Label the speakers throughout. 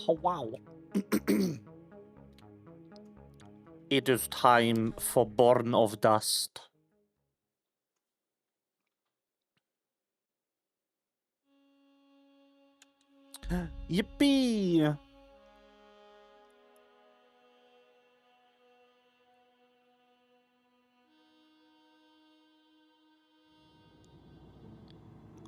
Speaker 1: Oh, wow. It is time for Born of Dust. Yippee!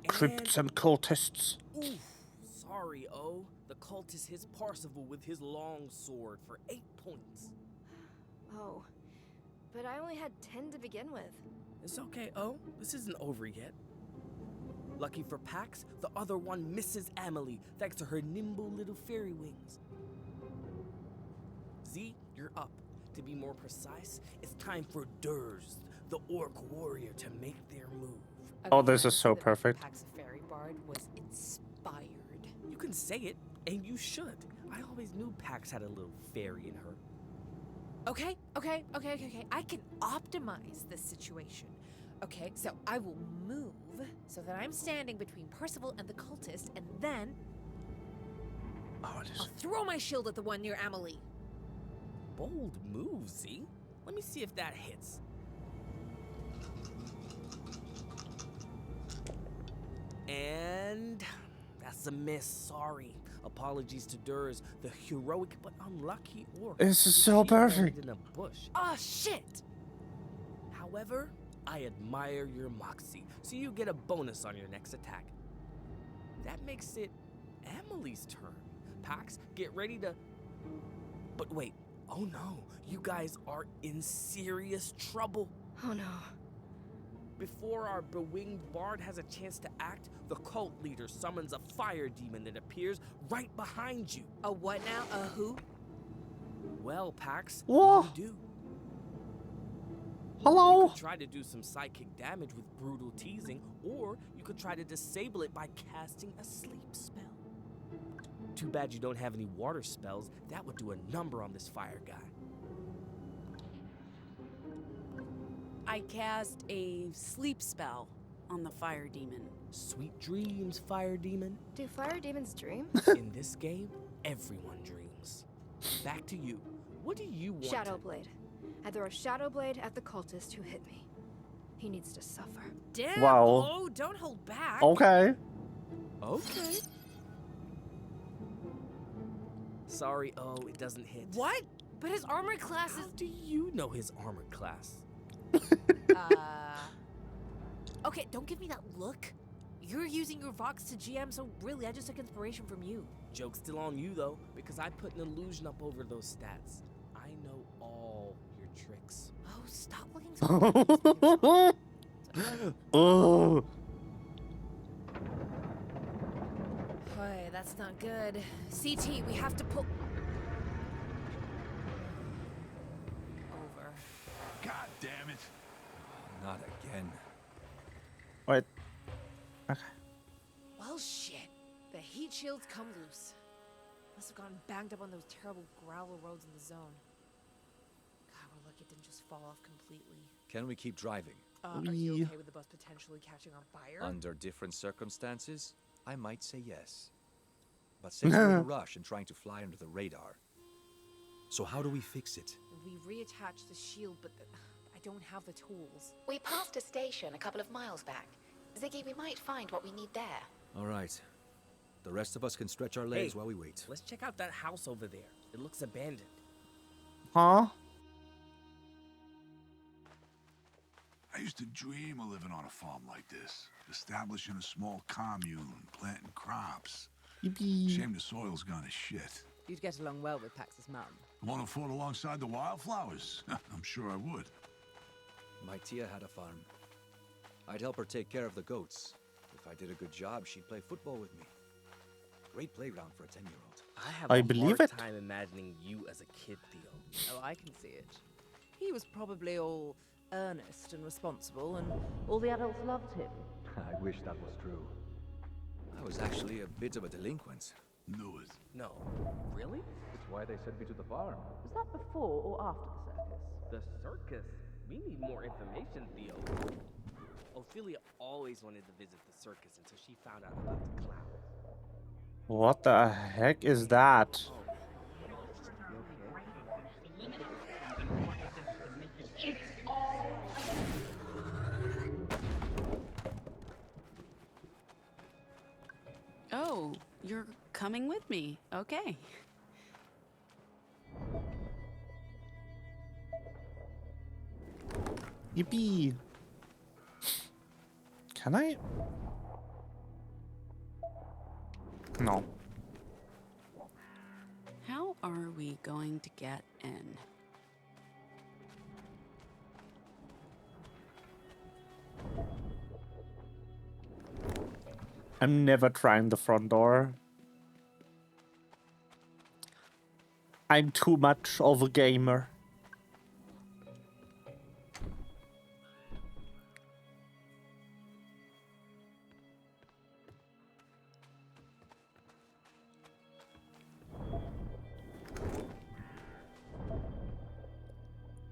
Speaker 1: Crypts and cultists.
Speaker 2: Oof, sorry, O. The cult is his Parzival with his long sword for 8 points.
Speaker 3: Oh, but I only had 10 to begin with.
Speaker 2: It's okay, O. This isn't over yet. Lucky for Pax, the other one misses Amelie thanks to her nimble little fairy wings. Z, you're up. To be more precise, it's time for Durst, the orc warrior, to make their move.
Speaker 1: Oh, this is so perfect.
Speaker 4: Pax Fairy Bard was inspired.
Speaker 2: You can say it, and you should. I always knew Pax had a little fairy in her.
Speaker 4: Okay. I can optimize this situation. Okay, so I will move so that I'm standing between Percival and the cultist, and then I'll throw my shield at the one near Amelie.
Speaker 2: Bold move, Z. Let me see if that hits. And that's a miss, sorry. Apologies to Durs, the heroic but unlucky orc.
Speaker 1: This is so perfect.
Speaker 2: In a bush.
Speaker 4: Oh, shit!
Speaker 2: However, I admire your moxie, so you get a bonus on your next attack. That makes it Amelie's turn. Pax, get ready to... But wait, oh no, you guys are in serious trouble.
Speaker 3: Oh no.
Speaker 2: Before our bewinged bard has a chance to act, the cult leader summons a fire demon that appears right behind you.
Speaker 4: A what now? A who?
Speaker 2: Well, Pax,
Speaker 1: Whoa.
Speaker 2: what do you do?
Speaker 1: Hello?
Speaker 2: You could try to do some psychic damage with brutal teasing, or you could try to disable it by casting a sleep spell. Too bad you don't have any water spells. That would do a number on this fire guy.
Speaker 5: I cast a sleep spell on the fire demon.
Speaker 2: Sweet dreams, fire demon.
Speaker 3: Do fire demons dream?
Speaker 2: In this game, everyone dreams. Back to you. What do you want?
Speaker 3: Shadow Blade. I throw a Shadow Blade at the cultist who hit me. He needs to suffer.
Speaker 4: Damn,
Speaker 1: Wow.
Speaker 4: oh, don't hold back.
Speaker 1: Okay.
Speaker 2: Okay. Sorry, oh, it doesn't hit.
Speaker 4: What? But his armor class
Speaker 2: How
Speaker 4: is...
Speaker 2: do you know his armor class?
Speaker 4: Okay, don't give me that look. You're using your Vox to GM, so really, I just took inspiration from you.
Speaker 2: Joke's still on you, though, because I put an illusion up over those stats. I know all your tricks.
Speaker 4: Oh, stop looking so...
Speaker 1: Oh.
Speaker 4: Hey, that's not good. CT, we have to pull... Over.
Speaker 6: God damn it. Not again.
Speaker 1: Wait. Okay.
Speaker 4: Well, shit. The heat shields come loose. Must have gotten banged up on those terrible gravel roads in the zone. God, we're lucky it didn't just fall off completely.
Speaker 7: Can we keep driving?
Speaker 4: Are you okay with the bus potentially catching on fire?
Speaker 7: Under different circumstances, I might say yes. But since we're in a rush and trying to fly under the radar, so how do we fix it?
Speaker 4: We reattached the shield, but I don't have the tools.
Speaker 8: We passed a station a couple of miles back. Ziggy, we might find what we need there.
Speaker 7: All right. The rest of us can stretch our legs while we wait.
Speaker 2: Let's check out that house over there. It looks abandoned.
Speaker 1: Huh?
Speaker 6: I used to dream of living on a farm like this, establishing a small commune, planting crops.
Speaker 1: Yippee.
Speaker 6: Shame the soil's gone to shit.
Speaker 5: You'd get along well with Pax's mum.
Speaker 6: Want to fought alongside the wildflowers? I'm sure I would.
Speaker 7: My tia had a farm. I'd help her take care of the goats. If I did a good job, she'd play football with me. Great playground for a 10-year-old.
Speaker 2: I have
Speaker 1: I
Speaker 2: a
Speaker 1: believe
Speaker 2: hard
Speaker 1: it.
Speaker 2: time imagining you as a kid, Theo.
Speaker 5: Oh, I can see it. He was probably all earnest and responsible, and all the adults loved him.
Speaker 7: I wish that was true. I was actually a bit of a delinquent.
Speaker 6: Knew it.
Speaker 2: No. Really?
Speaker 7: That's why they sent me to the farm.
Speaker 5: Was that before or after the circus?
Speaker 2: The circus? We need more information, Theo. Ophelia always wanted to visit the circus until she found out about the clowns.
Speaker 1: What the heck is that?
Speaker 9: Oh, you're coming with me. Okay.
Speaker 1: Yippee. Can I? No.
Speaker 9: How are we going to get in?
Speaker 1: I'm never trying the front door. I'm too much of a gamer.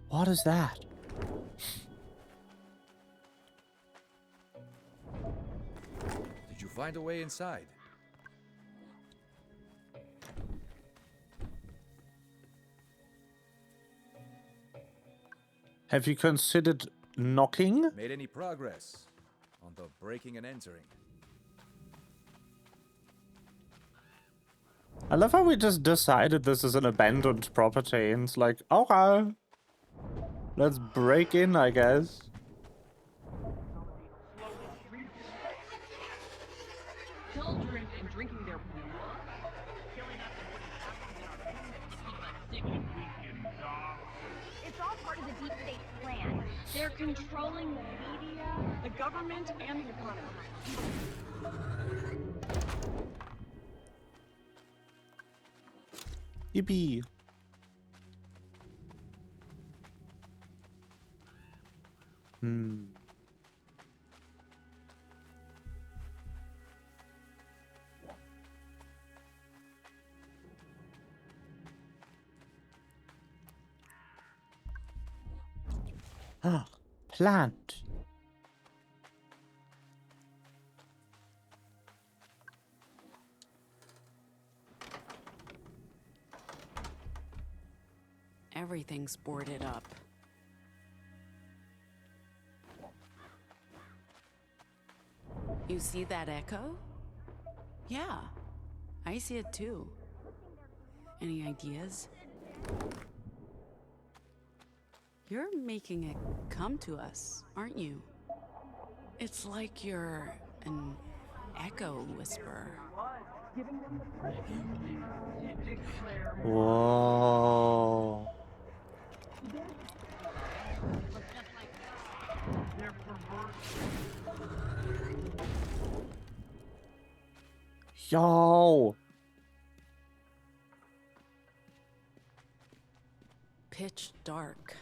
Speaker 1: What is that?
Speaker 7: Did you find a way inside?
Speaker 1: Have you considered knocking?
Speaker 7: Made any progress on the breaking and entering?
Speaker 1: I love how we just decided this is an abandoned property and it's like, okay, let's break in, I guess.
Speaker 10: Children and drinking their blood, killing us and putting toxins in our food to keep us sick and weak and dumb.
Speaker 11: It's all part of the deep state plan. They're controlling the media, the government, and the economy.
Speaker 1: Yippee. Ah, plant.
Speaker 9: Everything's boarded up. You see that echo? Yeah, I see it too. Any ideas? You're making it come to us, aren't you? It's like you're an echo whisperer.
Speaker 1: Whoa. Yo.
Speaker 9: Pitch dark.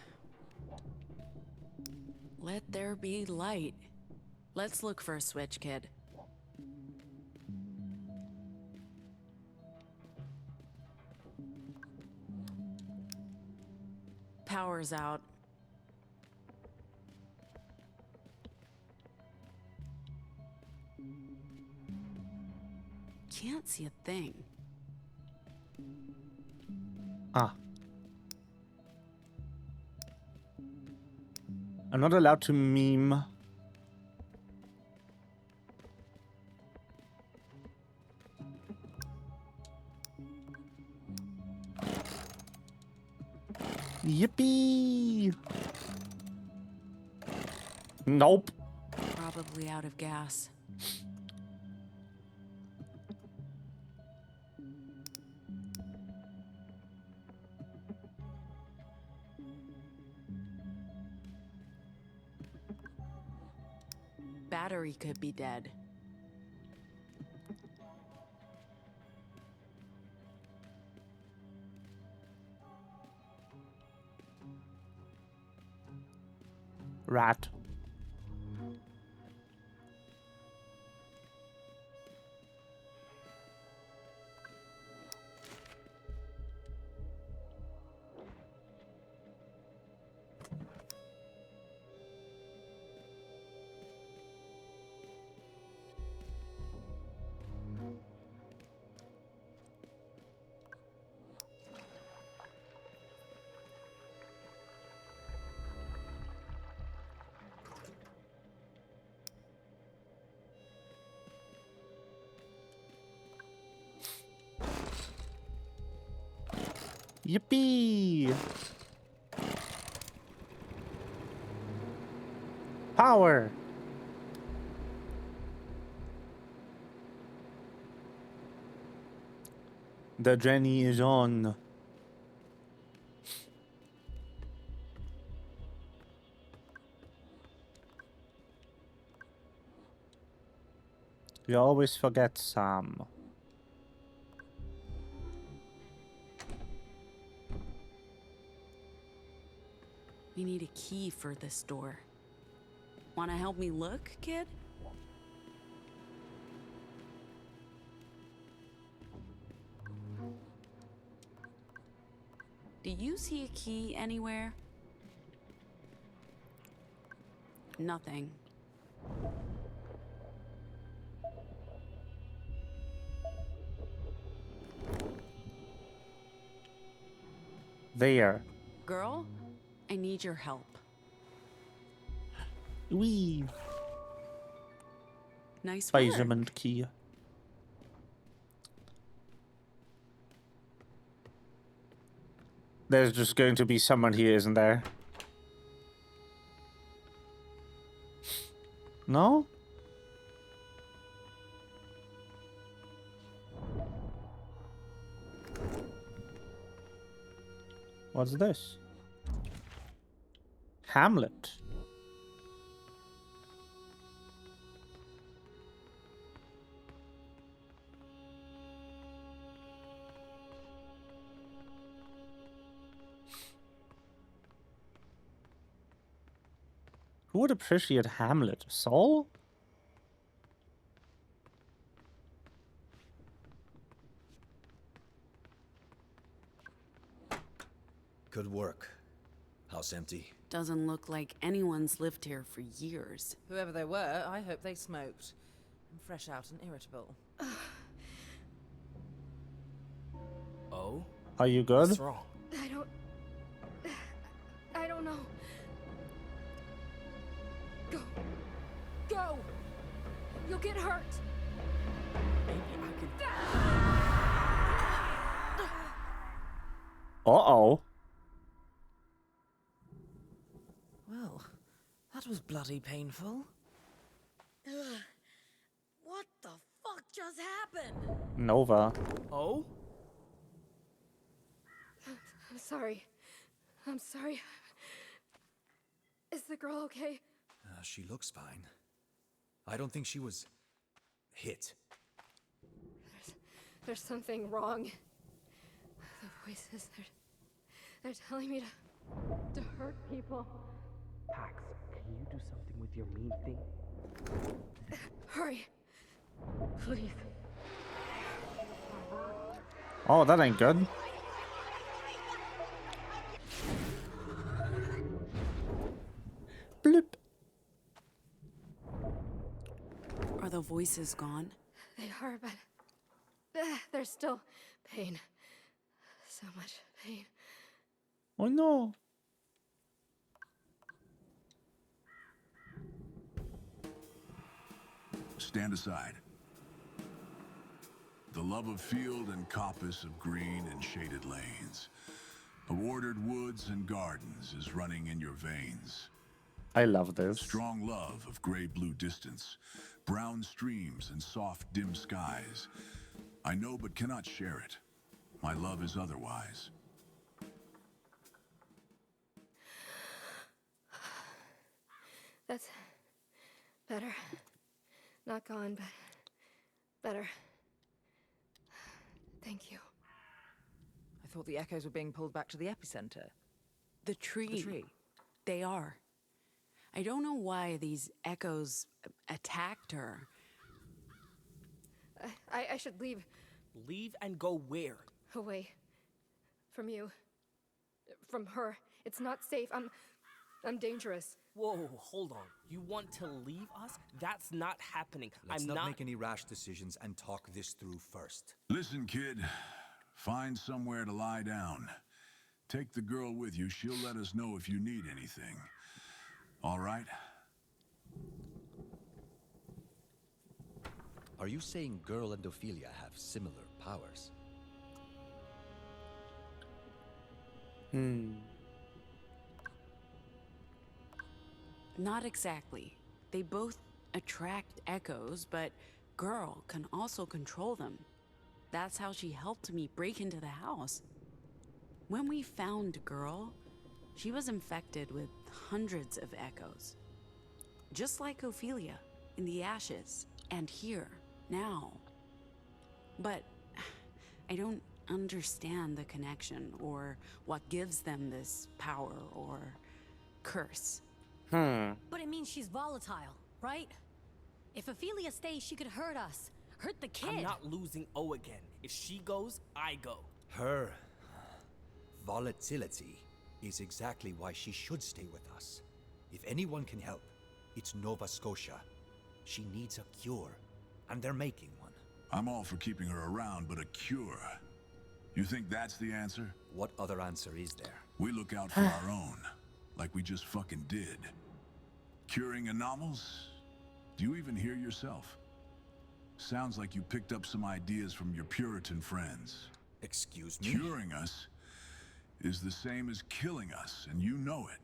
Speaker 9: Let there be light. Let's look for a switch, kid. Power's out. Can't see a thing.
Speaker 1: Ah. I'm not allowed to meme. Yippee! Nope.
Speaker 9: Probably out of gas. Battery could be dead.
Speaker 1: Rat. Yippee! Power! The journey is on. You always forget Sam.
Speaker 9: We need a key for this door. Wanna help me look, kid? Do you see a key anywhere? Nothing.
Speaker 1: There.
Speaker 9: Girl, I need your help.
Speaker 1: Wee.
Speaker 9: Nice work.
Speaker 1: Basement key. There's just going to be someone here, isn't there? No? What's this? Hamlet. Who would appreciate Hamlet? Saul?
Speaker 7: Good work. House empty.
Speaker 9: Doesn't look like anyone's lived here for years.
Speaker 5: Whoever they were, I hope they smoked. I'm fresh out and irritable.
Speaker 2: Oh?
Speaker 1: Are you good?
Speaker 2: What's wrong?
Speaker 3: I don't know. Go. Go! You'll get hurt.
Speaker 2: Maybe I could...
Speaker 1: Uh-oh.
Speaker 5: Well, that was bloody painful.
Speaker 4: What the fuck just happened?
Speaker 1: Nova.
Speaker 2: Oh?
Speaker 3: I'm sorry. I'm sorry. Is the girl okay?
Speaker 7: She looks fine. I don't think she was... hit.
Speaker 3: There's something wrong. The voices, they're telling me to hurt people.
Speaker 2: Pax, can you do something with your mean thing?
Speaker 3: Hurry. Please.
Speaker 1: Oh, that ain't good. Bloop.
Speaker 9: Are the voices gone?
Speaker 3: They are, but there's still pain. So much pain.
Speaker 1: Oh no.
Speaker 6: Stand aside. The love of field and coppice of green and shaded lanes, of ordered woods and gardens is running in your veins.
Speaker 1: I love this.
Speaker 6: Strong love of gray-blue distance, brown streams and soft, dim skies. I know but cannot share it. My love is otherwise.
Speaker 3: That's better. Not gone, but better. Thank you.
Speaker 5: I thought the echoes were being pulled back to the epicenter.
Speaker 9: The tree.
Speaker 5: The tree.
Speaker 9: They are. I don't know why these echoes attacked her.
Speaker 3: I should leave.
Speaker 2: Leave and go where?
Speaker 3: Away. From you. From her. It's not safe. I'm dangerous.
Speaker 2: Whoa, hold on. You want to leave us? That's not happening.
Speaker 7: Let's
Speaker 2: I'm
Speaker 7: not make any rash decisions and talk this through first.
Speaker 6: Listen, kid. Find somewhere to lie down. Take the girl with you. She'll let us know if you need anything. All right?
Speaker 7: Are you saying Girl and Ophelia have similar powers?
Speaker 9: Not exactly. They both attract echoes, but girl can also control them. That's how she helped me break into the house. When we found girl, she was infected with hundreds of echoes. Just like Ophelia in the ashes, and here, now. But I don't understand the connection or what gives them this power or curse.
Speaker 3: But it means she's volatile, right? If Ophelia stays, she could hurt us. Hurt the kid.
Speaker 2: I'm not losing O again. If she goes, I go.
Speaker 7: Her volatility is exactly why she should stay with us. If anyone can help, it's Nova Scotia. She needs a cure, and they're making one.
Speaker 6: I'm all for keeping her around, but a cure. You think that's the answer?
Speaker 7: What other answer is there?
Speaker 6: We look out for our own, like we just fucking did. Curing anomals? Do you even hear yourself? Sounds like you picked up some ideas from your Puritan friends.
Speaker 7: Excuse me?
Speaker 6: Curing us is the same as killing us, and you know it.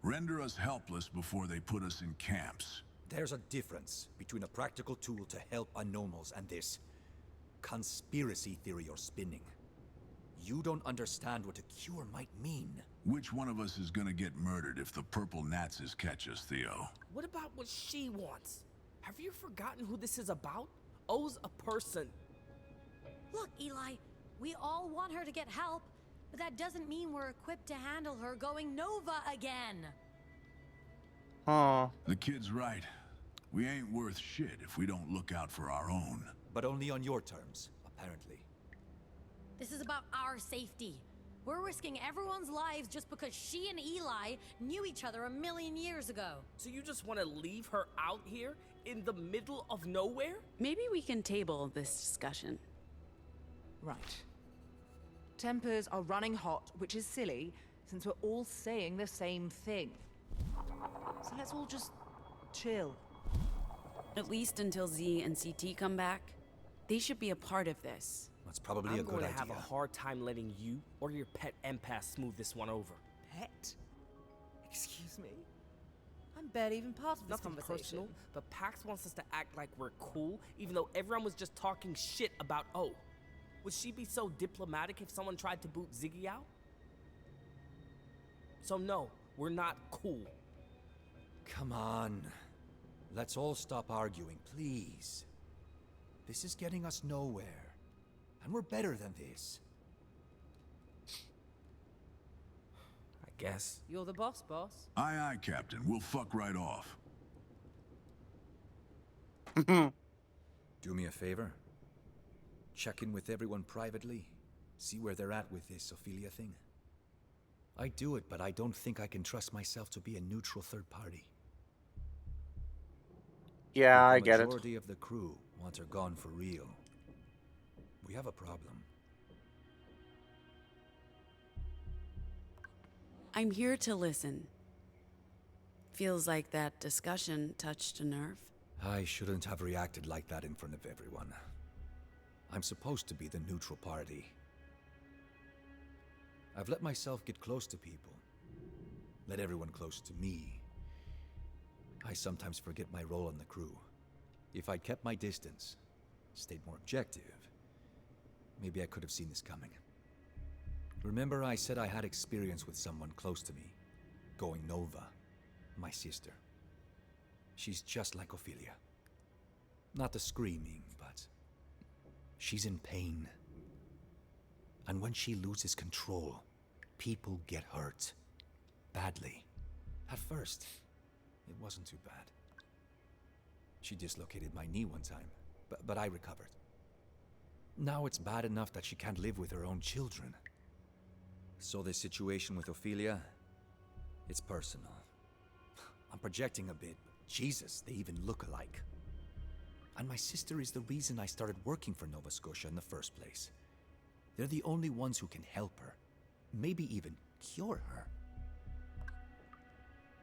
Speaker 6: Render us helpless before they put us in camps.
Speaker 7: There's a difference between a practical tool to help anomals and this conspiracy theory you're spinning. You don't understand what a cure might mean.
Speaker 6: Which one of us is gonna get murdered if the purple Nazis catch us, Theo?
Speaker 2: What about what she wants? Have you forgotten who this is about? O's a person.
Speaker 3: Look, Eli, we all want her to get help, but that doesn't mean we're equipped to handle her going Nova again.
Speaker 6: The kid's right. We ain't worth shit if we don't look out for our own.
Speaker 7: But only on your terms, apparently.
Speaker 3: This is about our safety. We're risking everyone's lives just because she and Eli knew each other a million years ago.
Speaker 2: So you just want to leave her out here in the middle of nowhere?
Speaker 9: Maybe we can table this discussion.
Speaker 5: Right. Tempers are running hot, which is silly, since we're all saying the same thing. So let's all just chill.
Speaker 9: At least until Z and CT come back. They should be a part of this.
Speaker 7: That's probably
Speaker 2: I'm
Speaker 7: a good
Speaker 2: going to
Speaker 7: idea.
Speaker 2: have a hard time letting you or your pet empath smooth this one over.
Speaker 5: Pet? Excuse me? I'm barely even part of this
Speaker 2: Nothing
Speaker 5: conversation.
Speaker 2: personal, but Pax wants us to act like we're cool, even though everyone was just talking shit about O. Would she be so diplomatic if someone tried to boot Ziggy out? So no, we're not cool.
Speaker 7: Come on. Let's all stop arguing, please. This is getting us nowhere. And we're better than this.
Speaker 2: I guess.
Speaker 5: You're the boss, boss.
Speaker 6: Aye, aye, Captain. We'll fuck right off.
Speaker 7: Do me a favor. Check in with everyone privately. See where they're at with this Ophelia thing. I do it, but I don't think I can trust myself to be a neutral third party.
Speaker 1: Yeah, I
Speaker 7: If
Speaker 1: get
Speaker 7: the
Speaker 1: it.
Speaker 7: majority of the crew want her gone for real, we have a problem.
Speaker 9: I'm here to listen. Feels like that discussion touched a nerve.
Speaker 7: I shouldn't have reacted like that in front of everyone. I'm supposed to be the neutral party. I've let myself get close to people. Let everyone close to me. I sometimes forget my role on the crew. If I'd kept my distance, stayed more objective, maybe I could have seen this coming. Remember I said I had experience with someone close to me, going Nova, my sister. She's just like Ophelia. Not the screaming, but she's in pain. And when she loses control, people get hurt. Badly. At first, it wasn't too bad. She dislocated my knee one time, but I recovered. Now it's bad enough that she can't live with her own children. So this situation with Ophelia, it's personal. I'm projecting a bit, but Jesus, they even look alike. And my sister is the reason I started working for Nova Scotia in the first place. They're the only ones who can help her, maybe even cure her.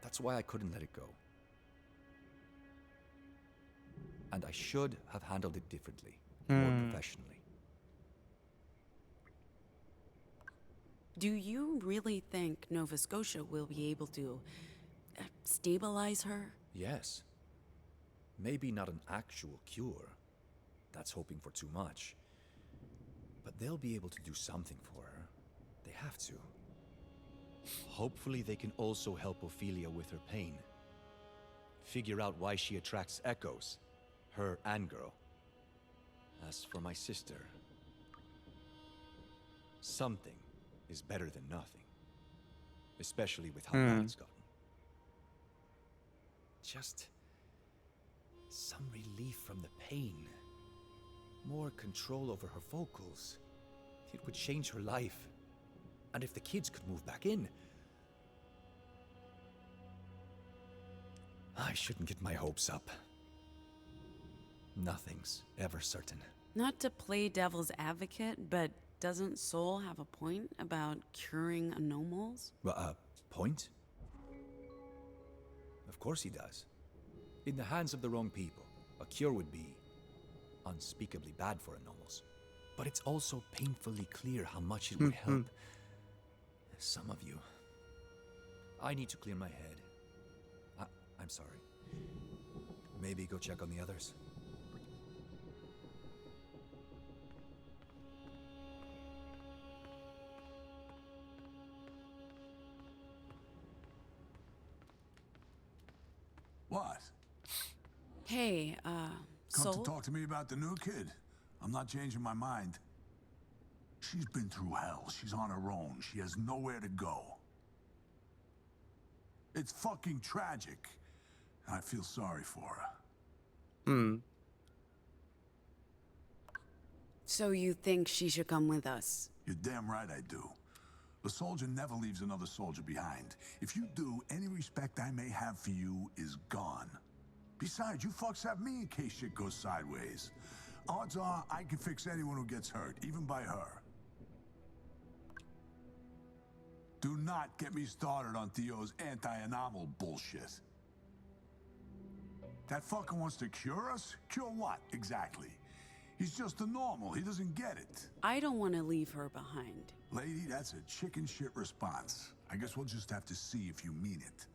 Speaker 7: That's why I couldn't let it go. And I should have handled it differently, more professionally.
Speaker 9: Do you really think Nova Scotia will be able to stabilize her?
Speaker 7: Yes. Maybe not an actual cure. That's hoping for too much. But they'll be able to do something for her. They have to. Hopefully they can also help Ophelia with her pain. Figure out why she attracts echoes. Her and girl. As for my sister... something is better than nothing. Especially with how bad it's gotten. Just... some relief from the pain. More control over her vocals. It would change her life. And if the kids could move back in... I shouldn't get my hopes up. Nothing's ever certain.
Speaker 9: Not to play devil's advocate, but doesn't Soul have a point about curing anomals?
Speaker 7: Point? Of course he does. In the hands of the wrong people, a cure would be unspeakably bad for anomals. But it's also painfully clear how much it would help some of you. I need to clear my head. I'm sorry. Maybe go check on the others.
Speaker 6: What?
Speaker 9: Hey,
Speaker 6: Come
Speaker 9: Soul?
Speaker 6: to talk to me about the new kid? I'm not changing my mind. She's been through hell. She's on her own. She has nowhere to go. It's fucking tragic. I feel sorry for her.
Speaker 9: So you think she should come with us?
Speaker 6: You're damn right I do. A soldier never leaves another soldier behind. If you do, any respect I may have for you is gone. Besides, you fucks have me in case shit goes sideways. Odds are I can fix anyone who gets hurt, even by her. Do not get me started on Theo's anti-anomal bullshit. That fucker wants to cure us? Cure what, exactly? He's just a normal. He doesn't get it.
Speaker 9: I don't want to leave her behind.
Speaker 6: Lady, that's a chicken shit response. I guess we'll just have to see if you mean it.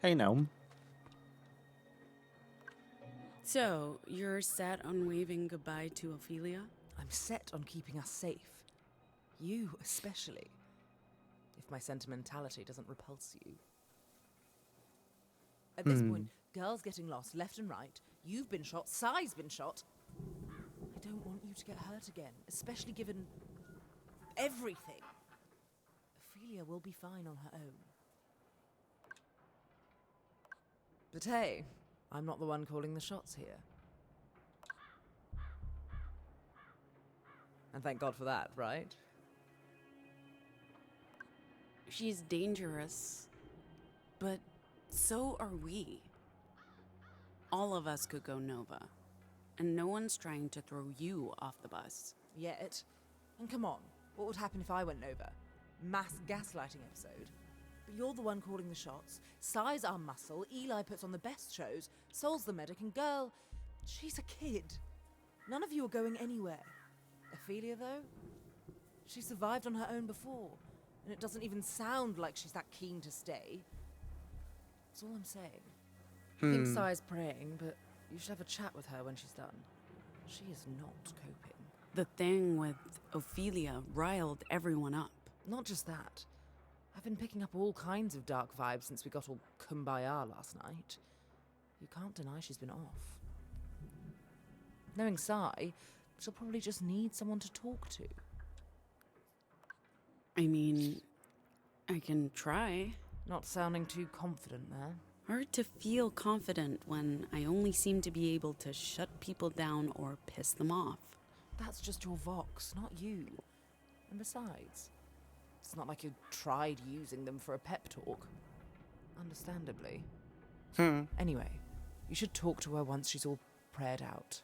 Speaker 1: Hey, Gnome.
Speaker 9: So, you're set on waving goodbye to Ophelia?
Speaker 5: I'm set on keeping us safe. You especially. If my sentimentality doesn't repulse you. At this point, girls getting lost left and right. You've been shot. Sai's been shot. I don't want you to get hurt again, especially given everything. Ophelia will be fine on her own. But hey, I'm not the one calling the shots here. And thank God for that, right?
Speaker 9: She's dangerous, but so are we. All of us could go Nova, and no one's trying to throw you off the bus.
Speaker 5: Yet. And come on, what would happen if I went Nova? Mass gaslighting episode. But you're the one calling the shots. Sai's our muscle, Eli puts on the best shows, Soul's the medic, and girl, she's a kid. None of you are going anywhere. Ophelia, though? She survived on her own before, and it doesn't even sound like she's that keen to stay. That's all I'm saying. I think Sai's praying, but you should have a chat with her when she's done. She is not coping.
Speaker 9: The thing with Ophelia riled everyone up.
Speaker 5: Not just that. I've been picking up all kinds of dark vibes since we got all kumbaya last night. You can't deny she's been off. Knowing Sai, she'll probably just need someone to talk to.
Speaker 9: I mean, I can try.
Speaker 5: Not sounding too confident there.
Speaker 9: Hard to feel confident when I only seem to be able to shut people down or piss them off.
Speaker 5: That's just your vox, not you. And besides, it's not like you tried using them for a pep talk. Understandably. Anyway, you should talk to her once she's all prayed out.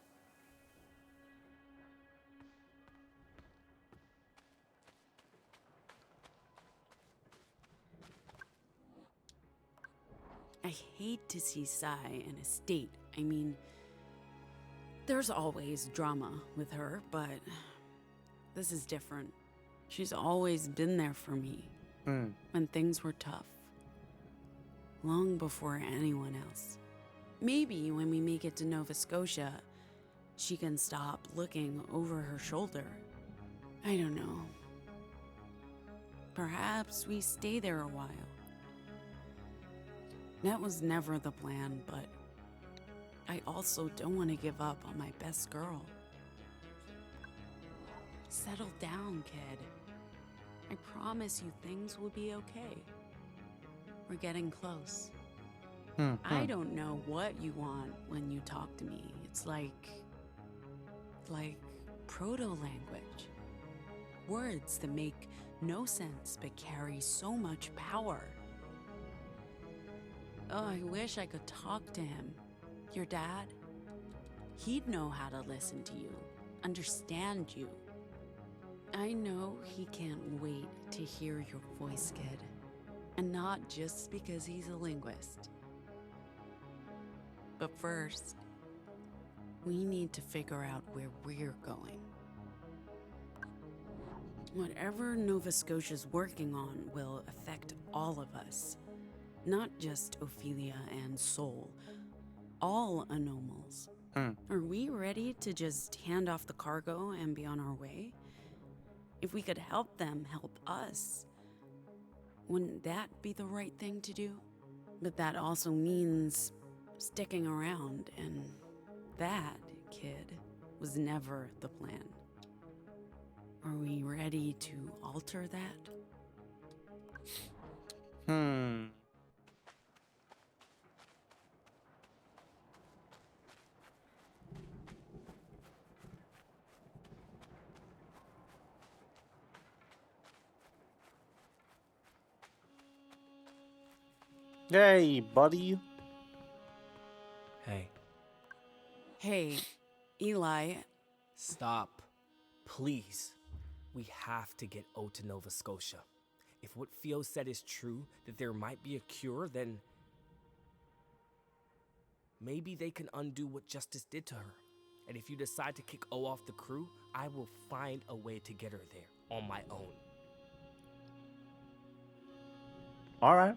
Speaker 9: I hate to see Sai in a state. I mean, there's always drama with her, but this is different. She's always been there for me when things were tough. Long before anyone else. Maybe when we make it to Nova Scotia, she can stop looking over her shoulder. I don't know. Perhaps we stay there a while. That was never the plan, but I also don't want to give up on my best girl. Settle down, kid. I promise you things will be okay. We're getting close. I don't know what you want when you talk to me. It's like proto-language. Words that make no sense but carry so much power. Oh, I wish I could talk to him. Your dad? He'd know how to listen to you, understand you. I know he can't wait to hear your voice, kid. And not just because he's a linguist. But first, we need to figure out where we're going. Whatever Nova Scotia's working on will affect all of us. Not just Ophelia and Soul. All anomals. Are we ready to just hand off the cargo and be on our way? If we could help them help us, wouldn't that be the right thing to do? But that also means sticking around, and that, kid, was never the plan. Are we ready to alter that?
Speaker 1: Hey, buddy.
Speaker 2: Hey.
Speaker 9: Hey, Eli.
Speaker 2: Stop. Please. We have to get O to Nova Scotia. If what Theo said is true, that there might be a cure, then maybe they can undo what Justice did to her. And if you decide to kick O off the crew, I will find a way to get her there on my own.
Speaker 1: All right.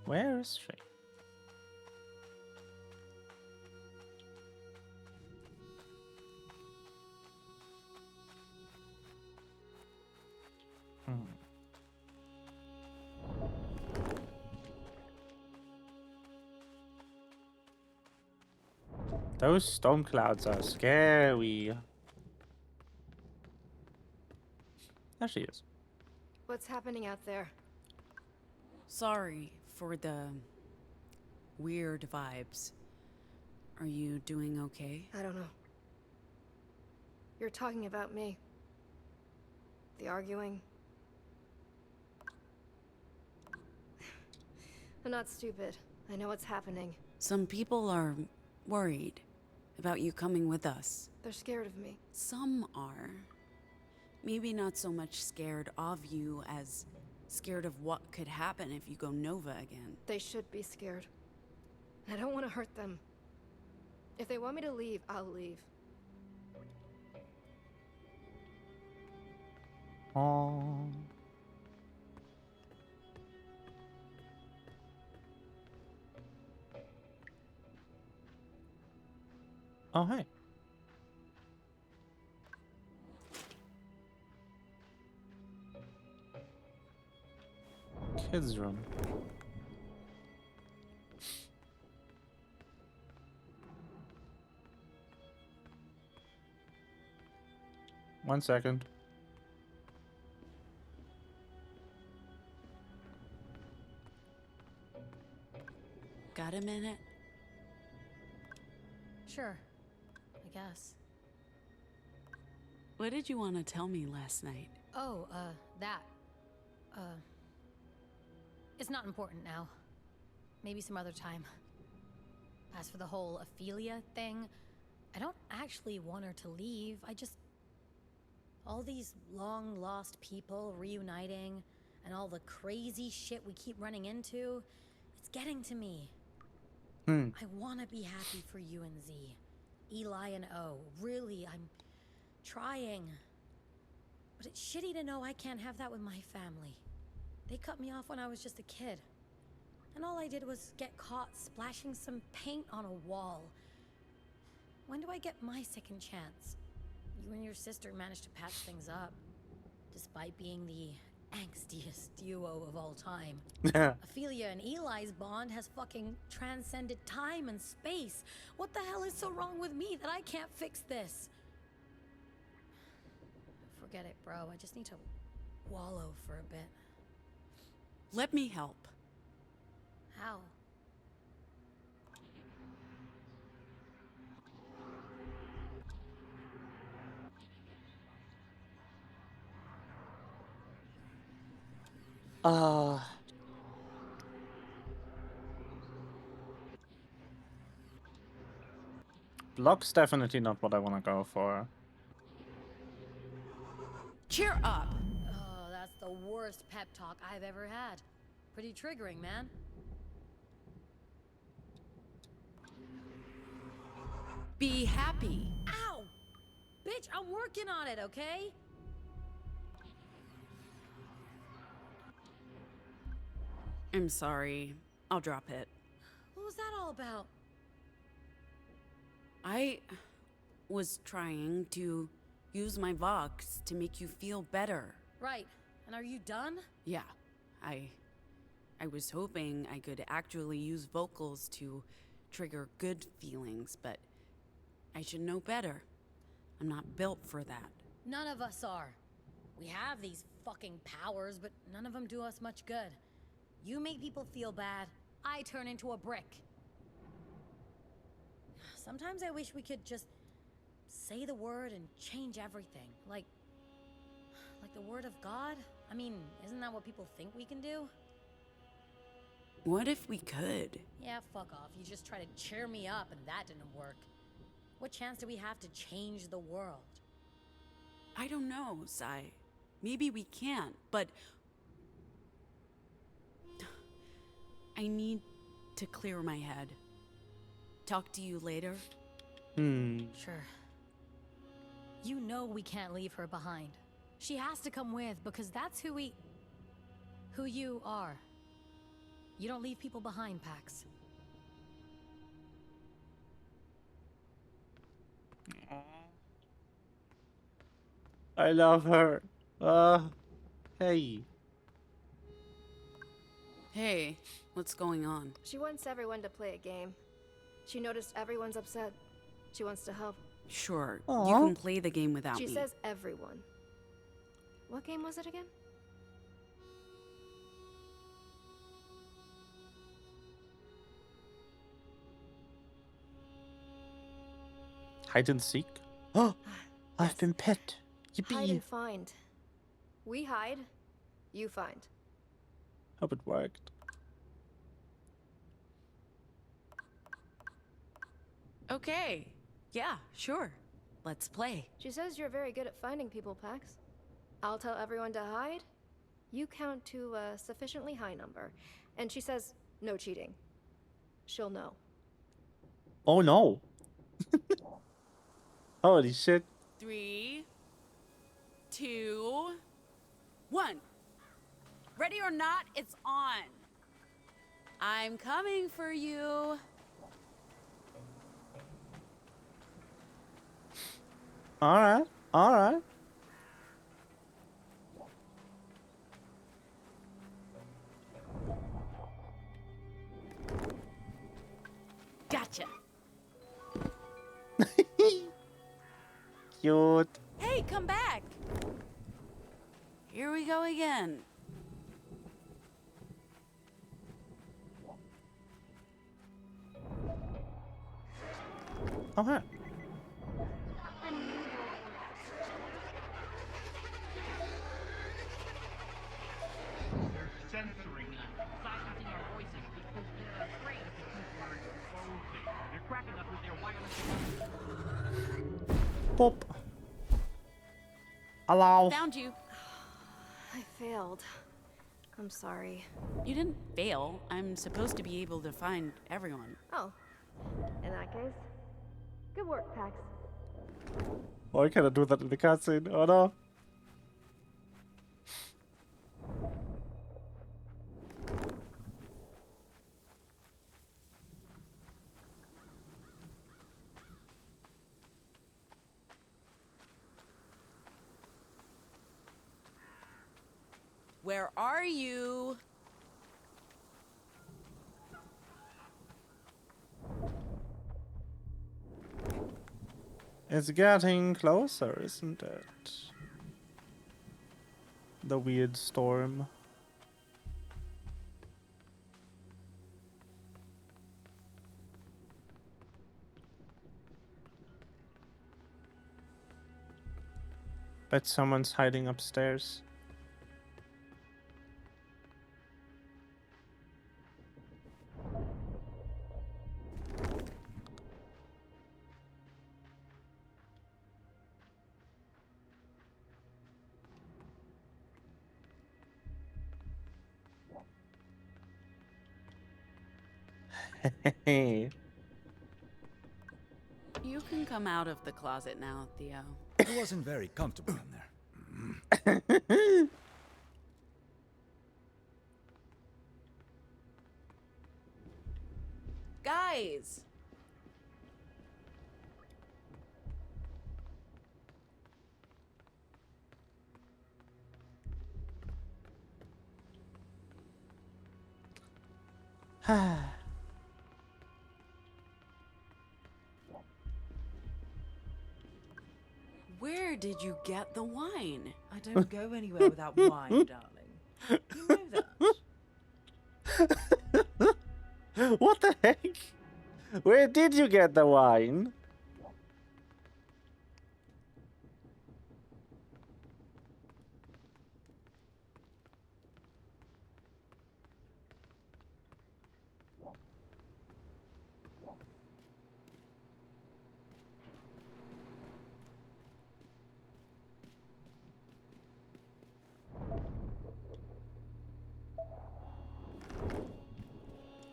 Speaker 1: Where is she? Those storm clouds are scary. There she is.
Speaker 3: What's happening out there?
Speaker 9: Sorry for the weird vibes. Are you doing okay?
Speaker 3: I don't know. You're talking about me. The arguing. I'm not stupid. I know what's happening.
Speaker 9: Some people are worried about you coming with us.
Speaker 3: They're scared of me.
Speaker 9: Some are. Maybe not so much scared of you as scared of what could happen if you go Nova again.
Speaker 3: They should be scared. I don't want to hurt them. If they want me to leave, I'll leave.
Speaker 1: Oh. Oh, hey. His room. One second.
Speaker 9: Got a minute?
Speaker 3: Sure, I guess.
Speaker 9: What did you want to tell me last night?
Speaker 3: Oh, that. It's not important now. Maybe some other time. As for the whole Ophelia thing, I don't actually want her to leave. I just... all these long-lost people reuniting, and all the crazy shit we keep running into, it's getting to me. I want to be happy for you and Z. Eli and O. Really, I'm trying. But it's shitty to know I can't have that with my family. They cut me off when I was just a kid. And all I did was get caught splashing some paint on a wall. When do I get my second chance? You and your sister managed to patch things up, despite being the angstiest duo of all time. Ophelia and Eli's bond has fucking transcended time and space. What the hell is so wrong with me that I can't fix this? Forget it, bro. I just need to wallow for a bit.
Speaker 9: Let me help.
Speaker 3: How?
Speaker 1: Block's definitely not what I want to go for.
Speaker 9: Cheer up!
Speaker 3: Oh, that's the worst pep talk I've ever had. Pretty triggering, man.
Speaker 9: Be happy.
Speaker 3: Ow! Bitch, I'm working on it, okay?
Speaker 9: I'm sorry. I'll drop it.
Speaker 3: What was that all about?
Speaker 9: I was trying to use my vox to make you feel better.
Speaker 3: Right. And are you done?
Speaker 9: Yeah. I was hoping I could actually use vocals to trigger good feelings, but I should know better. I'm not built for that.
Speaker 3: None of us are. We have these fucking powers, but none of them do us much good. You make people feel bad, I turn into a brick. Sometimes I wish we could just say the word and change everything. Like the word of God? I mean, isn't that what people think we can do?
Speaker 9: What if we could?
Speaker 3: Yeah, fuck off. You just try to cheer me up and that didn't work. What chance do we have to change the world?
Speaker 9: I don't know, Sai. Maybe we can't, but I need to clear my head. Talk to you later?
Speaker 3: Sure. You know we can't leave her behind. She has to come with because that's who you are. You don't leave people behind, Pax.
Speaker 1: I love her. Hey.
Speaker 9: Hey, what's going on?
Speaker 12: She wants everyone to play a game. She noticed everyone's upset. She wants to help.
Speaker 9: Sure,
Speaker 1: Aww.
Speaker 9: you can play the game without me.
Speaker 12: She says everyone. What game was it again?
Speaker 1: Hide and seek. Oh, I've been pet.
Speaker 12: Hide
Speaker 1: Yippee.
Speaker 12: and find. We hide, you find.
Speaker 1: Hope it worked.
Speaker 9: Okay, yeah, sure. Let's play.
Speaker 12: She says you're very good at finding people, Pax. I'll tell everyone to hide. You count to a sufficiently high number. And she says, no cheating. She'll know.
Speaker 1: Oh no. Holy shit.
Speaker 9: 3, 2, 1. Ready or not, it's on. I'm coming for you.
Speaker 1: Alright, alright. cute.
Speaker 4: Hey, come back!
Speaker 9: Here we go again.
Speaker 1: Oh, hi.
Speaker 10: They're censoring us, silencing our voices because they're afraid of the people are exposing. They're cracking us with their wireless devices.
Speaker 1: Boop. Hello.
Speaker 9: Found you.
Speaker 12: I failed. I'm sorry.
Speaker 9: You didn't fail. I'm supposed to be able to find everyone.
Speaker 12: Oh. In that case, good work, Pax.
Speaker 1: Why can't I do that in the cutscene? Oh no.
Speaker 9: Where are you?
Speaker 1: It's getting closer, isn't it? The weird storm. Bet someone's hiding upstairs.
Speaker 9: You can come out of the closet now, Theo.
Speaker 7: It wasn't very comfortable in there.
Speaker 9: Guys! Where did you get the wine?
Speaker 5: I don't go anywhere without wine, darling. You know that.
Speaker 1: What the heck? Where did you get the wine?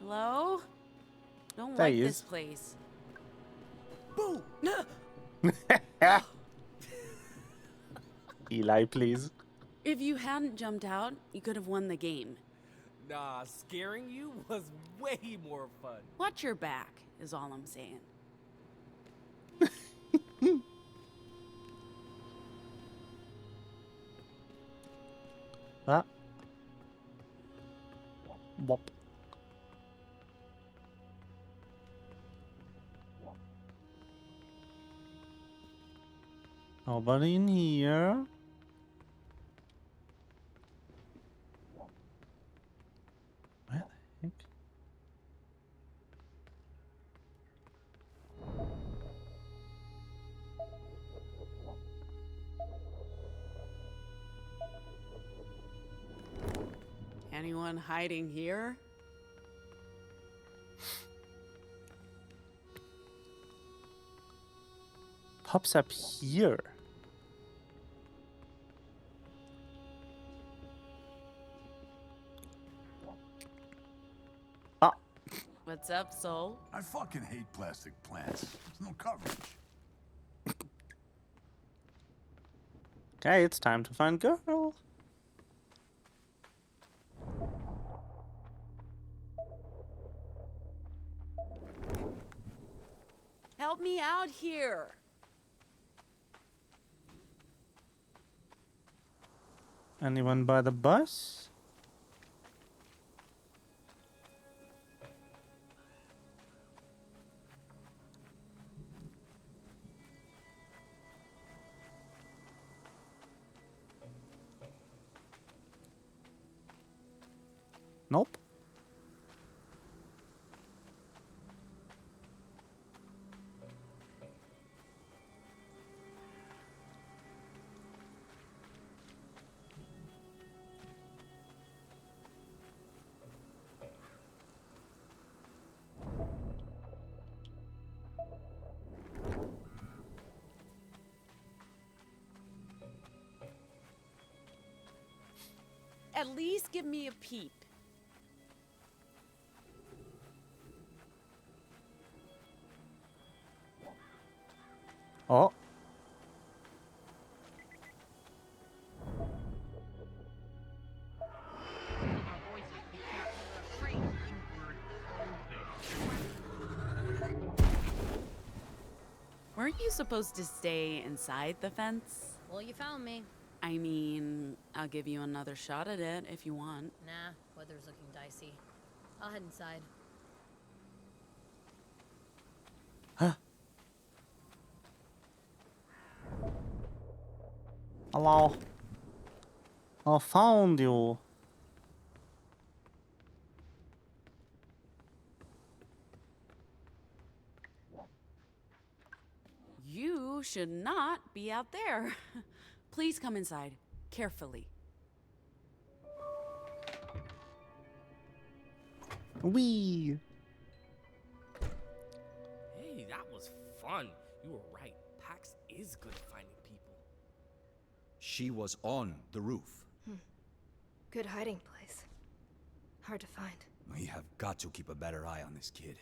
Speaker 9: Hello? Don't
Speaker 1: There
Speaker 9: like
Speaker 1: he
Speaker 9: this
Speaker 1: is.
Speaker 9: place.
Speaker 5: Boo!
Speaker 1: Eli, please.
Speaker 9: If you hadn't jumped out, you could have won the game.
Speaker 2: Nah, scaring you was way more fun.
Speaker 9: Watch your back, is all I'm saying.
Speaker 1: Ah. Bop. Nobody in here. Where the heck?
Speaker 9: Anyone hiding here?
Speaker 1: Pops up here. Ah.
Speaker 9: What's up, Soul?
Speaker 6: I fucking hate plastic plants. There's no coverage.
Speaker 1: Okay, it's time to find girl.
Speaker 9: Help me out here.
Speaker 1: Anyone by the bus?
Speaker 9: At least give me a peep.
Speaker 1: Oh.
Speaker 10: Our voices, we can't hear a phrase.
Speaker 9: Weren't you supposed to stay inside the fence?
Speaker 3: Well, you found me.
Speaker 9: I mean, I'll give you another shot at it if you want.
Speaker 3: Nah, weather's looking dicey. I'll head inside.
Speaker 1: Huh? Hello. I found you.
Speaker 9: You should not be out there. Please come inside, carefully.
Speaker 1: Wee.
Speaker 2: Hey, that was fun. You were right. Pax is good at finding people.
Speaker 7: She was on the roof.
Speaker 12: Good hiding place. Hard to find.
Speaker 7: We have got to keep a better eye on this kid.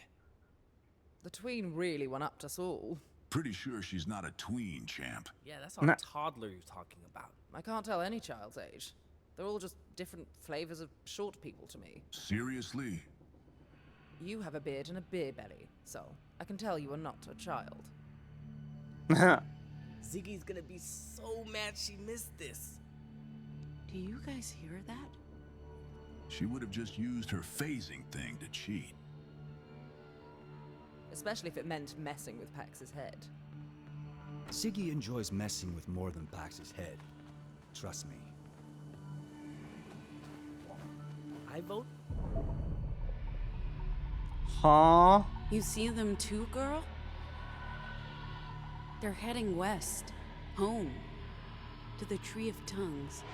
Speaker 5: The tween really went up to us all.
Speaker 6: Pretty sure she's not a tween, champ.
Speaker 2: Yeah, that's our toddler you're talking about.
Speaker 5: I can't tell any child's age. They're all just different flavors of short people to me.
Speaker 6: Seriously?
Speaker 5: You have a beard and a beer belly, so I can tell you are not a child.
Speaker 2: Ziggy's gonna be so mad she missed this.
Speaker 9: Do you guys hear that?
Speaker 6: She would have just used her phasing thing to cheat.
Speaker 5: Especially if it meant messing with Pax's head.
Speaker 7: Ziggy enjoys messing with more than Pax's head. Trust me.
Speaker 2: I vote.
Speaker 1: Huh?
Speaker 9: You see them too, girl? They're heading west, home, to the Tree of Tongues.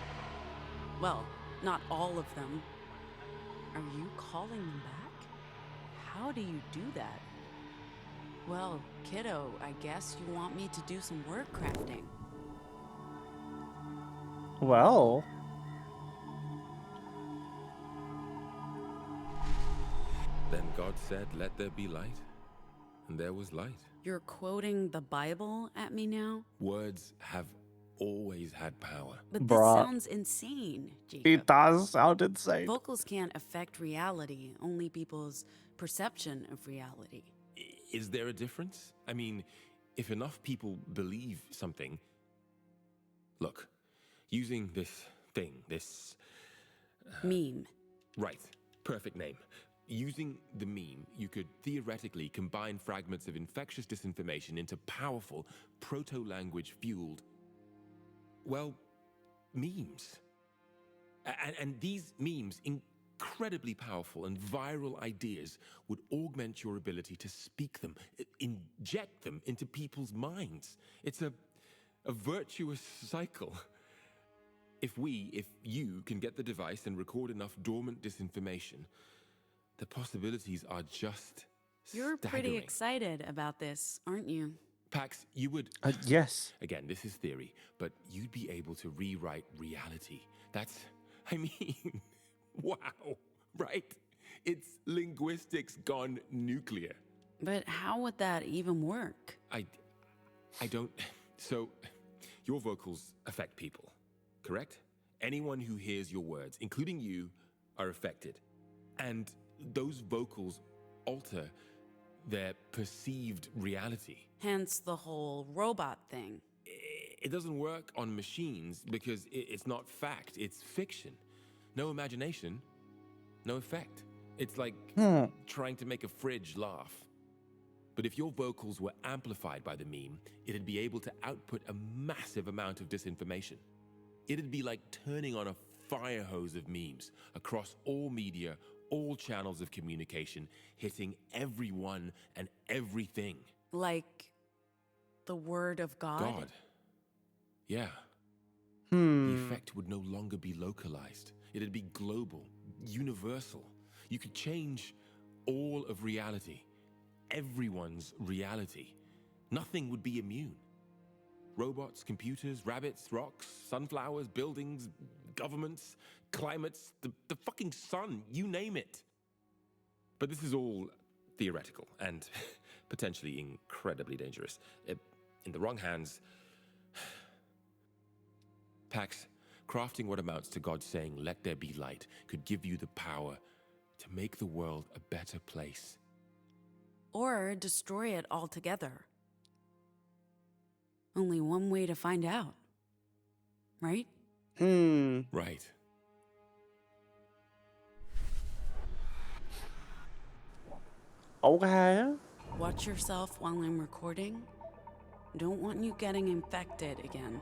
Speaker 9: Well, not all of them. Are you calling them back? How do you do that? Well, kiddo, I guess you want me to do some word crafting.
Speaker 1: Well.
Speaker 13: Then God said, "Let there be light," and there was light.
Speaker 9: You're quoting the Bible at me now?
Speaker 13: Words have always had power.
Speaker 9: But this sounds insane, Jacob.
Speaker 1: It does sound insane.
Speaker 9: Vocals can't affect reality, only people's perception of reality.
Speaker 13: Is there a difference? I mean, if enough people believe something... Look, using this thing, this...
Speaker 9: Meme.
Speaker 13: Right, perfect name. Using the meme, you could theoretically combine fragments of infectious disinformation into powerful, proto-language fueled, well, memes. And these memes, incredibly powerful and viral ideas, would augment your ability to speak them, inject them into people's minds. It's a virtuous cycle. If you can get the device and record enough dormant disinformation, the possibilities are just
Speaker 9: You're
Speaker 13: staggering.
Speaker 9: pretty excited about this, aren't you?
Speaker 13: Pax, you would...
Speaker 1: Yes.
Speaker 13: Again, this is theory, but you'd be able to rewrite reality. That's... I mean... wow, right? It's linguistics gone nuclear.
Speaker 9: But how would that even work?
Speaker 13: I don't... So, your vocals affect people, correct? Anyone who hears your words, including you, are affected. And those vocals alter their perceived reality.
Speaker 9: Hence the whole robot thing.
Speaker 13: It doesn't work on machines because it's not fact, it's fiction. No imagination, no effect. It's like trying to make a fridge laugh. But if your vocals were amplified by the meme, it'd be able to output a massive amount of disinformation. It'd be like turning on a fire hose of memes across all media, all channels of communication, hitting everyone and everything.
Speaker 9: Like the word of God?
Speaker 13: God. Yeah. The effect would no longer be localized. It'd be global, universal. You could change all of reality, everyone's reality. Nothing would be immune. Robots, computers, rabbits, rocks, sunflowers, buildings, governments, climates, the fucking sun, you name it. But this is all theoretical and potentially incredibly dangerous. In the wrong hands, Pax, crafting what amounts to God saying, "Let there be light," could give you the power to make the world a better place.
Speaker 9: Or destroy it altogether. Only one way to find out. Right?
Speaker 13: Right.
Speaker 1: Okay.
Speaker 9: Watch yourself while I'm recording. Don't want you getting infected again.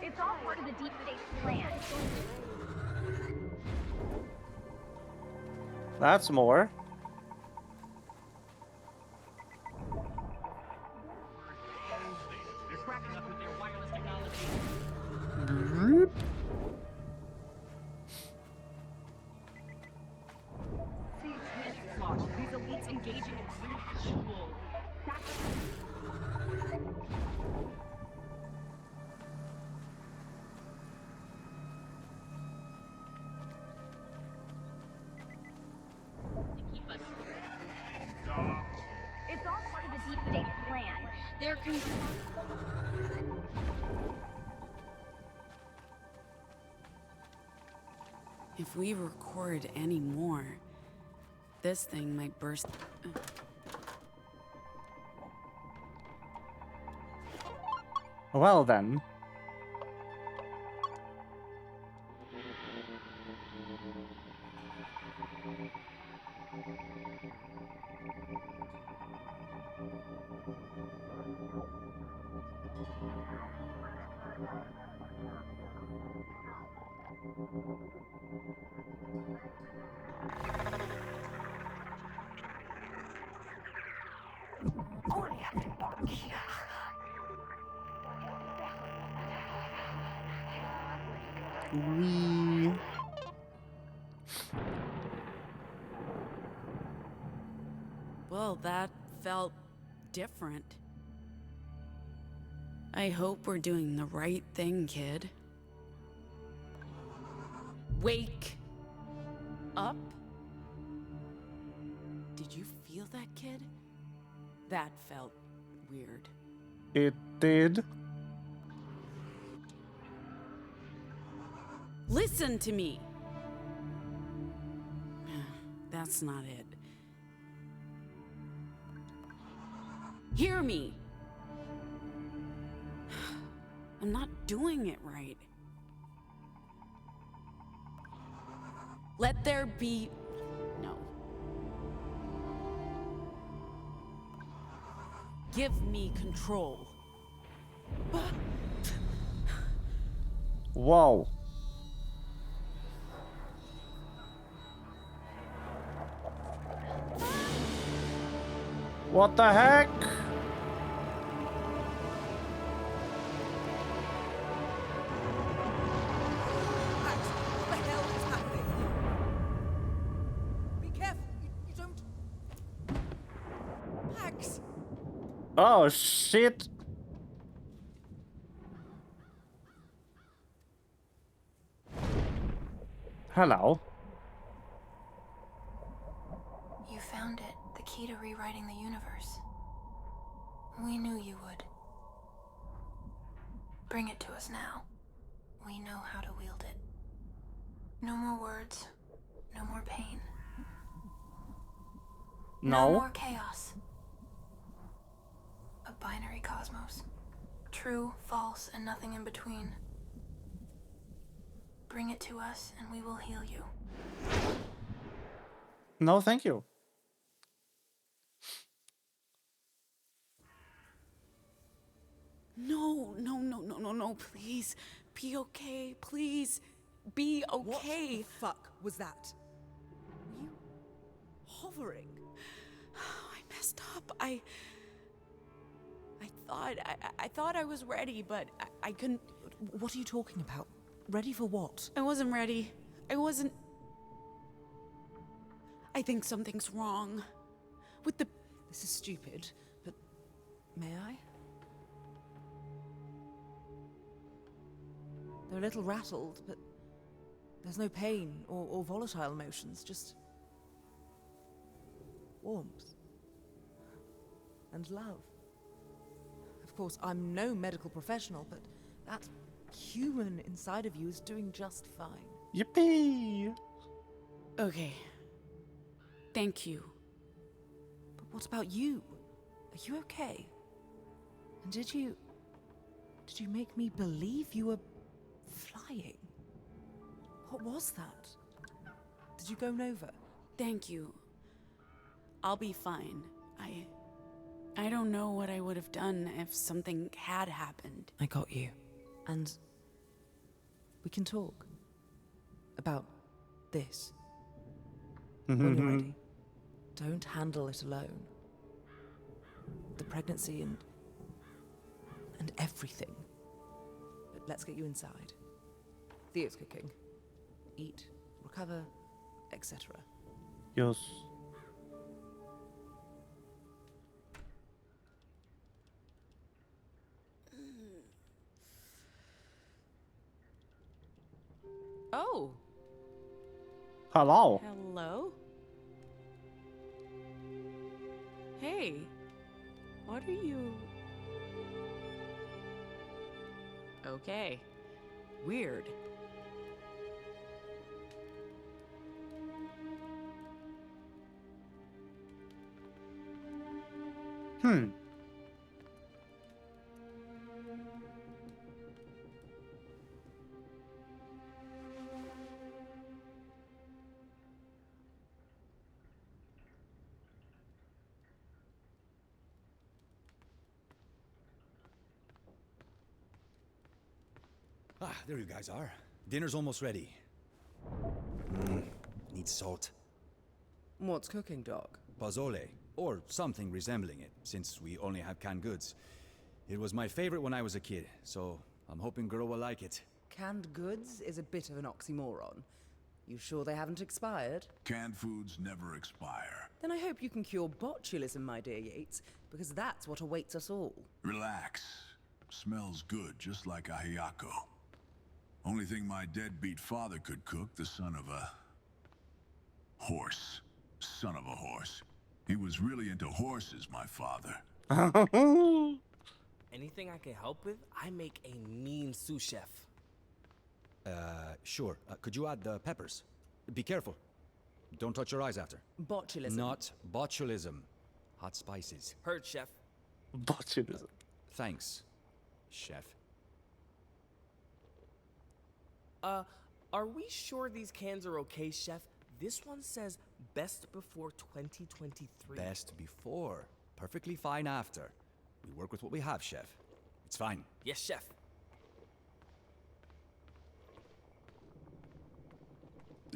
Speaker 11: It's all part of the deep state plan.
Speaker 1: That's more.
Speaker 10: They're cracking us with their wireless technology. These elites engaging in ritual.
Speaker 11: It's all part of the deep state plan. They're
Speaker 9: If we record any more, this thing might burst.
Speaker 1: Well then.
Speaker 9: Well, that felt different. I hope we're doing the right thing, kid. Wake up. Did you feel that, kid? That felt weird.
Speaker 1: It did.
Speaker 9: Listen to me. That's not it. Hear me. I'm not doing it right. Let there be... No. Give me control.
Speaker 1: Whoa. What the heck?
Speaker 5: What the hell is happening? Be careful, you don't... Pax!
Speaker 1: Oh shit. Hello.
Speaker 14: You found it, the key to rewriting the universe. We knew you would. Bring it to us now. We know how to wield it. No more words, no more pain. No
Speaker 1: No.
Speaker 14: more chaos. A binary cosmos. True, false, and nothing in between. Bring it to us and we will heal you.
Speaker 1: No, thank you.
Speaker 9: No, please. Be okay, please. Be okay.
Speaker 5: What the fuck was that? Were you hovering?
Speaker 9: I messed up. I thought I was ready, but I couldn't.
Speaker 5: What are you talking about? Ready for what?
Speaker 9: I wasn't ready. I think something's wrong. With the
Speaker 5: This is stupid, but may I? They're a little rattled, but there's no pain or volatile emotions, just warmth and love. Of course, I'm no medical professional, but that human inside of you is doing just fine.
Speaker 1: Yippee!
Speaker 9: Okay. Thank you.
Speaker 5: But what about you? Are you okay? And did you make me believe you were flying? What was that? Did you go Nova?
Speaker 9: Thank you. I'll be fine. I don't know what I would have done if something had happened.
Speaker 5: I got you. And we can talk about this when you're ready. Don't handle it alone. The pregnancy and everything. But let's get you inside. Theo's cooking. Eat, recover, etc.
Speaker 1: Yes.
Speaker 9: Oh.
Speaker 1: Hello.
Speaker 9: Hello? Hey. What are you... Okay. Weird.
Speaker 7: Ah, there you guys are. Dinner's almost ready. Needs salt.
Speaker 5: What's cooking, Doc?
Speaker 7: Pozole, or something resembling it, since we only have canned goods. It was my favorite when I was a kid, so I'm hoping girl will like it.
Speaker 5: Canned goods is a bit of an oxymoron. You sure they haven't expired?
Speaker 6: Canned foods never expire.
Speaker 5: Then I hope you can cure botulism, my dear Yates, because that's what awaits us all.
Speaker 6: Relax. Smells good, just like a Hiyako. Only thing my deadbeat father could cook, the son of a... horse. Son of a horse. He was really into horses, my father.
Speaker 2: Anything I can help with? I make a mean sous chef.
Speaker 7: Sure. Could you add the peppers? Be careful. Don't touch your eyes after.
Speaker 5: Botulism.
Speaker 7: Not botulism. Hot spices.
Speaker 2: Heard, chef.
Speaker 1: Botulism.
Speaker 7: Thanks, chef.
Speaker 2: Are we sure these cans are okay, chef? This one says best before 2023.
Speaker 7: Best before. Perfectly fine after. We work with what we have, chef. It's fine.
Speaker 2: Yes, chef.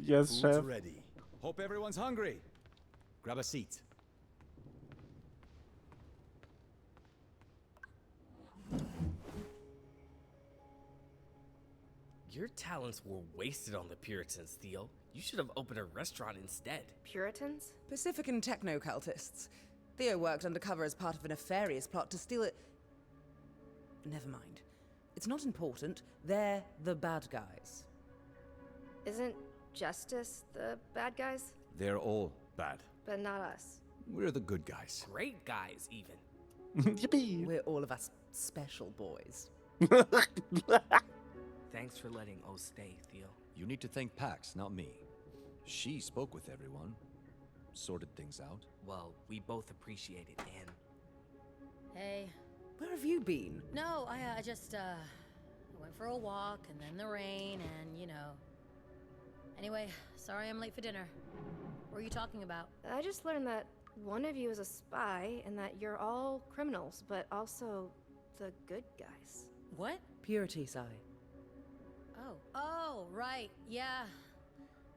Speaker 1: Yes,
Speaker 7: Food's
Speaker 1: chef.
Speaker 7: ready. Hope everyone's hungry. Grab a seat.
Speaker 2: Your talents were wasted on the Puritans, Theo. You should have opened a restaurant instead.
Speaker 12: Puritans?
Speaker 5: Pacifican techno-cultists. Theo worked undercover as part of a nefarious plot to steal it. Never mind. It's not important. They're the bad guys.
Speaker 12: Isn't Justice the bad guys?
Speaker 7: They're all bad.
Speaker 12: But not us.
Speaker 7: We're the good guys.
Speaker 2: Great guys, even.
Speaker 1: Yippee!
Speaker 5: We're all of us special boys.
Speaker 2: Thanks for letting O stay, Theo.
Speaker 7: You need to thank Pax, not me. She spoke with everyone. Sorted things out.
Speaker 2: Well, we both appreciate it, and...
Speaker 3: Hey.
Speaker 5: Where have you been?
Speaker 3: No, I just, went for a walk, and then the rain, and, you know. Anyway, sorry I'm late for dinner. What are you talking about?
Speaker 12: I just learned that one of you is a spy, and that you're all criminals, but also the good guys.
Speaker 3: What?
Speaker 5: Purity, Sai.
Speaker 3: Oh, right, yeah.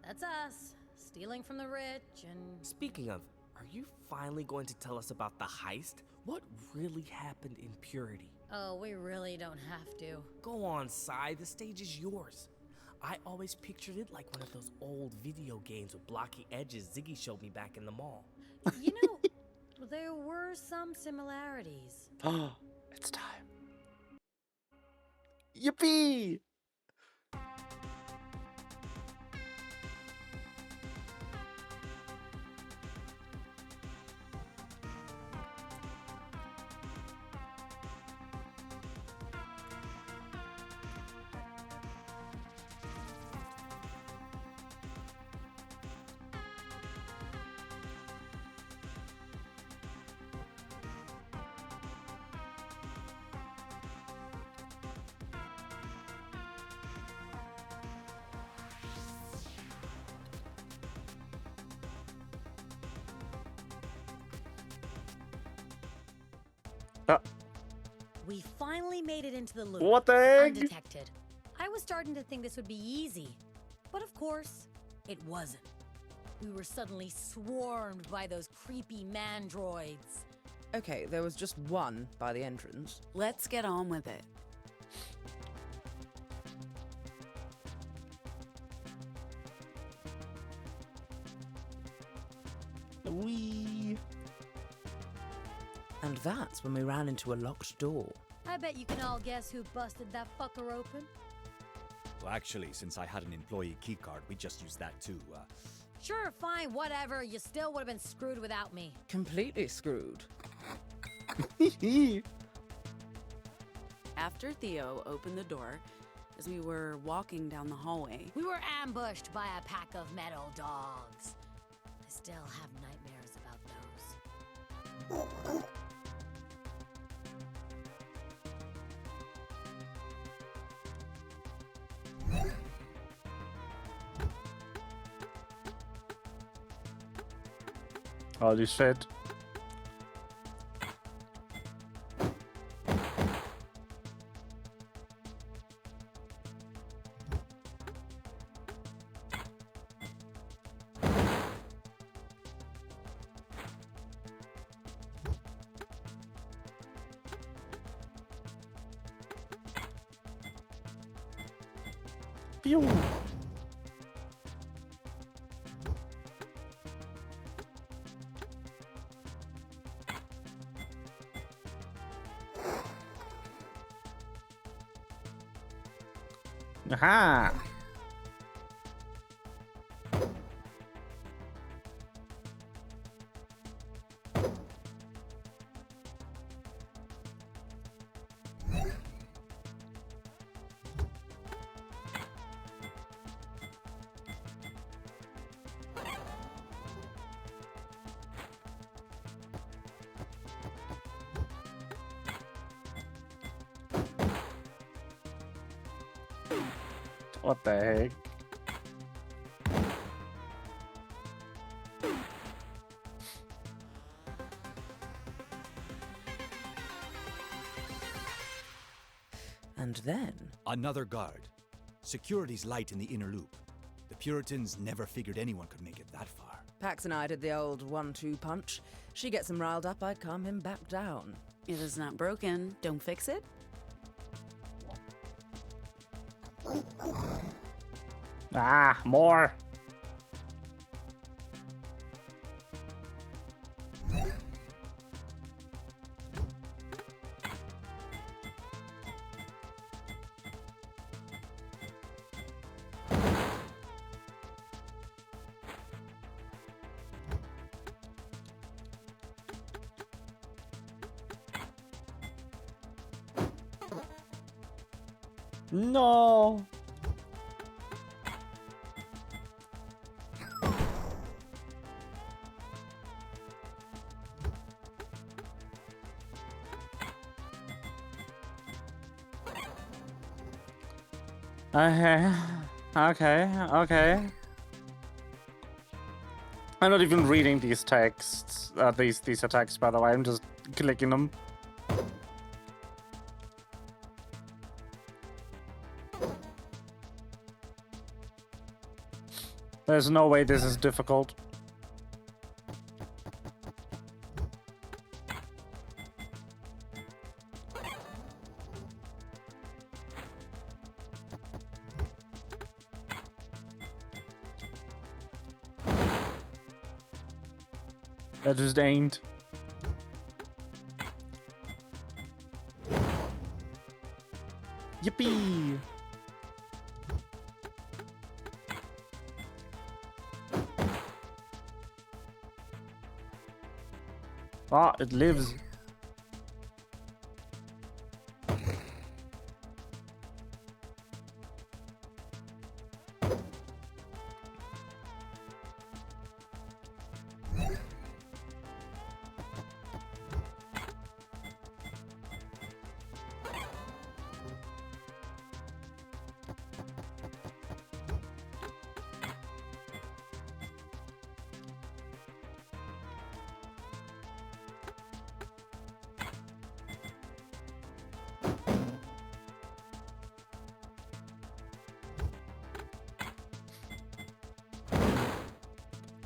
Speaker 3: That's us. Stealing from the rich and...
Speaker 2: Speaking of, are you finally going to tell us about the heist? What really happened in Purity?
Speaker 3: Oh, we really don't have to.
Speaker 2: Go on, Sai. The stage is yours. I always pictured it like one of those old video games with blocky edges Ziggy showed me back in the mall.
Speaker 3: You know, there were some similarities.
Speaker 1: Oh, it's time. Yippee!
Speaker 3: We finally made it into the loop.
Speaker 1: What the heck?
Speaker 3: Undetected. I was starting to think this would be easy. But of course, it wasn't. We were suddenly swarmed by those creepy mandroids.
Speaker 5: Okay, there was just one by the entrance.
Speaker 9: Let's get on with it.
Speaker 1: Wee.
Speaker 5: And that's when we ran into a locked door.
Speaker 3: I bet you can all guess who busted that fucker open.
Speaker 7: Well, actually, since I had an employee keycard, we just used that too.
Speaker 3: Sure, fine, whatever. You still would have been screwed without me.
Speaker 5: Completely screwed.
Speaker 9: After Theo opened the door, as we were walking down the hallway,
Speaker 3: We were ambushed by a pack of metal dogs. I still have nightmares about those.
Speaker 1: Holy shit. Pew. Aha! What the heck?
Speaker 5: And then...
Speaker 7: Another guard. Security's light in the inner loop. The Puritans never figured anyone could make it that far.
Speaker 5: Pax and I did the old 1-2 punch. She gets him riled up, I calm him back down.
Speaker 9: if it's not broken, don't fix it.
Speaker 1: Ah, more. No. Okay. I'm not even reading these texts, these attacks, by the way. I'm just clicking them. There's no way this is difficult. That just ain't. Yippee! Ah, it lives.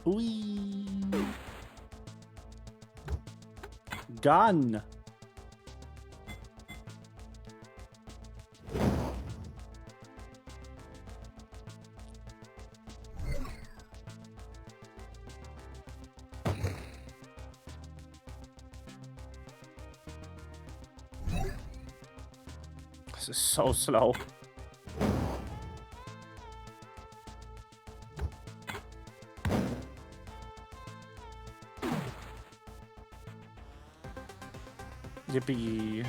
Speaker 1: Whee! Gun! This is so slow. Yippee.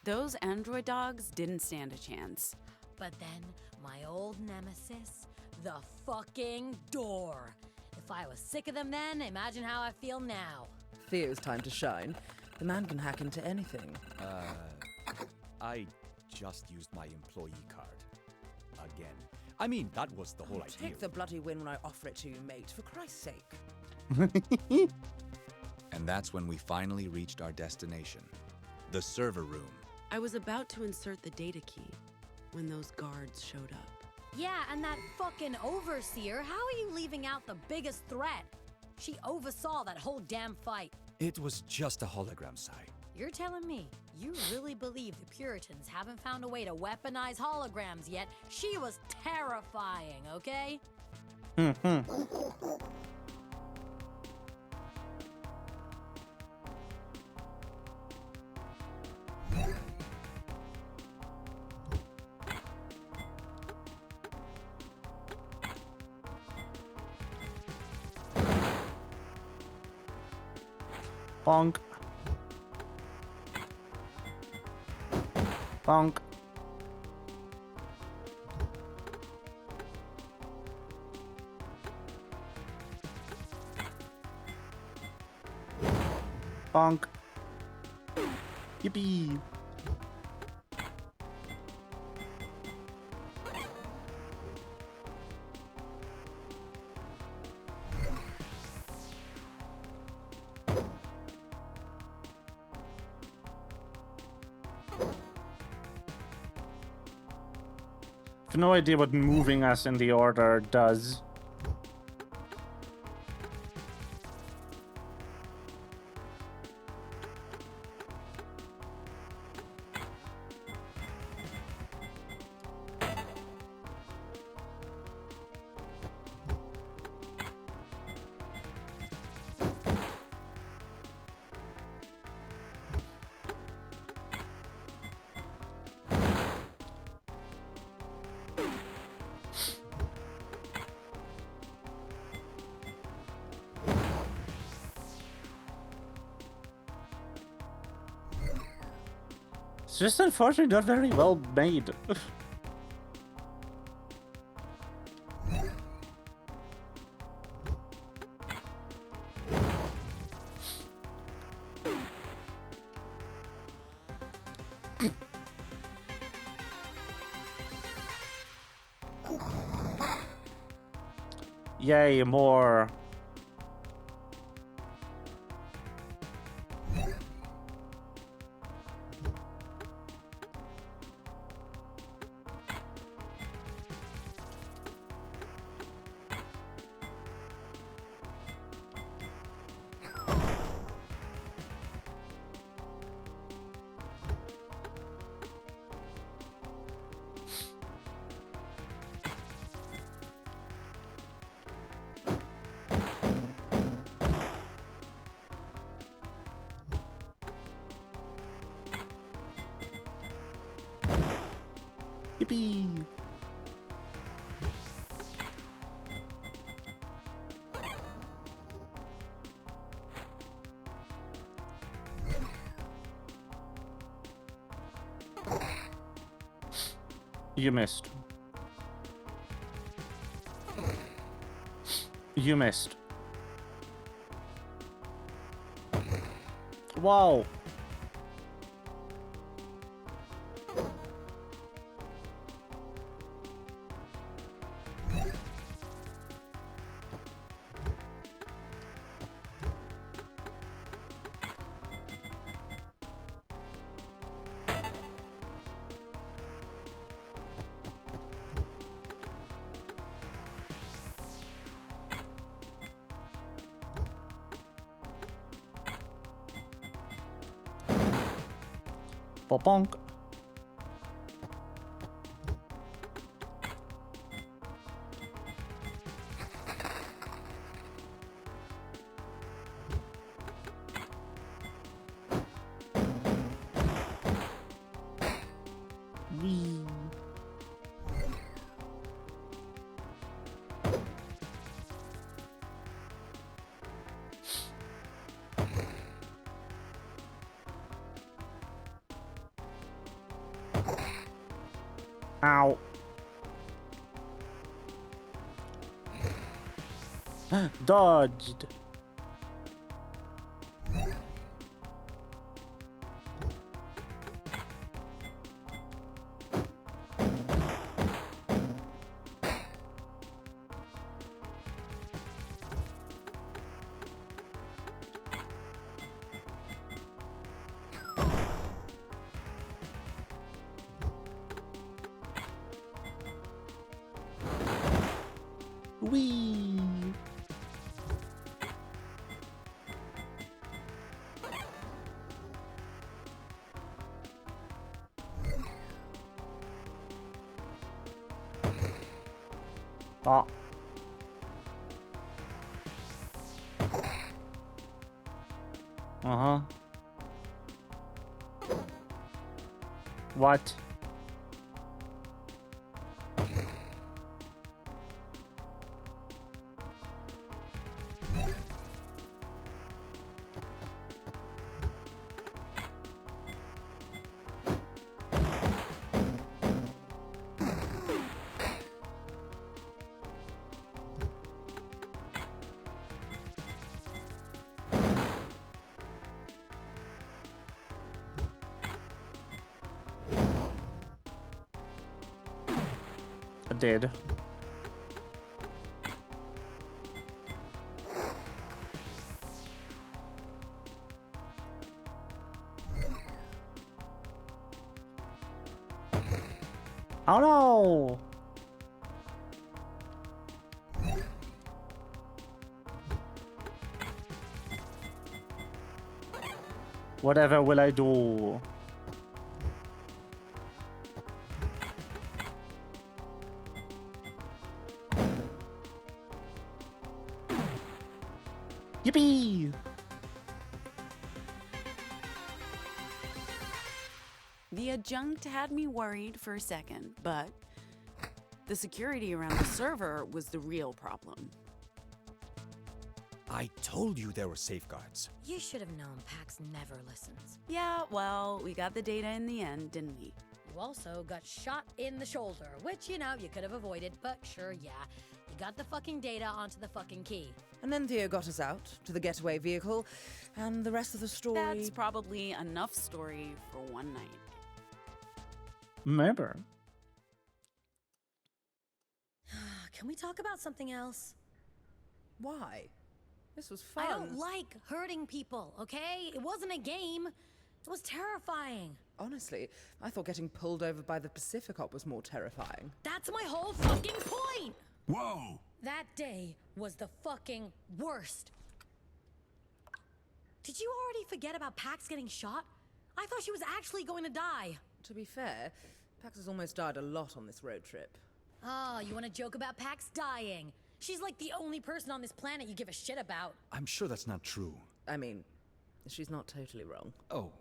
Speaker 9: Those android dogs didn't stand a chance.
Speaker 3: But then, my old nemesis, the fucking door. If I was sick of them then, imagine how I feel now.
Speaker 5: Theo's time to shine. The man can hack into anything.
Speaker 7: I just used my employee card. Again. I mean, that was the whole idea.
Speaker 5: Take the bloody win when I offer it to you, mate, for Christ's sake.
Speaker 7: And that's when we finally reached our destination. The server room.
Speaker 9: I was about to insert the data key when those guards showed up.
Speaker 3: Yeah, and that fucking overseer, how are you leaving out the biggest threat? She oversaw that whole damn fight.
Speaker 7: It was just a hologram site.
Speaker 3: You're telling me you really believe the Puritans haven't found a way to weaponize holograms yet? She was terrifying, okay?
Speaker 1: Bonk. Bonk. Bonk. Yippee. I have no idea what moving us in the order does. It's just unfortunately not very well made. Yay, more. Yippee! You missed. You missed. Wow. Bonk. Wee. Ow. Dodged. Wee. Ah. Uh-huh. What? I did. Oh no! Whatever will I do? Yippee!
Speaker 9: The adjunct had me worried for a second, but the security around the server was the real problem.
Speaker 7: I told you there were safeguards.
Speaker 3: You should have known Pax never listens.
Speaker 9: Yeah, well, we got the data in the end, didn't we?
Speaker 3: You also got shot in the shoulder, which, you know, you could have avoided, but sure, yeah. You got the fucking data onto the fucking key.
Speaker 5: And then Theo got us out to the getaway vehicle, and the rest of the story...
Speaker 9: That's probably enough story for one night.
Speaker 1: Maybe.
Speaker 3: Can we talk about something else?
Speaker 5: Why? This was fun.
Speaker 3: I don't like hurting people, okay? It wasn't a game. It was terrifying.
Speaker 5: Honestly, I thought getting pulled over by the Pacificop was more terrifying.
Speaker 3: That's my whole fucking point!
Speaker 6: Whoa!
Speaker 3: That day was the fucking worst. Did you already forget about Pax getting shot? I thought she was actually going to die.
Speaker 5: To be fair, Pax has almost died a lot on this road trip.
Speaker 3: Oh, you want to joke about Pax dying? She's like the only person on this planet you give a shit about.
Speaker 7: I'm sure that's not true.
Speaker 5: I mean, she's not totally wrong.
Speaker 7: Oh.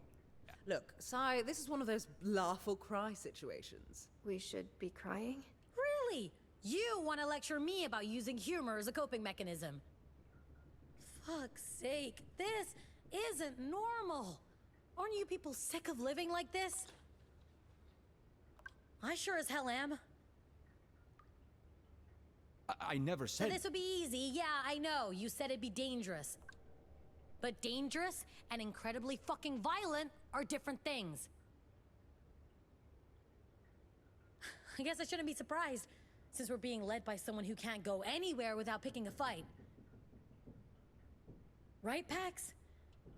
Speaker 5: Look, Sai, this is one of those laugh or cry situations.
Speaker 12: We should be crying?
Speaker 3: Really? You want to lecture me about using humor as a coping mechanism? Fuck's sake, this isn't normal. Aren't you people sick of living like this? I sure as hell am.
Speaker 7: I never
Speaker 3: So
Speaker 7: said...
Speaker 3: this would be easy. Yeah, I know. You said it'd be dangerous. But dangerous and incredibly fucking violent are different things. I guess I shouldn't be surprised, since we're being led by someone who can't go anywhere without picking a fight. Right, Pax?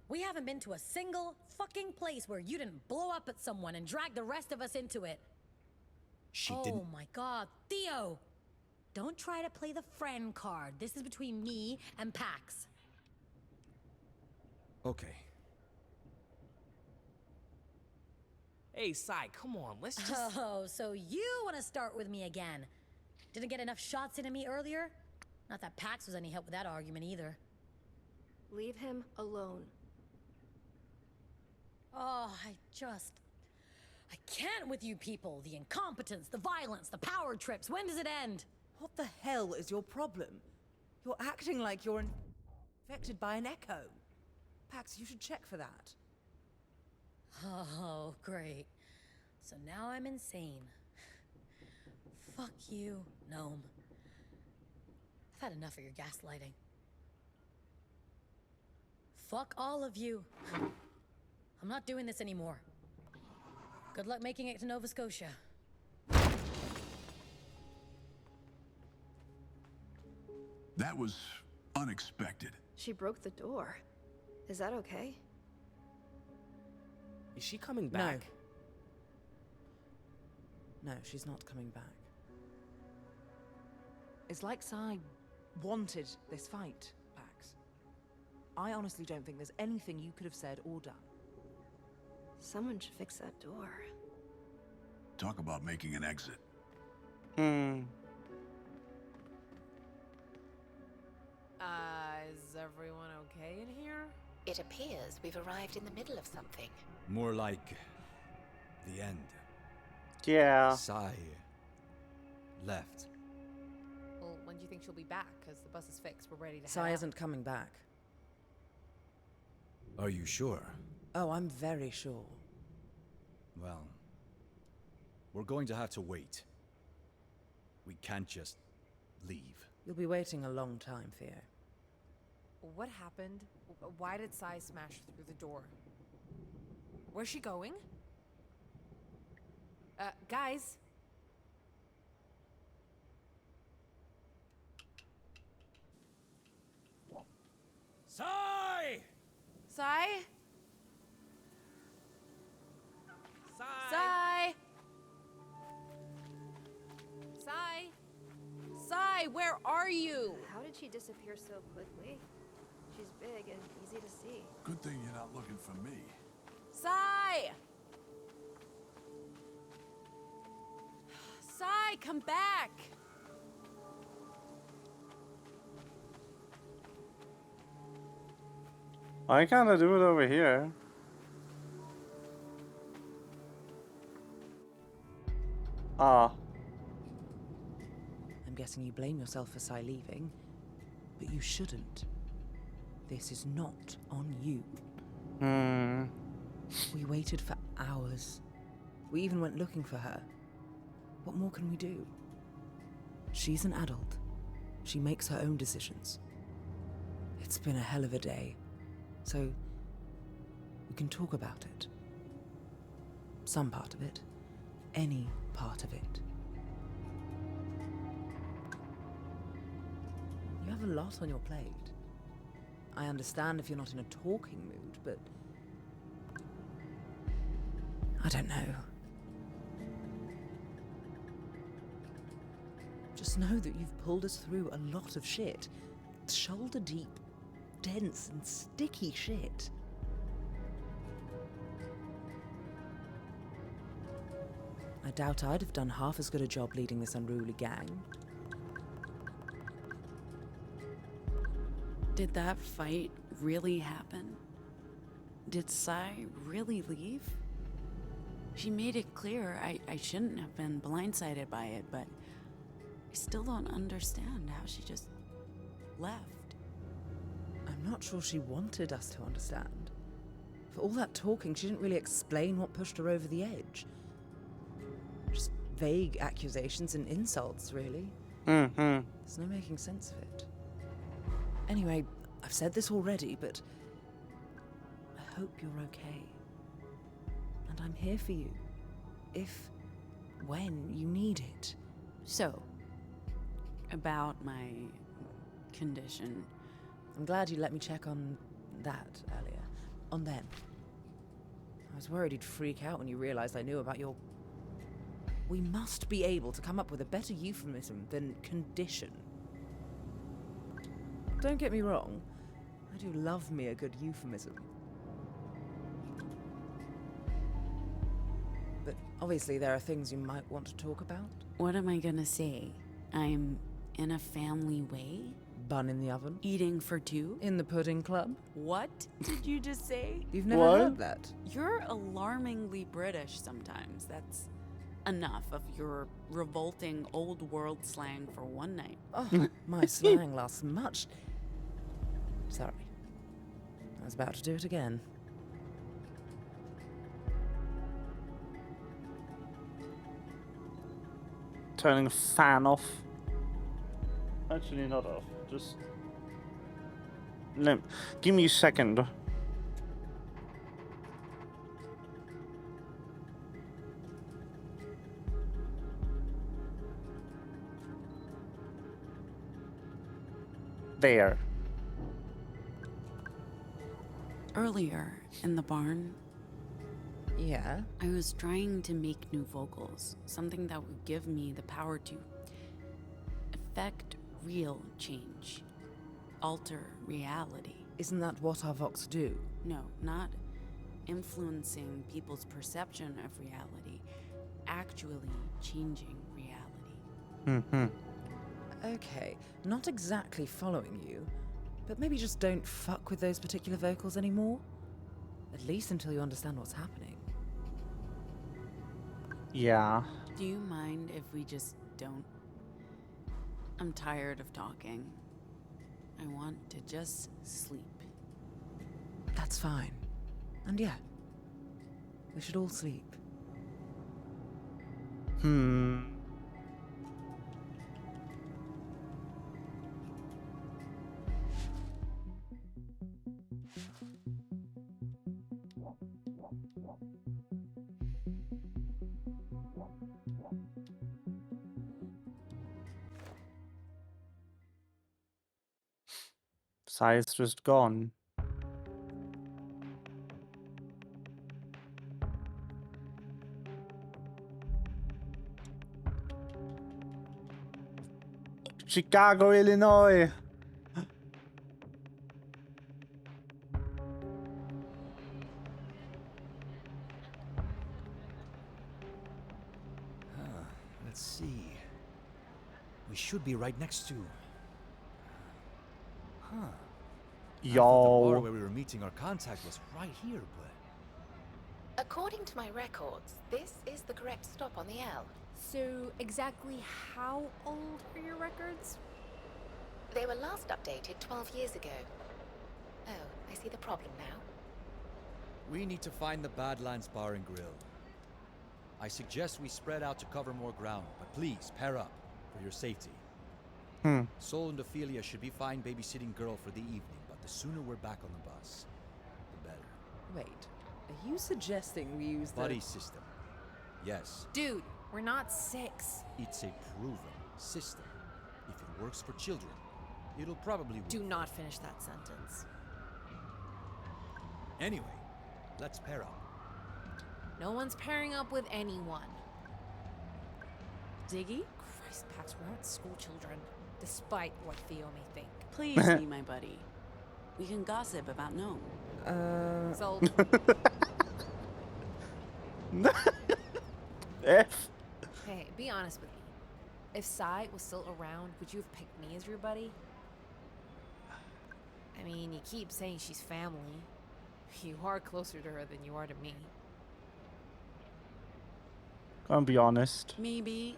Speaker 3: We haven't been to a single fucking place where you didn't blow up at someone and drag the rest of us into it.
Speaker 7: She
Speaker 3: oh
Speaker 7: didn't...
Speaker 3: my god, Theo! Don't try to play the friend card. This is between me and Pax.
Speaker 7: Okay.
Speaker 2: Hey, Sai, come on, let's just...
Speaker 3: Oh, so you want to start with me again? Didn't get enough shots into me earlier? Not that Pax was any help with that argument either.
Speaker 12: Leave him alone.
Speaker 3: Oh, I can't with you people. The incompetence, the violence, the power trips. When does it end?
Speaker 5: What the hell is your problem? You're acting like you're infected by an echo. Pax, you should check for that.
Speaker 3: Oh, great. So now I'm insane. Fuck you, Gnome. I've had enough of your gaslighting. Fuck all of you. I'm not doing this anymore. Good luck making it to Nova Scotia.
Speaker 6: That was unexpected.
Speaker 12: She broke the door. Is that okay?
Speaker 2: Is she coming back?
Speaker 5: No, she's not coming back. It's like Sai wanted this fight, Pax. I honestly don't think there's anything you could have said or done.
Speaker 12: Someone should fix that door.
Speaker 6: Talk about making an exit.
Speaker 4: Is everyone okay in here?
Speaker 8: It appears we've arrived in the middle of something.
Speaker 7: More like... the end.
Speaker 1: Yeah.
Speaker 7: Sai... left.
Speaker 4: Well, when do you think she'll be back? Because the bus is fixed, we're ready to head
Speaker 5: Sai
Speaker 4: out.
Speaker 5: isn't coming back.
Speaker 7: Are you sure?
Speaker 5: Oh, I'm very sure.
Speaker 7: Well... we're going to have to wait. We can't just... leave.
Speaker 5: You'll be waiting a long time, Theo.
Speaker 4: What happened? Why did Sai smash through the door? Where's she going? Guys?
Speaker 2: Sai!
Speaker 4: Sai?
Speaker 2: Sai!
Speaker 4: Sai! Sai? Sai, where are you?
Speaker 12: How did she disappear so quickly? She's big and easy to see.
Speaker 6: Good thing you're not looking for me.
Speaker 4: Sai! Sai, come back!
Speaker 1: Why can't I do it over here? Ah.
Speaker 5: I'm guessing you blame yourself for Sai leaving, but you shouldn't. This is not on you. We waited for hours. We even went looking for her. What more can we do? She's an adult. She makes her own decisions. It's been a hell of a day, so we can talk about it. Some part of it. Any part of it. You have a lot on your plate. I understand if you're not in a talking mood, but... I don't know. Just know that you've pulled us through a lot of shit. Shoulder-deep, dense and sticky shit. I doubt I'd have done half as good a job leading this unruly gang.
Speaker 9: Did that fight really happen? Did Sai really leave? She made it clear I shouldn't have been blindsided by it, but I still don't understand how she just left.
Speaker 5: I'm not sure she wanted us to understand. For all that talking, she didn't really explain what pushed her over the edge. Just vague accusations and insults, really.
Speaker 1: Mm-hmm.
Speaker 5: There's no making sense of it. Anyway, I've said this already, but I hope you're okay. And I'm here for you. When you need it.
Speaker 9: So, about my condition.
Speaker 5: I'm glad you let me check on that earlier. On them. I was worried you'd freak out when you realized I knew about your... We must be able to come up with a better euphemism than condition. Don't get me wrong. I do love me a good euphemism. But obviously there are things you might want to talk about.
Speaker 9: What am I gonna say? I'm in a family way?
Speaker 5: Bun in the oven.
Speaker 9: Eating for two?
Speaker 5: In the pudding club.
Speaker 9: What did you just say?
Speaker 5: You've never heard that?
Speaker 9: You're alarmingly British sometimes. That's enough of your revolting old world slang for one night.
Speaker 5: Oh, my slang lasts much. Sorry. I was about to do it again.
Speaker 1: Turning the fan off. Actually, not off. Just... Give me a second. There.
Speaker 9: Earlier in the barn,
Speaker 5: yeah,
Speaker 9: I was trying to make new vocals, something that would give me the power to affect real change, alter reality.
Speaker 5: Isn't that what our Vox do?
Speaker 9: No, not influencing people's perception of reality, actually changing reality.
Speaker 1: Mm-hmm.
Speaker 5: Okay, not exactly following you, but maybe just don't fuck with those particular vocals anymore. At least until you understand what's happening.
Speaker 1: Yeah.
Speaker 9: Do you mind if we just don't? I'm tired of talking. I want to just sleep.
Speaker 5: That's fine. And yeah, we should all sleep.
Speaker 1: Sai is just gone. Chicago, Illinois.
Speaker 7: Let's see. We should be right next to... Huh. I thought the bar where we were meeting our contact was right here, but...
Speaker 8: According to my records, this is the correct stop on the L.
Speaker 4: So, exactly how old are your records?
Speaker 8: They were last updated 12 years ago. Oh, I see the problem now.
Speaker 7: We need to find the Badlands Bar and Grill. I suggest we spread out to cover more ground, but please, pair up, for your safety. Sol and Ophelia should be fine babysitting girl for the evening, but the sooner we're back on the bus, the better.
Speaker 5: Wait, are you suggesting we use the...
Speaker 7: Buddy system. Yes.
Speaker 4: Dude, we're not 6.
Speaker 7: It's a proven system. If it works for children, it'll probably work.
Speaker 4: Do not finish that sentence.
Speaker 7: Anyway, let's pair up.
Speaker 4: No one's pairing up with anyone.
Speaker 9: Ziggy?
Speaker 4: Christ, Pax, we're not school children, despite what Theo may think.
Speaker 9: Please be my buddy. We can gossip about Gnome.
Speaker 4: Sold.
Speaker 1: F.
Speaker 4: Hey, be honest with me. If Sai was still around, would you have picked me as your buddy? I mean, you keep saying she's family. You are closer to her than you are to me.
Speaker 1: Gonna be honest.
Speaker 9: Maybe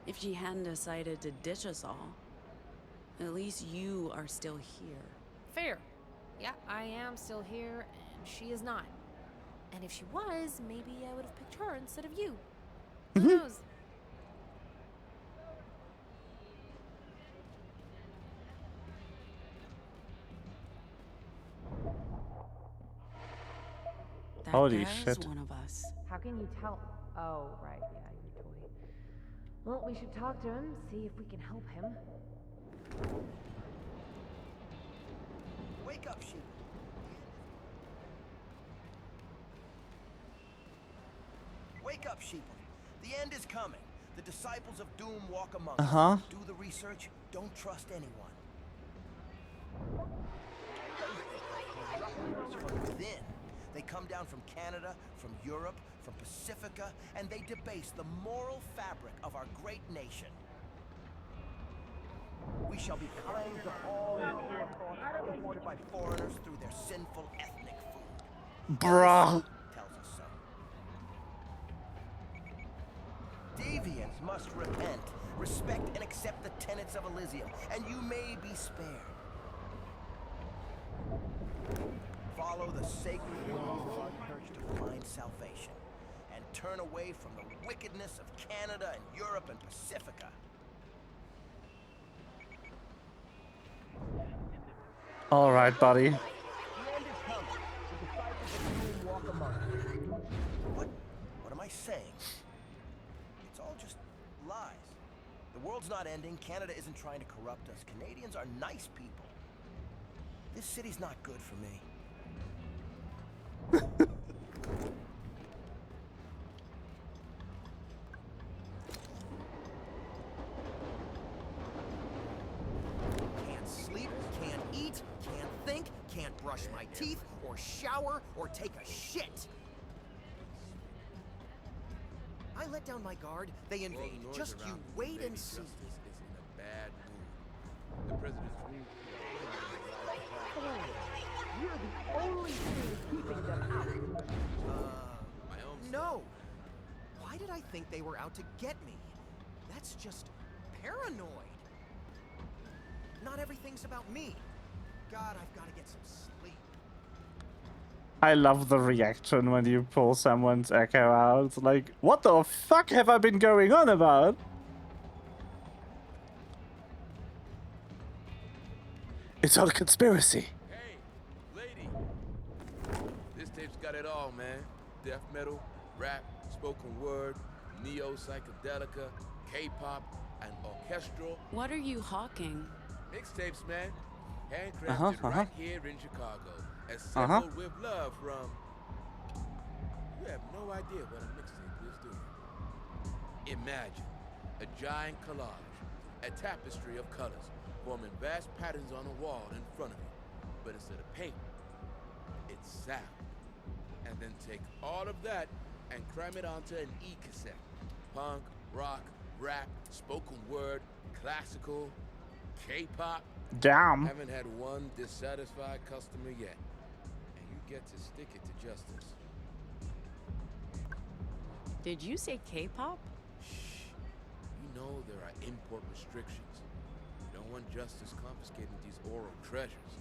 Speaker 9: if she hadn't decided to ditch us all, at least you are still here.
Speaker 4: Fair. Yeah, I am still here, and she is not. And if she was, maybe I would have picked her instead of you. Who knows?
Speaker 9: That
Speaker 1: Holy
Speaker 9: guy's
Speaker 1: shit.
Speaker 9: one of us.
Speaker 4: How can you tell? Oh, right, yeah, your toy. Well, we should talk to him, see if we can help him.
Speaker 15: Wake up, sheep. Wake up, sheep. The end is coming. The disciples of doom walk among us. Do the research. Don't trust anyone. From within. They come down from Canada, from Europe, from Pacifica, and they debase the moral fabric of our great nation. We shall be cleansed of all imported by foreigners through their sinful ethnic food.
Speaker 1: Bruh.
Speaker 15: Tells us so. Deviants must repent, respect and accept the tenets of Elysium, and you may be spared. Follow the sacred laws of our church to find salvation, and turn away from the wickedness of Canada and Europe and Pacifica.
Speaker 1: All right, buddy.
Speaker 15: The end is coming. The disciples of doom walk among us. What am I saying? It's all just lies. The world's not ending. Canada isn't trying to corrupt us. Canadians are nice people. This city's not good for me. Can't sleep, can't eat, can't think, can't brush my teeth, or shower, or take a shit. I let down my guard, they invade. Just you wait and see.
Speaker 13: Justice is in a bad mood. The president's
Speaker 15: We're the only thing keeping them out. No. Why did I think they were out to get me? That's just paranoid. Not everything's about me. God, I've got to get some sleep.
Speaker 1: I love the reaction when you pull someone's echo out. It's like, what the fuck have I been going on about? It's all a conspiracy.
Speaker 13: Hey, lady. This tape's got it all, man. Death metal, rap, spoken word, neo-psychedelica, K-pop, and orchestral.
Speaker 9: What are you hawking?
Speaker 13: Mixtapes, man. Handcrafted right here in Chicago. Assembled with love from... You have no idea what a mixtape is doing. Imagine a giant collage, a tapestry of colors, forming vast patterns on a wall in front of you. But instead of paint, it's sound. And then take all of that and cram it onto an e-cassette. Punk, rock, rap, spoken word, classical, K-pop.
Speaker 1: Damn.
Speaker 13: Haven't had one dissatisfied customer yet. And you get to stick it to justice.
Speaker 9: Did you say K-pop?
Speaker 13: Shh. You know there are import restrictions. You don't want justice confiscating these oral treasures.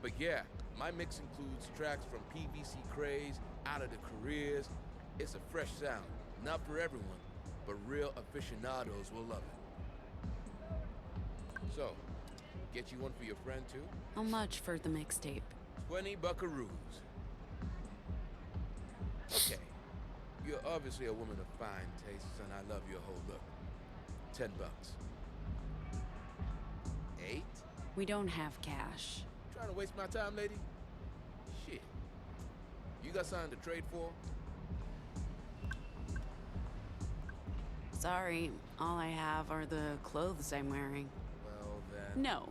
Speaker 13: But yeah, my mix includes tracks from PVC Craze, Out of the Careers. It's a fresh sound. Not for everyone, but real aficionados will love it. So, get you one for your friend too?
Speaker 9: How much for the mixtape?
Speaker 13: 20 buckaroos. Okay. You're obviously a woman of fine tastes, and I love your whole look. $10. 8?
Speaker 9: We don't have cash.
Speaker 13: Trying to waste my time, lady? Shit. You got something to trade for?
Speaker 9: Sorry, all I have are the clothes I'm wearing.
Speaker 13: Well, then...
Speaker 9: No.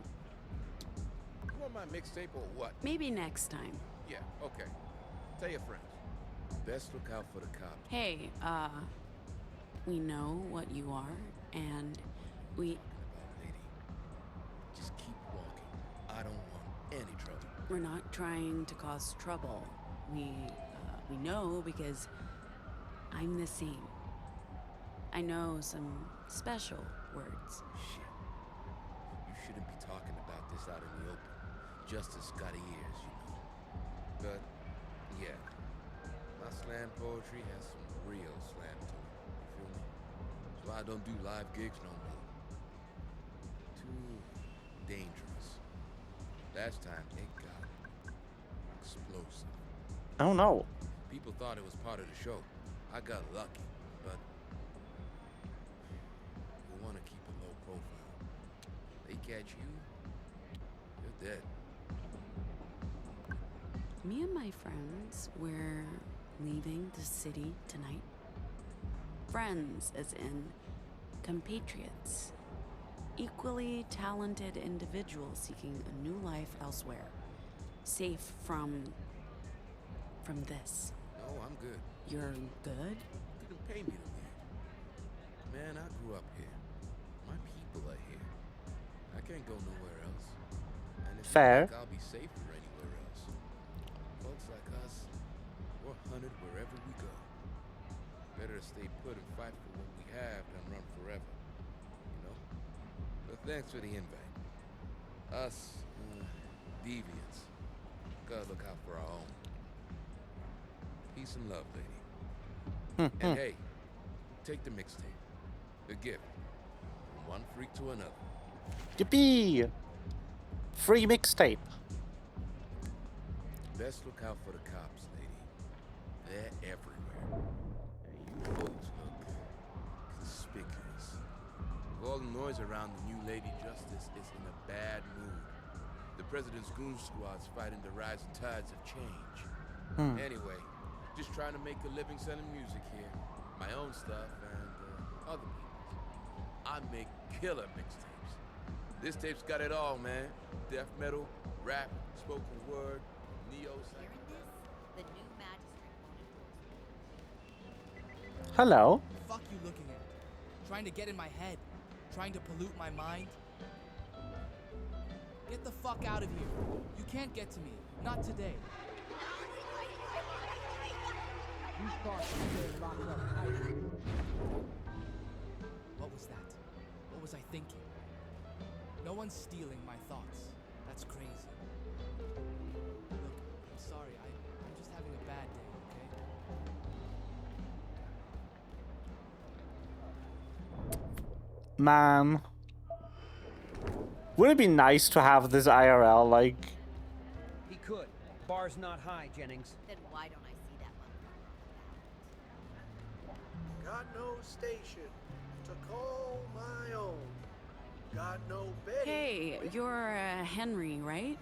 Speaker 13: You want my mixtape or what?
Speaker 9: Maybe next time.
Speaker 13: Yeah, okay. Tell your friends. Best look out for the cops.
Speaker 9: Hey, we know what you are, and we...
Speaker 13: Lady, just keep walking. I don't want any trouble.
Speaker 9: We're not trying to cause trouble. We know because I'm the same. I know some special words.
Speaker 16: Shit. You shouldn't be talking about this out in the open. Justice got ears, you know. But, yeah. My slam poetry has some real slam to it. You feel me? That's why I don't do live gigs no more. Too dangerous. Last time, it got explosive.
Speaker 1: Oh no.
Speaker 16: People thought it was part of the show. I got lucky, but you want to keep a low profile. They catch you, you're dead.
Speaker 9: Me and my friends, we're leaving the city tonight. Friends, as in compatriots. Equally talented individuals seeking a new life elsewhere. Safe from this.
Speaker 16: No, I'm good.
Speaker 9: You're good?
Speaker 16: Couldn't pay me to leave. Man, I grew up here. My people are here. I can't go nowhere else. And it's
Speaker 1: Fair.
Speaker 16: not like I'll be safer anywhere else. Folks like us, we're hunted wherever we go. Better to stay put and fight for what we have than run forever. You know? But thanks for the invite. Us, deviants, gotta look out for our own. Peace and love, lady. And hey, take the mixtape. A gift. From one freak to another.
Speaker 1: Yippee! Free mixtape.
Speaker 16: Best look out for the cops, lady. They're everywhere. And you folks look conspicuous. With all the noise around, the new Lady Justice is in a bad mood. The president's goon squad's fighting the rising tides of change. Anyway, just trying to make a living selling music here. My own stuff and other people's. I make killer mixtapes. This tape's got it all, man. Death metal, rap, spoken word, neo.
Speaker 17: Hearing this, the new magistrate won't endorse me.
Speaker 1: Hello.
Speaker 18: The fuck you looking at? Trying to get in my head? Trying to pollute my mind? Get the fuck out of here. You can't get to me. Not today. What was that? What was I thinking? No one's stealing my thoughts. That's crazy. Look, I'm sorry. I'm just having a bad day, okay?
Speaker 1: Man. Would it be nice to have this IRL, like...
Speaker 19: He could. Bar's not high, Jennings.
Speaker 17: Then why don't I see that motherfucker?
Speaker 20: Got no station to call my own. Got no Betty.
Speaker 9: Hey, you're Henry, right?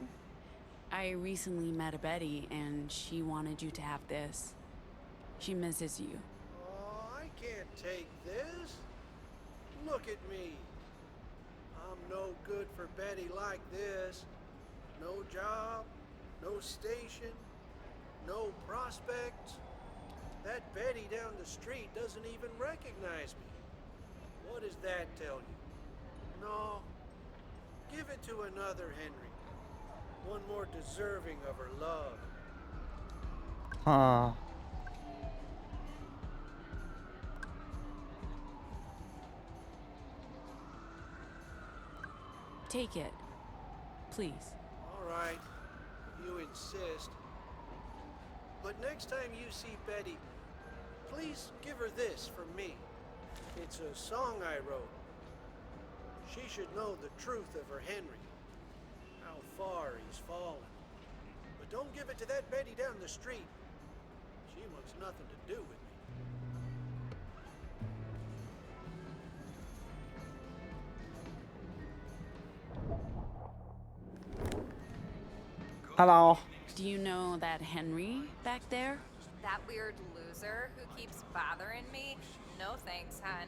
Speaker 9: I recently met a Betty, and she wanted you to have this. She misses you.
Speaker 20: Oh, I can't take this. Look at me. I'm no good for Betty like this. No job, no station, no prospects. That Betty down the street doesn't even recognize me. What does that tell you? No, give it to another Henry. One more deserving of her love.
Speaker 1: Huh.
Speaker 9: Take it. Please.
Speaker 20: All right, if you insist. But next time you see Betty, please give her this from me. It's a song I wrote. She should know the truth of her Henry. How far he's fallen. But don't give it to that Betty down the street. She wants nothing to do with me.
Speaker 1: Hello.
Speaker 9: Do you know that Henry back there?
Speaker 21: That weird loser who keeps bothering me? No thanks, hun.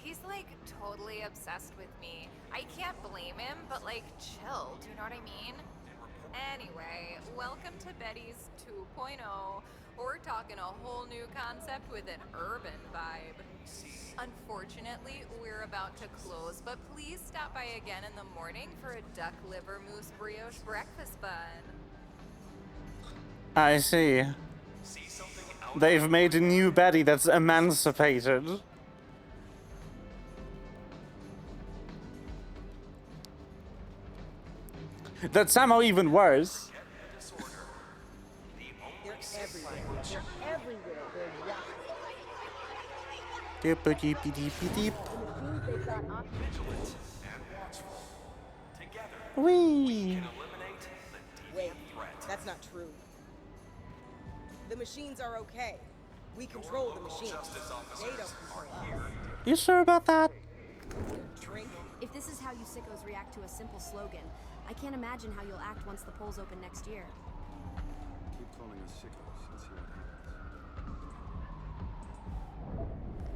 Speaker 21: He's like totally obsessed with me. I can't blame him, but like chill, do you know what I mean? Anyway, welcome to Betty's 2.0. We're talking a whole new concept with an urban vibe. Unfortunately, we're about to close, but please stop by again in the morning for a duck liver mousse brioche breakfast bun.
Speaker 1: I see. They've made a new baddie that's emancipated. That's somehow even worse.
Speaker 5: They're everywhere. They're everywhere.
Speaker 1: Deep, deep, deep, deep. Wee.
Speaker 5: Wait, that's not true. The machines are okay. We control the machines. They don't control us.
Speaker 1: You sure about that?
Speaker 5: Drink.
Speaker 10: If this is how you sickos react to a simple slogan, I can't imagine how you'll act once the polls open next year.
Speaker 22: Keep calling us sickos and see what happens.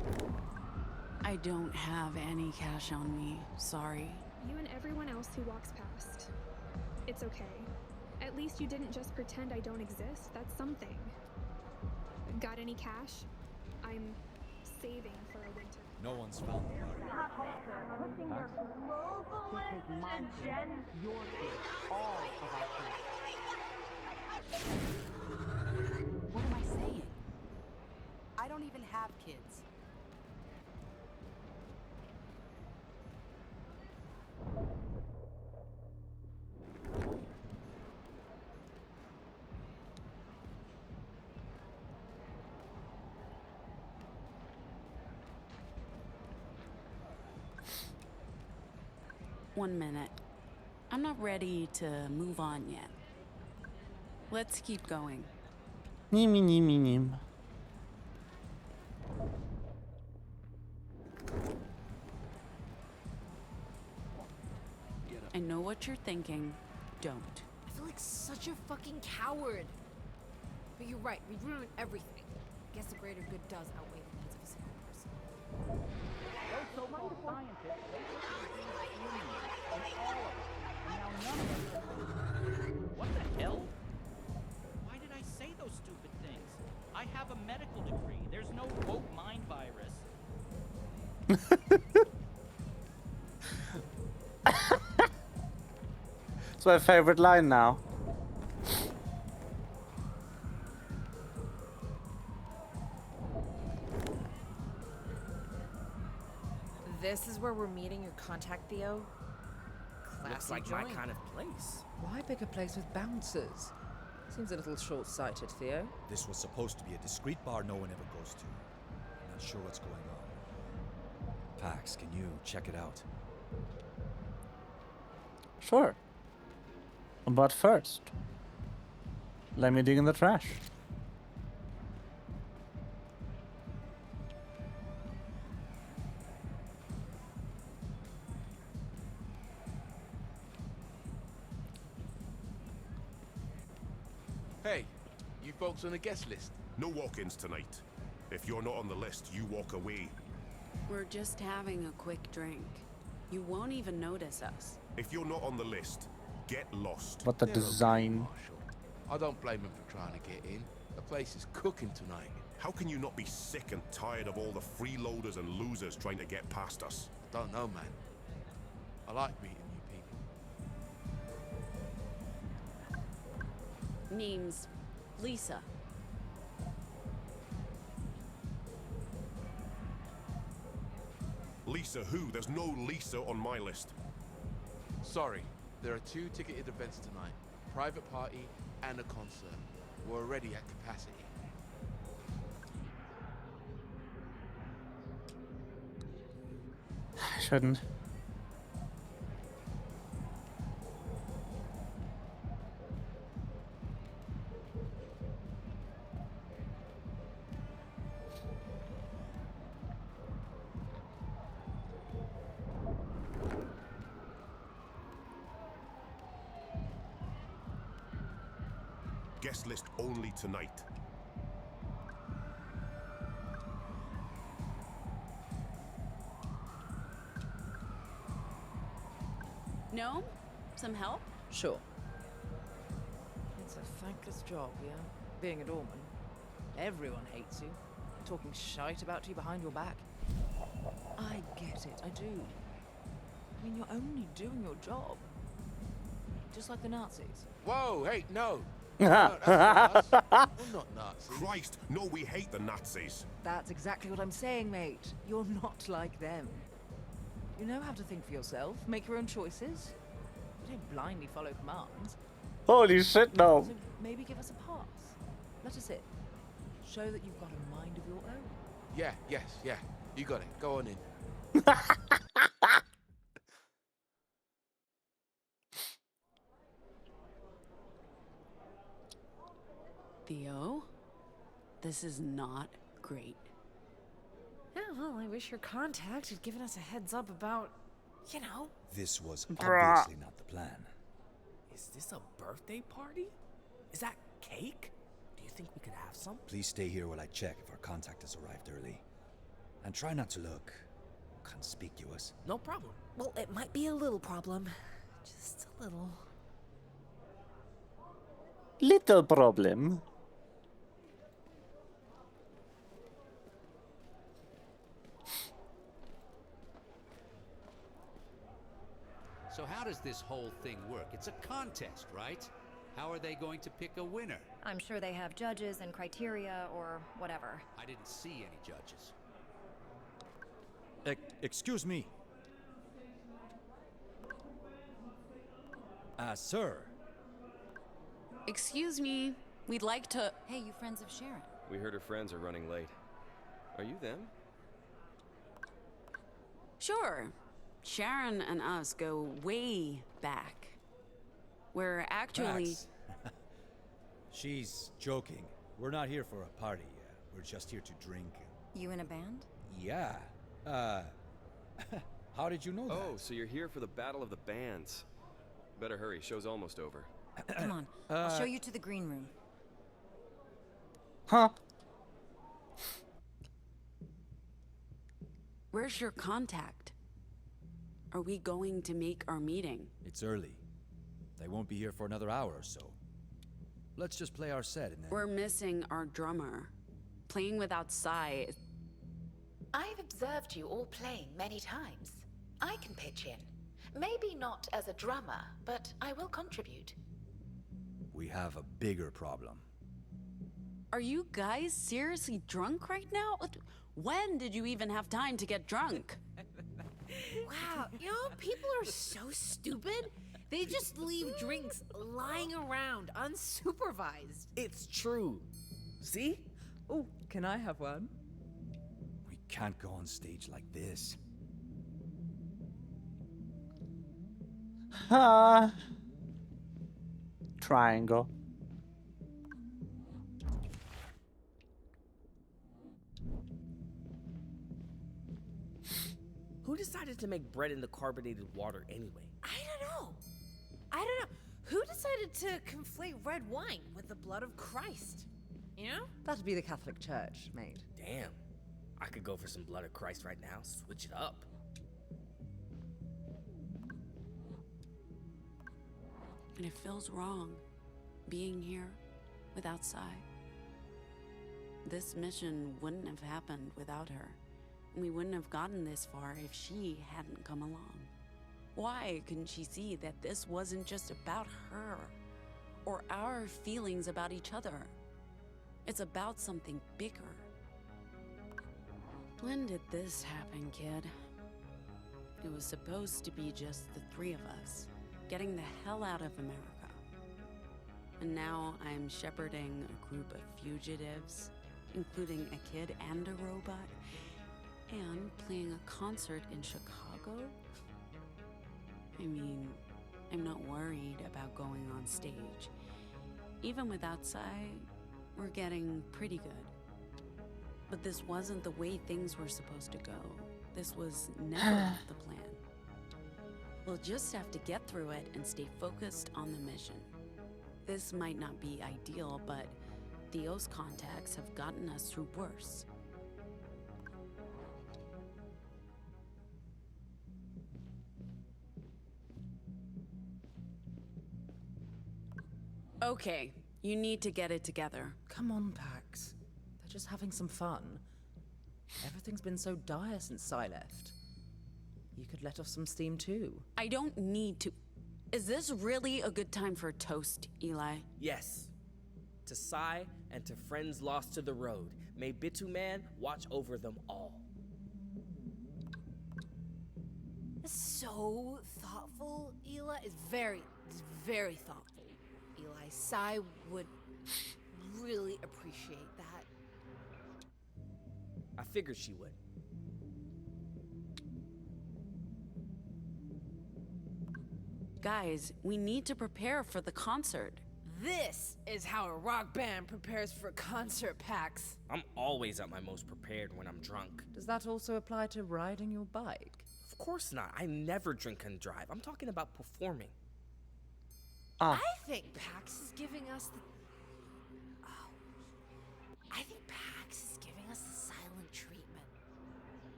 Speaker 9: I don't have any cash on me. Sorry.
Speaker 11: You and everyone else who walks past. It's okay. At least you didn't just pretend I don't exist. That's something. Got any cash? I'm saving for a winter.
Speaker 18: No one's found the body.
Speaker 11: Pushing their globalist agenda.
Speaker 19: Your kids, all of our kids.
Speaker 9: What am I saying? I don't even have kids. One minute. I'm not ready to move on yet. Let's keep going.
Speaker 1: Nim, nim, nim.
Speaker 9: I know what you're thinking. Don't.
Speaker 4: I feel like such a fucking coward. But you're right, we ruined everything. I guess the greater good does outweigh the needs of a single person.
Speaker 19: Those so-called scientists, they think they're humans, and all of us. And now none of us are. What the hell? Why did I say those stupid things? I have a medical degree. There's no woke mind virus.
Speaker 1: It's my favorite line now.
Speaker 4: This is where we're meeting your contact, Theo? Classy
Speaker 2: Looks like
Speaker 4: joint.
Speaker 2: my kind of place.
Speaker 5: Why pick a place with bouncers? Seems a little short-sighted, Theo.
Speaker 7: This was supposed to be a discreet bar no one ever goes to. I'm not sure what's going on. Pax, can you check it out?
Speaker 1: Sure. But first, let me dig in the trash.
Speaker 16: Hey, you folks on the guest list?
Speaker 23: No walk-ins tonight. If you're not on the list, you walk away.
Speaker 9: We're just having a quick drink. You won't even notice us.
Speaker 23: If you're not on the list, get lost.
Speaker 1: What the
Speaker 16: They're okay,
Speaker 1: design.
Speaker 16: Marshall. I don't blame him for trying to get in. The place is cooking tonight.
Speaker 23: How can you not be sick and tired of all the freeloaders and losers trying to get past us?
Speaker 16: Don't know, man. I like meeting new people.
Speaker 9: Name's Lisa.
Speaker 23: Lisa who? There's no Lisa on my list.
Speaker 16: Sorry, there are 2 ticketed events tonight. Private party and a concert. We're already at capacity.
Speaker 1: I shouldn't.
Speaker 23: Guest list only tonight.
Speaker 9: No? Some help?
Speaker 5: Sure. It's a thankless job, yeah? Being a doorman. Everyone hates you. Talking shite about you behind your back. I get it, I do. I mean, you're only doing your job. Just like the Nazis.
Speaker 16: Whoa, hey, no! That's not us. We're not Nazis.
Speaker 23: Christ, no, we hate the Nazis.
Speaker 5: That's exactly what I'm saying, mate. You're not like them. You know how to think for yourself, make your own choices. You don't blindly follow commands.
Speaker 1: Holy shit, no.
Speaker 5: So maybe give us a pass. Let us in. Show that you've got a mind of your own.
Speaker 16: Yeah, yes, yeah. You got it. Go on in.
Speaker 9: Theo, this is not great.
Speaker 4: Yeah, well, I wish your contact had given us a heads up about, you know.
Speaker 7: This was
Speaker 1: Bruh.
Speaker 7: obviously not the plan.
Speaker 2: Is this a birthday party? Is that cake? Do you think we could have some?
Speaker 7: Please stay here while I check if our contact has arrived early. And try not to look conspicuous.
Speaker 2: No problem.
Speaker 4: Well, it might be a little problem. Just a little.
Speaker 1: Little problem.
Speaker 3: So how does this whole thing work? It's a contest, right? How are they going to pick a winner?
Speaker 10: I'm sure they have judges and criteria or whatever.
Speaker 3: I didn't see any judges.
Speaker 7: Excuse me. Sir.
Speaker 9: Excuse me, we'd like to...
Speaker 10: Hey, you friends of Sharon?
Speaker 12: We heard her friends are running late. Are you them?
Speaker 9: Sure. Sharon and us go way back. We're actually...
Speaker 7: Max. She's joking. We're not here for a party. We're just here to drink.
Speaker 10: You in a band?
Speaker 7: Yeah. How did you know that?
Speaker 12: Oh, so you're here for the Battle of the Bands. Better hurry, show's almost over.
Speaker 10: Come on, I'll show you to the green room.
Speaker 1: Huh?
Speaker 9: Where's your contact? Are we going to make our meeting?
Speaker 7: It's early. They won't be here for another hour or so. Let's just play our set and then...
Speaker 9: We're missing our drummer. Playing without Sai.
Speaker 8: I've observed you all playing many times. I can pitch in. Maybe not as a drummer, but I will contribute.
Speaker 7: We have a bigger problem.
Speaker 9: Are you guys seriously drunk right now? When did you even have time to get drunk?
Speaker 4: Wow, you know, people are so stupid. They just leave drinks lying around unsupervised.
Speaker 2: It's true. See?
Speaker 5: Oh, can I have one?
Speaker 7: We can't go on stage like this.
Speaker 1: Triangle.
Speaker 2: Who decided to make bread into carbonated water anyway?
Speaker 4: I don't know. Who decided to conflate red wine with the blood of Christ? You know?
Speaker 5: That'd be the Catholic Church, mate.
Speaker 2: Damn. I could go for some blood of Christ right now. Switch it up.
Speaker 9: And it feels wrong being here without Sai. This mission wouldn't have happened without her. We wouldn't have gotten this far if she hadn't come along. Why couldn't she see that this wasn't just about her or our feelings about each other? It's about something bigger. When did this happen, kid? It was supposed to be just the three of us, getting the hell out of America. And now I'm shepherding a group of fugitives, including a kid and a robot, and playing a concert in Chicago? I mean, I'm not worried about going on stage. Even without Sai, we're getting pretty good. But this wasn't the way things were supposed to go. This was never the plan. We'll just have to get through it and stay focused on the mission. This might not be ideal, but Theo's contacts have gotten us through worse. Okay, you need to get it together.
Speaker 5: Come on, Pax. They're just having some fun. Everything's been so dire since Sai left. You could let off some steam too.
Speaker 9: I don't need to. Is this really a good time for a toast, Eli?
Speaker 2: Yes. To Sai and to friends lost to the road, may Bituman watch over them all.
Speaker 4: So thoughtful, Eli. It's very thoughtful. Eli, Sai would really appreciate that.
Speaker 2: I figured she would.
Speaker 9: Guys, we need to prepare for the concert.
Speaker 4: This is how a rock band prepares for concert packs.
Speaker 2: I'm always at my most prepared when I'm drunk.
Speaker 5: Does that also apply to riding your bike?
Speaker 2: Of course not. I never drink and drive. I'm talking about performing.
Speaker 4: I think Pax is giving us the... Oh. I think Pax is giving us the silent treatment.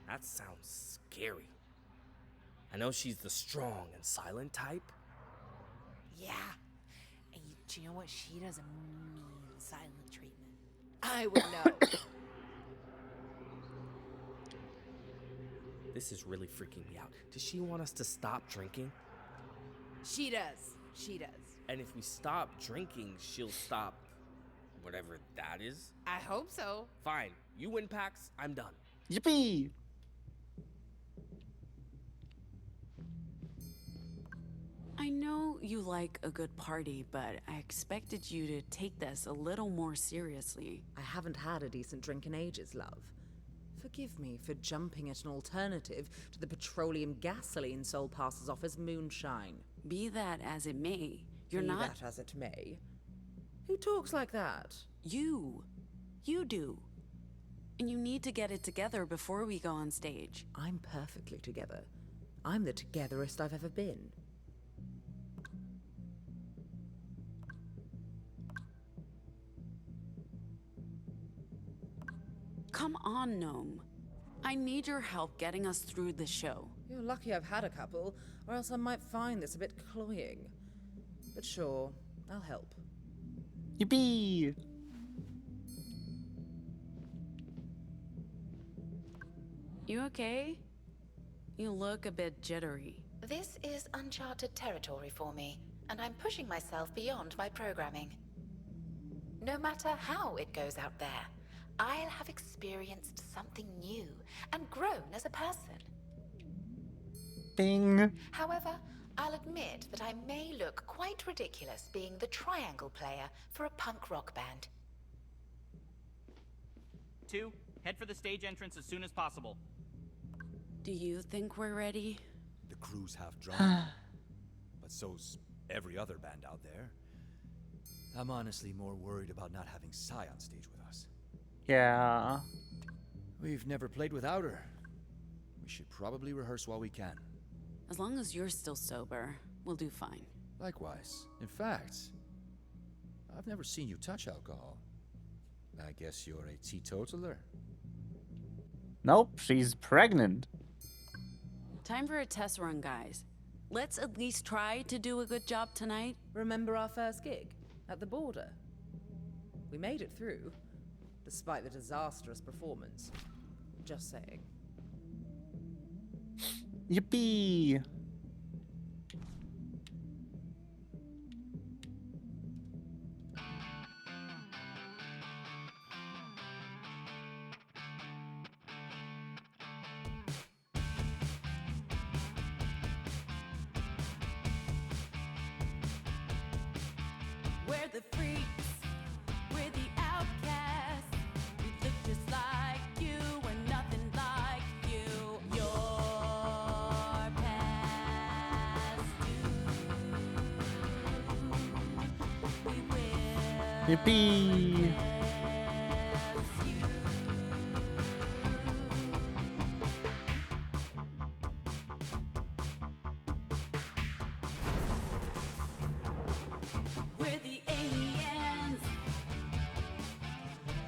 Speaker 2: That sounds scary. I know she's the strong and silent type.
Speaker 4: Yeah. And do you know what? She doesn't mean silent treatment. I would know.
Speaker 2: This is really freaking me out. Does she want us to stop drinking?
Speaker 4: She does. She does.
Speaker 2: And if we stop drinking, she'll stop whatever that is?
Speaker 4: I hope so.
Speaker 2: Fine. You win, Pax. I'm done.
Speaker 1: Yippee!
Speaker 9: I know you like a good party, but I expected you to take this a little more seriously.
Speaker 5: I haven't had a decent drink in ages, love. Forgive me for jumping at an alternative to the petroleum gasoline Soul passes off as moonshine.
Speaker 9: Be that as it may, you're
Speaker 5: Be
Speaker 9: not...
Speaker 5: that as it may. Who talks like that?
Speaker 9: You. You do. And you need to get it together before we go on stage.
Speaker 5: I'm perfectly together. I'm the togetherest I've ever been.
Speaker 9: Come on, Gnome. I need your help getting us through the show.
Speaker 5: You're lucky I've had a couple, or else I might find this a bit cloying. But sure, I'll help.
Speaker 1: Yippee!
Speaker 9: You okay? You look a bit jittery.
Speaker 8: This is uncharted territory for me, and I'm pushing myself beyond my programming. No matter how it goes out there, I'll have experienced something new and grown as a person.
Speaker 1: Bing!
Speaker 8: However, I'll admit that I may look quite ridiculous being the triangle player for a punk rock band.
Speaker 19: 2, head for the stage entrance as soon as possible.
Speaker 9: Do you think we're ready?
Speaker 7: The crew's half drunk, but so's every other band out there. I'm honestly more worried about not having Sai on stage with us.
Speaker 1: Yeah.
Speaker 7: We've never played without her. We should probably rehearse while we can.
Speaker 9: As long as you're still sober, we'll do fine.
Speaker 7: Likewise. In fact, I've never seen you touch alcohol. I guess you're a teetotaler.
Speaker 1: Nope, she's pregnant.
Speaker 9: Time for a test run, guys. Let's at least try to do a good job tonight.
Speaker 5: Remember our first gig? At the border? We made it through, despite the disastrous performance. Just saying.
Speaker 1: Yippee!
Speaker 9: We're the freaks, we're the outcasts. We look just like you, we're nothing like you. Your past due. We will
Speaker 1: Yippee!
Speaker 9: We're the aliens.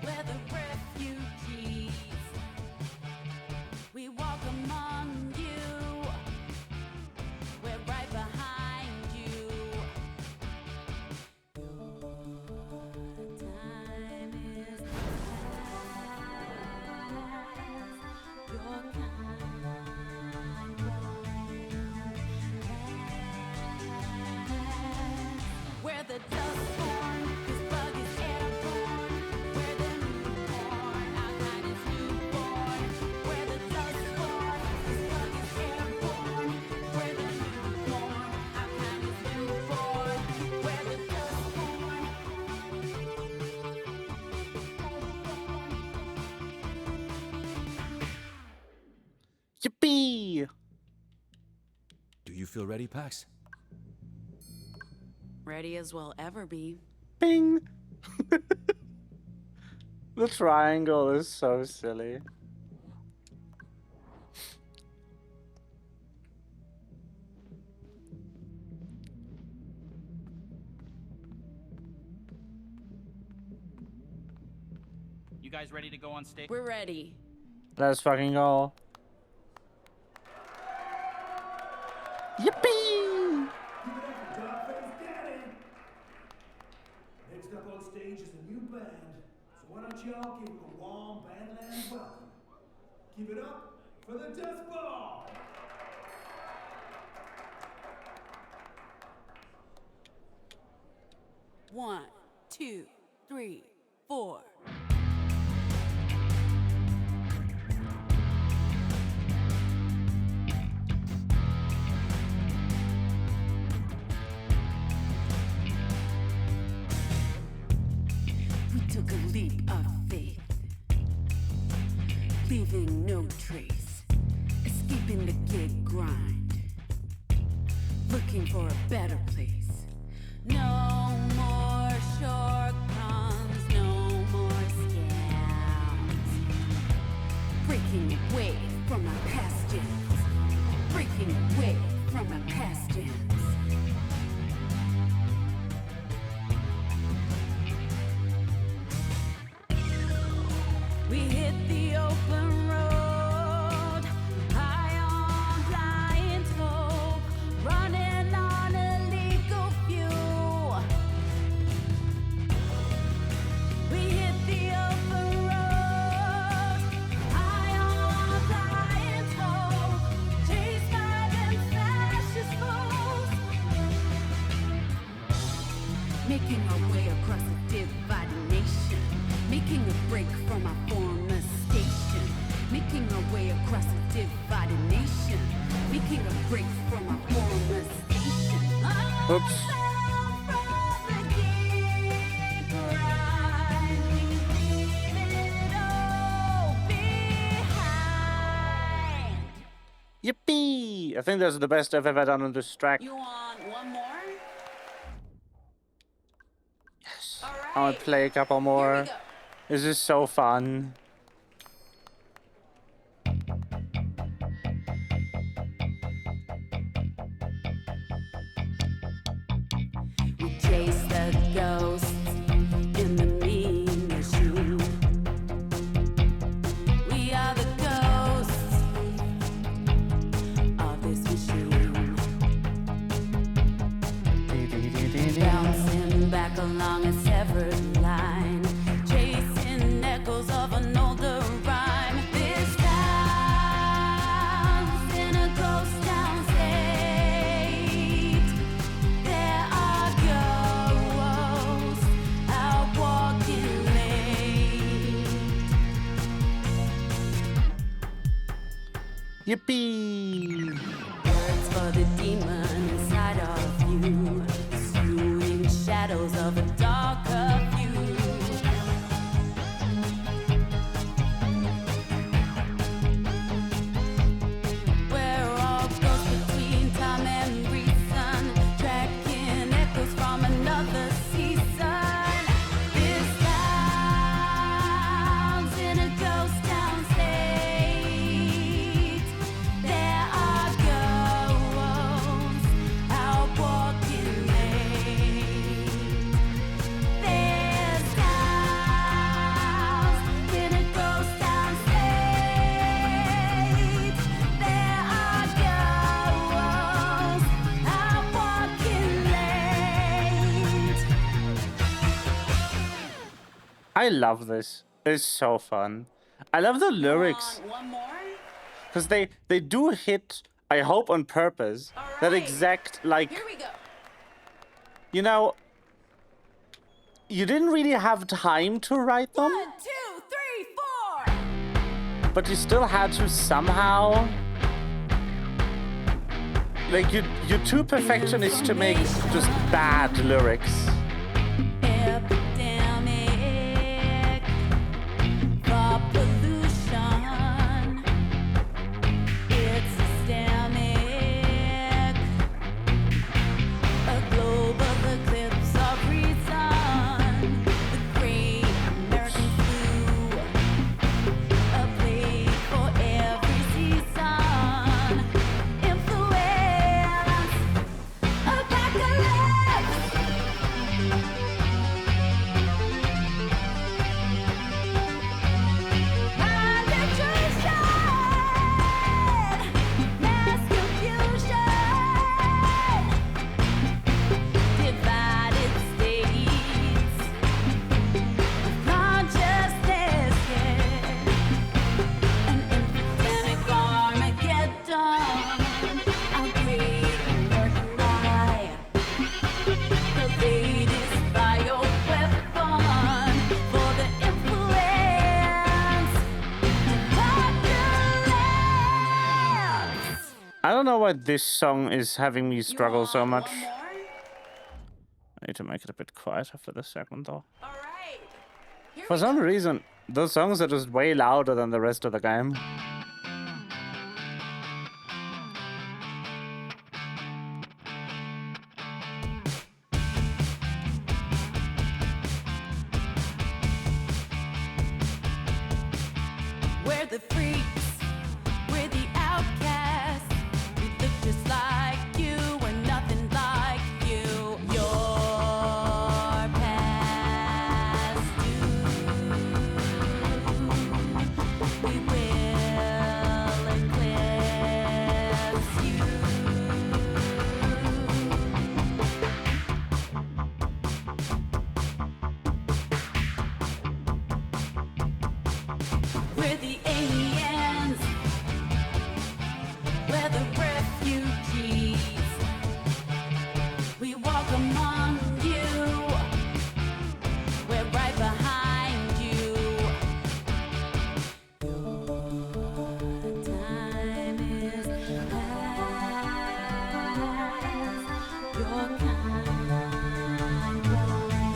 Speaker 9: We're the refugees. We walk among you. We're right behind you. Your time
Speaker 1: Yippee!
Speaker 7: Do you feel ready, Pax?
Speaker 9: Ready as we'll ever be.
Speaker 1: Bing! The triangle is so silly.
Speaker 19: You guys ready to go on stage?
Speaker 9: We're ready.
Speaker 1: Let's fucking go. Yippee!
Speaker 6: Next up on stage is a new band, so why don't y'all give them a warm Badlands welcome. Give it up for the Dustborn!
Speaker 9: One, two, three, four. We took a leap of faith, leaving no trace, escaping the gig grind, looking for a better place. No more shortcomes, no more scams. Breaking away from our past gens, breaking away from our past gens. We hit the open road, high on blind hope, running on illegal fuel. We hit the open road, high on blind hope, chased by them fascist foes. Making our way across a divided nation, making a break from our former station, making our way across a divided nation, making a break from our former station.
Speaker 1: Oops. Yippee! I think that's the best I've ever done on this track.
Speaker 9: You want one more?
Speaker 1: Yes. I want to play a couple more. This is so fun.
Speaker 9: We chase the ghosts in the mean machine. We are the ghosts of this machine. Bouncing back along a severed line, chasing echoes of an older rhyme. This town's in a ghost town state. There are ghosts out walking late.
Speaker 1: Yippee!
Speaker 9: Words for the demon inside of you, spewing shadows of a darker view. We're all ghosts between time and reason, tracking echoes from another season. This town's in a ghost town state. There are ghosts out walking late. This town's in a ghost town state. There are ghosts out walking late.
Speaker 1: I love this. It's so fun. I love the lyrics.
Speaker 9: One more?
Speaker 1: Because they do hit, I hope on purpose, that exact, like,
Speaker 9: Here we go.
Speaker 1: you know, you didn't really have time to write them,
Speaker 9: 1, 2, 3, 4.
Speaker 1: but you still had to somehow, like, you're too perfectionist to make just bad lyrics.
Speaker 9: Epidemic for pollution.
Speaker 1: don't know why this song is having me struggle so much. I need to make it a bit quieter for the second though. For some reason, those songs are just way louder than the rest of the game.
Speaker 13: We're the freaks, we're the outcasts. We look just like you, we're nothing like you. Your past due. We will eclipse you. We're the aliens. We're the refugees. We walk among you. We're right behind you. Your time is past. Your kind won't last.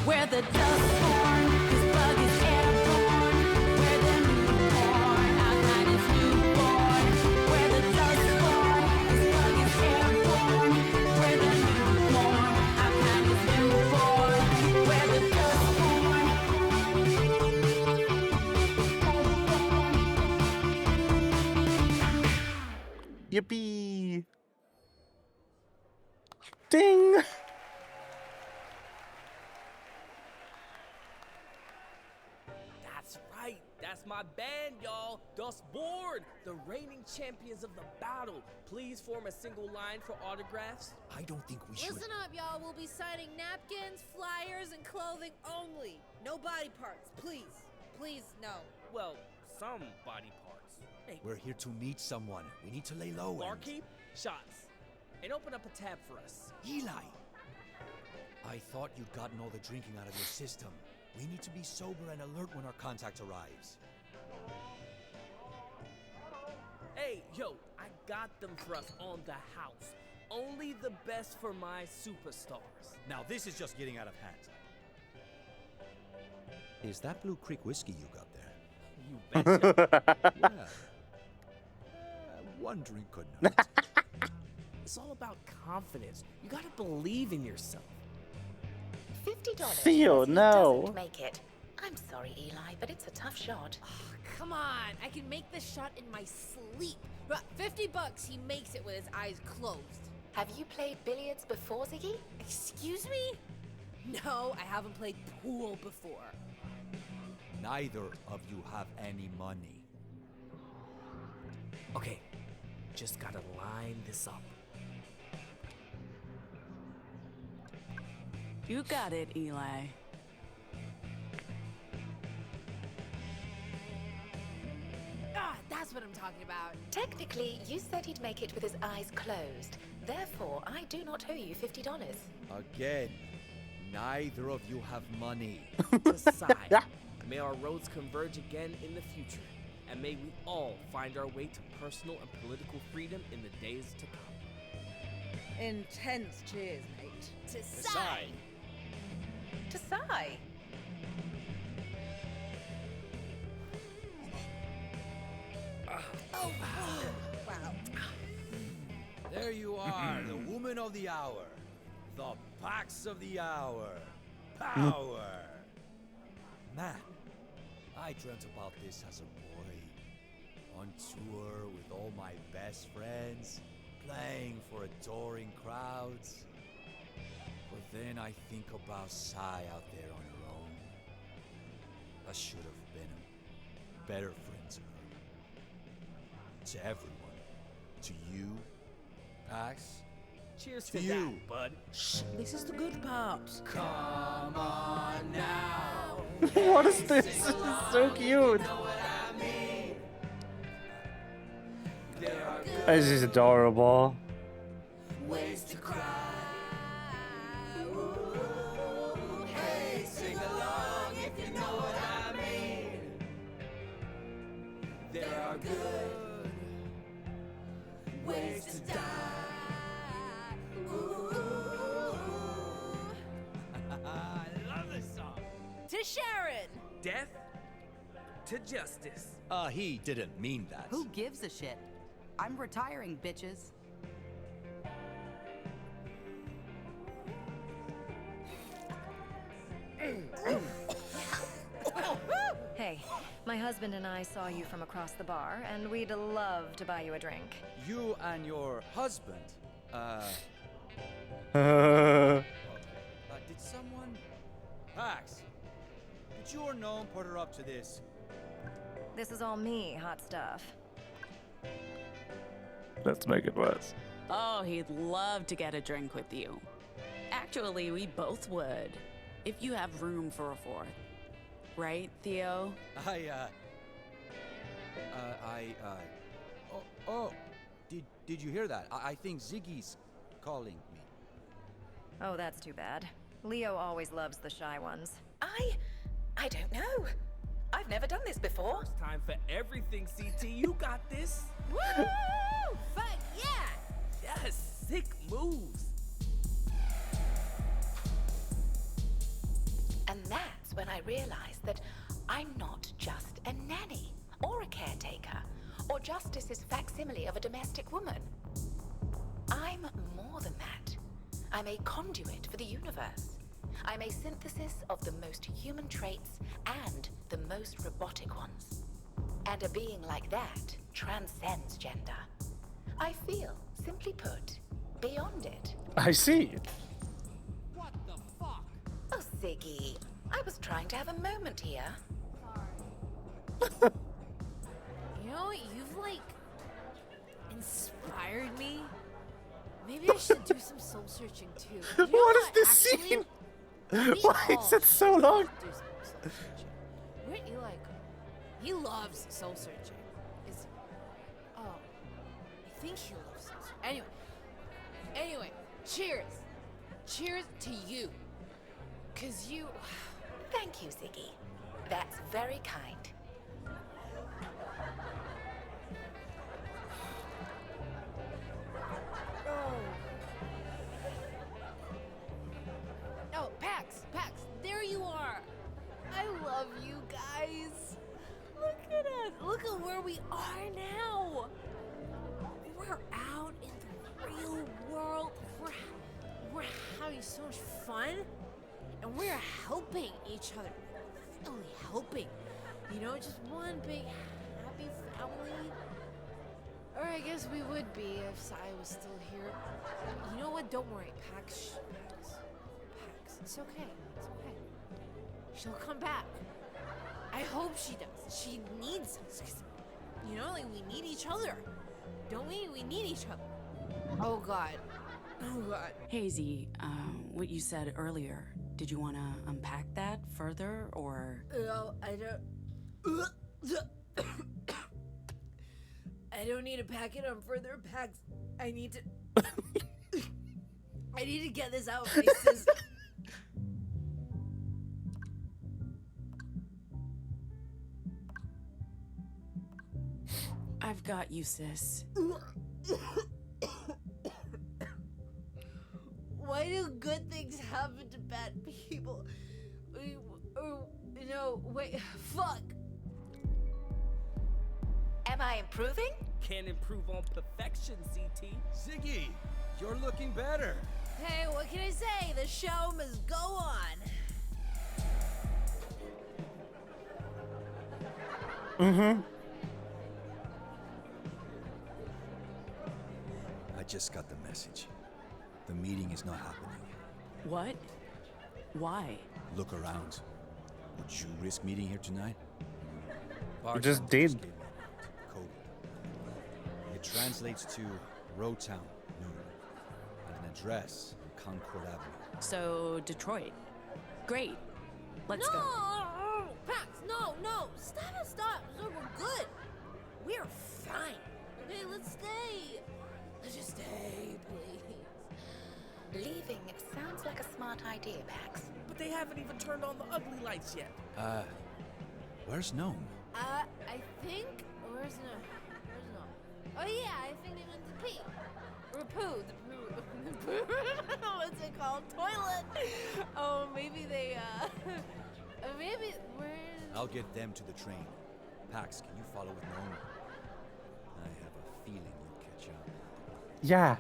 Speaker 13: We're the Dustborn. This bug is airborne. We're the newborn. Our kind is newborn. We're the Dustborn. This bug is airborne. We're the newborn. Our kind is newborn. We're the Dustborn.
Speaker 1: Yippee! Ding!
Speaker 2: That's right. That's my band, y'all. Dustborn, the reigning champions of the battle. Please form a single line for autographs.
Speaker 7: I don't think we should.
Speaker 4: Listen up, y'all. We'll be signing napkins, flyers, and clothing only. No body parts, please. Please, no.
Speaker 2: Well, some body parts. Hey,
Speaker 7: We're here to meet someone. We need to lay low.
Speaker 2: barkeep, shots. And open up a tab for us.
Speaker 7: Eli! I thought you'd gotten all the drinking out of your system. We need to be sober and alert when our contact arrives.
Speaker 2: Hey, yo, I got them for us on the house. Only the best for my superstars.
Speaker 7: Now this is just getting out of hand. Is that Blue Creek whiskey you got there?
Speaker 2: You betcha.
Speaker 7: Yeah. One drink could not.
Speaker 2: It's all about confidence. You gotta believe in yourself.
Speaker 8: $50.
Speaker 1: Theo, no.
Speaker 8: Doesn't make it. I'm sorry, Eli, but it's a tough shot.
Speaker 4: Come on, I can make this shot in my sleep. But $50, he makes it with his eyes closed.
Speaker 8: Have you played billiards before, Ziggy?
Speaker 4: Excuse me? No, I haven't played pool before.
Speaker 7: Neither of you have any money.
Speaker 2: Okay, just gotta line this up.
Speaker 9: You got it, Eli.
Speaker 4: Ah, that's what I'm talking about.
Speaker 8: Technically, you said he'd make it with his eyes closed. Therefore, I do not owe you $50.
Speaker 7: Again, neither of you have money.
Speaker 2: Decide. May our roads converge again in the future, and may we all find our way to personal and political freedom in the days to come.
Speaker 5: Intense cheers, mate.
Speaker 4: To sigh.
Speaker 8: To sigh.
Speaker 4: Oh, wow.
Speaker 7: There you are, the woman of the hour. The Pax of the hour. Power. Man, I dreamt about this as a boy. On tour with all my best friends, playing for adoring crowds. But then I think about Sai out there on her own. I should have been a better friend to her. To everyone. To you, Pax.
Speaker 2: Cheers
Speaker 7: to
Speaker 2: to
Speaker 7: you.
Speaker 2: that, bud.
Speaker 5: Shh, this is the good part.
Speaker 7: Come on now.
Speaker 1: What is this? This is so cute. This is adorable.
Speaker 13: Ways to cry. Hey, sing along if you know what I mean.
Speaker 4: to Sharon!
Speaker 2: Death to justice.
Speaker 7: He didn't mean that.
Speaker 14: Who gives a shit? I'm retiring, bitches.
Speaker 15: Hey, my husband and I saw you from across the bar, and we'd love to buy you a drink.
Speaker 7: You and your husband,
Speaker 1: Uh,
Speaker 7: did someone... Pax, did you or Gnome put her up to this?
Speaker 15: This is all me, hot stuff.
Speaker 1: Let's make it worse.
Speaker 9: Oh, he'd love to get a drink with you. Actually, we both would. If you have room for a fourth. Right, Theo?
Speaker 7: Did you hear that? I think Ziggy's calling me.
Speaker 15: Oh, that's too bad. Leo always loves the shy ones.
Speaker 8: I don't know. I've never done this before.
Speaker 2: First time for everything, CT. You got this.
Speaker 4: Woo! Fuck yeah!
Speaker 2: Yes, sick moves.
Speaker 8: And that's when I realized that I'm not just a nanny, or a caretaker, or Justice's facsimile of a domestic woman. I'm more than that. I'm a conduit for the universe. I'm a synthesis of the most human traits and the most robotic ones. And a being like that transcends gender. I feel, simply put, beyond it.
Speaker 1: I see.
Speaker 3: What the fuck?
Speaker 8: Oh, Ziggy, I was trying to have a moment here.
Speaker 4: You know what? You've, like, inspired me. Maybe I should do some soul searching too. You know
Speaker 1: What is this
Speaker 4: actually?
Speaker 1: scene?
Speaker 4: We
Speaker 1: Why
Speaker 4: all
Speaker 1: is it so long?
Speaker 4: should do some soul searching. Wouldn't you like? He loves soul searching. Is oh, I think he loves soul searching. Anyway, cheers. Cheers to you. 'Cause you.
Speaker 8: Thank you, Ziggy. That's very kind.
Speaker 4: Oh, Pax, there you are. I love you guys. Look at us. Look at where we are now. We're out in the real world. We're having so much fun, and we're helping each other. Really helping. You know, just one big happy family. Or I guess we would be if Sai was still here. You know what? Don't worry, Pax. It's okay. It's okay. She'll come back. I hope she does. She needs us. 'Cause, you know, like, we need each other. Don't we? We need each other. Oh, God. Oh, God.
Speaker 9: Hazy, what you said earlier, did you want to unpack that further, or?
Speaker 4: No, I don't. I don't need to pack it on further packs. I need to. I need to get this out of my system.
Speaker 9: I've got you, sis.
Speaker 4: Why do good things happen to bad people? No, wait, fuck.
Speaker 8: Am I improving?
Speaker 2: Can't improve on perfection, CT.
Speaker 7: Ziggy, you're looking better.
Speaker 4: Hey, what can I say? The show must go on.
Speaker 1: Mm-hmm.
Speaker 7: I just got the message. The meeting is not happening.
Speaker 9: What? Why?
Speaker 7: Look around. Would you risk meeting here tonight?
Speaker 1: You just did.
Speaker 7: Code. It translates to Road Town, noon, and an address on Concord Avenue.
Speaker 9: So, Detroit. Great. Let's go.
Speaker 4: No, Pax, no. Stop. No, we're good. We're fine. Okay, let's stay. Let's just stay, please.
Speaker 8: Leaving sounds like a smart idea, Pax.
Speaker 2: But they haven't even turned on the ugly lights yet.
Speaker 7: Where's Gnome?
Speaker 4: I think where's no? Oh yeah, I think they went to pee. Or poo. The poo. What's it called? Toilet. Oh, maybe they maybe we're...
Speaker 7: I'll get them to the train. Pax, can you follow with Gnome? I have a feeling you'll catch up.
Speaker 1: Yeah.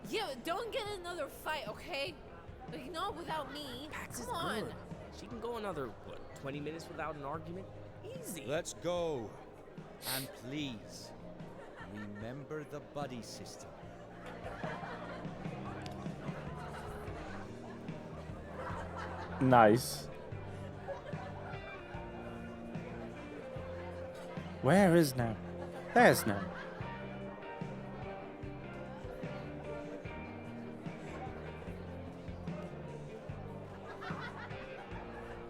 Speaker 4: Yeah, but don't get another fight, okay? Like, not without me.
Speaker 2: Pax is
Speaker 4: Come on.
Speaker 2: good. She can go another, what, 20 minutes without an argument? Easy.
Speaker 7: Let's go. And please, remember the buddy system.
Speaker 1: Nice. Where is Gnome? There's Gnome.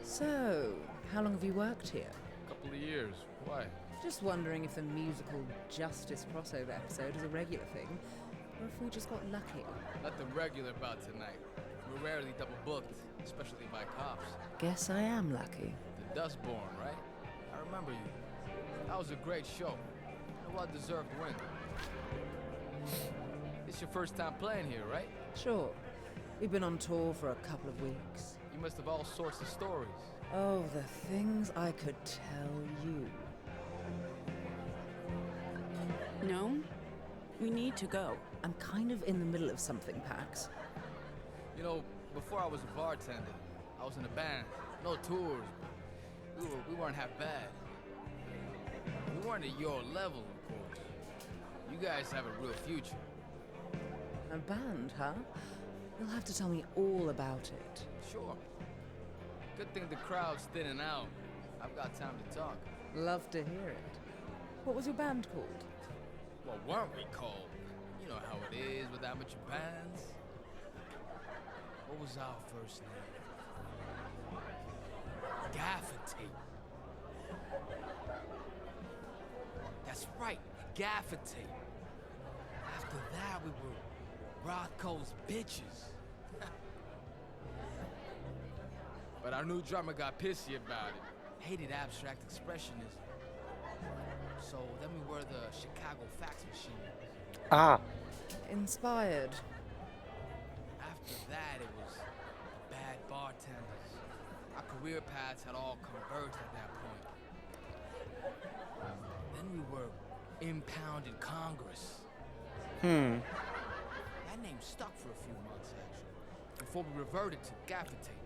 Speaker 5: So, how long have you worked here?
Speaker 17: Couple of years. Why?
Speaker 5: Just wondering if the musical Justice crossover episode is a regular thing, or if we just got lucky.
Speaker 18: Nothing regular about tonight. We're rarely double booked, especially by cops.
Speaker 5: Guess I am lucky.
Speaker 18: The Dustborn, right? I remember you. That was a great show. A well-deserved win. It's your first time playing here, right?
Speaker 5: Sure. We've been on tour for a couple of weeks.
Speaker 18: You must have all sorts of stories.
Speaker 5: Oh, the things I could tell you.
Speaker 9: No, we need to go.
Speaker 5: I'm kind of in the middle of something, Pax.
Speaker 18: You know, before I was a bartender, I was in a band. No tours, but we weren't half bad. We weren't at your level, of course. You guys have a real future.
Speaker 5: A band, huh? You'll have to tell me all about it.
Speaker 18: Sure. Good thing the crowd's thinning out. I've got time to talk.
Speaker 5: Love to hear it. What was your band called?
Speaker 18: What weren't we called? You know how it is with amateur bands. What was our first name? Gaffer Tape. That's right, Gaffer Tape. After that, we were Rocco's Bitches. But our new drummer got pissy about it. Hated abstract expressionism. So then we were the Chicago Fax Machine.
Speaker 1: Ah.
Speaker 5: Inspired.
Speaker 18: After that, it was the Bad Bartenders. Our career paths had all converged at that point. Then we were Impounded Congress. That name stuck for a few months, actually, before we reverted to Gaffer Tape.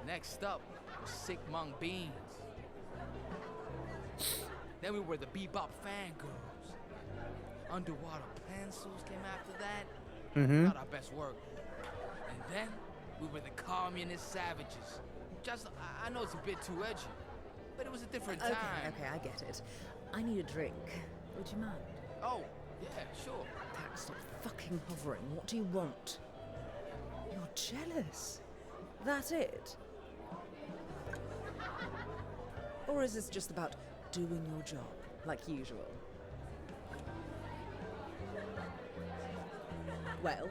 Speaker 18: Next up was Sick Monk Beans. Then we were the Bebop Fangirls. Underwater Pencils came after that. Not our best work. And then we were the Communist Savages. Just, I know it's a bit too edgy, but it was a different time.
Speaker 5: Okay, I get it. I need a drink. Would you mind?
Speaker 18: Oh, yeah, sure.
Speaker 5: Pax, stop fucking hovering. What do you want? You're jealous. That it? Or is this just about doing your job, like usual? Well?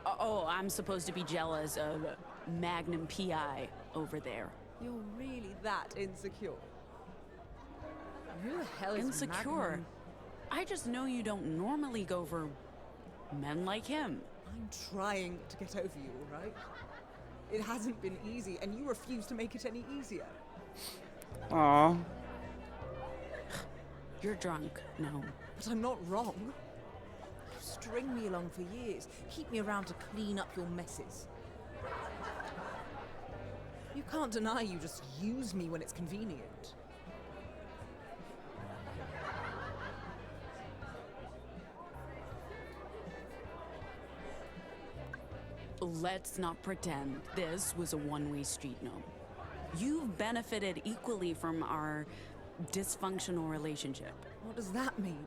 Speaker 9: Oh, I'm supposed to be jealous of Magnum PI over there.
Speaker 5: You're really that insecure? Who the hell is
Speaker 9: Insecure?
Speaker 5: Magnum?
Speaker 9: I just know you don't normally go for men like him.
Speaker 5: I'm trying to get over you, all right? It hasn't been easy, and you refuse to make it any easier.
Speaker 1: Aw.
Speaker 9: You're drunk, no.
Speaker 5: But I'm not wrong. You string me along for years, keep me around to clean up your messes. You can't deny you just use me when it's convenient.
Speaker 9: Let's not pretend this was a one-way street, no. You've benefited equally from our dysfunctional relationship.
Speaker 5: What does that mean?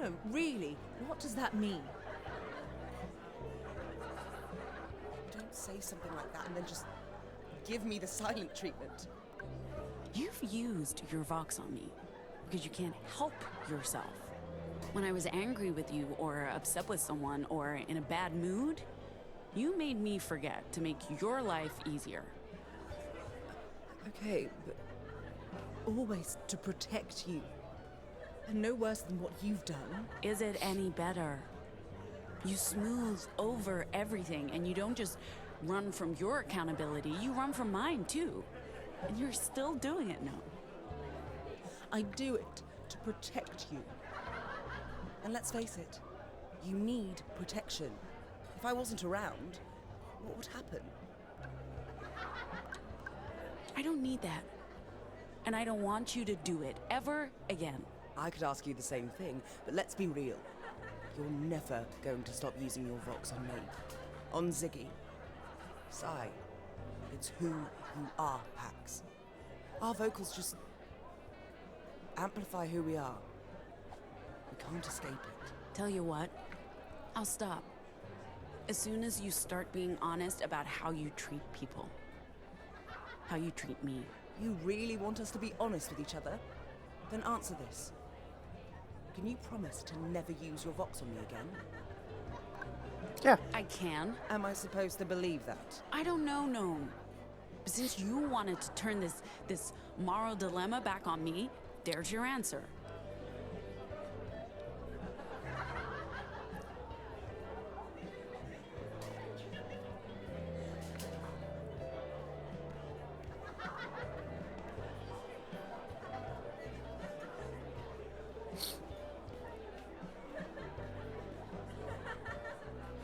Speaker 5: No, really, what does that mean? Don't say something like that and then just give me the silent treatment.
Speaker 9: You've used your Vox on me because you can't help yourself. When I was angry with you or upset with someone or in a bad mood, you made me forget to make your life easier.
Speaker 5: Okay, but always to protect you. And no worse than what you've done.
Speaker 9: Is it any better? You smooth over everything, and you don't just run from your accountability, you run from mine too. And you're still doing it now.
Speaker 5: I do it to protect you. And let's face it, you need protection. If I wasn't around, what would happen?
Speaker 9: I don't need that. And I don't want you to do it ever again.
Speaker 5: I could ask you the same thing, but let's be real. You're never going to stop using your Vox on me. On Ziggy. Sai. It's who you are, Pax. Our vocals just amplify who we are. We can't escape it.
Speaker 9: Tell you what, I'll stop. As soon as you start being honest about how you treat people. How you treat me.
Speaker 5: You really want us to be honest with each other? Then answer this. Can you promise to never use your Vox on me again?
Speaker 1: Yeah.
Speaker 9: I can.
Speaker 5: Am I supposed to believe that?
Speaker 9: I don't know, Gnome. But since you wanted to turn this moral dilemma back on me, there's your answer.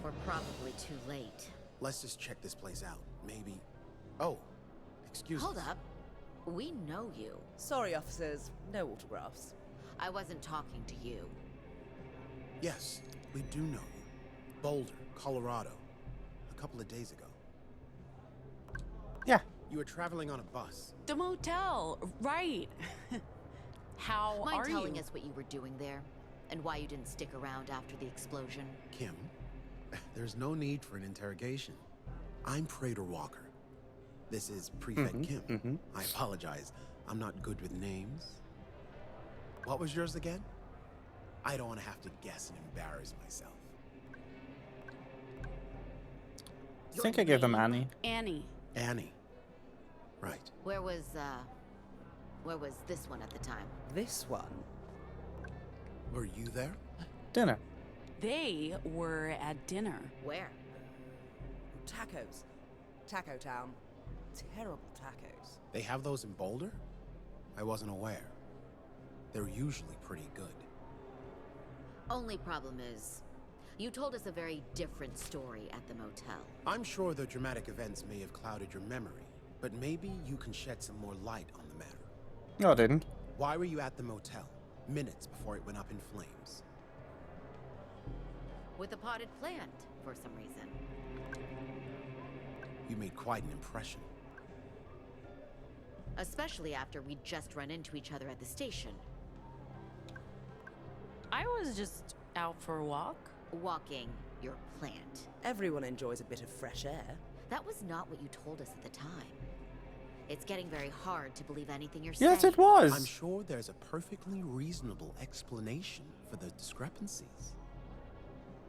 Speaker 20: We're probably too late.
Speaker 21: Let's just check this place out. Maybe... Oh, excuse
Speaker 20: Hold
Speaker 21: us.
Speaker 20: up. We know you.
Speaker 5: Sorry, officers. No autographs.
Speaker 20: I wasn't talking to you.
Speaker 21: Yes, we do know you. Boulder, Colorado. A couple of days ago.
Speaker 1: Yeah.
Speaker 21: You were traveling on a bus.
Speaker 9: The motel, right. How
Speaker 20: Mind
Speaker 9: are you?
Speaker 20: telling us what you were doing there? And why you didn't stick around after the explosion?
Speaker 21: Kim, there's no need for an interrogation. I'm Praetor Walker. This is Prefect Kim. I apologize. I'm not good with names. What was yours again? I don't want to have to guess and embarrass myself.
Speaker 1: I think I gave them Annie.
Speaker 9: Annie.
Speaker 21: Annie. Right.
Speaker 20: Where was this one at the time?
Speaker 5: This one?
Speaker 21: Were you there?
Speaker 1: Dinner.
Speaker 9: They were at dinner.
Speaker 20: Where?
Speaker 5: Tacos. Taco Town. Terrible tacos.
Speaker 21: They have those in Boulder? I wasn't aware. They're usually pretty good.
Speaker 20: Only problem is, you told us a very different story at the motel.
Speaker 21: I'm sure the dramatic events may have clouded your memory, but maybe you can shed some more light on the matter.
Speaker 1: No, I didn't.
Speaker 21: Why were you at the motel, minutes before it went up in flames?
Speaker 20: With a potted plant, for some reason.
Speaker 21: You made quite an impression.
Speaker 20: Especially after we'd just run into each other at the station.
Speaker 9: I was just out for a walk.
Speaker 20: Walking your plant.
Speaker 5: Everyone enjoys a bit of fresh air.
Speaker 20: That was not what you told us at the time. It's getting very hard to believe anything you're saying.
Speaker 1: Yes, it was.
Speaker 21: I'm sure there's a perfectly reasonable explanation for the discrepancies.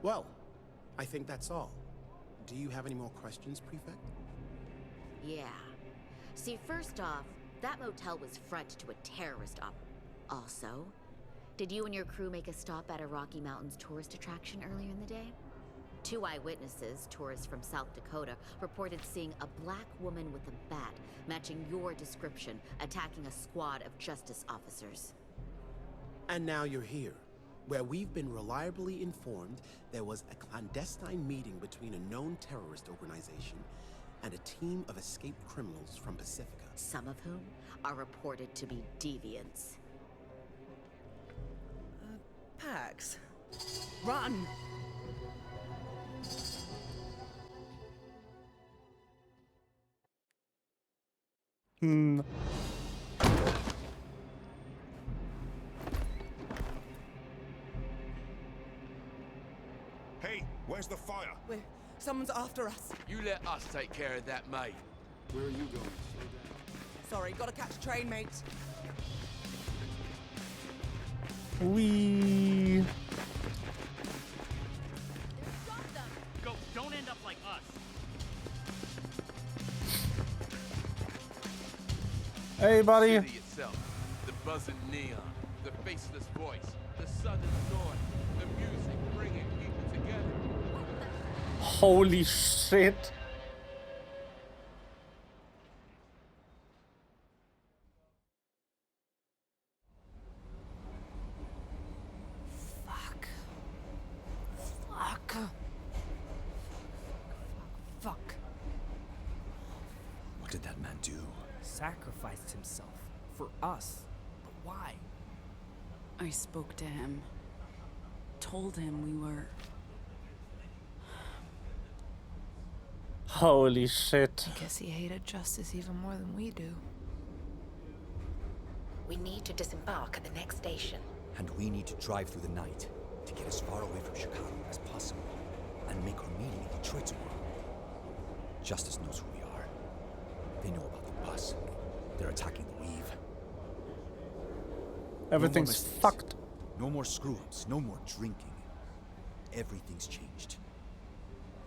Speaker 21: Well, I think that's all. Do you have any more questions, Prefect?
Speaker 20: Yeah. See, first off, that motel was front to a terrorist op. Also, did you and your crew make a stop at a Rocky Mountains tourist attraction earlier in the day? 2 eyewitnesses, tourists from South Dakota, reported seeing a black woman with a bat, matching your description, attacking a squad of justice officers.
Speaker 21: And now you're here, where we've been reliably informed there was a clandestine meeting between a known terrorist organization and a team of escaped criminals from Pacifica.
Speaker 20: Some of whom are reported to be deviants.
Speaker 5: Pax. Run!
Speaker 23: Hey, where's the fire?
Speaker 5: Someone's after us.
Speaker 16: You let us take care of that, mate. Where are you going?
Speaker 5: Sorry, gotta catch a train, mate.
Speaker 1: We.
Speaker 19: Go, don't end up like us.
Speaker 1: Hey, buddy.
Speaker 16: The city itself, the buzzing neon, the faceless voice, the sudden noise, the music bringing people together.
Speaker 1: Holy shit.
Speaker 5: Fuck. Fuck. Fuck.
Speaker 7: What did that man do?
Speaker 2: Sacrificed himself for us. But why?
Speaker 9: I spoke to him. Told him we were...
Speaker 1: Holy shit.
Speaker 4: I guess he hated justice even more than we do.
Speaker 8: We need to disembark at the next station.
Speaker 7: And we need to drive through the night to get as far away from Chicago as possible and make our meeting in Detroit tomorrow. Justice knows who we are. They know about the bus. They're attacking the weave.
Speaker 1: Everything's fucked.
Speaker 7: No more screw-ups, no more drinking. Everything's changed.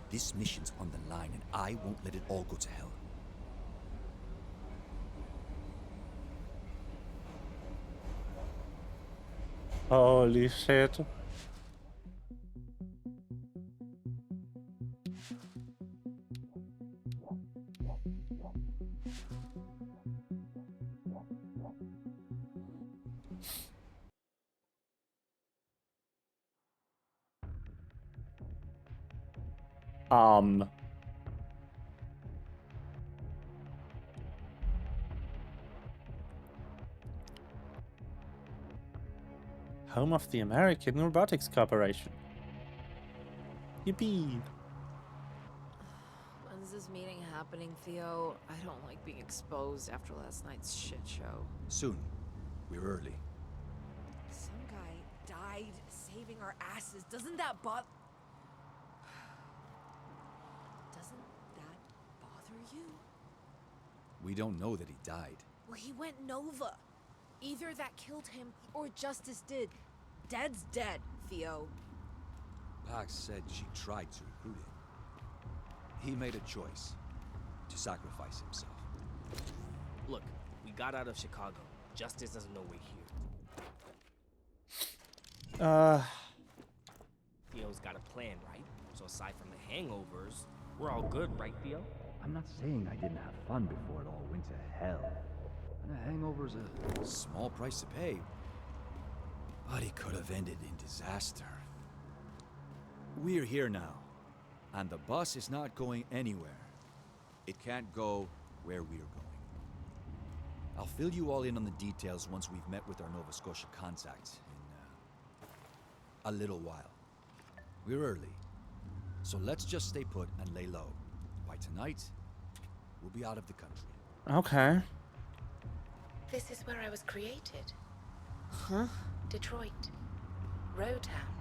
Speaker 7: This mission's on the line, and I won't let it all go to hell.
Speaker 1: Holy shit. Home of the American Robotics Corporation. Yippee.
Speaker 4: When's this meeting happening, Theo? I don't like being exposed after last night's shit show.
Speaker 7: Soon. We're early.
Speaker 4: Some guy died saving our asses. Doesn't that bother you?
Speaker 7: We don't know that he died.
Speaker 4: Well, he went Nova. Either that killed him or Justice did. Dead's dead, Theo.
Speaker 7: Pax said she tried to recruit him. He made a choice to sacrifice himself.
Speaker 2: Look, we got out of Chicago. Justice doesn't know we're here. Theo's got a plan, right? So aside from the hangovers, we're all good, right, Theo?
Speaker 11: I'm not saying I didn't have fun before it all went to hell. And a hangover's a
Speaker 7: small price to pay. But it could have ended in disaster. We're here now, and the bus is not going anywhere. It can't go where we're going. I'll fill you all in on the details once we've met with our Nova Scotia contacts in a little while. We're early, so let's just stay put and lay low. By tonight, we'll be out of the country.
Speaker 1: Okay.
Speaker 8: This is where I was created.
Speaker 4: Huh?
Speaker 8: Detroit. Road town.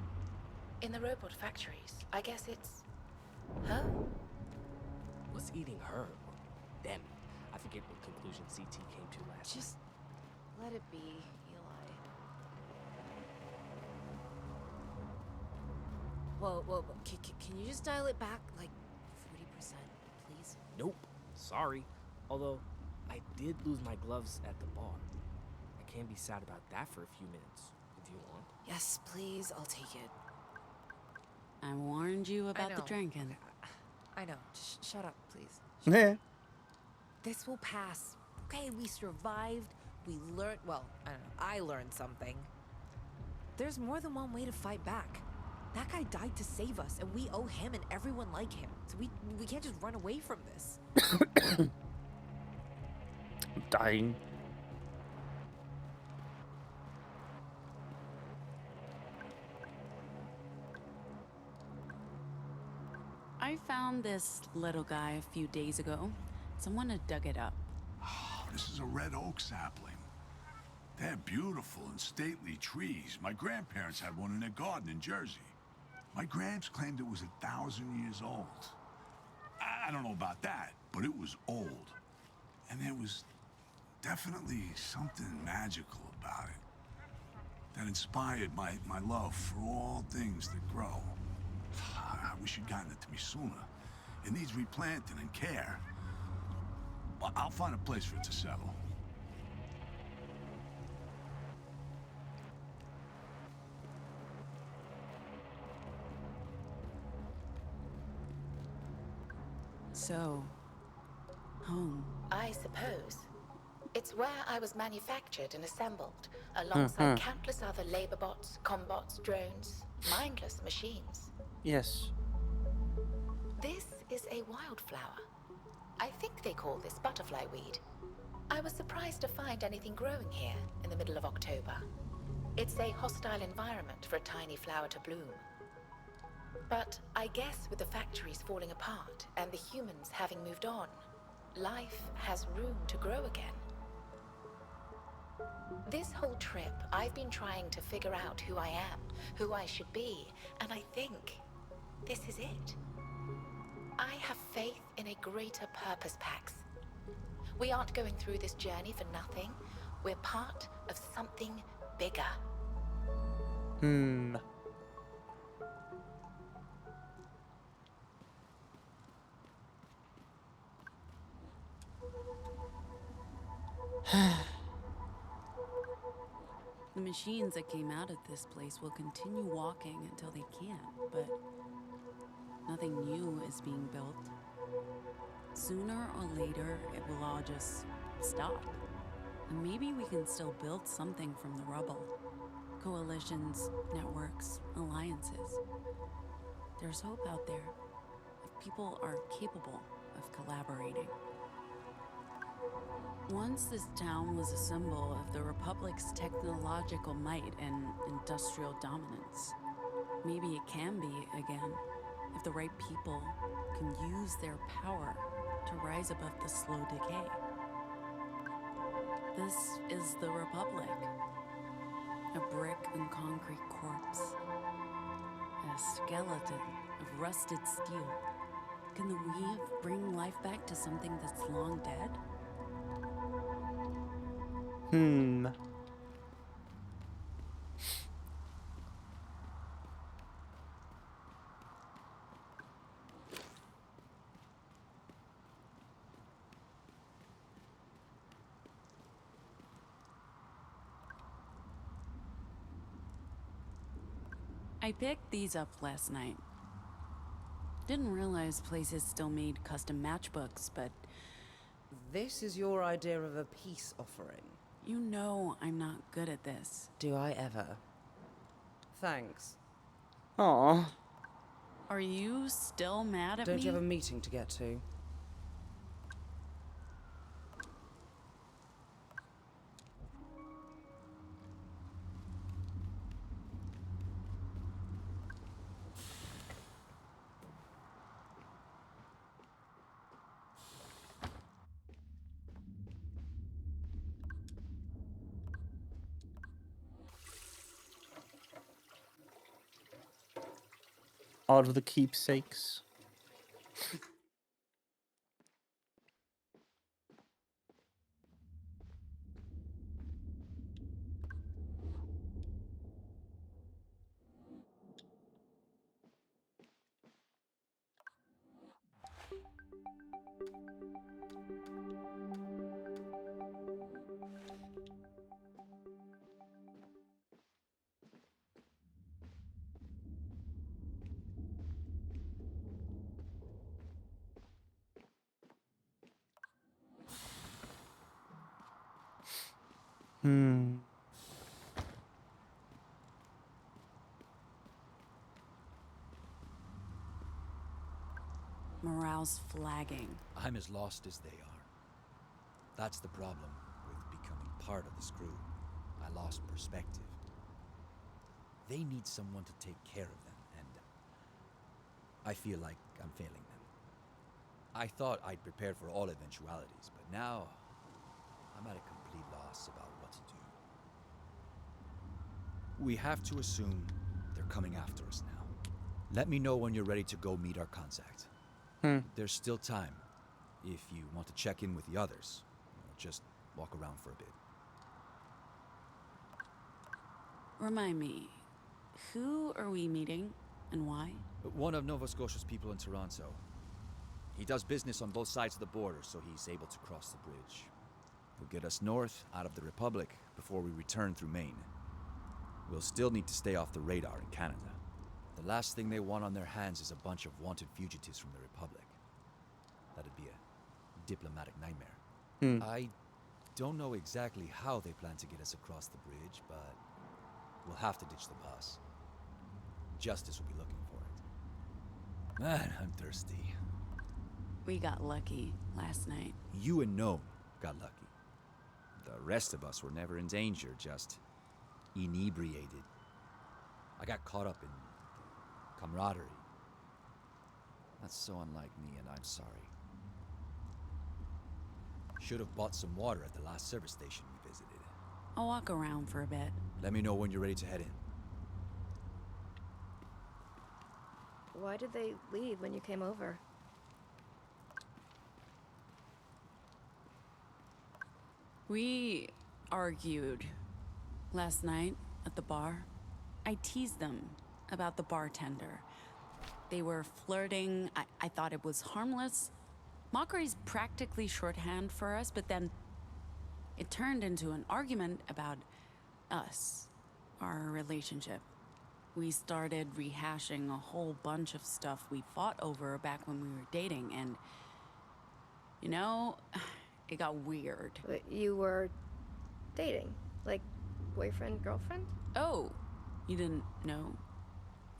Speaker 8: In the robot factories. I guess it's... home.
Speaker 2: What's eating her? Them. I forget what conclusion CT came to last night.
Speaker 4: Just let it be, Eli. Whoa. Can you just dial it back, like, 40%, please?
Speaker 2: Nope. Sorry. Although, I did lose my gloves at the bar. I can't be sad about that for a few minutes, if you want.
Speaker 4: Yes, please, I'll take it.
Speaker 9: I warned you about the
Speaker 4: know.
Speaker 9: drinking.
Speaker 4: I know. Shut up, please.
Speaker 1: Yeah.
Speaker 4: This will pass. Okay, we survived. We learned, well, I don't know. I learned something. There's more than one way to fight back. That guy died to save us, and we owe him and everyone like him. So we can't just run away from this.
Speaker 1: Dying.
Speaker 9: I found this little guy a few days ago. Someone had dug it up.
Speaker 12: Oh, this is a red oak sapling. They're beautiful and stately trees. My grandparents had one in their garden in Jersey. My gramps claimed it was 1,000 years old. I don't know about that, but it was old. And there was definitely something magical about it that inspired my love for all things that grow. I wish you'd gotten it to me sooner. It needs replanting and care. But I'll find a place for it to settle.
Speaker 9: So, home.
Speaker 8: I suppose. It's where I was manufactured and assembled, alongside countless other labor bots, combots, drones, mindless machines.
Speaker 1: Yes.
Speaker 8: This is a wildflower. I think they call this butterfly weed. I was surprised to find anything growing here in the middle of October. It's a hostile environment for a tiny flower to bloom. But I guess with the factories falling apart and the humans having moved on, life has room to grow again. This whole trip, I've been trying to figure out who I am, who I should be, and I think this is it. I have faith in a greater purpose, Pax. We aren't going through this journey for nothing. We're part of something bigger.
Speaker 9: The machines that came out of this place will continue walking until they can't, but nothing new is being built. Sooner or later, it will all just stop. And maybe we can still build something from the rubble. Coalitions, networks, alliances. There's hope out there if people are capable of collaborating. Once this town was a symbol of the Republic's technological might and industrial dominance. Maybe it can be again, if the right people can use their power to rise above the slow decay. This is the Republic. A brick and concrete corpse. A skeleton of rusted steel. Can the weave bring life back to something that's long dead? I picked these up last night. Didn't realize places still made custom matchbooks, but...
Speaker 5: This is your idea of a peace offering.
Speaker 9: You know I'm not good at this.
Speaker 5: Do I ever? Thanks.
Speaker 1: Aww.
Speaker 9: Are you still mad at me?
Speaker 5: Don't you have a meeting to get to?
Speaker 1: All of the keepsakes.
Speaker 9: Morale's flagging.
Speaker 7: I'm as lost as they are. That's the problem with becoming part of this crew. I lost perspective. They need someone to take care of them, and I feel like I'm failing them. I thought I'd prepared for all eventualities, but now I'm at a complete loss about what to do. We have to assume they're coming after us now. Let me know when you're ready to go meet our contact. There's still time. If you want to check in with the others, just walk around for a bit.
Speaker 9: Remind me, who are we meeting and why?
Speaker 7: One of Nova Scotia's people in Toronto. He does business on both sides of the border, so he's able to cross the bridge. He'll get us north, out of the Republic, before we return through Maine. We'll still need to stay off the radar in Canada. The last thing they want on their hands is a bunch of wanted fugitives from the Republic. That'd be a diplomatic nightmare.
Speaker 1: Hmm.
Speaker 7: I don't know exactly how they plan to get us across the bridge, but we'll have to ditch the bus. Justice will be looking for it. Man, I'm thirsty.
Speaker 9: We got lucky last night.
Speaker 7: You and Gnome got lucky. The rest of us were never in danger, just inebriated. I got caught up in camaraderie. That's so unlike me, and I'm sorry. Should have bought some water at the last service station we visited.
Speaker 9: I'll walk around for a bit.
Speaker 7: Let me know when you're ready to head in.
Speaker 15: Why did they leave when you came over?
Speaker 9: We argued last night at the bar. I teased them about the bartender. They were flirting. I thought it was harmless. Mockery's practically shorthand for us, but then it turned into an argument about us, our relationship. We started rehashing a whole bunch of stuff we fought over back when we were dating, and you know, it got weird.
Speaker 15: But you were dating? Like boyfriend, girlfriend?
Speaker 9: Oh, you didn't know?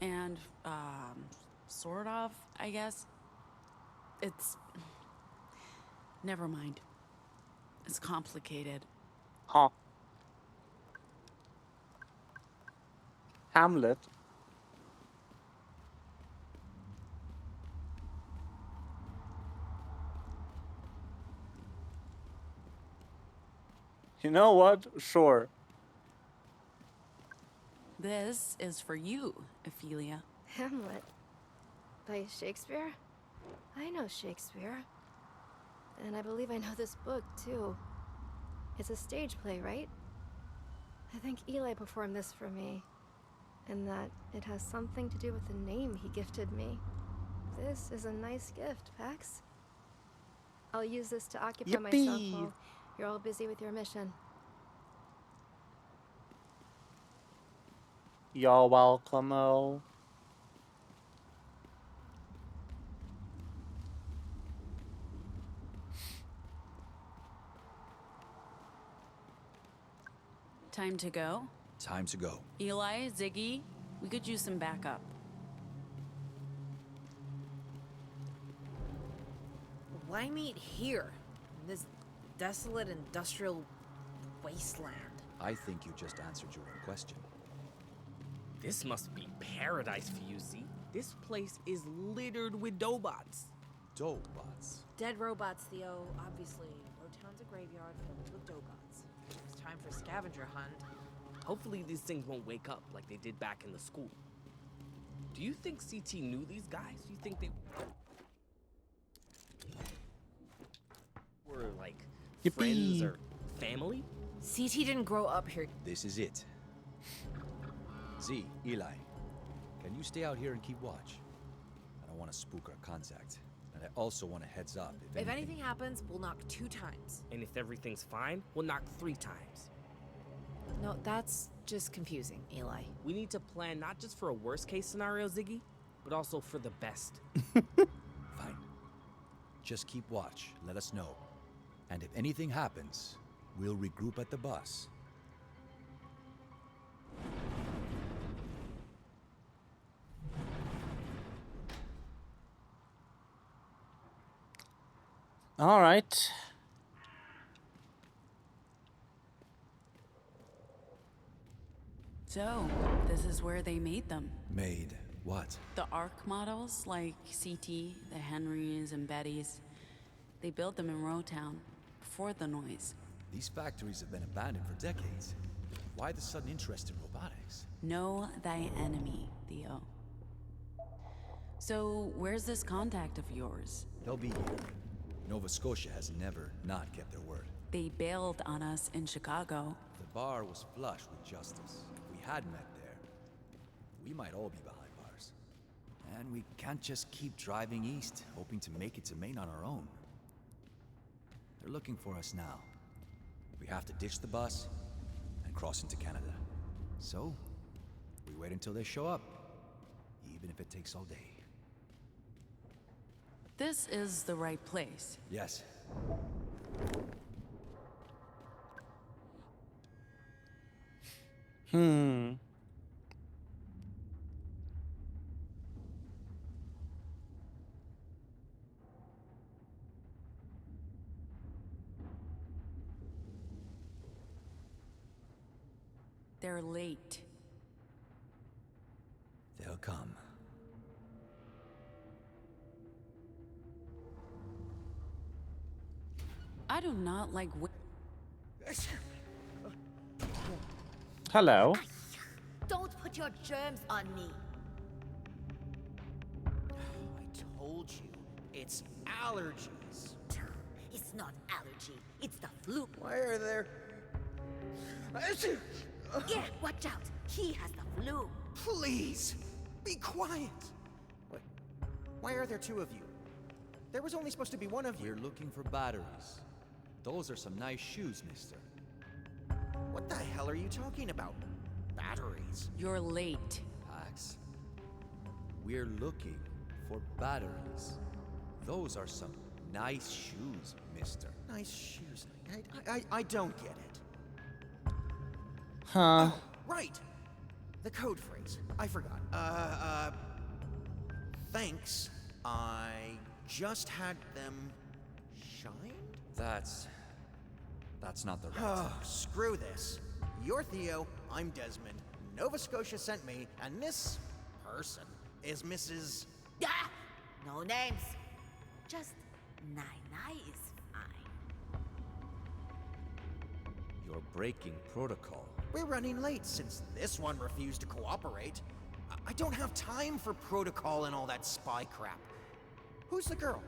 Speaker 9: And, sort of, I guess. It's... Never mind. It's complicated.
Speaker 1: Huh. Hamlet. You know what? Sure.
Speaker 9: This is for you, Ophelia.
Speaker 15: Hamlet. By Shakespeare? I know Shakespeare. And I believe I know this book, too. It's a stage play, right? I think Eli performed this for me. And that it has something to do with the name he gifted me. This is a nice gift, Pax. I'll use this to occupy myself while you're all busy with your mission.
Speaker 1: You're welcome, oh.
Speaker 9: Time to go?
Speaker 7: Time to go.
Speaker 9: Eli, Ziggy, we could use some backup.
Speaker 5: Why meet here? In this desolate industrial wasteland?
Speaker 7: I think you just answered your own question.
Speaker 2: This must be paradise for you, Z. This place is littered with Dobots.
Speaker 7: Dobots?
Speaker 5: Dead robots, Theo. Obviously, Lowtown's a graveyard filled with Dobots. It's time for a scavenger hunt.
Speaker 2: Hopefully these things won't wake up like they did back in the school. Do you think CT knew these guys? Do you think they were like friends or family?
Speaker 5: CT didn't grow up here.
Speaker 7: This is it. Z, Eli, can you stay out here and keep watch? I don't want to spook our contact. And I also want a heads up
Speaker 5: If anything happens, we'll knock 2 times.
Speaker 2: And if everything's fine, we'll knock 3 times.
Speaker 5: No, that's just confusing, Eli.
Speaker 2: We need to plan not just for a worst case scenario, Ziggy, but also for the best.
Speaker 7: Fine. Just keep watch. Let us know. And if anything happens, we'll regroup at the bus.
Speaker 1: All right.
Speaker 9: So, this is where they made them.
Speaker 7: Made what?
Speaker 9: The ARC models, like CT, the Henrys and Bettys. They built them in Rowtown, before the noise.
Speaker 7: These factories have been abandoned for decades. Why the sudden interest in robotics?
Speaker 9: Know thy enemy, Theo. So, where's this contact of yours?
Speaker 7: They'll be here. Nova Scotia has never not kept their word.
Speaker 9: They bailed on us in Chicago.
Speaker 7: The bar was flush with justice. If we had met there, we might all be behind bars. And we can't just keep driving east, hoping to make it to Maine on our own. They're looking for us now. We have to ditch the bus and cross into Canada. So, we wait until they show up, even if it takes all day.
Speaker 9: This is the right place.
Speaker 7: Yes.
Speaker 9: They're late.
Speaker 7: They'll come.
Speaker 9: I do not like.
Speaker 1: Hello.
Speaker 20: Don't put your germs on me.
Speaker 6: I told you, it's allergies.
Speaker 20: It's not allergy, it's the flu.
Speaker 6: Why are there...
Speaker 20: Yeah, watch out. He has the flu.
Speaker 6: Please, be quiet. Why are there two of you? There was only supposed to be one of you.
Speaker 7: We're looking for batteries. Those are some nice shoes, mister.
Speaker 6: What the hell are you talking about? Batteries?
Speaker 9: You're late.
Speaker 7: Pax. We're looking for batteries. Those are some nice shoes, mister.
Speaker 6: Nice shoes. I don't get it.
Speaker 1: Huh.
Speaker 6: Oh, right. The code phrase. I forgot. Thanks. I just had them shined?
Speaker 7: That's not the right.
Speaker 6: Oh, screw this. You're Theo, I'm Desmond. Nova Scotia sent me, and this person is Mrs.
Speaker 20: Ah! No names. Just Nai is fine.
Speaker 7: You're breaking protocol.
Speaker 6: We're running late since this one refused to cooperate. I don't have time for protocol and all that spy crap. Who's the girl?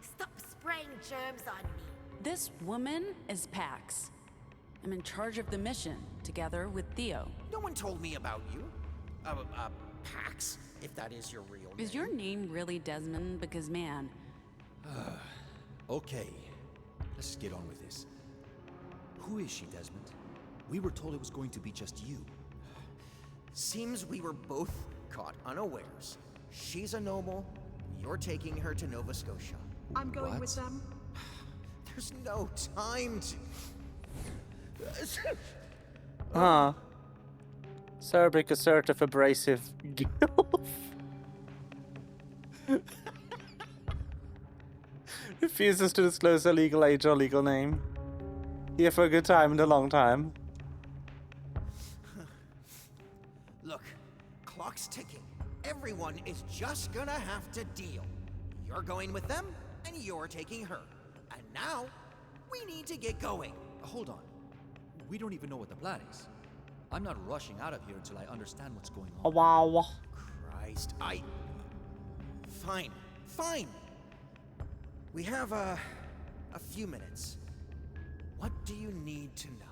Speaker 20: Stop spraying germs on me.
Speaker 9: This woman is Pax. I'm in charge of the mission, together with Theo.
Speaker 6: No one told me about you. Pax, if that is your real name.
Speaker 9: Is your name really Desmond? Because, man...
Speaker 7: Okay, let's get on with this. Who is she, Desmond? We were told it was going to be just you.
Speaker 6: Seems we were both caught unawares. She's a noble. You're taking her to Nova Scotia.
Speaker 14: I'm going with them.
Speaker 6: There's no time to...
Speaker 1: Huh. Serbic assertive abrasive gilf. Refuses to disclose her legal age or legal name. Here for a good time and a long time.
Speaker 6: Look, clock's ticking. Everyone is just gonna have to deal. You're going with them, and you're taking her. And now, we need to get going.
Speaker 7: Hold on. We don't even know what the plan is. I'm not rushing out of here until I understand what's going on.
Speaker 1: Oh, wow.
Speaker 6: Christ, Fine, fine. We have, a few minutes. What do you need to know?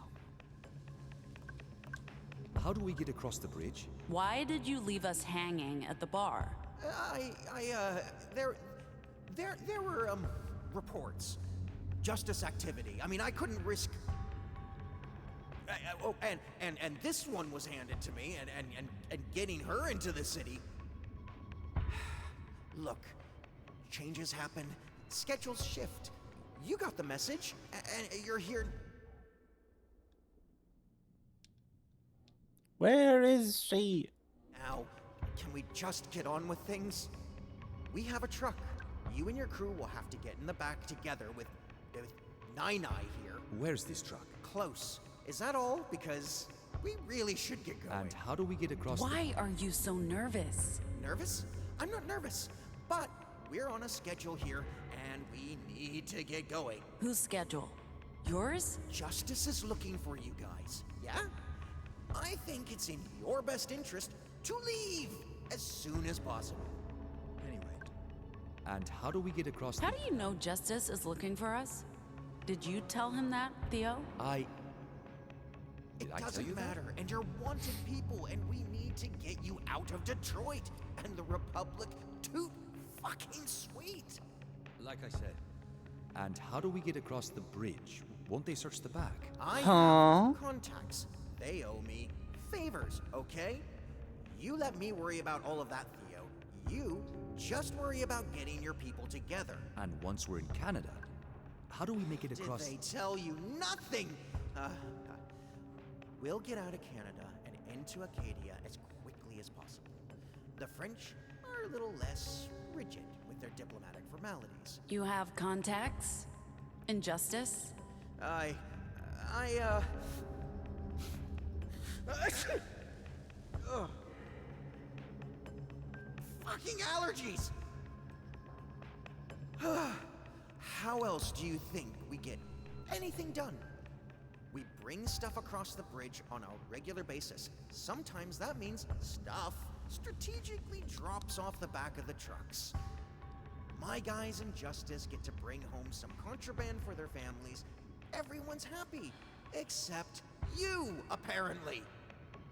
Speaker 7: How do we get across the bridge?
Speaker 9: Why did you leave us hanging at the bar?
Speaker 6: There were, reports. Justice activity. I mean, I couldn't risk... and this one was handed to me, and getting her into the city... Look, changes happen, schedules shift. You got the message, and you're here...
Speaker 1: Where is she?
Speaker 6: Now, can we just get on with things? We have a truck. You and your crew will have to get in the back together with Nai here.
Speaker 7: Where's this truck?
Speaker 6: Close. Is that all? Because we really should get going.
Speaker 7: And how do we get across
Speaker 9: Why are you so nervous?
Speaker 6: Nervous? I'm not nervous. But we're on a schedule here, and we need to get going.
Speaker 9: Whose schedule? Yours?
Speaker 6: Justice is looking for you guys, yeah? I think it's in your best interest to leave as soon as possible.
Speaker 7: Anyway, and how do we get across
Speaker 9: How do you know Justice is looking for us? Did you tell him that, Theo?
Speaker 6: It doesn't matter, and you're wanted people, and we need to get you out of Detroit and the Republic too fucking sweet.
Speaker 7: Like I said. And how do we get across the bridge? Won't they search the back?
Speaker 6: I have contacts. They owe me favors, okay? You let me worry about all of that, Theo. You just worry about getting your people together.
Speaker 7: And once we're in Canada, how do we make it across?
Speaker 6: Did they tell you nothing? We'll get out of Canada and into Acadia as quickly as possible. The French are a little less rigid with their diplomatic formalities.
Speaker 9: You have contacts? Injustice?
Speaker 6: Fucking allergies! How else do you think we get anything done? We bring stuff across the bridge on a regular basis. Sometimes that means stuff strategically drops off the back of the trucks. My guys in Justice get to bring home some contraband for their families. Everyone's happy, except you, apparently.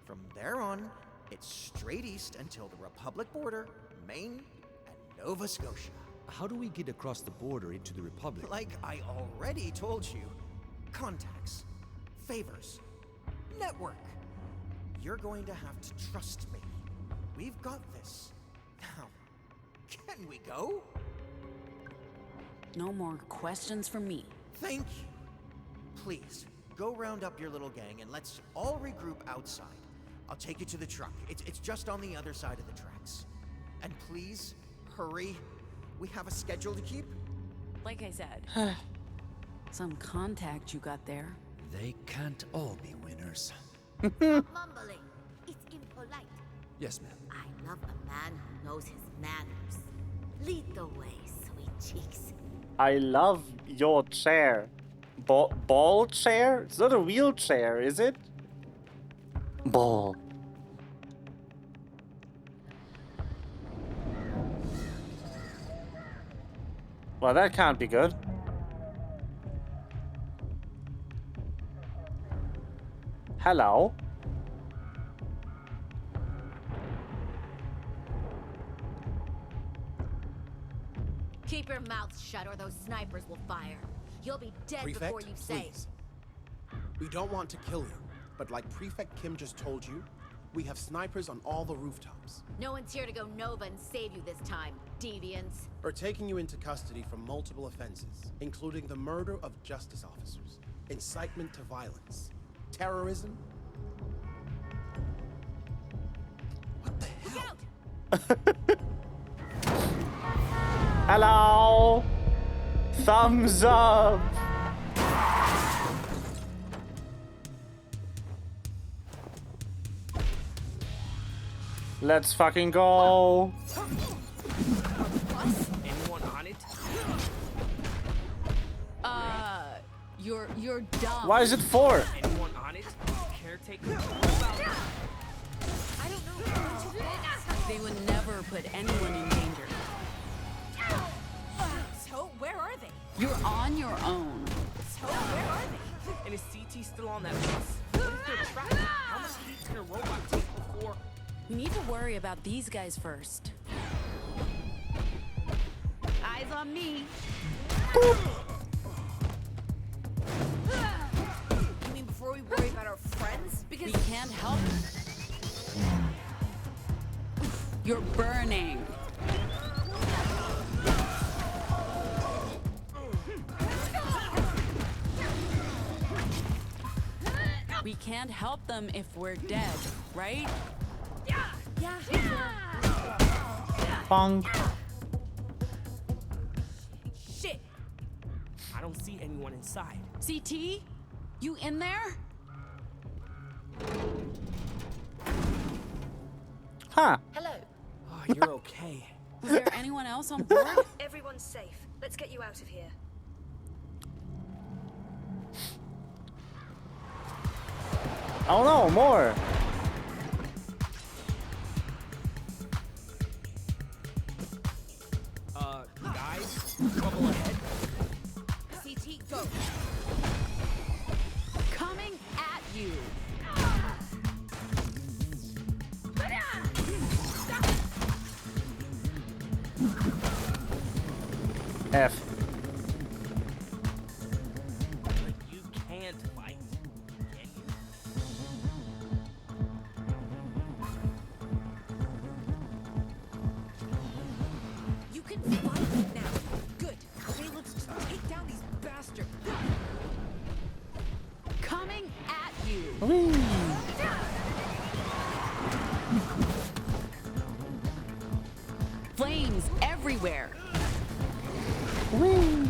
Speaker 6: From there on, it's straight east until the Republic border, Maine, and Nova Scotia.
Speaker 7: How do we get across the border into the Republic?
Speaker 6: Like I already told you. Contacts, favors, network. You're going to have to trust me. We've got this. Now, can we go?
Speaker 9: No more questions from me.
Speaker 6: Thank you. Please, go round up your little gang and let's all regroup outside. I'll take you to the truck. It's just on the other side of the tracks. And please, hurry. We have a schedule to keep.
Speaker 9: Like I said, some contact you got there.
Speaker 7: They can't all be winners.
Speaker 20: Stop mumbling. It's impolite.
Speaker 7: Yes, ma'am.
Speaker 20: I love a man who knows his manners. Lead the way, sweet cheeks.
Speaker 1: I love your chair. Ball chair? It's not a wheelchair, is it? Ball. Well, that can't be good. Hello?
Speaker 20: Keep your mouths shut or those snipers will fire. You'll be dead
Speaker 10: Prefect,
Speaker 20: before you say.
Speaker 10: please. We don't want to kill you, but like Prefect Kim just told you, we have snipers on all the rooftops.
Speaker 20: No one's here to go Nova and save you this time, deviants.
Speaker 10: We're taking you into custody for multiple offenses, including the murder of justice officers, incitement to violence, terrorism. What the hell?
Speaker 1: Hello? Thumbs up! Let's fucking go!
Speaker 2: Anyone on it?
Speaker 9: You're dumb.
Speaker 1: Why is it 4?
Speaker 2: Anyone on it? Caretaker?
Speaker 4: I don't know.
Speaker 9: They would never put anyone in danger.
Speaker 4: So, where are they?
Speaker 9: You're on your own.
Speaker 4: So, where are they?
Speaker 2: And is CT still on that bus? What if they're trapped? How much heat can a robot take before...
Speaker 9: We need to worry about these guys first. Eyes on me.
Speaker 4: You mean before we worry about our friends? Because
Speaker 9: we can't help them. You're burning. We can't help them if we're dead, right?
Speaker 4: Yeah.
Speaker 1: Bonk.
Speaker 4: Shit.
Speaker 2: I don't see anyone inside.
Speaker 9: CT? You in there?
Speaker 1: Huh.
Speaker 13: Hello.
Speaker 2: Oh, you're okay.
Speaker 9: Was there anyone else on board?
Speaker 13: Everyone's safe. Let's get you out of here.
Speaker 1: Oh no, more!
Speaker 2: Guys, trouble ahead.
Speaker 4: CT, go.
Speaker 9: Coming at you.
Speaker 1: F.
Speaker 2: But you can't fight, can you?
Speaker 1: Whee!
Speaker 9: Flames everywhere.
Speaker 1: Whee!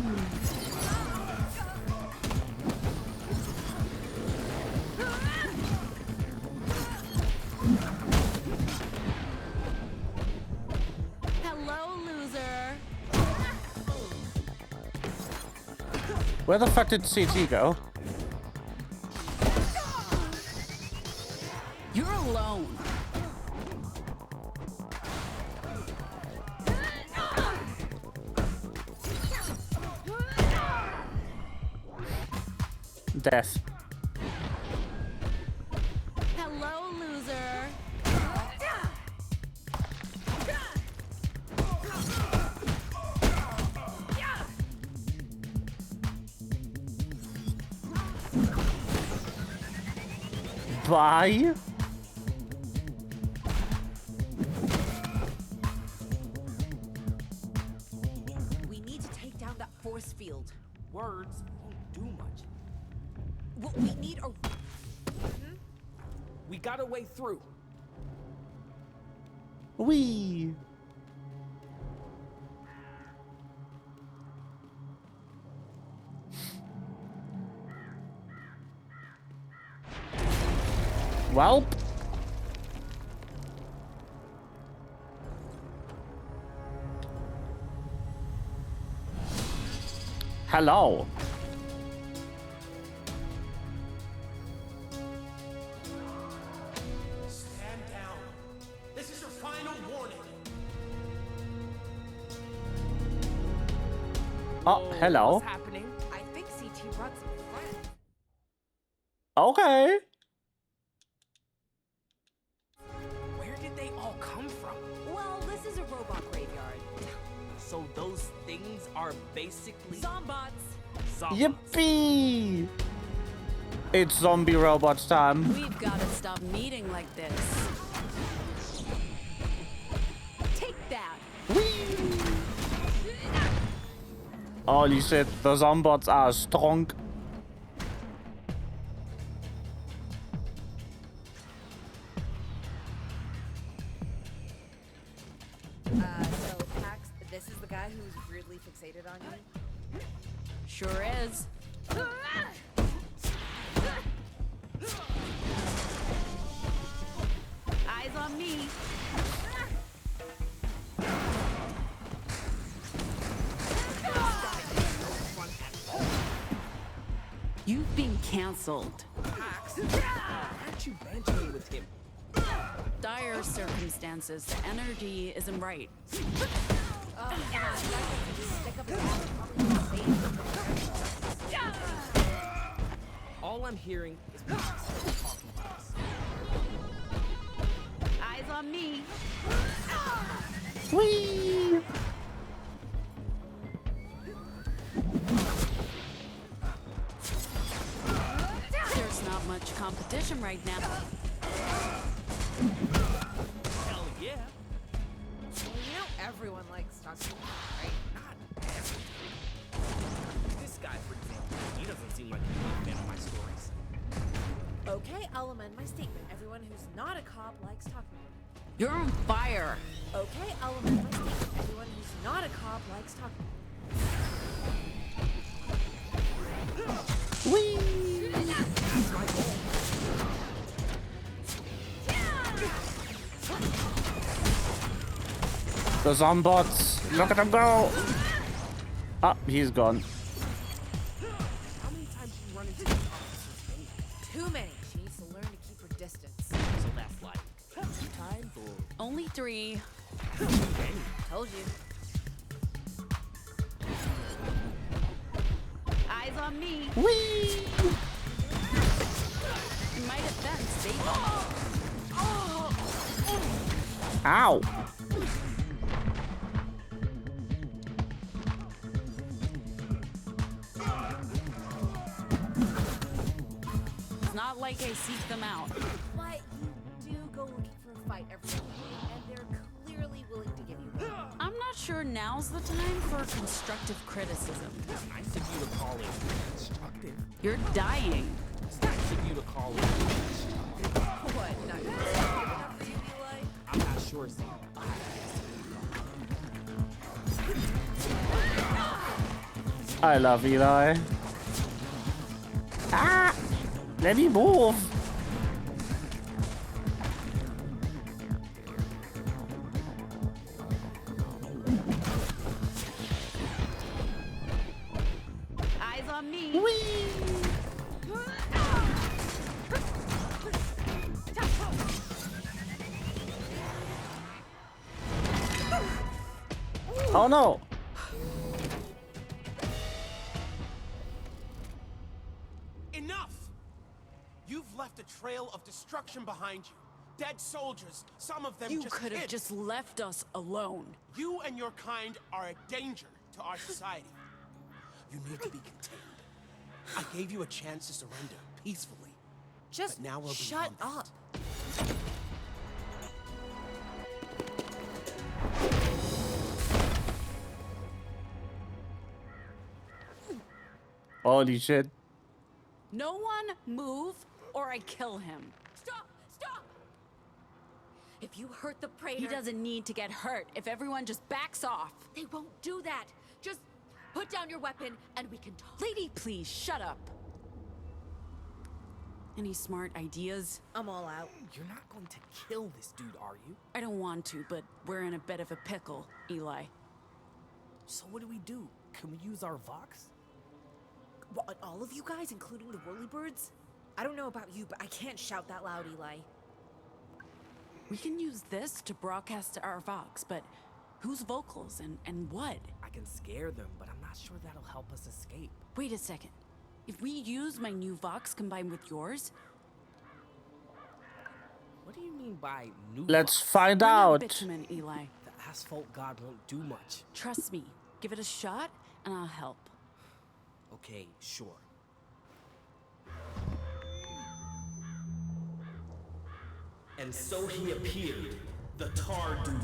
Speaker 9: Hello, loser.
Speaker 1: Where the fuck did CT go?
Speaker 9: You're alone.
Speaker 1: Death.
Speaker 9: Hello, loser.
Speaker 1: Bye.
Speaker 5: We need to take down that force field.
Speaker 2: Words won't do much.
Speaker 5: What we need a...
Speaker 2: We got a way through.
Speaker 1: Whee! Welp. Hello.
Speaker 10: Stand down. This is your final warning.
Speaker 1: Oh, hello.
Speaker 2: What's happening?
Speaker 4: I think CT brought some friends.
Speaker 1: Okay.
Speaker 2: Where did they all come from?
Speaker 5: Well, this is a robot graveyard.
Speaker 2: So those things are basically
Speaker 5: Zombots.
Speaker 2: zombies.
Speaker 1: Yippee! It's zombie robot time.
Speaker 9: We've got to stop meeting like this. Take that.
Speaker 1: Holy shit, the zombots are strong.
Speaker 4: So, Pax, this is the guy who's weirdly fixated on you?
Speaker 9: Sure is. Eyes on me. You've been cancelled.
Speaker 2: Pax, aren't you bantering with him?
Speaker 9: Dire circumstances. The energy isn't right.
Speaker 2: All I'm hearing is Pax talking about us.
Speaker 9: Eyes on me.
Speaker 1: Whee!
Speaker 9: There's not much competition right now.
Speaker 2: Hell yeah.
Speaker 4: Well, you know everyone likes talking, right?
Speaker 2: Not everything. This guy, for example, he doesn't seem like a fan of my stories.
Speaker 4: Okay, I'll amend my statement. Everyone who's not a cop likes talking.
Speaker 9: You're on fire.
Speaker 4: Okay, I'll amend my statement. Everyone who's not a cop likes talking.
Speaker 1: Whee! The zombots! Look at them go! Ah, he's gone.
Speaker 2: How many times do you run into these officers anyway?
Speaker 4: Too many. She needs to learn to keep her distance.
Speaker 2: So that's like 2 times or
Speaker 9: Only 3.
Speaker 4: Told you.
Speaker 9: Eyes on me.
Speaker 1: Whee!
Speaker 9: In my defense, they
Speaker 1: Ow!
Speaker 9: It's not like I seek them out.
Speaker 4: But you do go looking for a fight every now and then, and they're clearly willing to give you one.
Speaker 9: I'm not sure now's the time for constructive criticism.
Speaker 2: nice of you to call it constructive.
Speaker 9: You're dying.
Speaker 2: It's nice of you to call it.
Speaker 4: What? Not good enough for you, Eli?
Speaker 2: I'm not sure, Zeke.
Speaker 1: I love Eli. Ah! Let me move!
Speaker 9: Eyes on me.
Speaker 1: Oh no!
Speaker 10: Enough! You've left a trail of destruction behind you. Dead soldiers, some of them
Speaker 9: You
Speaker 10: just
Speaker 9: could have
Speaker 10: kids.
Speaker 9: just left us alone.
Speaker 10: You and your kind are a danger to our society. You need to be contained. I gave you a chance to surrender peacefully.
Speaker 4: Just
Speaker 10: but now we'll
Speaker 4: shut
Speaker 10: be
Speaker 4: up.
Speaker 1: Holy shit.
Speaker 9: No one move or I kill him.
Speaker 4: Stop! Stop! If you hurt the praetor...
Speaker 9: He doesn't need to get hurt if everyone just backs off.
Speaker 4: They won't do that. Just put down your weapon and we can talk.
Speaker 9: Lady, please, shut up. Any smart ideas?
Speaker 4: I'm all out.
Speaker 2: You're not going to kill this dude, are you?
Speaker 9: I don't want to, but we're in a bit of a pickle, Eli.
Speaker 2: So what do? Can we use our Vox?
Speaker 4: What, all of you guys, including the whirlybirds? I don't know about you, but I can't shout that loud, Eli.
Speaker 9: We can use this to broadcast to our Vox, but whose vocals and what?
Speaker 2: I can scare them, but I'm not sure that'll help us escape.
Speaker 9: Wait a second. If we use my new Vox combined with yours...
Speaker 2: What do you mean by new
Speaker 1: Let's
Speaker 2: Vox?
Speaker 1: find
Speaker 9: We're no
Speaker 1: out.
Speaker 9: bitumen, Eli.
Speaker 2: The asphalt god won't do much.
Speaker 9: Trust me. Give it a shot, and I'll help.
Speaker 2: Okay, sure. And so he appeared, the tar dude,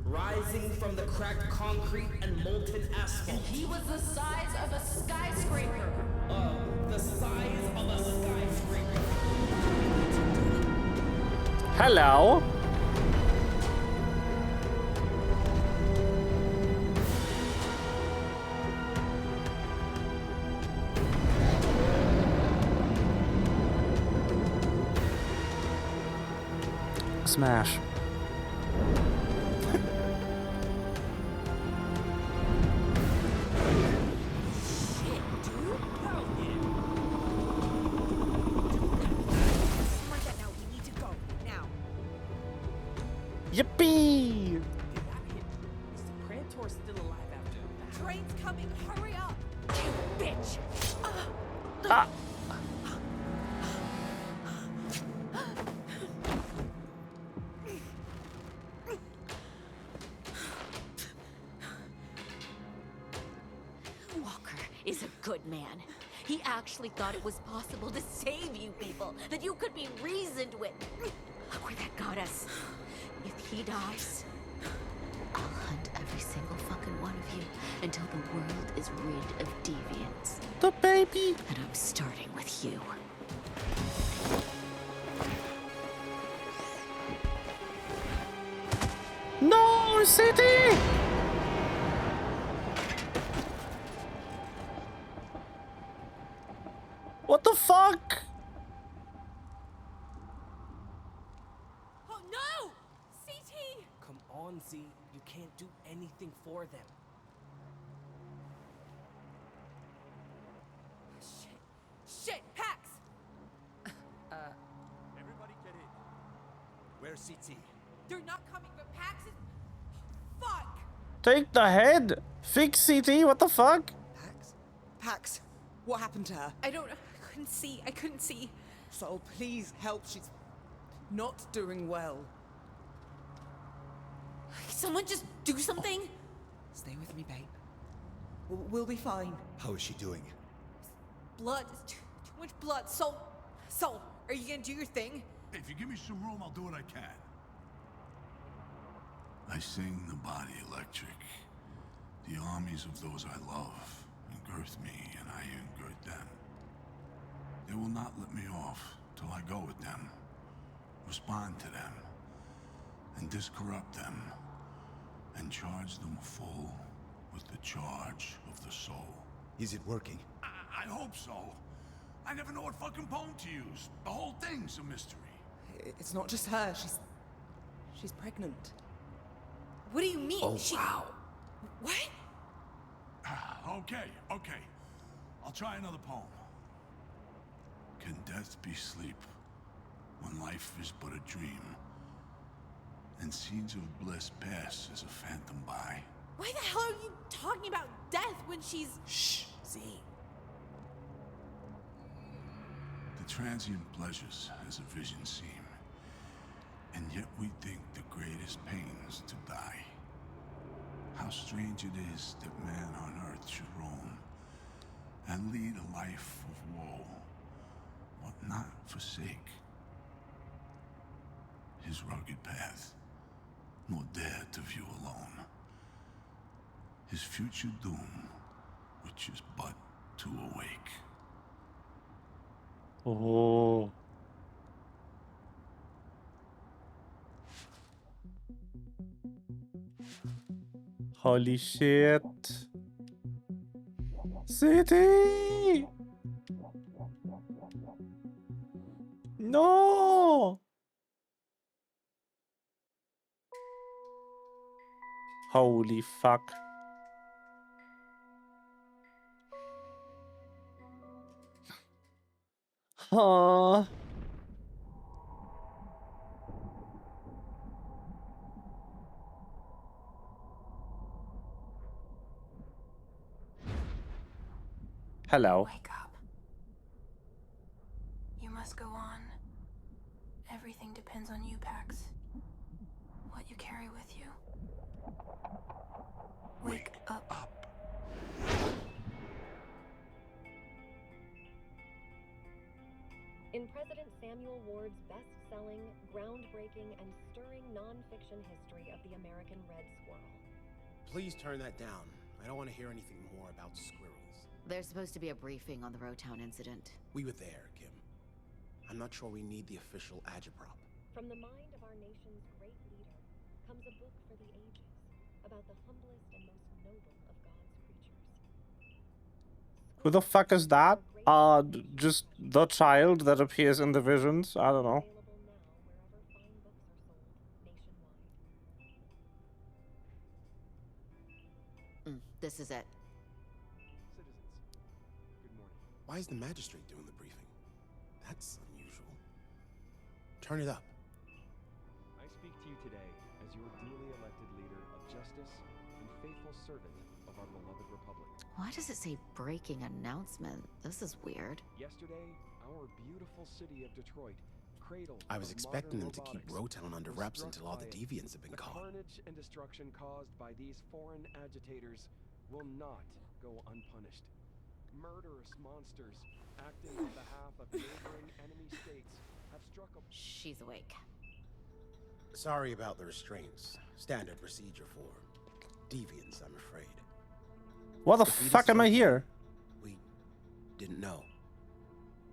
Speaker 2: rising from the cracked concrete and molten asphalt.
Speaker 9: He was the size of a skyscraper.
Speaker 2: The size of a skyscraper.
Speaker 1: Hello. Smash. Yippee!
Speaker 2: Is the Praetor still alive after that?
Speaker 4: Train's coming, hurry up! You bitch!
Speaker 1: Ah!
Speaker 20: Walker is a good man. He actually thought it was possible to save you people, that you could be reasoned with. Look where that got us. If he dies, I'll hunt every single fucking one of you until the world is rid of deviants.
Speaker 1: The baby!
Speaker 20: And I'm starting with you.
Speaker 1: No, City! What the fuck?
Speaker 4: Oh no! CT!
Speaker 2: Come on, Z. You can't do anything for them.
Speaker 4: Shit, Pax!
Speaker 7: Everybody get in. Where's CT?
Speaker 4: They're not coming, but Pax is... Fuck!
Speaker 1: Take the head! Fix CT, what the fuck?
Speaker 5: Pax, what happened to her?
Speaker 4: I couldn't see.
Speaker 5: Sol, please help. She's not doing well.
Speaker 4: Someone just do something?
Speaker 5: Stay with me, babe. We'll be fine.
Speaker 7: How is she doing?
Speaker 4: Blood. Too much blood. Sol, are you gonna do your thing?
Speaker 12: If you give me some room, I'll do what I can. I sing the body electric. The armies of those I love engirth me, and I engird them. They will not let me off till I go with them, respond to them, and discorrupt them, and charge them full with the charge of the soul.
Speaker 7: Is it working?
Speaker 12: I hope so. I never know what fucking poem to use. The whole thing's a mystery.
Speaker 5: It's not just her. She's pregnant.
Speaker 4: What do you mean?
Speaker 7: Oh,
Speaker 4: wow. What?
Speaker 12: Okay. I'll try another poem. Can death be sleep when life is but a dream, and scenes of bliss pass as a phantom by?
Speaker 4: Why the hell are you talking about death when she's...
Speaker 5: Shh, Z.
Speaker 12: The transient pleasures as a vision seem, and yet we think the greatest pains to die. How strange it is that man on earth should roam and lead a life of woe, but not forsake his rugged path, nor dare to view alone his future doom, which is but to awake.
Speaker 1: Oh. Holy shit. City! No! Holy fuck. Huh. Hello.
Speaker 3: Wake up. You must go on. Everything depends on you, Pax. What you carry with you. Wake up.
Speaker 17: In President Samuel Ward's best-selling, groundbreaking, and stirring non-fiction history of the American red squirrel.
Speaker 21: Please turn that down. I don't want to hear anything more about squirrels.
Speaker 20: There's supposed to be a briefing on the Rotown incident.
Speaker 21: We were there, Kim. I'm not sure we need the official agitprop.
Speaker 17: From the mind of our nation's great leader comes a book for the ages about the humblest and most noble of God's creatures.
Speaker 1: Who the fuck is that? Just the child that appears in the visions? I don't know.
Speaker 20: This is it.
Speaker 22: Citizens, good morning.
Speaker 21: Why is the magistrate doing the briefing? That's unusual. Turn it up.
Speaker 22: I speak to you today as your duly elected leader of justice and faithful servant of our beloved republic.
Speaker 20: Why does it say breaking announcement? This is weird.
Speaker 22: Yesterday, our beautiful city of Detroit, cradle
Speaker 21: I was
Speaker 22: of
Speaker 21: expecting them
Speaker 22: modern
Speaker 21: to keep
Speaker 22: robotics,
Speaker 21: Rotown under
Speaker 22: was
Speaker 21: wraps
Speaker 22: struck
Speaker 21: until all the
Speaker 22: by
Speaker 21: deviants have been
Speaker 22: the
Speaker 21: caught.
Speaker 22: carnage and destruction caused by these foreign agitators will not go unpunished. Murderous monsters acting on behalf of neighboring enemy states have struck a...
Speaker 20: She's awake.
Speaker 21: Sorry about the restraints. Standard procedure for deviants, I'm afraid.
Speaker 1: What the
Speaker 21: If we
Speaker 1: fuck am I
Speaker 21: destroyed
Speaker 1: here?
Speaker 21: We didn't know.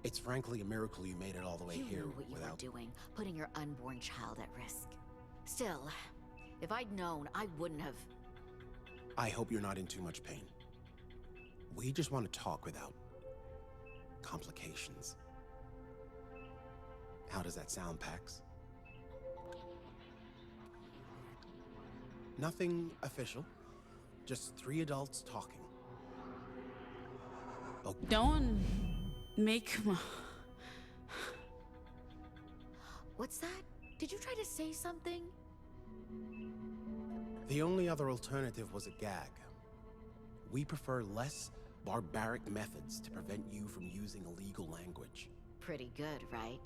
Speaker 21: It's frankly a miracle you made it all the way
Speaker 20: You
Speaker 21: here
Speaker 20: knew what you
Speaker 21: without...
Speaker 20: were doing, putting your unborn child at risk. Still, if I'd known, I wouldn't have...
Speaker 21: I hope you're not in too much pain. We just want to talk without complications. How does that sound, Pax? Nothing official. Just 3 adults talking. Oh.
Speaker 9: Don't make
Speaker 20: What's that? Did you try to say something?
Speaker 21: The only other alternative was a gag. We prefer less barbaric methods to prevent you from using illegal language.
Speaker 20: Pretty good, right?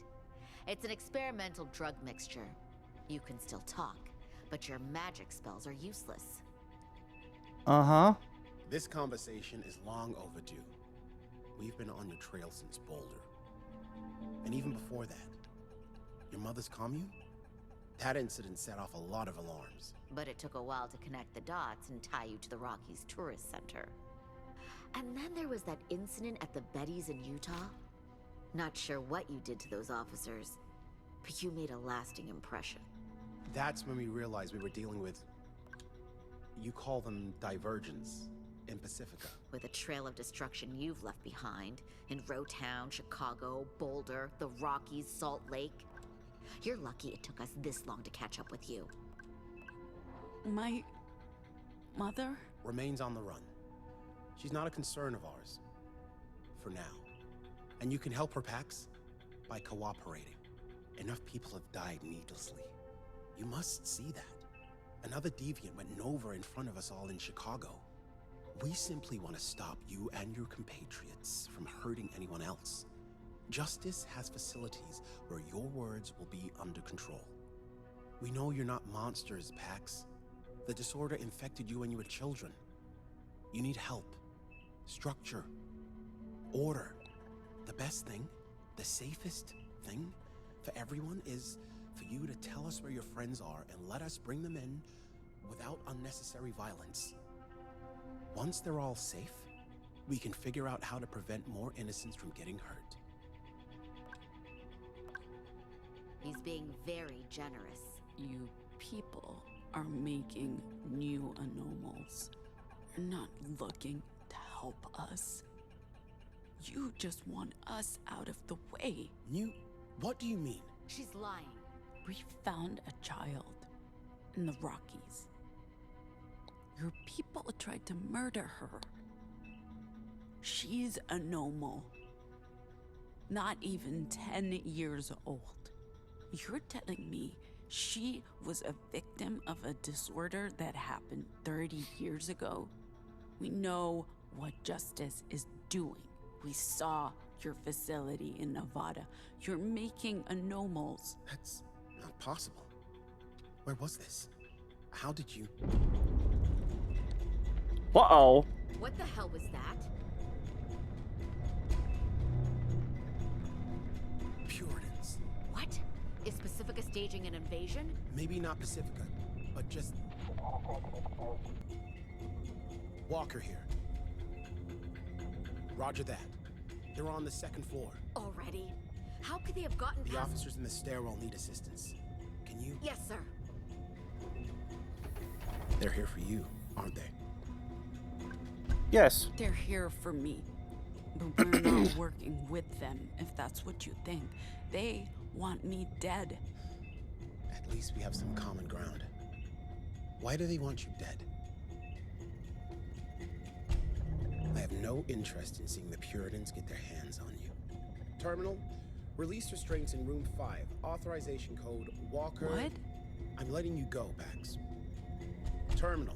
Speaker 20: It's an experimental drug mixture. You can still talk, but your magic spells are useless.
Speaker 1: Uh-huh.
Speaker 21: This conversation is long overdue. We've been on your trail since Boulder. And even before that, your mother's commune? That incident set off a lot of alarms.
Speaker 20: But it took a while to connect the dots and tie you to the Rockies Tourist Center. And then there was that incident at the Betty's in Utah. Not sure what you did to those officers, but you made a lasting impression.
Speaker 21: That's when we realized we were dealing with... You call them divergents in Pacifica.
Speaker 20: With a trail of destruction you've left behind in Rotown, Chicago, Boulder, the Rockies, Salt Lake. You're lucky it took us this long to catch up with you.
Speaker 9: My mother?
Speaker 21: Remains on the run. She's not a concern of ours. For now. And you can help her, Pax, by cooperating. Enough people have died needlessly. You must see that. Another deviant went Nova in front of us all in Chicago. We simply want to stop you and your compatriots from hurting anyone else. Justice has facilities where your words will be under control. We know you're not monsters, Pax. The disorder infected you when you were children. You need help, structure, order. The best thing, the safest thing for everyone is for you to tell us where your friends are and let us bring them in without unnecessary violence. Once they're all safe, we can figure out how to prevent more innocents from getting hurt.
Speaker 20: He's being very generous.
Speaker 9: You people are making new anomals. You're not looking to help us. You just want us out of the way.
Speaker 21: What do you mean?
Speaker 20: She's lying.
Speaker 9: We found a child in the Rockies. Your people tried to murder her. She's a nomal. Not even 10 years old. You're telling me she was a victim of a disorder that happened 30 years ago? We know what justice is doing. We saw your facility in Nevada. You're making anomals.
Speaker 21: That's not possible. Where was this? How did you...
Speaker 1: Uh-oh.
Speaker 20: What the hell was that?
Speaker 21: Puritans.
Speaker 20: What? Is Pacifica staging an invasion?
Speaker 21: Maybe not Pacifica, but just... Walker here. Roger that. They're on the second floor.
Speaker 20: Already? How could they have gotten
Speaker 21: The
Speaker 20: past...
Speaker 21: officers in the stairwell need assistance. Can you...
Speaker 20: Yes, sir.
Speaker 21: They're here for you, aren't they?
Speaker 1: Yes.
Speaker 9: They're here for me. But we're not working with them, if that's what you think. They want me dead.
Speaker 21: At least we have some common ground. Why do they want you dead? I have no interest in seeing the Puritans get their hands on you. Terminal, release restraints in room 5. Authorization code Walker...
Speaker 9: What?
Speaker 21: I'm letting you go, Pax. Terminal,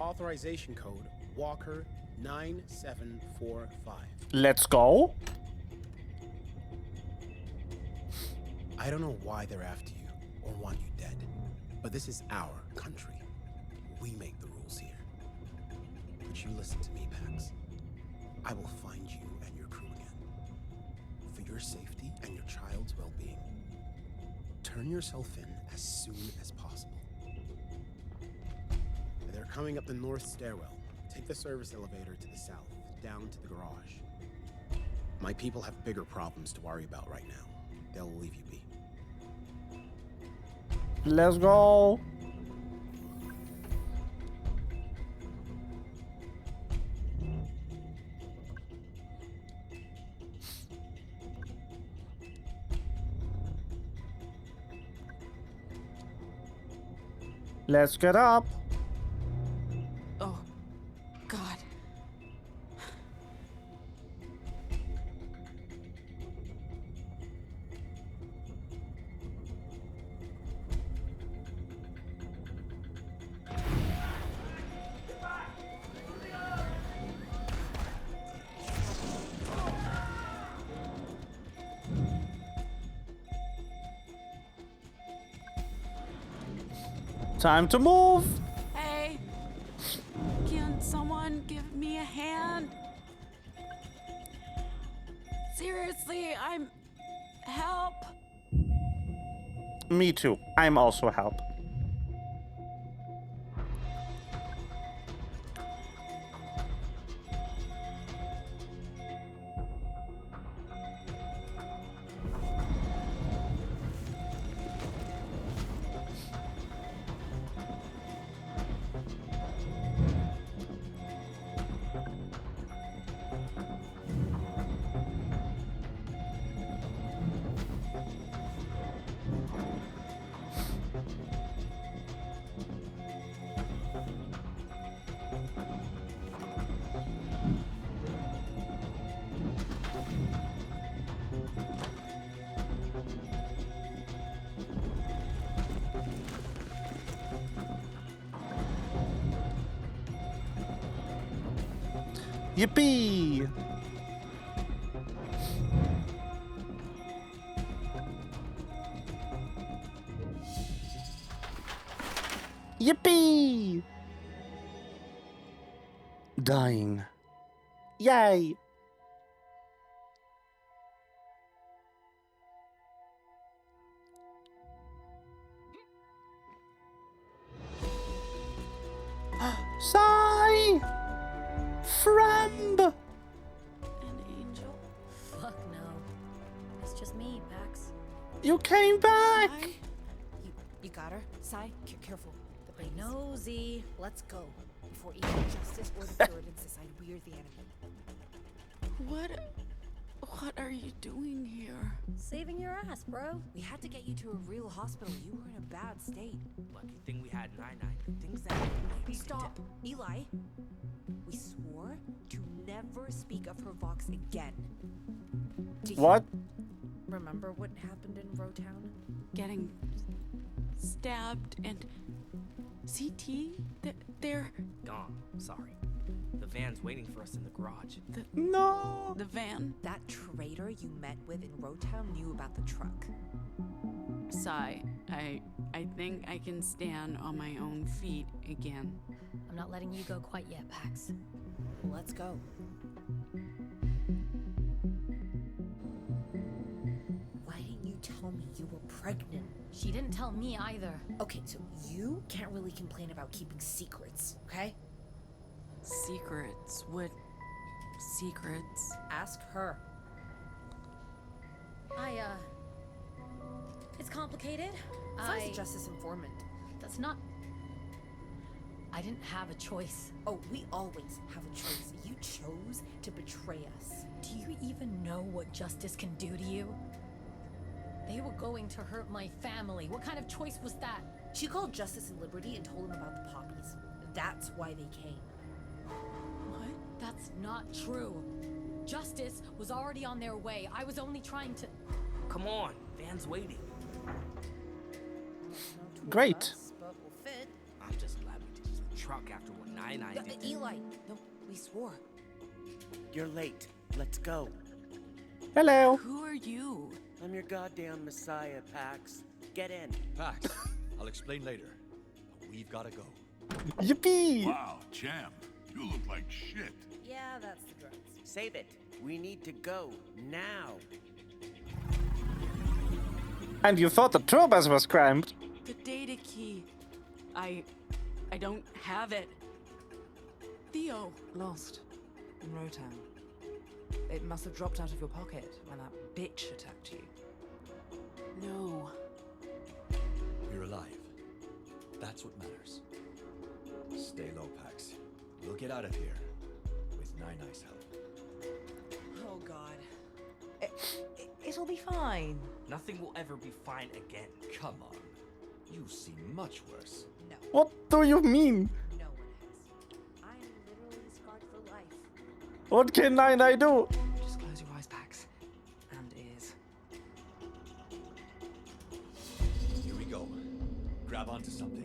Speaker 21: authorization code Walker 9745.
Speaker 1: Let's go.
Speaker 21: I don't know why they're after you or want you dead, but this is our country. We make the rules here. But you listen to me, Pax. I will find you and your crew again. For your safety and your child's well-being, turn yourself in as soon as possible. They're coming up the north stairwell. Take the service elevator to the south, down to the garage. My people have bigger problems to worry about right now. They'll leave you be.
Speaker 1: Let's go. Let's get up.
Speaker 9: Oh, God.
Speaker 1: Time to move.
Speaker 9: Hey, can someone give me a hand? Seriously, I'm... help.
Speaker 1: Me too. I'm also help. Yippee! Yippee! Dying. Yay! Sigh! Framb!
Speaker 9: An angel?
Speaker 18: Fuck no. It's just me, Pax.
Speaker 1: You came back!
Speaker 5: You got her? Sai, careful. The
Speaker 18: I know, Z. Let's go.
Speaker 5: Before either Justice or the Puritans decide we're the enemy.
Speaker 9: What are you doing here?
Speaker 18: Saving your ass, bro.
Speaker 5: We had to get you to a real hospital. You were in a bad state.
Speaker 2: Lucky thing we had 9-9. Things that maybe
Speaker 5: Stop, Eli. We swore to never speak of her Vox again.
Speaker 1: What?
Speaker 4: Remember what happened in Rowtown?
Speaker 9: Getting stabbed and CT? They're
Speaker 2: gone. Sorry. The van's waiting for us in the garage.
Speaker 1: No!
Speaker 9: The van?
Speaker 5: That traitor you met with in Rowtown knew about the truck.
Speaker 9: Sigh. I think I can stand on my own feet again.
Speaker 18: I'm not letting you go quite yet, Pax.
Speaker 5: Let's go. Why didn't you tell me you were pregnant?
Speaker 18: She didn't tell me either.
Speaker 5: Okay, so you can't really complain about keeping secrets, okay?
Speaker 9: Secrets? What secrets?
Speaker 5: Ask her.
Speaker 18: It's complicated.
Speaker 5: Sai's the Justice informant.
Speaker 18: That's not... I didn't have a choice.
Speaker 5: Oh, we always have a choice. You chose to betray us.
Speaker 18: Do you even know what Justice can do to you? They were going to hurt my family. What kind of choice was that?
Speaker 5: She called Justice and Liberty and told them about the poppies. That's why they came.
Speaker 18: What? That's not true. Justice was already on their way. I was only trying to...
Speaker 2: Come on, van's waiting.
Speaker 1: Great.
Speaker 5: But we'll fit.
Speaker 2: I'm just glad we did the truck after what 9-9 did.
Speaker 5: Eli, no, we swore.
Speaker 19: You're late. Let's go.
Speaker 1: Hello.
Speaker 9: Who are you?
Speaker 19: I'm your goddamn messiah, Pax. Get in.
Speaker 7: Pax, I'll explain later. But we've gotta go.
Speaker 1: Yippee!
Speaker 12: Wow, champ. You look like shit.
Speaker 5: Yeah, that's the drugs.
Speaker 19: Save it. We need to go now.
Speaker 1: And you thought the tour bus was cramped?
Speaker 9: The data key. I don't have it. Theo.
Speaker 5: Lost. In Rowtown. It must have dropped out of your pocket when that bitch attacked you.
Speaker 9: No.
Speaker 7: We're alive. That's what matters. Stay low, Pax. We'll get out of here. With Nine-Ni's help.
Speaker 5: Oh, God. It'll be fine.
Speaker 2: Nothing will ever be fine again.
Speaker 7: Come on. You seem much worse.
Speaker 5: No.
Speaker 1: What do you mean?
Speaker 5: No one has. I'm literally scarred for life.
Speaker 1: What can I do?
Speaker 5: Just close your eyes, Pax. And ears.
Speaker 7: Here we go. Grab onto something.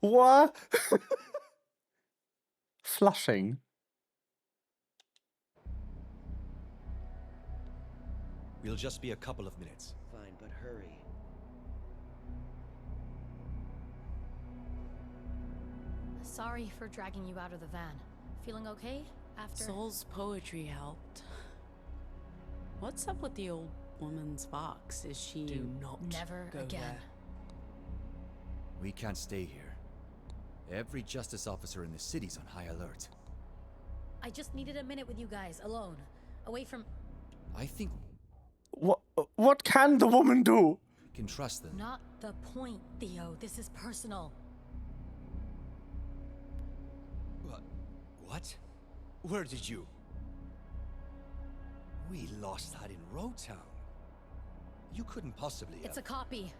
Speaker 1: What? Flushing.
Speaker 7: We'll just be a couple of minutes.
Speaker 19: Fine, but hurry.
Speaker 18: Sorry for dragging you out of the van. Feeling okay after...
Speaker 9: Soul's poetry helped. What's up with the old woman's box? Is she...
Speaker 5: Do not
Speaker 18: Never
Speaker 5: go
Speaker 18: again.
Speaker 5: there.
Speaker 7: We can't stay here. Every justice officer in the city's on high alert.
Speaker 18: I just needed a minute with you guys, alone. Away from...
Speaker 7: I think
Speaker 1: What can the woman do?
Speaker 7: we can trust them.
Speaker 18: Not the point, Theo. This is personal.
Speaker 7: What? Where did you? We lost that in Rowtown. You couldn't possibly have...
Speaker 18: It's a copy.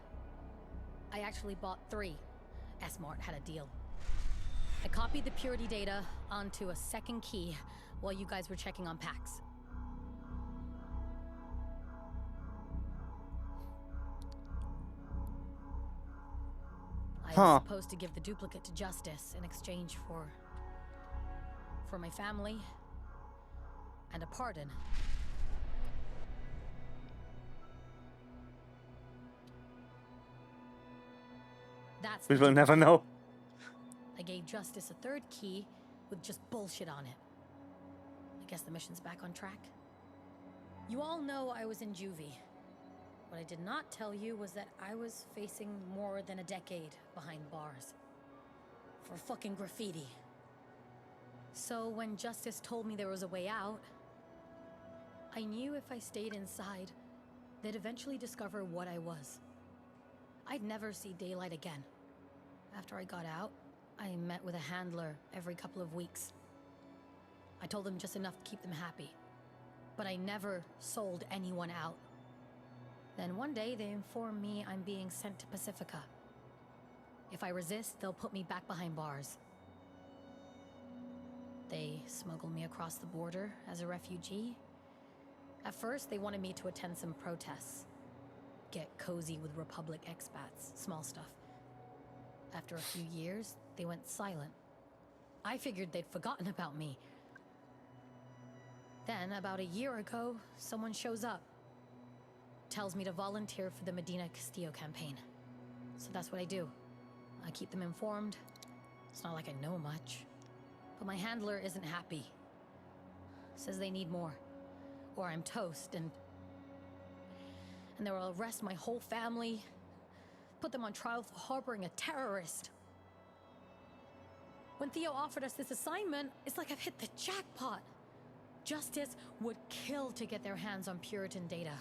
Speaker 18: I actually bought 3. S-Mart had a deal. I copied the purity data onto a second key while you guys were checking on packs. I was supposed to give the duplicate to Justice in exchange for my family and a pardon. That's
Speaker 1: we will never know.
Speaker 18: I gave Justice a third key with just bullshit on it. I guess the mission's back on track. You all know I was in juvie. What I did not tell you was that I was facing more than a decade behind bars. For fucking graffiti. So when Justice told me there was a way out, I knew if I stayed inside, they'd eventually discover what I was. I'd never see daylight again. After I got out, I met with a handler every couple of weeks. I told them just enough to keep them happy. But I never sold anyone out. Then one day they informed me I'm being sent to Pacifica. If I resist, they'll put me back behind bars. They smuggled me across the border as a refugee. At first, they wanted me to attend some protests. Get cozy with Republic expats, small stuff. After a few years, they went silent. I figured they'd forgotten about me. Then, about a year ago, someone shows up. Tells me to volunteer for the Medina Castillo campaign. So that's what I do. I keep them informed. It's not like I know much. But my handler isn't happy. Says they need more. Or I'm toast, and they will arrest my whole family. Put them on trial for harboring a terrorist. When Theo offered us this assignment, it's like I've hit the jackpot. Justice would kill to get their hands on Puritan data.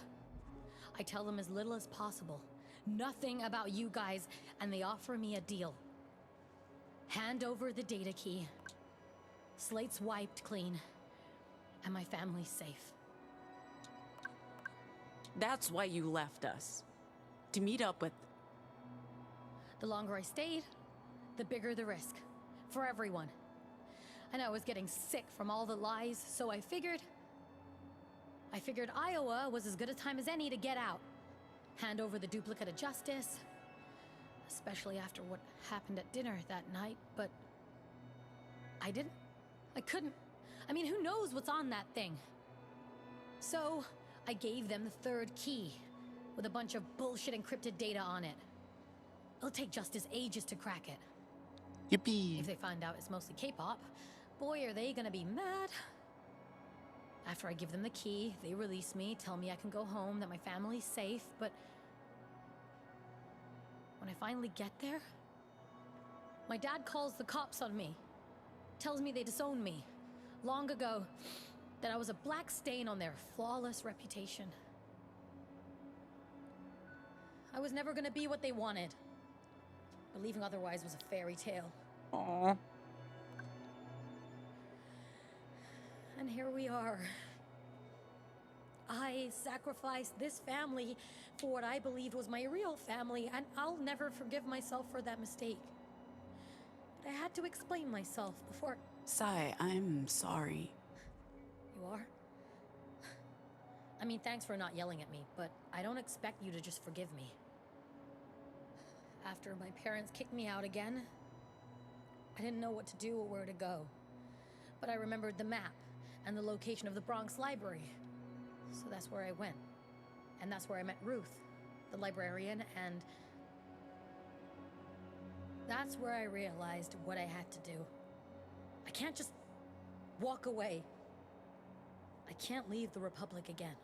Speaker 18: I tell them as little as possible. Nothing about you guys, and they offer me a deal. Hand over the data key. Slate's wiped clean. And my family's safe.
Speaker 9: That's why you left us. To meet up with...
Speaker 18: The longer I stayed, the bigger the risk. For everyone. And I was getting sick from all the lies, so I figured Iowa was as good a time as any to get out. Hand over the duplicate of Justice. Especially after what happened at dinner that night, but... I couldn't. I mean, who knows what's on that thing? So, I gave them the third key, with a bunch of bullshit encrypted data on it. It'll take Justice ages to crack it.
Speaker 1: Yippee!
Speaker 18: If they find out it's mostly K-pop, boy, are they gonna be mad. After I give them the key, they release me, tell me I can go home, that my family's safe, but... when I finally get there, my dad calls the cops on me. Tells me they disowned me, long ago, that I was a black stain on their flawless reputation. I was never gonna be what they wanted. Believing otherwise was a fairy tale.
Speaker 1: Aww.
Speaker 18: And here we are. I sacrificed this family for what I believed was my real family, and I'll never forgive myself for that mistake. But I had to explain myself before...
Speaker 9: Sai, I'm sorry.
Speaker 18: You are? I mean, thanks for not yelling at me, but I don't expect you to just forgive me. After my parents kicked me out again, I didn't know what to do or where to go. But I remembered the map and the location of the Bronx Library. So that's where I went. And that's where I met Ruth, the librarian, and that's where I realized what I had to do. I can't just walk away. I can't leave the Republic again.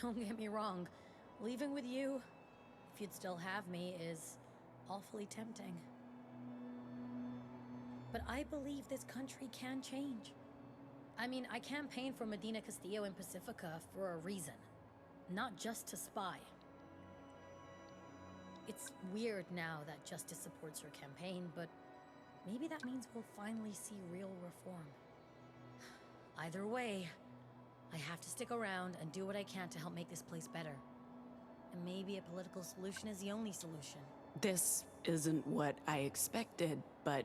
Speaker 18: Don't get me wrong. Leaving with you, if you'd still have me, is awfully tempting. But I believe this country can change. I mean, I campaigned for Medina Castillo and Pacifica for a reason. Not just to spy. It's weird now that Justice supports her campaign, but maybe that means we'll finally see real reform. Either way, I have to stick around and do what I can to help make this place better. And maybe a political solution is the only solution.
Speaker 9: This isn't what I expected, but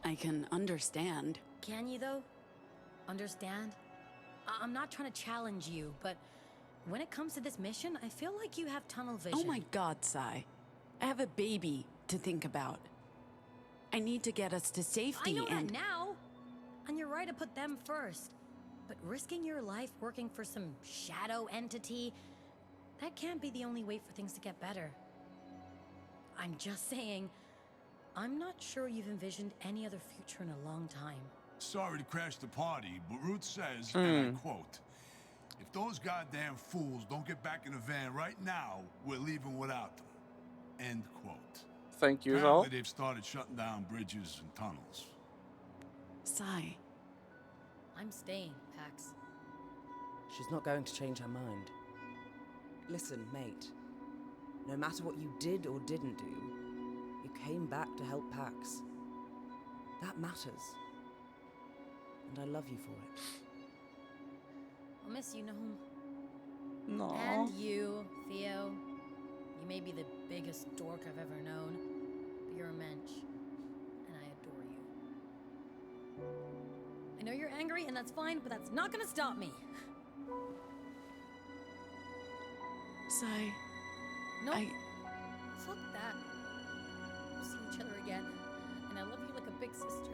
Speaker 9: I can understand.
Speaker 18: Can you, though? Understand? I'm not trying to challenge you, but when it comes to this mission, I feel like you have tunnel vision.
Speaker 9: Oh my god, Sai. I have a baby to think about. I need to get us to safety.
Speaker 18: I know that now, and you're right to put them first. But risking your life working for some shadow entity, that can't be the only way for things to get better. I'm just saying, I'm not sure you've envisioned any other future in a long time.
Speaker 12: Sorry to crash the party, but Ruth says, and I quote, "If those goddamn fools don't get back in the van right now, we're leaving without them." End quote.
Speaker 1: Thank you,
Speaker 12: Apparently
Speaker 1: all.
Speaker 12: they've started shutting down bridges and tunnels.
Speaker 9: Sai.
Speaker 18: I'm staying, Pax.
Speaker 5: She's not going to change her mind. Listen, mate. No matter what you did or didn't do, you came back to help Pax. That matters. And I love you for it.
Speaker 18: I'll miss you, Nahum.
Speaker 1: No.
Speaker 18: And you, Theo. You may be the biggest dork I've ever known, but you're a mensch, and I adore you. I know you're angry, and that's fine, but that's not gonna stop me.
Speaker 9: Sai.
Speaker 18: No, fuck that. We'll see each other again, and I love you like a big sister.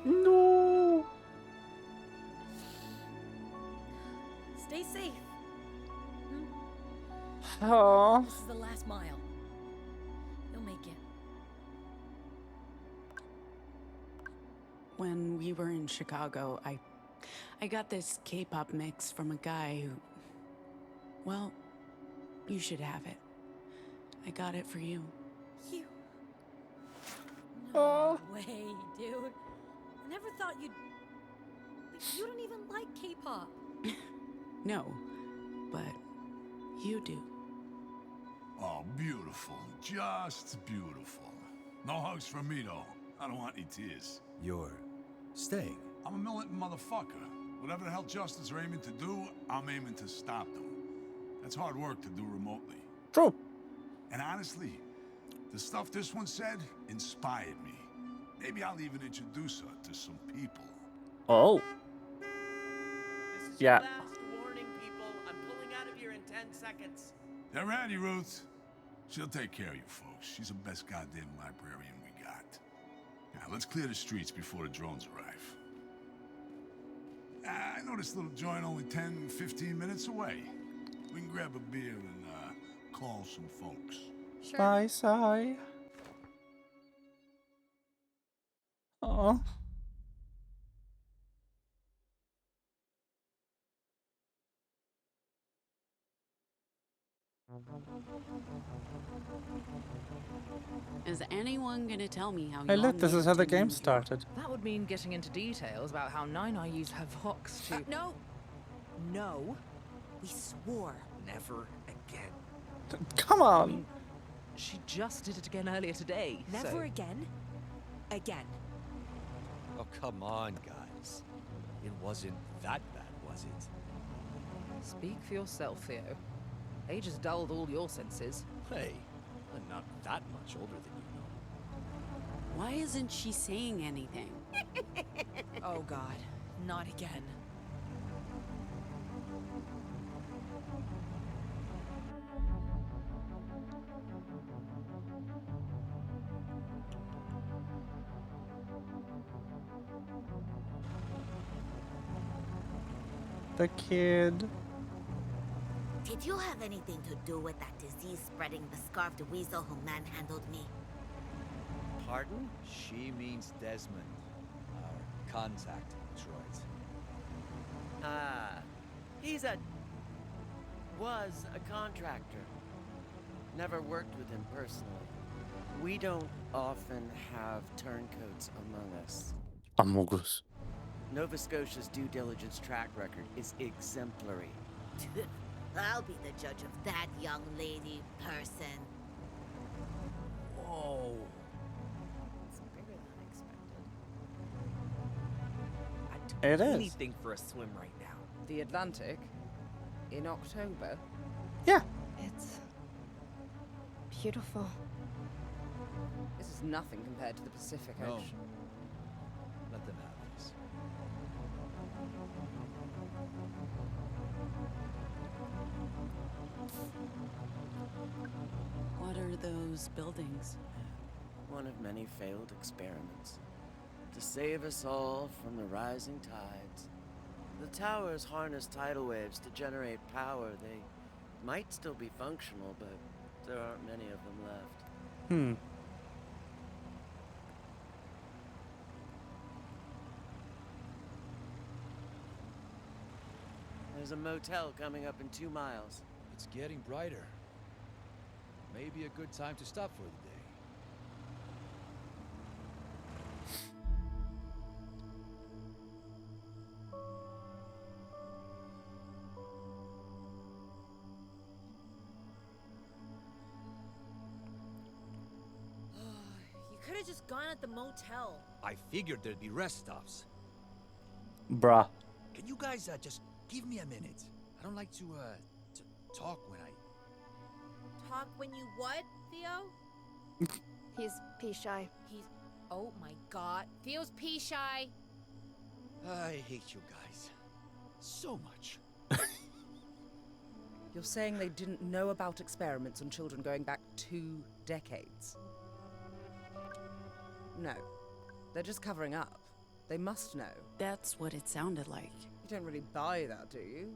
Speaker 1: No.
Speaker 18: Stay safe.
Speaker 1: Oh.
Speaker 18: This is the last mile. You'll make it.
Speaker 9: When we were in Chicago, I got this K-pop mix from a guy who... Well, you should have it. I got it for you.
Speaker 18: You. No way, dude. I never thought you'd... Like, you don't even like K-pop.
Speaker 9: No, but you do.
Speaker 12: Oh, beautiful. Just beautiful. No hugs from me, though. I don't want any tears.
Speaker 7: You're staying?
Speaker 12: I'm a militant motherfucker. Whatever the hell Justice are aiming to do, I'm aiming to stop them. That's hard work to do remotely.
Speaker 1: True.
Speaker 12: And honestly, the stuff this one said inspired me. Maybe I'll even introduce her to some people.
Speaker 1: Oh.
Speaker 19: This is
Speaker 1: Yeah.
Speaker 19: your last warning, people. I'm pulling out of here in 10 seconds.
Speaker 12: They're ready, Ruth. She'll take care of you folks. She's the best goddamn librarian we got. Now, let's clear the streets before the drones arrive. I know this little joint only 10, 15 minutes away. We can grab a beer and call some folks.
Speaker 18: Sure.
Speaker 1: Bye, Sai. Oh.
Speaker 9: Is anyone gonna tell me how
Speaker 1: Hey, look,
Speaker 9: long
Speaker 1: this
Speaker 9: you
Speaker 1: is how the
Speaker 9: two
Speaker 1: game
Speaker 9: moved?
Speaker 1: started.
Speaker 5: That would mean getting into details about how Nine I used her vox to... No! No. We swore.
Speaker 2: Never again.
Speaker 1: Come on.
Speaker 5: She just did it again earlier today.
Speaker 11: Never
Speaker 5: so...
Speaker 11: again. Again.
Speaker 7: Oh, come on, guys. It wasn't that bad, was it?
Speaker 5: Speak for yourself, Theo. Age has dulled all your senses.
Speaker 7: Hey, I'm not that much older than you know.
Speaker 9: Why isn't she saying anything?
Speaker 5: Oh God, not again.
Speaker 1: The kid.
Speaker 20: Did you have anything to do with that disease spreading the scarfed weasel who manhandled me?
Speaker 7: Pardon? She means Desmond, our contact droid.
Speaker 19: He's was a contractor. Never worked with him personally. We don't often have turncoats among us.
Speaker 1: Amogus.
Speaker 19: Nova Scotia's due diligence track record is exemplary.
Speaker 20: I'll be the judge of that young lady person.
Speaker 19: Whoa.
Speaker 18: It's bigger than expected.
Speaker 19: I'd do
Speaker 1: It is.
Speaker 19: anything for a swim right now.
Speaker 5: The Atlantic In October?
Speaker 1: Yeah.
Speaker 15: It's beautiful.
Speaker 5: This is nothing compared to the Pacific
Speaker 7: No.
Speaker 5: Ocean.
Speaker 7: Let them have this.
Speaker 9: What are those buildings?
Speaker 19: One of many failed experiments. To save us all from the rising tides. The towers harness tidal waves to generate power. They might still be functional, but there aren't many of them left. There's a motel coming up in 2 miles.
Speaker 7: It's getting brighter. Maybe a good time to stop for the day.
Speaker 4: You could have just gone at the motel.
Speaker 7: I figured there'd be rest stops.
Speaker 1: Bruh.
Speaker 7: Can you guys just give me a minute? I don't like to talk when I...
Speaker 4: Talk when you what, Theo?
Speaker 15: He's pee shy.
Speaker 4: He's... Oh my god. Theo's pee shy.
Speaker 7: I hate you guys. So much.
Speaker 5: You're saying they didn't know about experiments on children going back 2 decades? No. They're just covering up. They must know.
Speaker 9: That's what it sounded like.
Speaker 5: You don't really buy that, do you?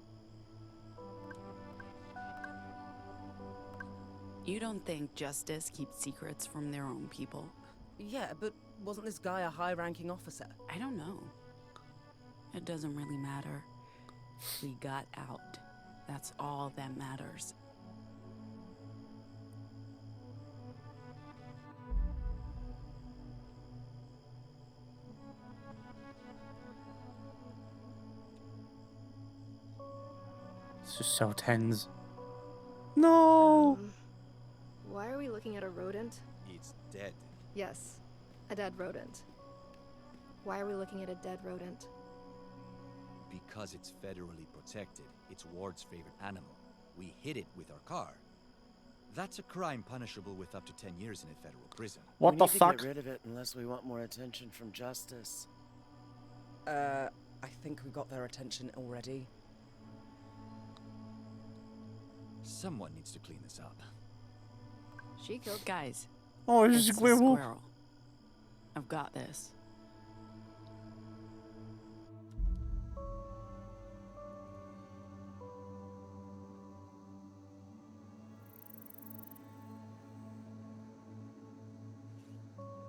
Speaker 9: You don't think Justice keeps secrets from their own people?
Speaker 5: Yeah, but wasn't this guy a high-ranking officer?
Speaker 9: I don't know. It doesn't really matter. We got out. That's all that matters.
Speaker 1: This is so tense. No!
Speaker 15: Why are we looking at a rodent?
Speaker 7: It's dead.
Speaker 15: Yes, a dead rodent. Why are we looking at a dead rodent?
Speaker 7: Because it's federally protected. It's Ward's favorite animal. We hit it with our car. That's a crime punishable with up to 10 years in a federal prison.
Speaker 1: What the
Speaker 19: We need
Speaker 1: fuck?
Speaker 19: to get rid of it unless we want more attention from Justice.
Speaker 5: I think we got their attention already.
Speaker 7: Someone needs to clean this up.
Speaker 15: She killed...
Speaker 9: Guys.
Speaker 1: Oh, it's
Speaker 9: it's
Speaker 1: a squirrel.
Speaker 9: squirrel. I've got this.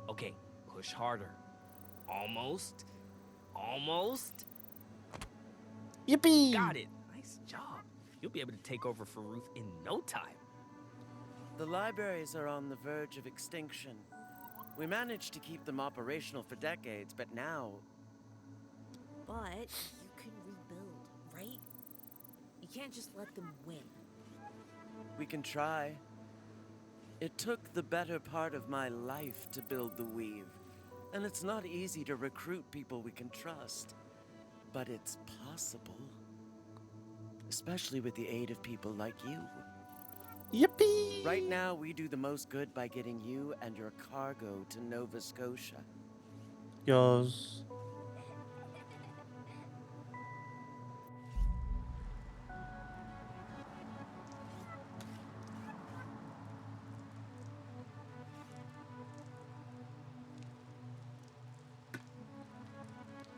Speaker 2: Okay, push harder. Almost. Almost.
Speaker 1: Yippee!
Speaker 2: Got it. Nice job. You'll be able to take over for Ruth in no time.
Speaker 19: The libraries are on the verge of extinction. We managed to keep them operational for decades, but now...
Speaker 4: But you can rebuild, right? You can't just let them win.
Speaker 19: We can try. It took the better part of my life to build the Weave, and it's not easy to recruit people we can trust. But it's possible. Especially with the aid of people like you.
Speaker 1: Yippee!
Speaker 19: Right now, we do the most good by getting you and your cargo to Nova Scotia.
Speaker 1: Yes.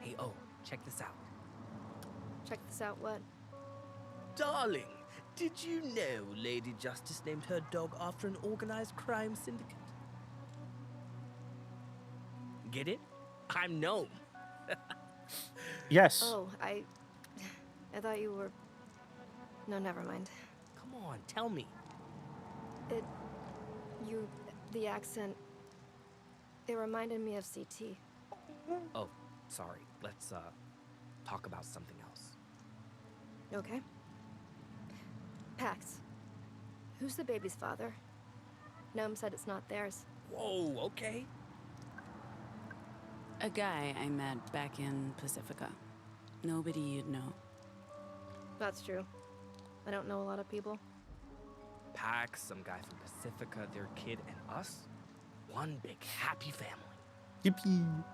Speaker 2: Hey, oh, check this out.
Speaker 15: Check this out, what?
Speaker 2: Darling, did you know Lady Justice named her dog after an organized crime syndicate? Get it? I'm Gnome.
Speaker 1: Yes.
Speaker 15: Oh, I thought you were... No, never mind.
Speaker 2: Come on, tell me.
Speaker 15: The accent... It reminded me of CT.
Speaker 2: Oh, sorry. Let's, talk about something else.
Speaker 15: Okay. Pax, who's the baby's father? Gnome said it's not theirs.
Speaker 2: Whoa, okay.
Speaker 9: A guy I met back in Pacifica. Nobody you'd know.
Speaker 15: That's true. I don't know a lot of people.
Speaker 2: Pax, some guy from Pacifica, their kid, and us. One big happy family.
Speaker 1: Yippee.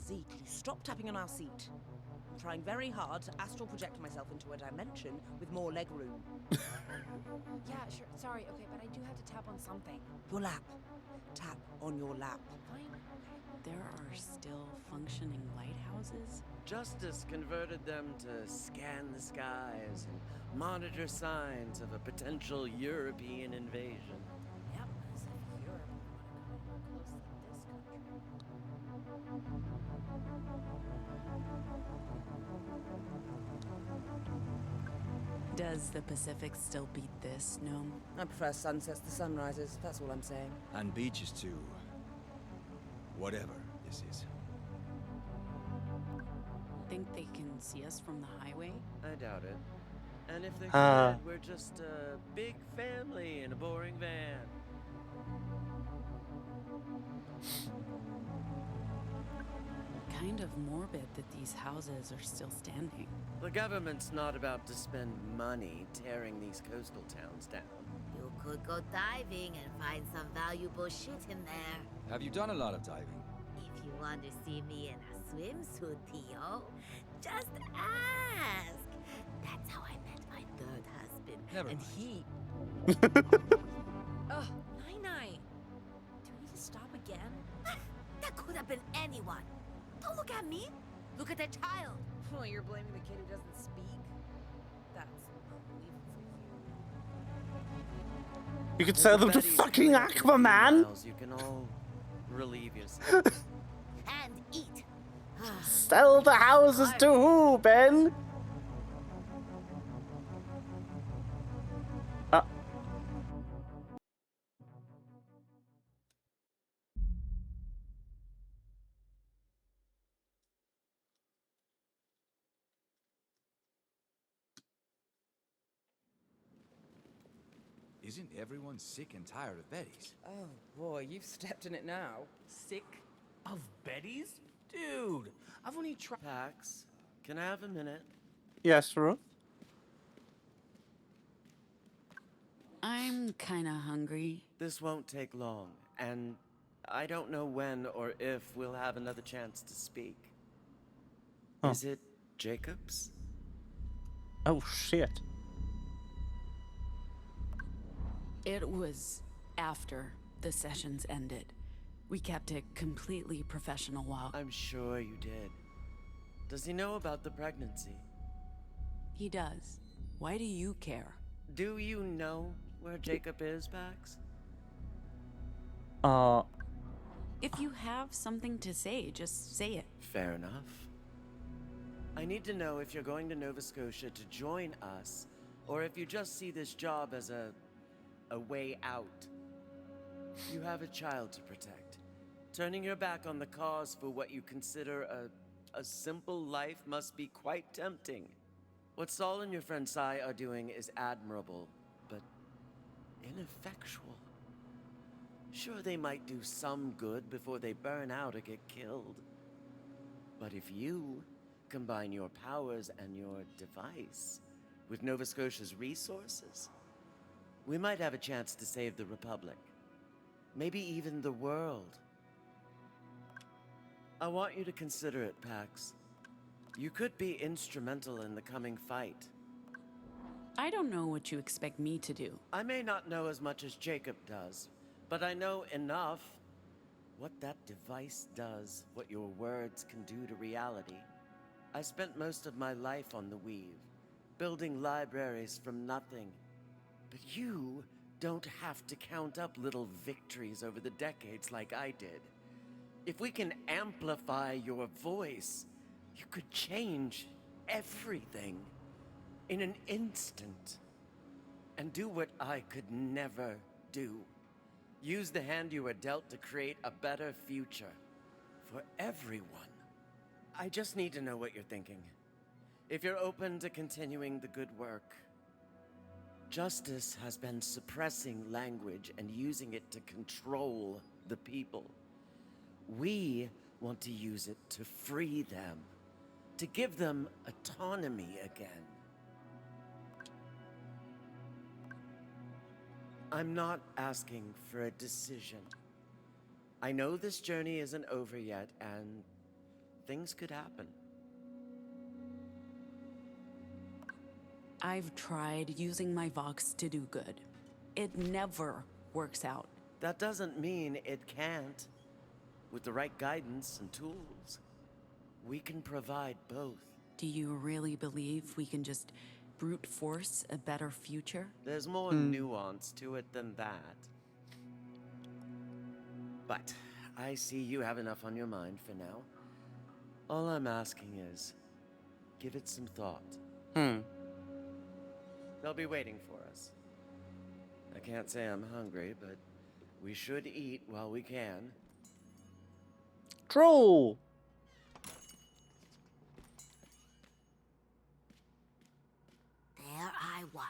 Speaker 5: Zeke, you stop tapping on our seat. I'm trying very hard to astral project myself into a dimension with more leg room.
Speaker 4: Yeah, sure. Sorry, okay, but I do have to tap on something.
Speaker 5: Your lap. Tap on your lap.
Speaker 4: Fine.
Speaker 9: There are still functioning lighthouses?
Speaker 19: Justice converted them to scan the skies and monitor signs of a potential European invasion.
Speaker 4: Yep, as if Europe would want to come more close than this country.
Speaker 9: Does the Pacific still beat this, Gnome?
Speaker 5: I prefer sunsets to sunrises, that's all I'm saying.
Speaker 7: And beaches too. Whatever this is.
Speaker 9: Think they can see us from the highway?
Speaker 19: I doubt it. And if they could, we're just a big family in a boring van.
Speaker 9: Kind of morbid that these houses are still standing.
Speaker 19: The government's not about to spend money tearing these coastal towns down.
Speaker 20: You could go diving and find some valuable shit in there.
Speaker 7: Have you done a lot of diving?
Speaker 20: If you want to see me in a swimsuit, Theo, just ask. That's how I met my third husband.
Speaker 7: Never
Speaker 20: and
Speaker 7: mind.
Speaker 20: he...
Speaker 4: Ugh, Nine. Do we need to stop again?
Speaker 20: That could have been anyone. Don't look at me. Look at the child.
Speaker 4: Well, you're blaming the kid who doesn't speak? That's
Speaker 1: You could sell them to fucking Aquaman.
Speaker 19: You can all relieve yourself.
Speaker 20: And eat.
Speaker 1: Sell the houses to who, Ben?
Speaker 7: Isn't everyone sick and tired of Betty's?
Speaker 5: Oh boy, you've stepped in it now.
Speaker 2: Sick of Betty's? Dude, I've only tried.
Speaker 19: Pax, can I have a minute?
Speaker 1: Yes, Ruth.
Speaker 9: I'm kinda hungry.
Speaker 19: This won't take long, and I don't know when or if we'll have another chance to speak.
Speaker 1: Huh.
Speaker 19: Is it Jacob's?
Speaker 1: Oh, shit.
Speaker 9: It was after the sessions ended. We kept it completely professional while...
Speaker 19: I'm sure you did. Does he know about the pregnancy?
Speaker 9: He does. Why do you care?
Speaker 19: Do you know where Jacob is, Pax?
Speaker 9: If you have something to say, just say it.
Speaker 19: Fair enough. I need to know if you're going to Nova Scotia to join us, or if you just see this job as a way out. You have a child to protect. Turning your back on the cause for what you consider a simple life must be quite tempting. What Saul and your friend Sai are doing is admirable, but ineffectual. Sure, they might do some good before they burn out or get killed. But if you combine your powers and your device with Nova Scotia's resources, we might have a chance to save the Republic. Maybe even the world. I want you to consider it, Pax. You could be instrumental in the coming fight.
Speaker 9: I don't know what you expect me to do.
Speaker 19: I may not know as much as Jacob does, but I know enough. What that device does, what your words can do to reality. I spent most of my life on the Weave, building libraries from nothing. But you don't have to count up little victories over the decades like I did. If we can amplify your voice, you could change everything in an instant. And do what I could never do. Use the hand you were dealt to create a better future for everyone. I just need to know what you're thinking. if you're open to continuing the good work. Justice has been suppressing language and using it to control the people. We want to use it to free them, to give them autonomy again. I'm not asking for a decision. I know this journey isn't over yet, and things could happen.
Speaker 9: I've tried using my Vox to do good. It never works out.
Speaker 19: That doesn't mean it can't. With the right guidance and tools, we can provide both.
Speaker 9: Do you really believe we can just brute force a better future?
Speaker 19: There's more nuance to it than that. But I see you have enough on your mind for now. All I'm asking is, give it some thought. They'll be waiting for us. I can't say I'm hungry, but we should eat while we can.
Speaker 1: True.
Speaker 20: There I was,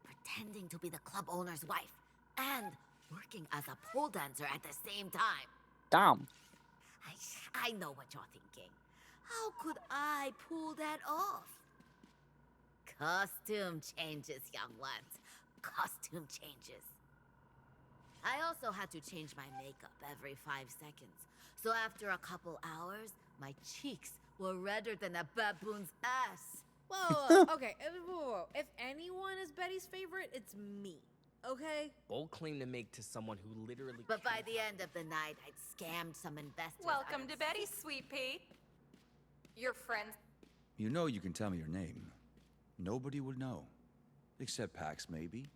Speaker 20: pretending to be the club owner's wife, and working as a pole dancer at the same time.
Speaker 1: Damn.
Speaker 20: I know what you're thinking. How could I pull that off? Costume changes, young ones. Costume changes. I also had to change my makeup every 5 seconds. So after a couple hours, my cheeks were redder than a baboon's ass.
Speaker 4: Whoa, okay. Whoa. If anyone is Betty's favorite, it's me. Okay?
Speaker 2: Bold claim to make to someone who literally.
Speaker 20: But by the end of the night, I'd scammed some investors.
Speaker 8: Welcome to Betty, sweet pea. Your friends.
Speaker 7: You know you can tell me your name. Nobody will know. Except Pax, maybe.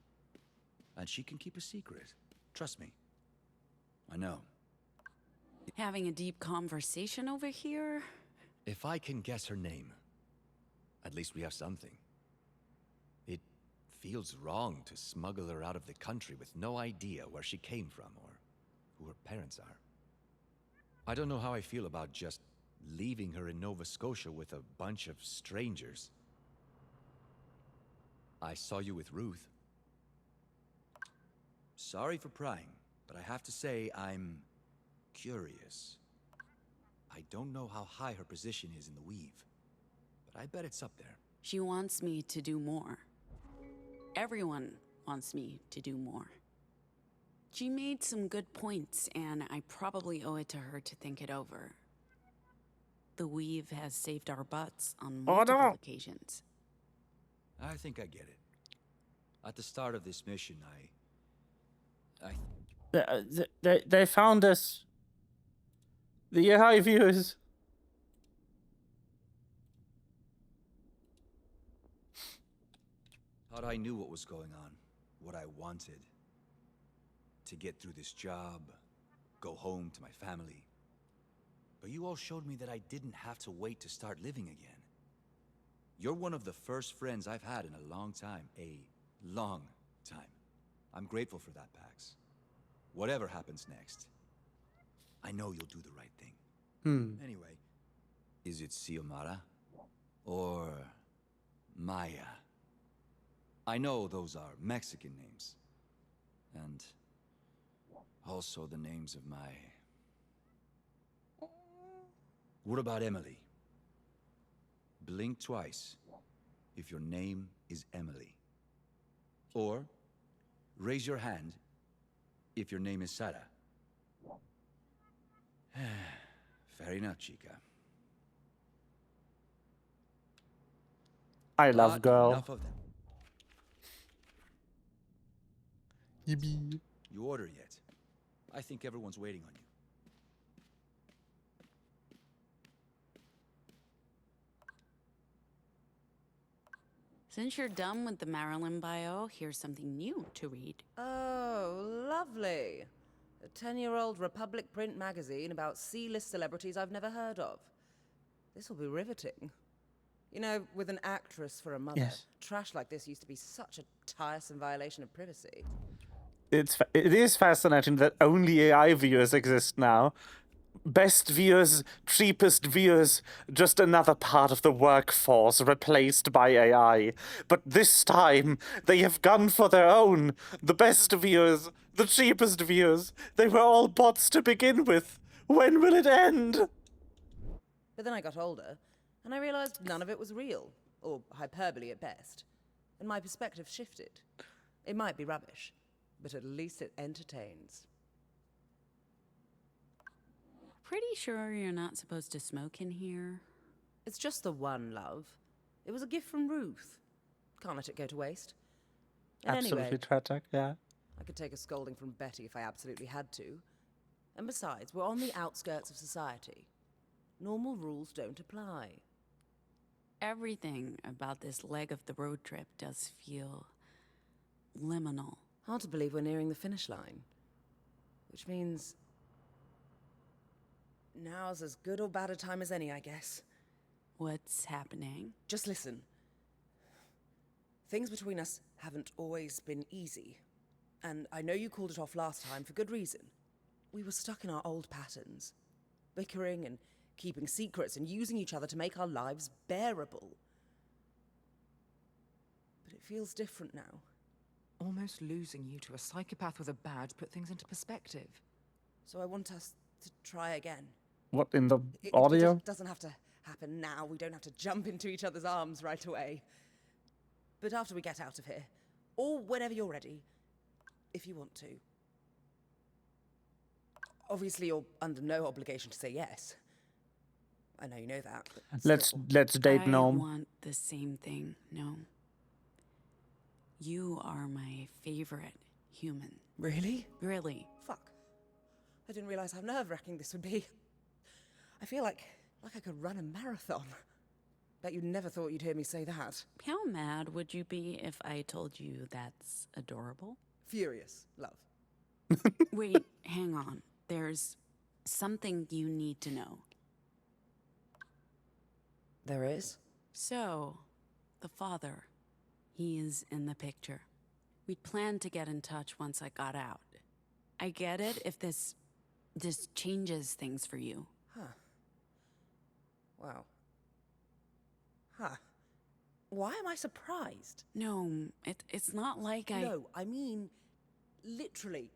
Speaker 7: And she can keep a secret. Trust me. I know.
Speaker 9: Having a deep conversation over here?
Speaker 7: If I can guess her name, at least we have something. It feels wrong to smuggle her out of the country with no idea where she came from or who her parents are. I don't know how I feel about just leaving her in Nova Scotia with a bunch of strangers. I saw you with Ruth. Sorry for prying, but I have to say I'm curious. I don't know how high her position is in the Weave, but I bet it's up there.
Speaker 9: She wants me to do more. Everyone wants me to do more. She made some good points, and I probably owe it to her to think it over. The Weave has saved our butts on multiple occasions.
Speaker 7: I think I get it. At the start of this mission,
Speaker 1: They found us. The AI viewers.
Speaker 7: thought I knew what was going on, what I wanted. To get through this job, go home to my family. But you all showed me that I didn't have to wait to start living again. You're one of the first friends I've had in a long time. A long time. I'm grateful for that, Pax. Whatever happens next, I know you'll do the right thing. Anyway, is it Xiomara? Or Maya? I know those are Mexican names. And also the names of my... What about Emily? Blink twice if your name is Emily. Or raise your hand if your name is Sarah. Fair enough, chica.
Speaker 1: I love girl.
Speaker 7: Enough of them.
Speaker 1: Yippee.
Speaker 7: You order yet? I think everyone's waiting on you.
Speaker 9: Since you're done with the Marilyn bio, here's something new to read.
Speaker 5: Oh, lovely. A 10-year-old Republic print magazine about C-list celebrities I've never heard of. This will be riveting. You know, with an actress for a mother,
Speaker 1: Yes.
Speaker 5: trash like this used to be such a tiresome violation of privacy.
Speaker 1: It is fascinating that only AI viewers exist now. Best viewers, cheapest viewers, just another part of the workforce replaced by AI. But this time, they have gone for their own. The best viewers, the cheapest viewers, they were all bots to begin with. When will it end?
Speaker 5: But then I got older, and I realized none of it was real, or hyperbole at best. And my perspective shifted. It might be rubbish, but at least it entertains.
Speaker 9: Pretty sure you're not supposed to smoke in here.
Speaker 5: It's just the one, love. It was a gift from Ruth. Can't let it go to waste. And
Speaker 1: Absolutely
Speaker 5: anyway,
Speaker 1: tragic, yeah.
Speaker 5: I could take a scolding from Betty if I absolutely had to. And besides, we're on the outskirts of society. Normal rules don't apply.
Speaker 9: Everything about this leg of the road trip does feel liminal.
Speaker 5: Hard to believe we're nearing the finish line. Which means now's as good or bad a time as any, I guess.
Speaker 9: What's happening?
Speaker 5: Just listen. Things between us haven't always been easy. And I know you called it off last time for good reason. We were stuck in our old patterns. Bickering and keeping secrets and using each other to make our lives bearable. But it feels different now.
Speaker 14: Almost losing you to a psychopath with a badge put things into perspective.
Speaker 5: So I want us to try again.
Speaker 1: What, in the
Speaker 5: It
Speaker 1: audio?
Speaker 5: just doesn't have to happen now. We don't have to jump into each other's arms right away. But after we get out of here, or whenever you're ready, if you want to. Obviously, you're under no obligation to say yes. I know you know that. But
Speaker 1: Let's date
Speaker 9: I
Speaker 1: Gnome.
Speaker 9: want the same thing, Gnome. You are my favorite human.
Speaker 5: Really?
Speaker 9: Really.
Speaker 5: Fuck. I didn't realize how nerve-wracking this would be. I feel like I could run a marathon. Bet you never thought you'd hear me say that.
Speaker 9: How mad would you be if I told you that's adorable?
Speaker 5: Furious, love.
Speaker 9: Wait, hang on. There's something you need to know.
Speaker 5: There is?
Speaker 9: So, the father, he is in the picture. We'd planned to get in touch once I got out. I get it if this changes things for you.
Speaker 5: Huh. Wow. Huh. Why am I surprised?
Speaker 9: No, it's not like I...
Speaker 5: No, I mean, literally,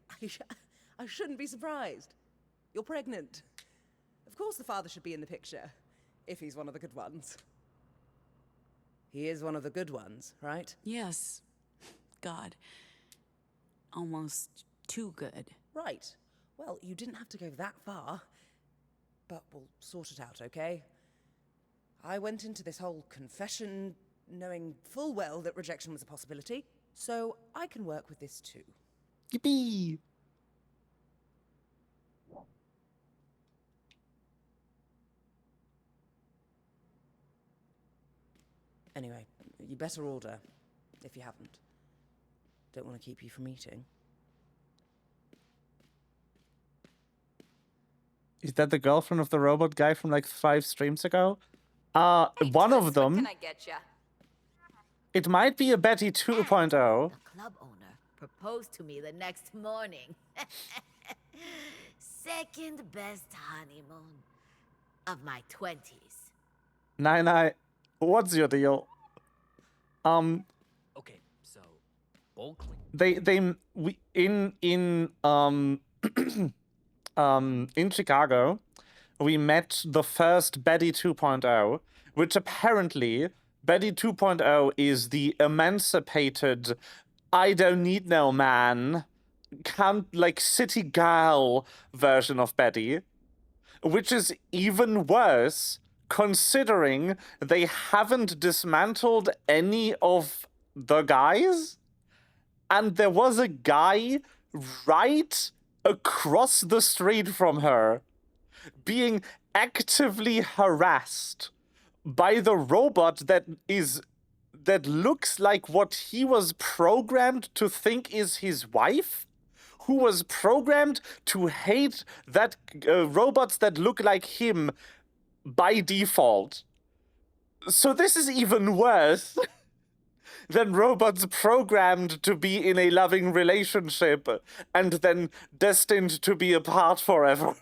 Speaker 5: I shouldn't be surprised. You're pregnant. Of course the father should be in the picture, if he's one of the good ones. He is one of the good ones, right?
Speaker 9: Yes. God. Almost too good.
Speaker 5: Right. Well, you didn't have to go that far. But we'll sort it out, okay? I went into this whole confession knowing full well that rejection was a possibility, so I can work with this too.
Speaker 1: Yippee!
Speaker 5: Anyway, you better order, if you haven't. Don't want to keep you from eating.
Speaker 1: Is that the girlfriend of the robot guy from like 5 streams ago? One of them.
Speaker 8: What can I get ya?
Speaker 1: It might be a Betty 2.0.
Speaker 20: Club owner proposed to me the next morning. Second best honeymoon of my 20s.
Speaker 1: Nine, what's your deal?
Speaker 2: Okay, so bowl clean.
Speaker 1: In Chicago, we met the first Betty 2.0, which apparently Betty 2.0 is the emancipated, I don't need no man, city girl version of Betty, which is even worse considering they haven't dismantled any of the guys. And there was a guy right across the street from her being actively harassed by the robot that looks like what he was programmed to think is his wife, who was programmed to hate that robots that look like him by default. So this is even worse than robots programmed to be in a loving relationship and then destined to be apart forever.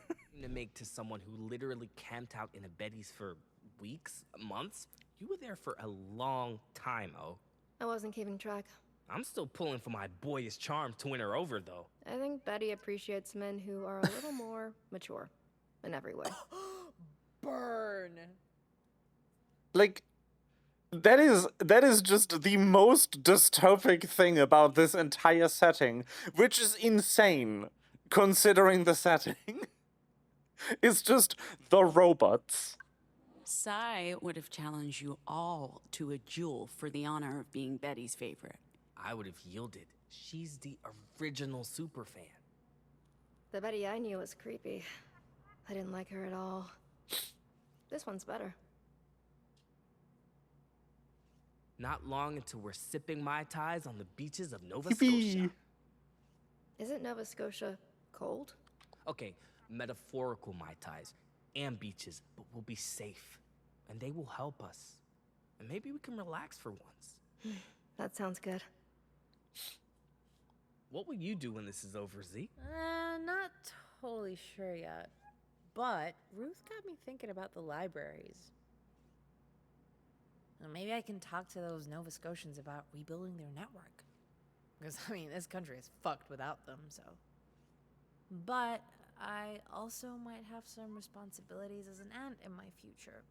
Speaker 2: to make to someone who literally camped out in a Betty's for weeks, months? You were there for a long time, Oh.
Speaker 15: I wasn't keeping track.
Speaker 2: I'm still pulling for my boyish charm to win her over, though.
Speaker 15: I think Betty appreciates men who are a little more mature in every way.
Speaker 4: Burn.
Speaker 1: Like, that is just the most dystopic thing about this entire setting, which is insane, considering the setting. It's just the robots.
Speaker 9: Sai would have challenged you all to a duel for the honor of being Betty's favorite.
Speaker 2: I would have yielded. She's the original superfan.
Speaker 15: The Betty I knew was creepy. I didn't like her at all. This one's better.
Speaker 2: Not long until we're sipping Mai Tais on the beaches of Nova Scotia.
Speaker 15: Isn't Nova Scotia cold?
Speaker 2: Okay, metaphorical Mai Tais and beaches, but we'll be safe. And they will help us. And maybe we can relax for once.
Speaker 15: That sounds good.
Speaker 2: What will you do when this is over, Z?
Speaker 4: Not totally sure yet. But Ruth got me thinking about the libraries. Maybe I can talk to those Nova Scotians about rebuilding their network. Because, I mean, this country is fucked without them, so. But I also might have some responsibilities as an aunt in my future.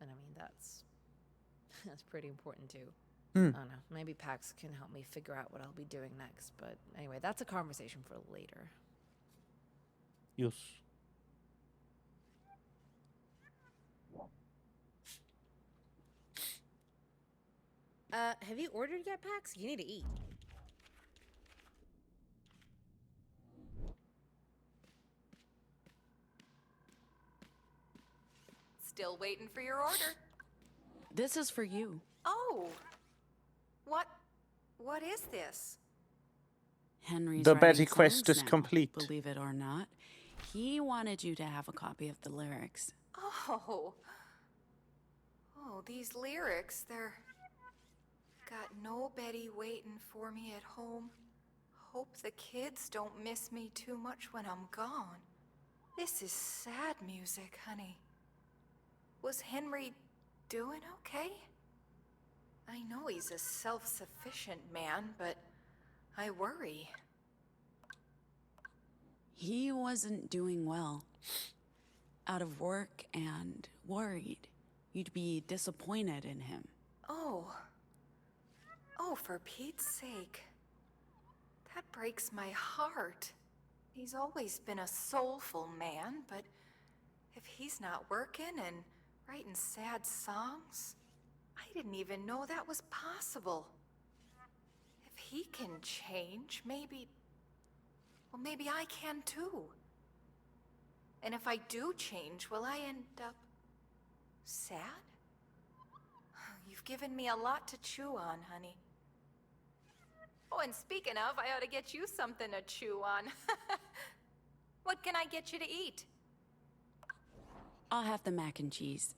Speaker 4: And I mean, that's pretty important too. I don't know, maybe Pax can help me figure out what I'll be doing next. But anyway, that's a conversation for later.
Speaker 1: Yes.
Speaker 4: Have you ordered yet, Pax? You need to eat.
Speaker 8: Still waiting for your order.
Speaker 9: This is for you.
Speaker 8: Oh. What is this?
Speaker 9: Henry's
Speaker 1: The
Speaker 9: writing
Speaker 1: Betty quest
Speaker 9: songs
Speaker 1: is
Speaker 9: now,
Speaker 1: complete.
Speaker 9: Believe it or not. He wanted you to have a copy of the lyrics.
Speaker 8: Oh, these lyrics, they're... Got no Betty waiting for me at home. Hope the kids don't miss me too much when I'm gone. This is sad music, honey. Was Henry doing okay? I know he's a self-sufficient man, but I worry.
Speaker 9: He wasn't doing well. Out of work and worried. You'd be disappointed in him.
Speaker 8: Oh, for Pete's sake. That breaks my heart. He's always been a soulful man, but if he's not working and writing sad songs, I didn't even know that was possible. If he can change, maybe I can too. And if I do change, will I end up sad? You've given me a lot to chew on, honey. Oh, and speaking of, I ought to get you something to chew on. What can I get you to eat?
Speaker 9: I'll have the mac and cheese.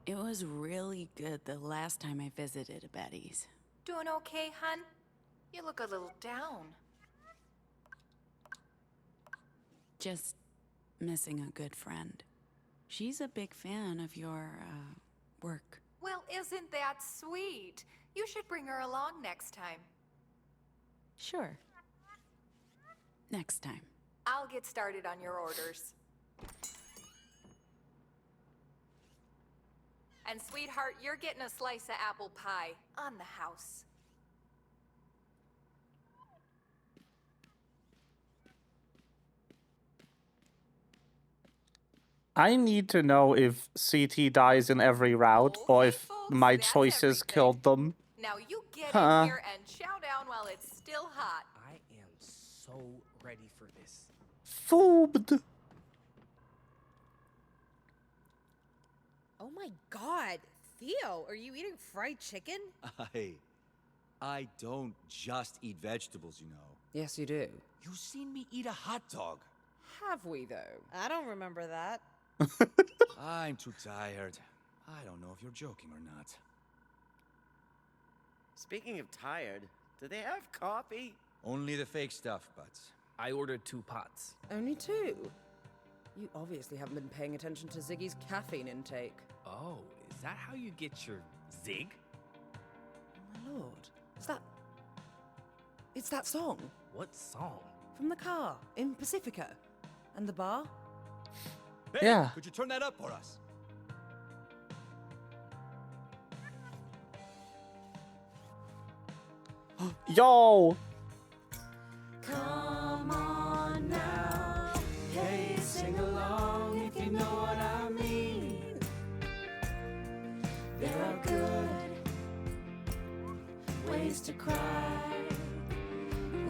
Speaker 9: It was really good the last time I visited a Betty's.
Speaker 8: Doing okay, hun? You look a little down.
Speaker 9: Just missing a good friend. She's a big fan of your, work.
Speaker 8: Well, isn't that sweet? You should bring her along next time.
Speaker 9: Sure. Next time.
Speaker 8: I'll get started on your orders. And sweetheart, you're getting a slice of apple pie on the house.
Speaker 1: I need to know if CT dies in every route, or if my choices killed them.
Speaker 8: Now you get in here and chow down while it's still hot.
Speaker 2: I am so ready for this.
Speaker 1: Food.
Speaker 4: Oh my god, Theo, are you eating fried chicken?
Speaker 7: I don't just eat vegetables, you know.
Speaker 14: Yes, you do.
Speaker 7: You've seen me eat a hot dog.
Speaker 14: Have we, though?
Speaker 4: I don't remember that.
Speaker 7: I'm too tired. I don't know if you're joking or not.
Speaker 19: Speaking of tired, do they have coffee?
Speaker 7: Only the fake stuff, but
Speaker 2: I ordered 2 pots.
Speaker 14: Only 2?
Speaker 5: You obviously haven't been paying attention to Ziggy's caffeine intake.
Speaker 2: Oh, is that how you get your zig?
Speaker 5: My lord, it's that song.
Speaker 2: What song?
Speaker 5: From the car in Pacifica. And the bar?
Speaker 7: Hey,
Speaker 1: Yeah.
Speaker 7: could you turn that up for us?
Speaker 1: Yo!
Speaker 6: Come on now, hey, sing along if you know what I mean. There are good ways to cry.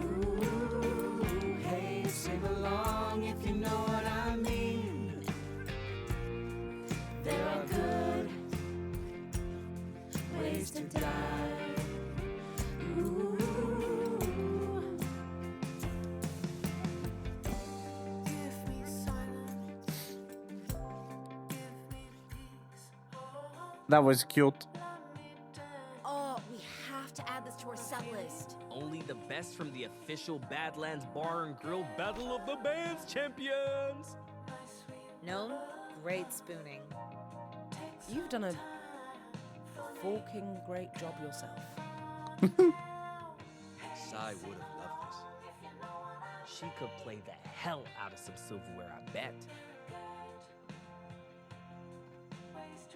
Speaker 6: Ooh, hey, sing along if you know what I mean. There are good ways to die.
Speaker 1: That was cute.
Speaker 4: Oh, we have to add this to our set list.
Speaker 2: Only the best from the official Badlands Bar and Grill Battle of the Bands champions.
Speaker 4: Gnome, great spooning.
Speaker 5: You've done a fucking great job yourself.
Speaker 7: Sai would have loved this.
Speaker 2: She could play the hell out of some silverware, I bet.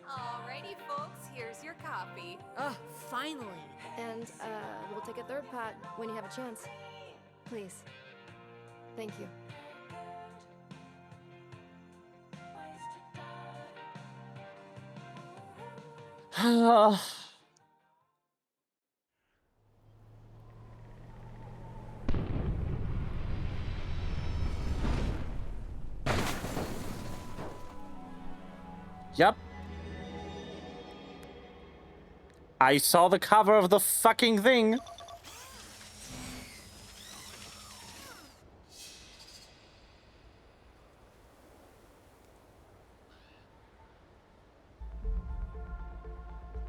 Speaker 8: Alrighty, folks, here's your coffee.
Speaker 4: Ah, finally.
Speaker 15: And we'll take a third pot when you have a chance. Please. Thank you.
Speaker 1: Yep. I saw the cover of the fucking thing.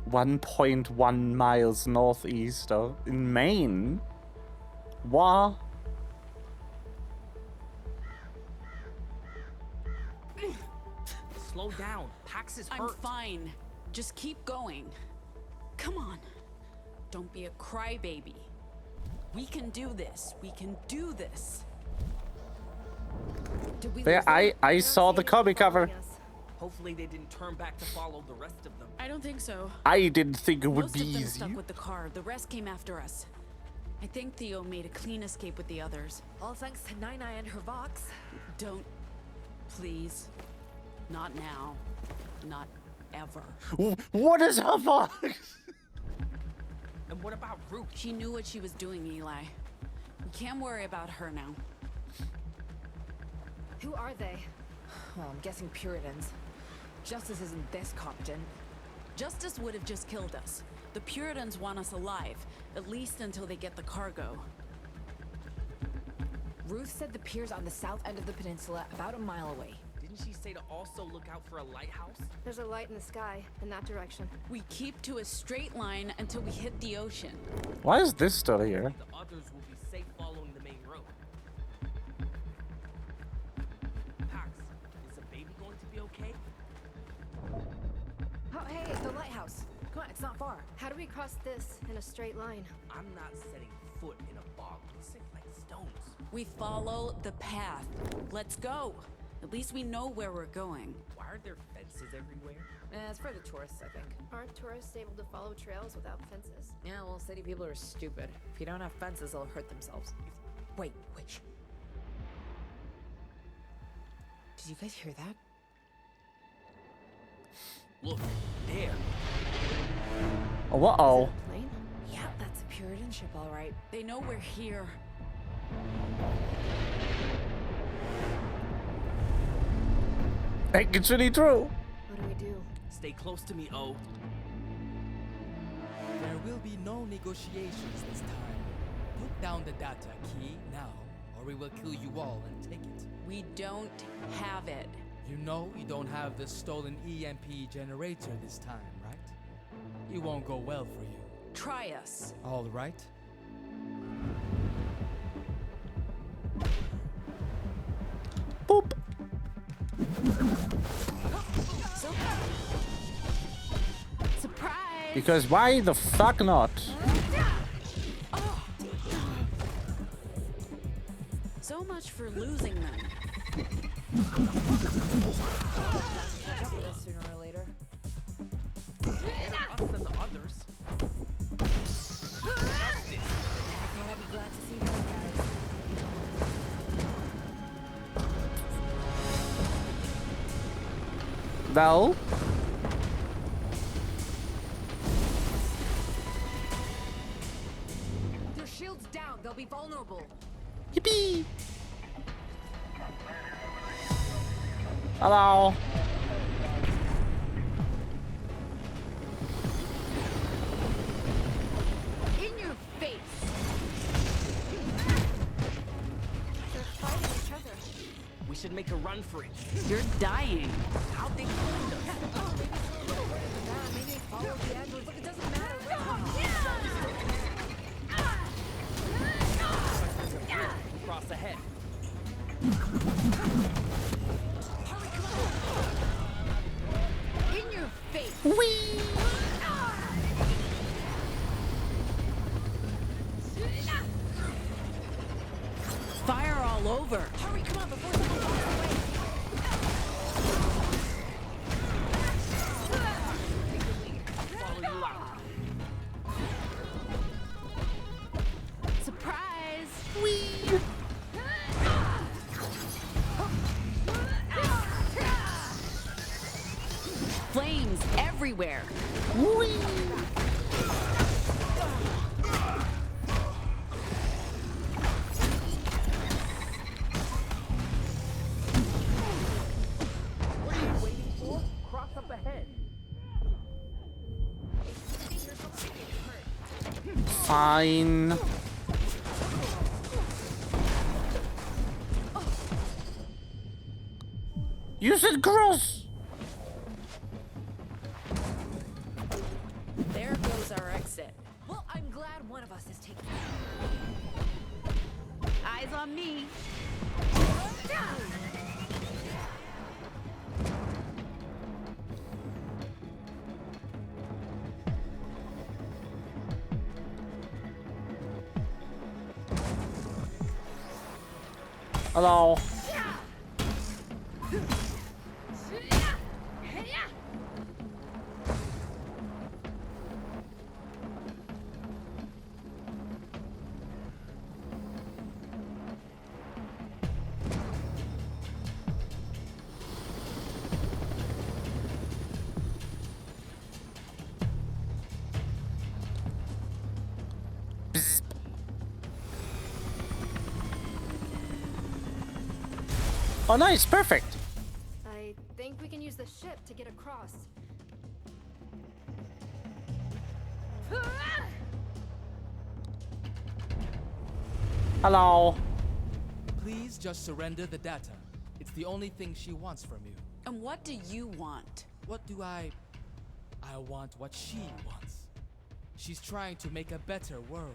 Speaker 1: .1 miles northeast of in Maine. What?
Speaker 2: Slow down. Pax is hurt.
Speaker 9: I'm fine. Just keep going. Come on. Don't be a crybaby. We can do this. We can do this.
Speaker 1: There, I saw the comic cover.
Speaker 2: Hopefully they didn't turn back to follow the rest of them.
Speaker 9: I don't think so.
Speaker 1: I didn't think it would
Speaker 9: Most
Speaker 1: be
Speaker 9: of them
Speaker 1: easy.
Speaker 9: stuck with the car. The rest came after us. I think Theo made a clean escape with the others.
Speaker 4: All thanks to Nine and her Vox.
Speaker 9: Don't. Please. Not now. Not ever.
Speaker 1: What is her box?
Speaker 2: And what about Rook?
Speaker 9: She knew what she was doing, Eli. We can't worry about her now.
Speaker 15: Who are they?
Speaker 4: Well, I'm guessing Puritans. Justice isn't this competent.
Speaker 9: Justice would have just killed us. The Puritans want us alive, at least until they get the cargo.
Speaker 4: Ruth said the pier's on the south end of the peninsula, about a mile away.
Speaker 2: Didn't she say to also look out for a lighthouse?
Speaker 15: There's a light in the sky in that direction.
Speaker 9: We keep to a straight line until we hit the ocean.
Speaker 1: Why is this still here?
Speaker 2: The others will be safe following the main road. Pax, is the baby going to be okay?
Speaker 4: Oh, hey, the lighthouse. Come on, it's not far.
Speaker 15: How do we cross this in a straight line?
Speaker 2: I'm not setting foot in a bog. We sink like stones.
Speaker 9: We follow the path. Let's go. At least we know where we're going.
Speaker 2: Why are there fences everywhere?
Speaker 4: It's for the tourists, I think.
Speaker 15: Aren't tourists able to follow trails without fences?
Speaker 4: Yeah, well, city people are stupid. If you don't have fences, they'll hurt themselves. Wait. Did you guys hear that?
Speaker 2: Look, there.
Speaker 1: Oh, uh-oh.
Speaker 15: Plane?
Speaker 4: Yeah, that's a Puritan ship, all right.
Speaker 9: They know we're here.
Speaker 1: It's really true.
Speaker 15: What do we do?
Speaker 2: Stay close to me, O.
Speaker 16: There will be no negotiations this time. Put down the data key now, or we will kill you all and take it.
Speaker 9: We don't have it.
Speaker 16: You know you don't have the stolen EMP generator this time, right? It won't go well for you.
Speaker 9: Try us.
Speaker 16: All right.
Speaker 1: Boop. Because why the fuck not?
Speaker 9: So much for losing them.
Speaker 5: Sooner or later.
Speaker 2: Us than the others.
Speaker 5: I'll be glad to see you guys.
Speaker 1: Well,
Speaker 11: Their shields down. They'll be vulnerable.
Speaker 1: yippee! Hello.
Speaker 11: In your face.
Speaker 8: They're fighting each other.
Speaker 2: We should make a run for it.
Speaker 9: You're dying.
Speaker 2: How'd they find us?
Speaker 5: Oh, maybe it's a little bit further down. Maybe they follow the androids. Look, it doesn't matter.
Speaker 2: Cross ahead.
Speaker 11: In your face.
Speaker 1: Whee!
Speaker 9: Fire all over.
Speaker 11: Hurry, come on, before someone walks away.
Speaker 2: Follow you out.
Speaker 11: Surprise.
Speaker 1: Whee!
Speaker 9: Flames everywhere.
Speaker 1: Whee!
Speaker 2: What are you waiting for? Cross up ahead.
Speaker 1: Fine. You said cross.
Speaker 11: There goes our exit. Well, I'm glad one of us is taking it.
Speaker 9: Eyes on me.
Speaker 1: Hello. Oh, nice, perfect.
Speaker 15: I think we can use the ship to get across.
Speaker 1: Hello.
Speaker 16: Please just surrender the data. It's the only thing she wants from you.
Speaker 9: And what do you want?
Speaker 16: What do I want what she wants. She's trying to make a better world.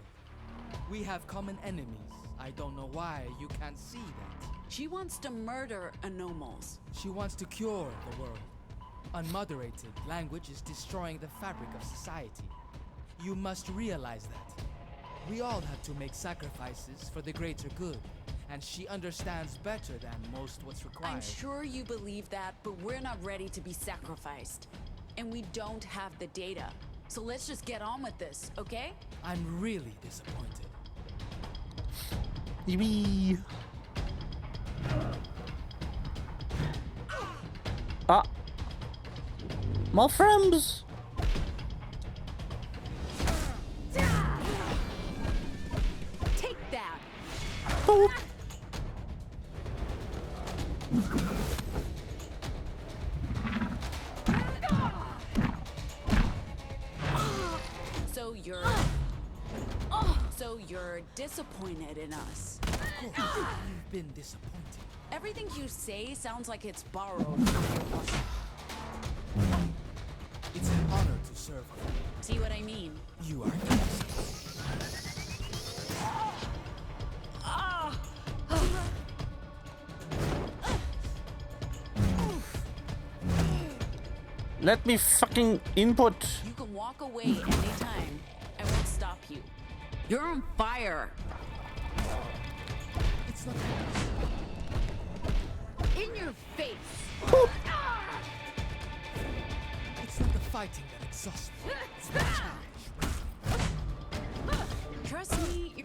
Speaker 16: We have common enemies. I don't know why you can't see that.
Speaker 9: She wants to murder anomals.
Speaker 16: She wants to cure the world. Unmoderated language is destroying the fabric of society. You must realize that. We all have to make sacrifices for the greater good, and she understands better than most what's required.
Speaker 9: I'm sure you believe that, but we're not ready to be sacrificed. And we don't have the data. So let's just get on with this, okay?
Speaker 16: I'm really disappointed.
Speaker 1: Yippee. Ah. More friends.
Speaker 11: Take that.
Speaker 1: Boop.
Speaker 9: So you're disappointed in us.
Speaker 16: Of course, you've been disappointed.
Speaker 9: Everything you say sounds like it's borrowed from your work.
Speaker 16: It's an honor to serve you.
Speaker 9: See what I mean?
Speaker 16: You are
Speaker 1: Let me fucking input.
Speaker 9: You can walk away away anytime. I won't stop you. You're on fire.
Speaker 16: It's not.
Speaker 9: In your face.
Speaker 16: It's not the fighting that exhausts me. It's the challenge.
Speaker 9: Trust me.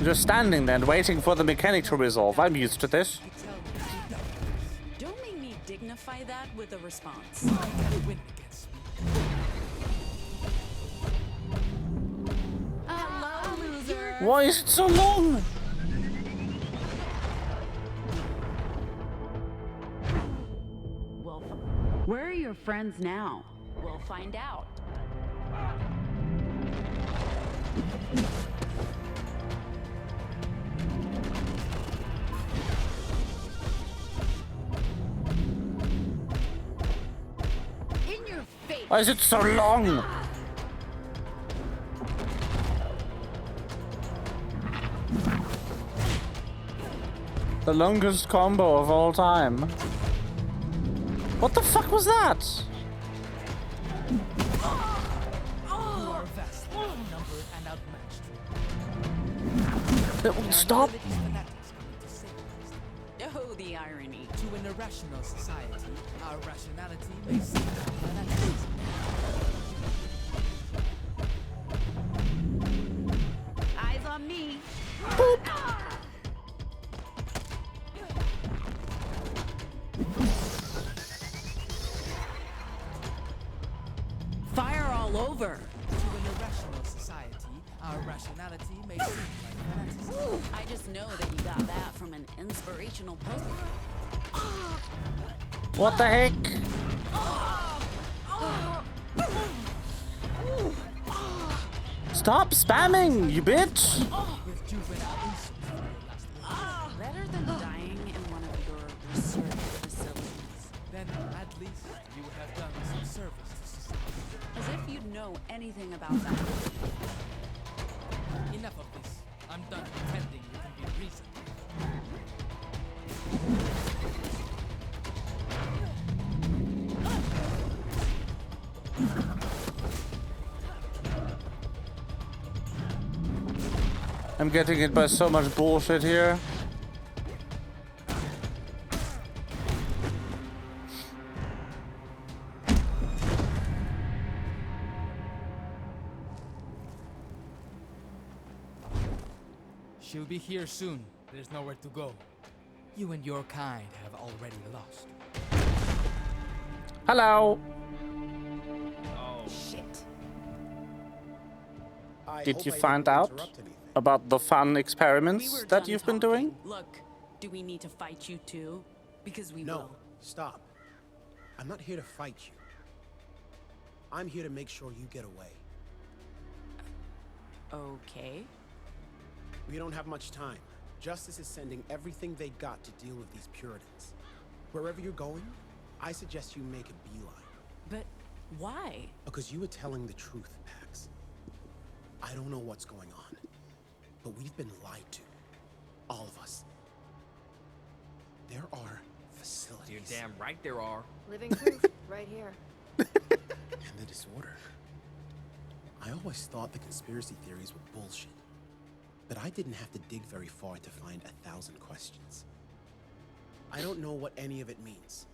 Speaker 1: Just standing there and waiting for the mechanic to resolve. I'm used to this.
Speaker 9: Don't make me dignify that with a response. Hello, loser.
Speaker 1: Why is it so long?
Speaker 9: Well, where are your friends now? We'll find out.
Speaker 18: In your face.
Speaker 1: Why is it so long? The longest combo of all time. What the fuck was that?
Speaker 16: You are vastly outnumbered and outmatched.
Speaker 1: It won't stop.
Speaker 9: Oh, the irony.
Speaker 16: To an irrational society, our rationality may seem fanaticism.
Speaker 9: Eyes on me. Fire all over.
Speaker 16: To an irrational society, our rationality may seem like fanaticism.
Speaker 9: I just know that you got that from an inspirational post.
Speaker 1: What the heck? Stop spamming, you bitch!
Speaker 16: With juvenile insults for your last word.
Speaker 9: Better than dying in one of your research facilities.
Speaker 16: Then at least you would have done some service to society.
Speaker 9: As if you'd know anything about that.
Speaker 16: Enough of this. I'm done pretending you can be reasoned.
Speaker 1: I'm getting hit by so much bullshit here.
Speaker 16: She'll be here soon. There's nowhere to go. You and your kind have already lost.
Speaker 1: Hello.
Speaker 16: Oh, shit.
Speaker 1: Did you find out about the fun experiments that you've been doing?
Speaker 9: Look, do we need to fight you too? Because we
Speaker 21: No,
Speaker 9: will.
Speaker 21: stop. I'm not here to fight you. I'm here to make sure you get away.
Speaker 9: Okay.
Speaker 21: We don't have much time. Justice is sending everything they got to deal with these Puritans. Wherever you're going, I suggest you make a beeline.
Speaker 9: But why?
Speaker 21: Because you were telling the truth, Pax. I don't know what's going on, but we've been lied to. All of us. There are facilities.
Speaker 2: You're damn right there are.
Speaker 15: Living proof, right here.
Speaker 21: And the disorder. I always thought the conspiracy theories were bullshit. But I didn't have to dig very far to find 1,000 questions. I don't know what any of it means,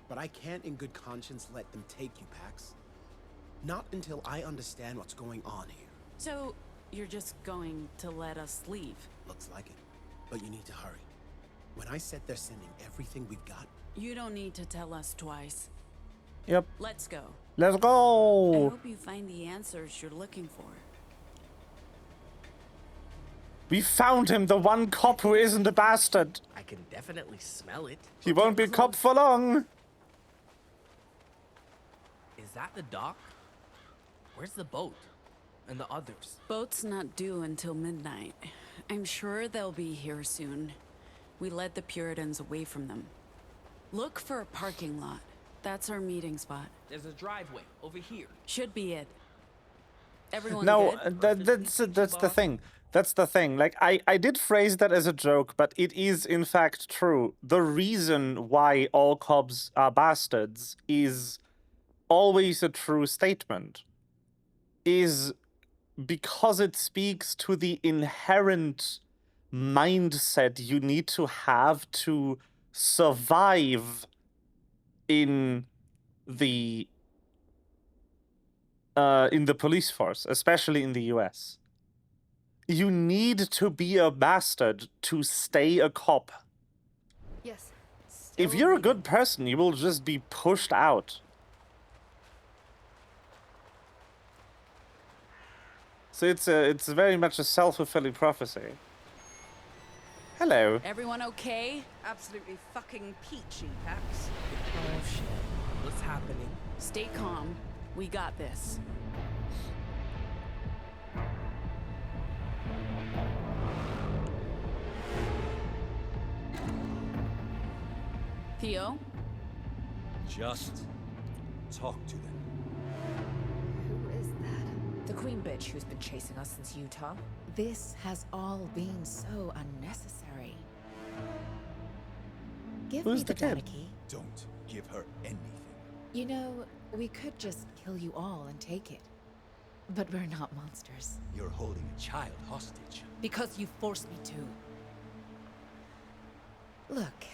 Speaker 21: but I can't in good conscience let them take you, Pax. Not until I understand what's going on here.
Speaker 9: So, you're just going to let us leave?
Speaker 21: Looks like it, but you need to hurry. When I said they're sending everything we've got...
Speaker 9: You don't need to tell us twice.
Speaker 1: Yep.
Speaker 9: Let's go.
Speaker 1: Let's
Speaker 9: I
Speaker 1: go!
Speaker 9: hope you find the answers you're looking for.
Speaker 1: We found him, the one cop who isn't a bastard.
Speaker 2: I can definitely smell it.
Speaker 1: He won't be a cop for long.
Speaker 2: Is that the dock? Where's the boat? And the others?
Speaker 9: Boat's not due until midnight. I'm sure they'll be here soon. We led the Puritans away from them. Look for a parking lot. That's our meeting spot.
Speaker 2: There's a driveway over here.
Speaker 9: Should be it. Everyone
Speaker 1: No,
Speaker 9: good?
Speaker 1: that's the thing. That's the thing. Like, I did phrase that as a joke, but it is in fact true. The reason why all cops are bastards is always a true statement. Is because it speaks to the inherent mindset you need to have to survive in the police force, especially in the US. You need to be a bastard to stay a cop.
Speaker 15: Yes.
Speaker 1: If you're a good person, you will just be pushed out. So it's very much a self-fulfilling prophecy. Hello.
Speaker 9: Everyone okay?
Speaker 5: Absolutely fucking peachy, Pax.
Speaker 2: Oh shit. What's happening?
Speaker 9: Stay calm. We got this. Theo?
Speaker 7: Just talk to them.
Speaker 5: Who is that?
Speaker 4: The queen bitch who's been chasing us since Utah. This has all been so unnecessary. Give me the data key.
Speaker 7: Don't give her anything.
Speaker 4: You know, we could just kill you all and take it. But we're not monsters.
Speaker 7: You're holding a child hostage.
Speaker 4: Because you forced me to. Look,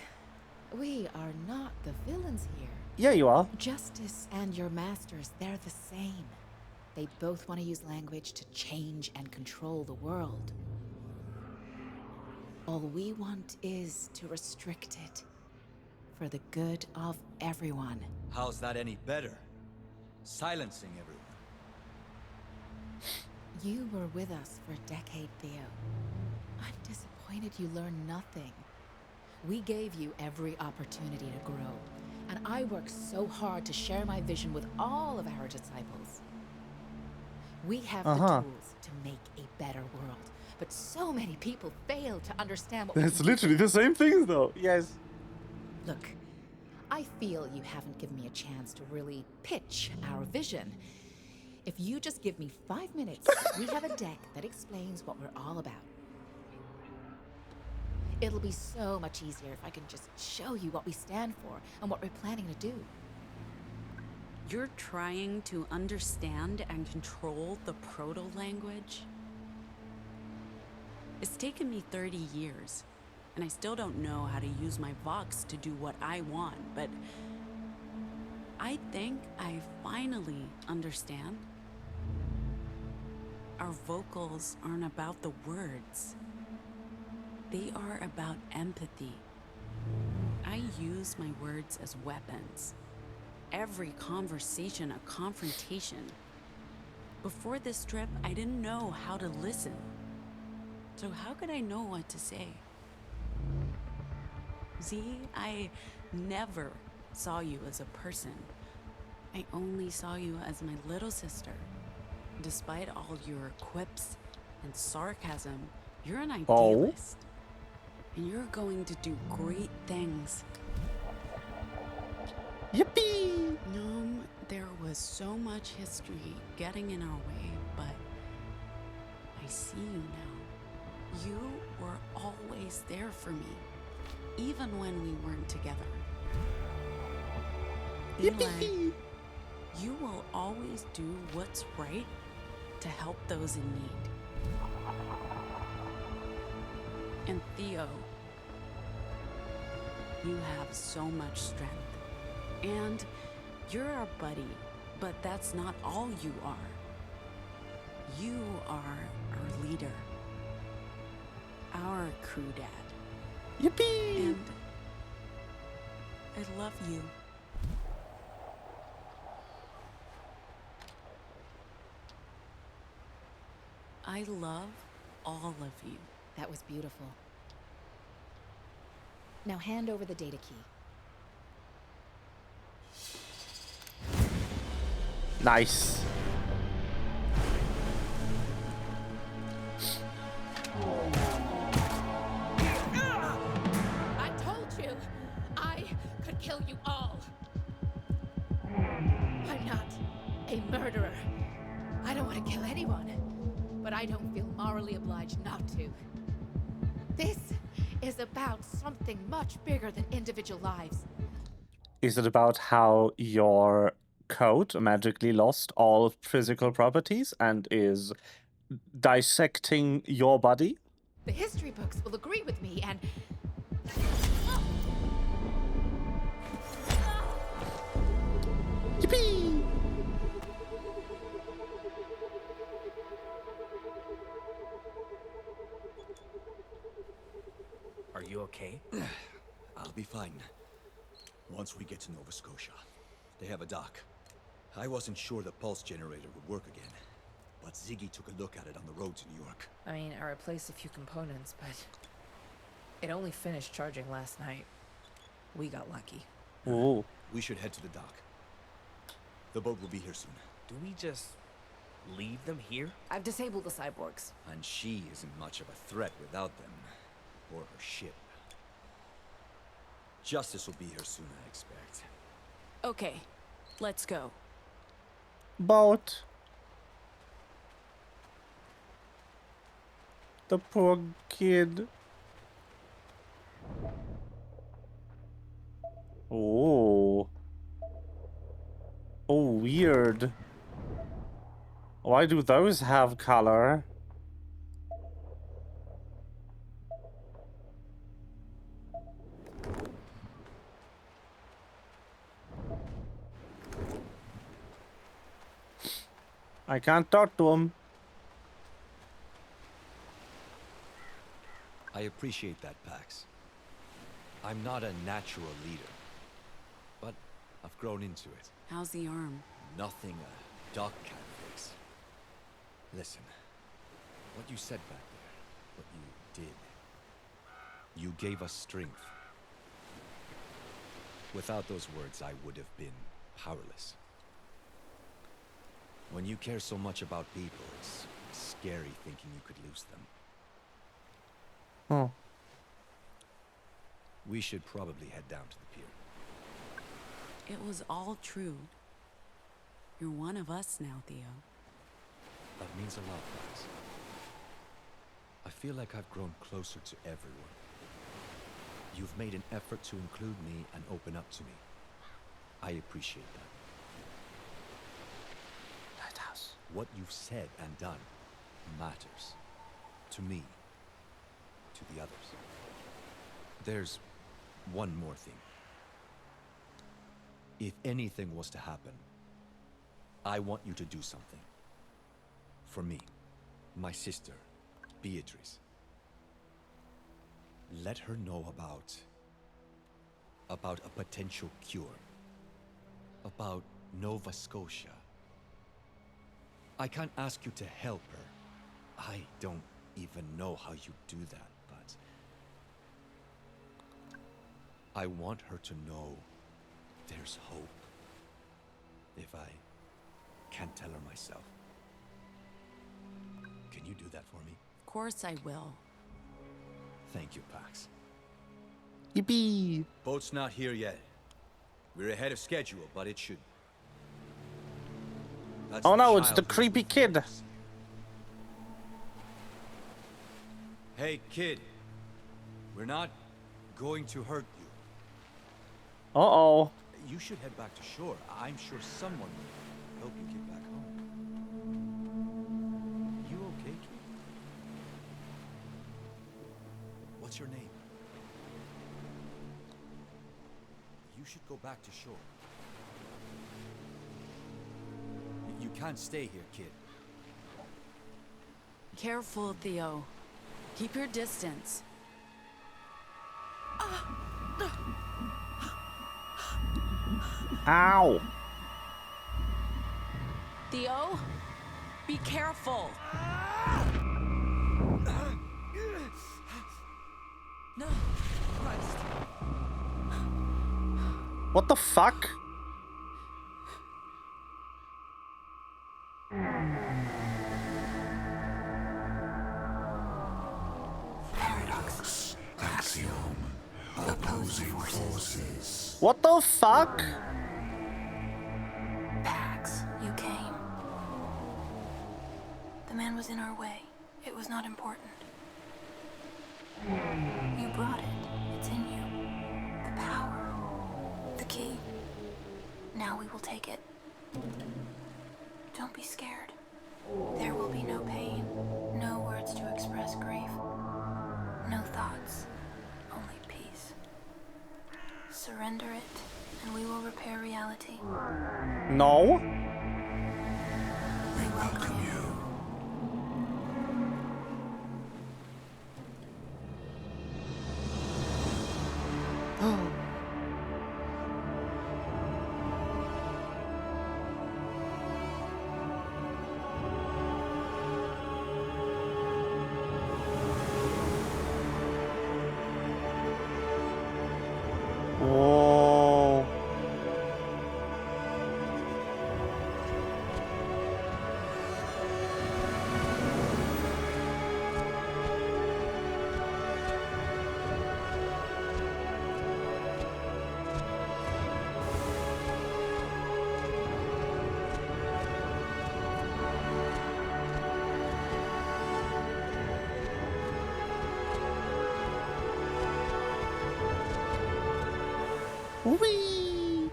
Speaker 4: we are not the villains here.
Speaker 1: Yeah, you are.
Speaker 4: Justice and your masters, they're the same. They both want to use language to change and control the world. All we want is to restrict it. For the good of everyone.
Speaker 7: How's that any better? Silencing everyone.
Speaker 4: You were with us for a decade, Theo. I'm disappointed you learned nothing. We gave you every opportunity to grow, and I worked so hard to share my vision with all of our disciples. We have the tools to make a better world, but so many people fail to understand what
Speaker 1: It's literally the same thing, though. Yes.
Speaker 4: Look, I feel you haven't given me a chance to really pitch our vision. If you just give me 5 minutes, we have a deck that explains what we're all about. It'll be so much easier if I can just show you what we stand for and what we're planning to do.
Speaker 9: You're trying to understand and control the proto-language? It's taken me 30 years, and I still don't know how to use my Vox to do what I want, but I think I finally understand. Our vocals aren't about the words. They are about empathy. I use my words as weapons. Every conversation a confrontation. Before this trip, I didn't know how to listen. So how could I know what to say? Z, I never saw you as a person. I only saw you as my little sister. Despite all your quips and sarcasm, you're an idealist. And you're going to do great things.
Speaker 1: Yippee!
Speaker 9: There was so much history getting in our way, but I see you now. You were always there for me, even when we weren't together. Eli, you will always do what's right to help those in need. And Theo, you have so much strength. And you're our buddy, but that's not all you are. You are our leader. Our crew dad.
Speaker 1: Yippee!
Speaker 9: And I love you. I love all of you.
Speaker 4: That was beautiful. Now hand over the data key.
Speaker 1: Nice.
Speaker 4: I told you, I could kill you all. a murderer. I don't want to kill anyone, but I don't feel morally obliged not to. This is about something much bigger than individual lives.
Speaker 1: Is it about how your coat magically lost all physical properties and is dissecting your body?
Speaker 4: The history books will agree with me, and
Speaker 1: Yippee!
Speaker 2: Are you okay?
Speaker 7: I'll be fine. Once we get to Nova Scotia, they have a dock. I wasn't sure the pulse generator would work again, but Ziggy took a look at it on the road to New York.
Speaker 5: I mean, I replaced a few components, but it only finished charging last night. We got lucky.
Speaker 1: Ooh.
Speaker 7: We should head to the dock. The boat will be here soon.
Speaker 2: Do we just leave them here?
Speaker 5: I've disabled the cyborgs.
Speaker 7: And she isn't much of a threat without them. Or her ship. Justice will be here soon, I expect.
Speaker 9: Okay, let's go.
Speaker 1: Boat. The poor kid. Oh. Oh, weird. Why do those have color? I can't talk to him.
Speaker 7: I appreciate that, Pax. I'm not a natural leader, but I've grown into it.
Speaker 9: How's the arm?
Speaker 7: Nothing a doc can fix. Listen, what you said back there, what you did, you gave us strength. Without those words, I would have been powerless. When you care so much about people, it's scary thinking you could lose them.
Speaker 1: Oh.
Speaker 7: We should probably head down to the pier.
Speaker 9: It was all true. You're one of us now, Theo.
Speaker 7: That means a lot, guys. I feel like I've grown closer to everyone. You've made an effort to include me and open up to me. I appreciate that.
Speaker 1: Lighthouse.
Speaker 7: What you've said and done matters. To me. To the others. There's one more thing. If anything was to happen, I want you to do something. For me, my sister, Beatrice. Let her know about a potential cure. About Nova Scotia. I can't ask you to help her. I don't even know how you do that, but I want her to know there's hope. If I can't tell her myself. Can you do that for me?
Speaker 9: Of course I will.
Speaker 7: Thank you, Pax.
Speaker 1: Yippee!
Speaker 7: Boat's not here yet. We're ahead of schedule, but it should. That's
Speaker 1: Oh no,
Speaker 7: the
Speaker 1: it's the
Speaker 7: child
Speaker 1: creepy kid.
Speaker 7: Hey, kid. We're not going to hurt you.
Speaker 1: Uh-oh.
Speaker 7: You should head back to shore. I'm sure someone will help you get back home. You okay, kid? What's your name? You should go back to shore. You can't stay here, kid.
Speaker 9: Careful, Theo. Keep your distance.
Speaker 1: Ow!
Speaker 9: Theo, be careful.
Speaker 5: No, Christ.
Speaker 1: What the fuck?
Speaker 12: Paradox. Axiom. Opposing forces.
Speaker 1: What the fuck?
Speaker 3: Pax, you came. was in our way. It was not important. You brought it. It's in you. The power. The key. Now we will take it. Don't be scared. There will be no pain, no words to express grief, no thoughts, only peace. Surrender it, and we will repair reality.
Speaker 1: No.
Speaker 3: We welcome you.
Speaker 1: Whoa. Whee!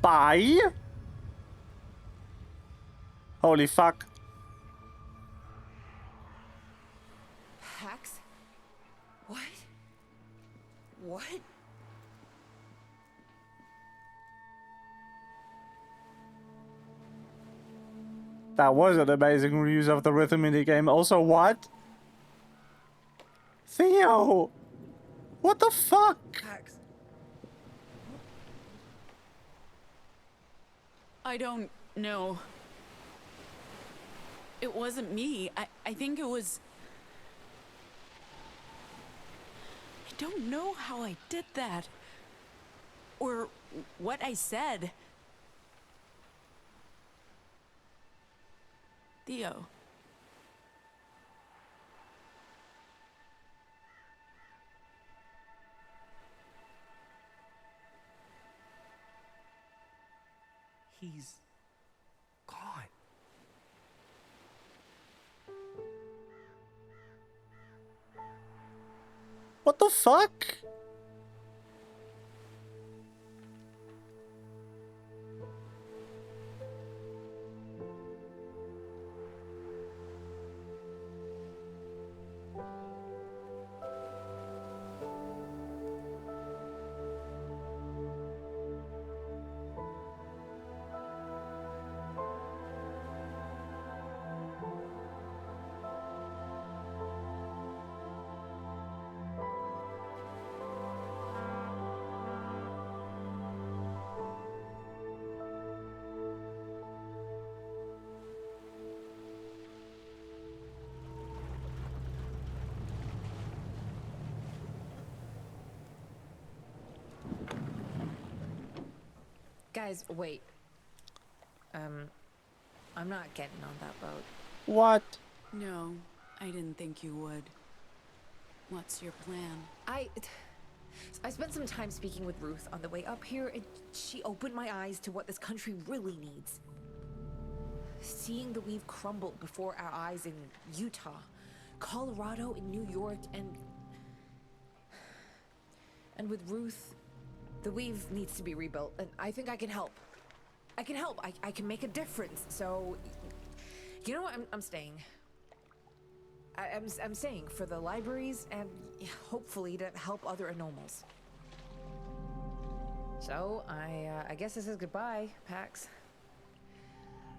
Speaker 1: Bye. Holy fuck.
Speaker 5: Pax? What? What?
Speaker 1: That was an amazing use of the rhythm minigame. Also, what? Theo! What the fuck?
Speaker 5: Pax.
Speaker 9: I don't know. It wasn't me. I think it was... I don't know how I did that. Or what I said. Theo.
Speaker 2: He's gone.
Speaker 1: What the fuck?
Speaker 4: Guys, wait. I'm not getting on that boat.
Speaker 1: What?
Speaker 9: No, I didn't think you would. What's your plan?
Speaker 4: I spent some time speaking with Ruth on the way up here, and she opened my eyes to what this country really needs. Seeing the weave crumble before our eyes in Utah, Colorado, and New York, and with Ruth, the weave needs to be rebuilt, and I think I can help. I can help. I can make a difference. So, you know what? I'm staying. I'm staying for the libraries and hopefully to help other anomals. So I guess this is goodbye, Pax.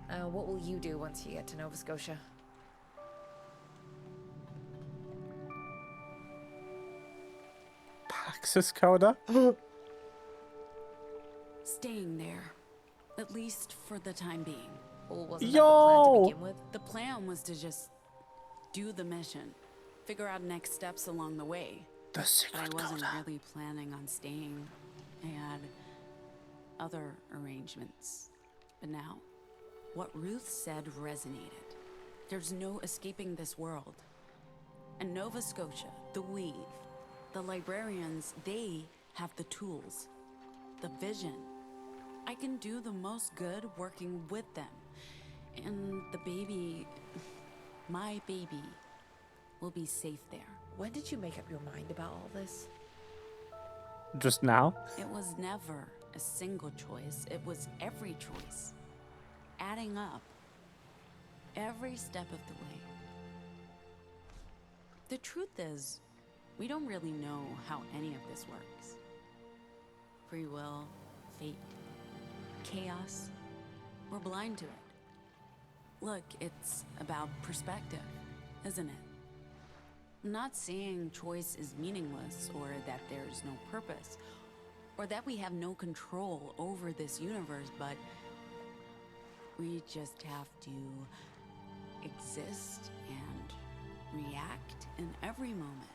Speaker 4: What will you do once you get to Nova Scotia?
Speaker 1: Pax's coda?
Speaker 9: Staying there. At least for the time being.
Speaker 4: Well, wasn't that the plan to begin with?
Speaker 9: The plan was to just do the mission. Figure out next steps along the way.
Speaker 1: The secret
Speaker 9: But I wasn't
Speaker 1: coda.
Speaker 9: really planning on staying. I had other arrangements. But now, what Ruth said resonated. There's no escaping this world. And Nova Scotia, the Weave, the librarians, they have the tools, the vision. I can do the most good working with them. And the baby, my baby, will be safe there.
Speaker 4: When did you make up your mind about all this?
Speaker 1: Just now?
Speaker 9: It was never a single choice. It was every choice. Adding up. Every step of the way. The truth is, we don't really know how any of this works. Free will, fate, chaos. We're blind to it. Look, it's about perspective, isn't it? I'm not saying choice is meaningless or that there's no purpose or that we have no control over this universe, but we just have to exist and react in every moment,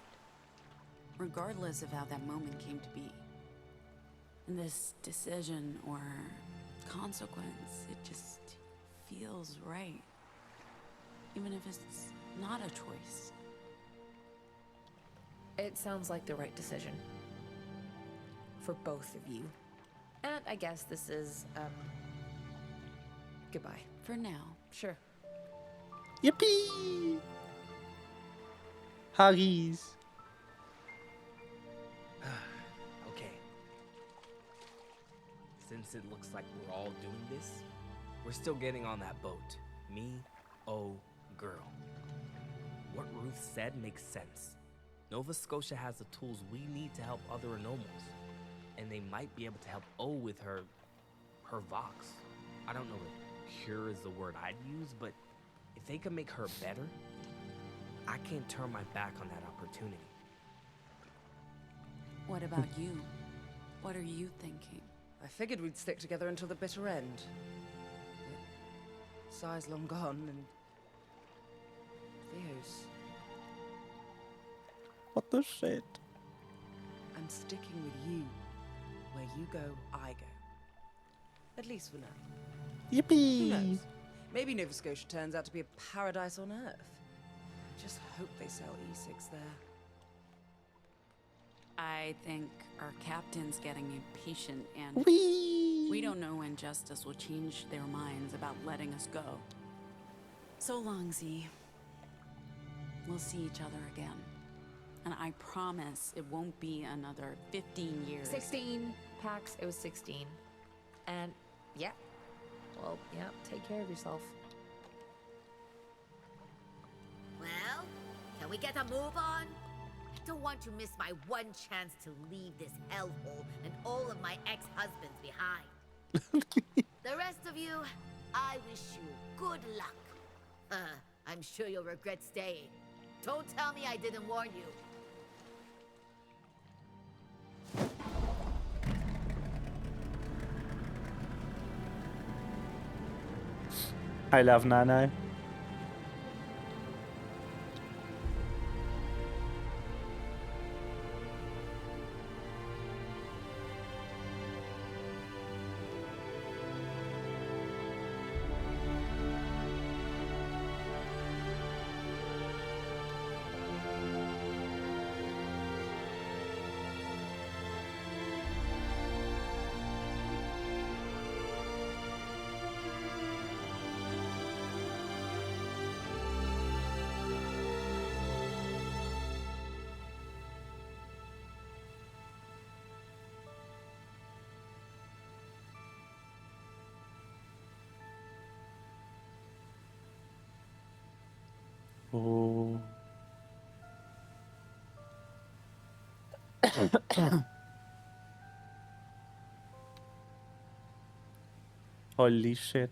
Speaker 9: regardless of how that moment came to be. And this decision or consequence, it just feels right, even if it's not a choice.
Speaker 4: It sounds like the right decision. For both of you. And I guess this is, goodbye.
Speaker 9: For now.
Speaker 4: Sure.
Speaker 1: Yippee! Huggies.
Speaker 2: Okay. Since it looks like we're all doing this, we're still getting on that boat. Me, oh, girl. What Ruth said makes sense. Nova Scotia has the tools we need to help other anomals. And they might be able to help O with her Vox. I don't know if cure is the word I'd use, but if they can make her better, I can't turn my back on that opportunity.
Speaker 9: What about you? What are you thinking?
Speaker 5: I figured we'd stick together until the bitter end. But Sai's long gone, and Theo's.
Speaker 1: What the shit?
Speaker 5: I'm sticking with you. Where you go, I go. At least for now.
Speaker 1: Yippee!
Speaker 5: Who knows? Maybe Nova Scotia turns out to be a paradise on Earth. I just hope they sell E6 there.
Speaker 9: I think our captain's getting impatient and we don't know when Justice will change their minds about letting us go. So long, Z. We'll see each other again. And I promise it won't be another 15 years.
Speaker 4: 16, Pax, it was 16. And, yeah. Well, yeah, take care of yourself.
Speaker 10: Well, can we get a move on? I don't want to miss my one chance to leave this hellhole and all of my ex-husbands behind. The rest of you, I wish you good luck. I'm sure you'll regret staying. Don't tell me I didn't warn you.
Speaker 1: I love Nano. Oh. Holy shit.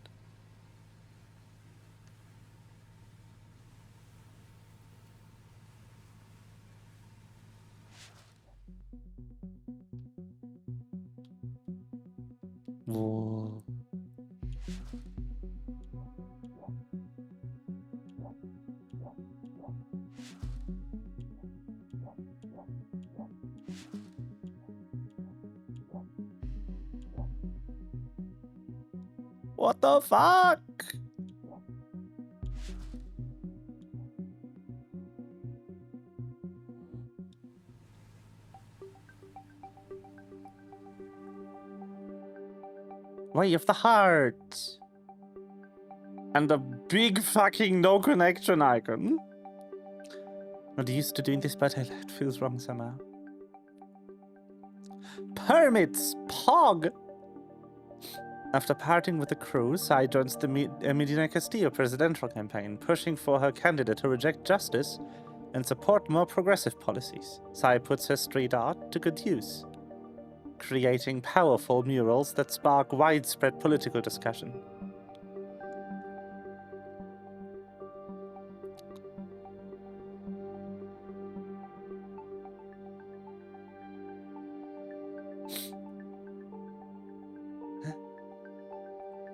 Speaker 1: Whoa. What the fuck? Way of the heart. And a big fucking no connection icon. Not used to doing this, but it feels wrong somehow. Permits! Pog! After parting with the crew, Sai joins the Medina Castillo presidential campaign, pushing for her candidate to reject justice and support more progressive policies. Sai puts her street art to good use, creating powerful murals that spark widespread political discussion.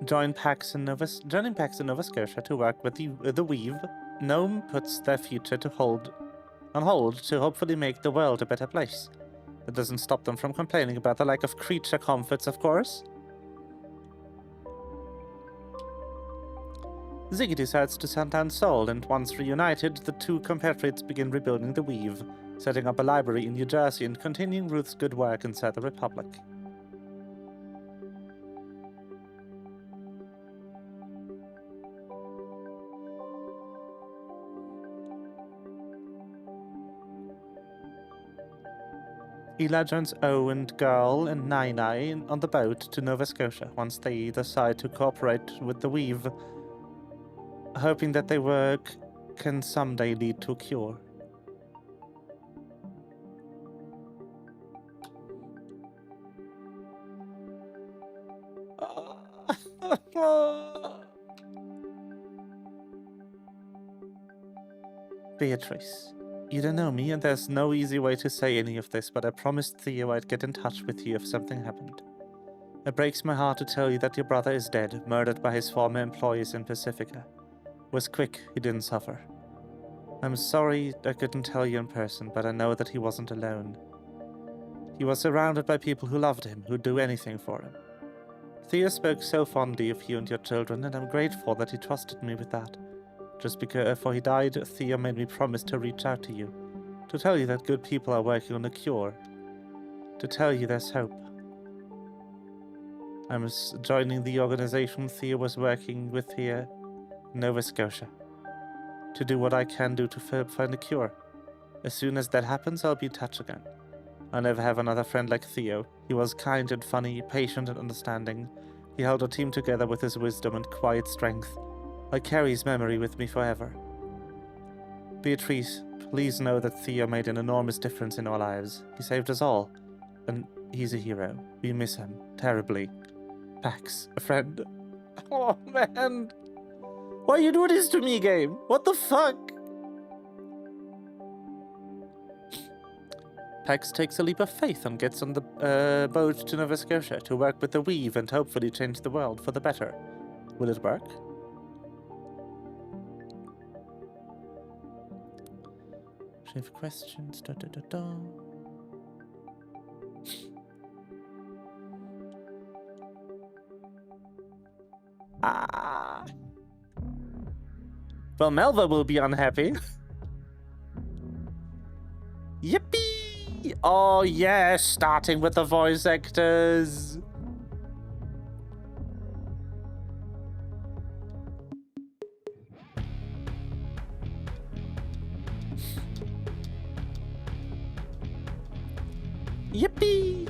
Speaker 1: Joining Pax in Nova Scotia to work with the Weave, Gnome puts their future on hold to hopefully make the world a better place. That doesn't stop them from complaining about the lack of creature comforts, of course. Ziggy decides to send down Soul, and once reunited, the two compatriots begin rebuilding the Weave, setting up a library in New Jersey and continuing Ruth's good work inside the Republic. Eli joins O and Girl and Nai on the boat to Nova Scotia once they decide to cooperate with the Weave, hoping that their work can someday lead to a cure. Beatrice. You don't know me, and there's no easy way to say any of this, but I promised Theo I'd get in touch with you if something happened. It breaks my heart to tell you that your brother is dead, murdered by his former employees in Pacifica. Was quick, he didn't suffer. I'm sorry I couldn't tell you in person, but I know that he wasn't alone. He was surrounded by people who loved him, who'd do anything for him. Theo spoke so fondly of you and your children, and I'm grateful that he trusted me with that. Just before he died, Theo made me promise to reach out to you, to tell you that good people are working on a cure, to tell you there's hope. I'm joining the organization Theo was working with here in Nova Scotia, to do what I can do to find a cure. As soon as that happens, I'll be in touch again. I'll never have another friend like Theo. He was kind and funny, patient and understanding. He held our team together with his wisdom and quiet strength. I carry his memory with me forever. Beatrice, please know that Theo made an enormous difference in our lives. He saved us all, and he's a hero. We miss him terribly. Pax, a friend. Oh man, why you do this to me, game? What the fuck? Pax takes a leap of faith and gets on the boat to Nova Scotia to work with the Weave and hopefully change the world for the better. Will it work? Save questions. Ah. Well, Melva will be unhappy. Yippee! Oh yeah, starting with the voice actors. Yippee!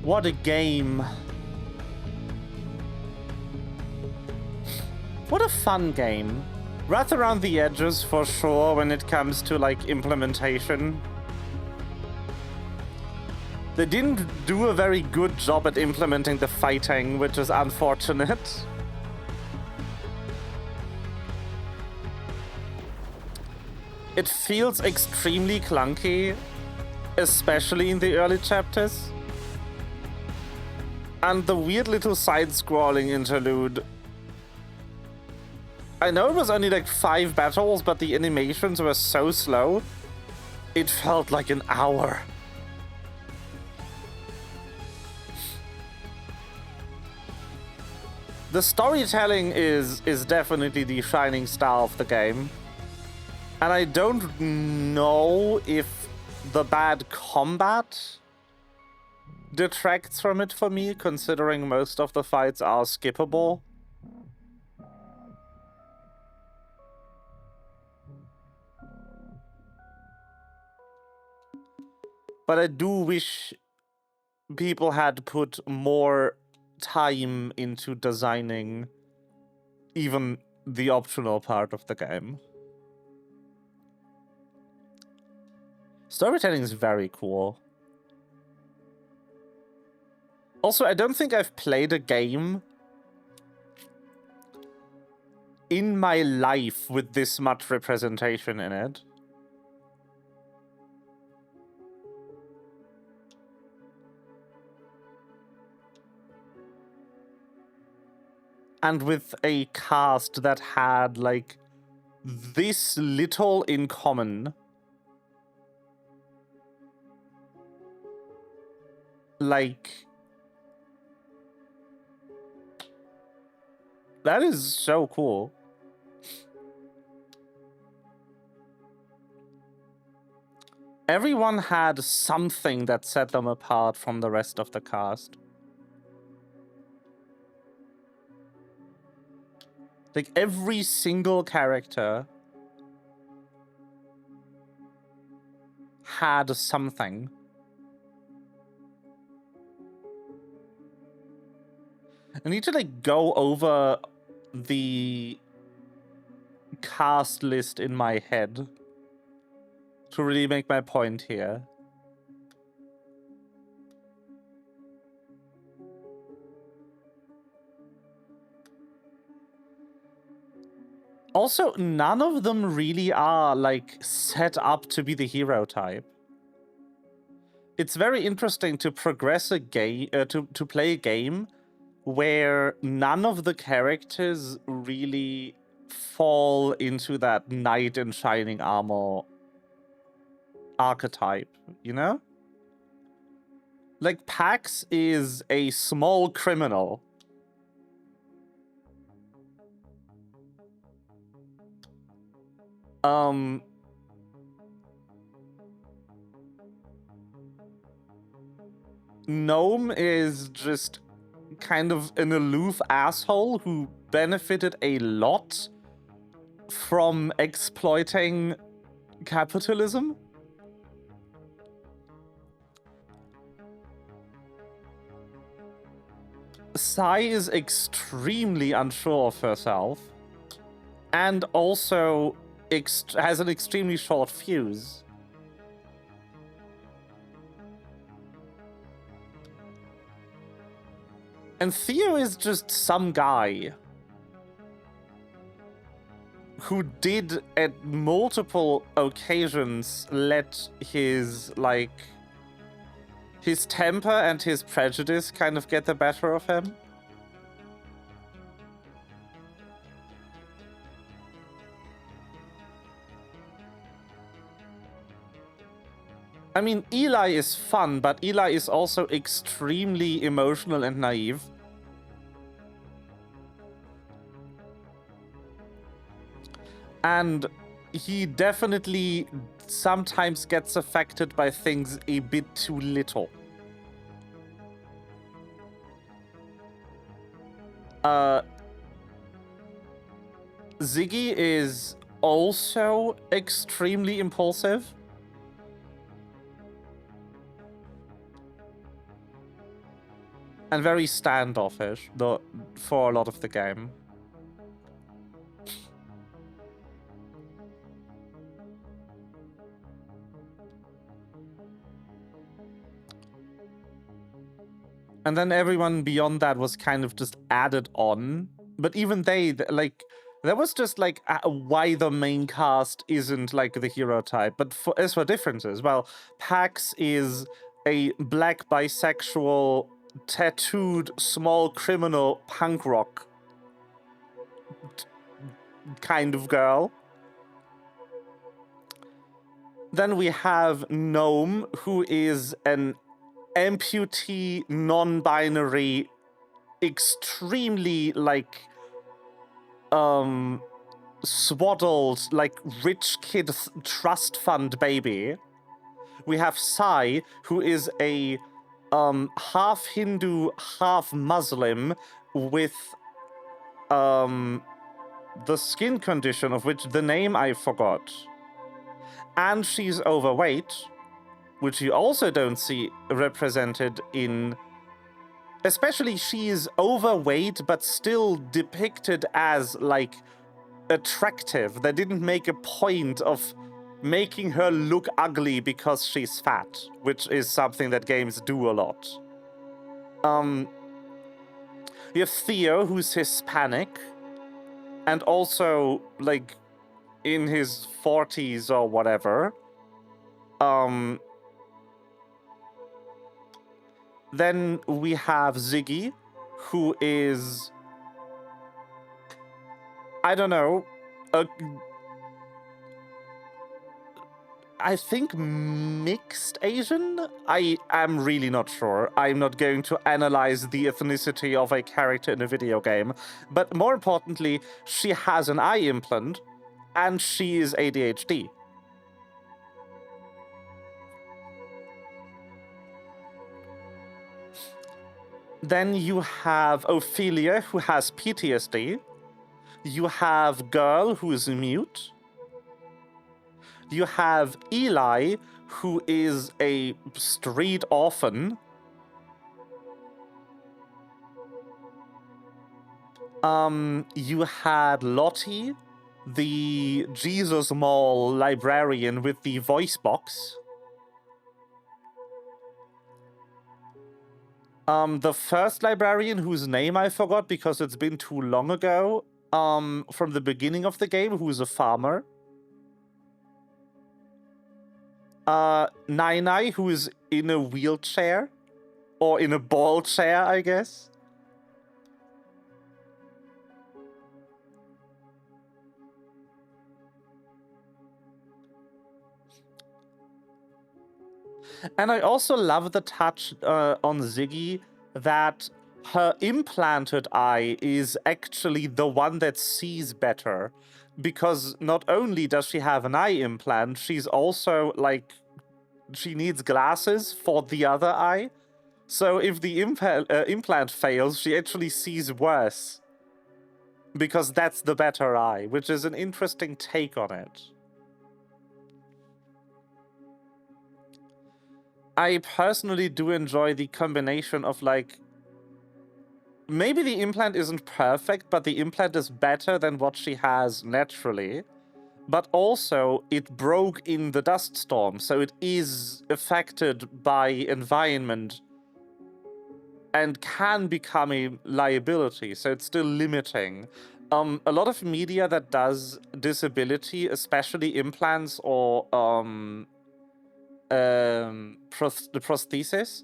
Speaker 1: What a game. What a fun game. Rough around the edges for sure when it comes to like implementation. They didn't do a very good job at implementing the fighting, which is unfortunate. It feels extremely clunky, especially in the early chapters. And the weird little side-scrolling interlude I know it was only like 5 battles, but the animations were so slow, it felt like an hour. The storytelling is definitely the shining star of the game. And I don't know if the bad combat detracts from it for me, considering most of the fights are skippable. But I do wish people had put more time into designing even the optional part of the game. Storytelling is very cool. Also, I don't think I've played a game in my life with this much representation in it. And with a cast that had, like, this little in common. Like, that is so cool. Everyone had something that set them apart from the rest of the cast. Like, every single character had something. I need to, like, go over the cast list in my head to really make my point here. Also, none of them really are, like, set up to be the hero type. It's very interesting to progress a game, to play a game where none of the characters really fall into that knight in shining armor archetype, you know? Like, Pax is a small criminal. Gnome is just kind of an aloof asshole who benefited a lot from exploiting capitalism. Sai is extremely unsure of herself and also has an extremely short fuse. And Theo is just some guy who did at multiple occasions let his, like, his temper and his prejudice kind of get the better of him. I mean, Eli is fun, but Eli is also extremely emotional and naive. And he definitely sometimes gets affected by things a bit too little. Ziggy is also extremely impulsive. And very standoffish, though, for a lot of the game. And then everyone beyond that was kind of just added on. But even they, like, there was just, like, why the main cast isn't, like, the hero type. But as for differences, well, Pax is a black bisexual, tattooed, small criminal punk rock kind of girl. Then we have Gnome, who is an amputee, non-binary, extremely, like, swaddled, like, rich kid trust fund baby. We have Sai, who is a half Hindu, half Muslim with the skin condition of which the name I forgot. And she's overweight, which you also don't see represented in... Especially she is overweight, but still depicted as, like, attractive. They didn't make a point of making her look ugly because she's fat, which is something that games do a lot. You have Theo, who's Hispanic, and also, like, in his 40s or whatever. Then we have Ziggy, who is... I don't know, I think mixed Asian? I am really not sure. I'm not going to analyze the ethnicity of a character in a video game. But more importantly, she has an eye implant, and she is ADHD. Then you have Ophelia, who has PTSD. You have Girl, who is mute. You have Eli, who is a street orphan. You had Lottie, the Jesus Mall librarian with the voice box. The first librarian, whose name I forgot because it's been too long ago, from the beginning of the game, who's a farmer. Nai, who is in a wheelchair, or in a ball chair, I guess. And I also love the touch on Ziggy that her implanted eye is actually the one that sees better. Because not only does she have an eye implant, she's also, like, she needs glasses for the other eye. So if the implant fails, she actually sees worse. Because that's the better eye, which is an interesting take on it. I personally do enjoy the combination of, like, maybe the implant isn't perfect, but the implant is better than what she has naturally. But also, it broke in the dust storm, so it is affected by environment and can become a liability, so it's still limiting. A lot of media that does disability, especially implants or the prosthesis,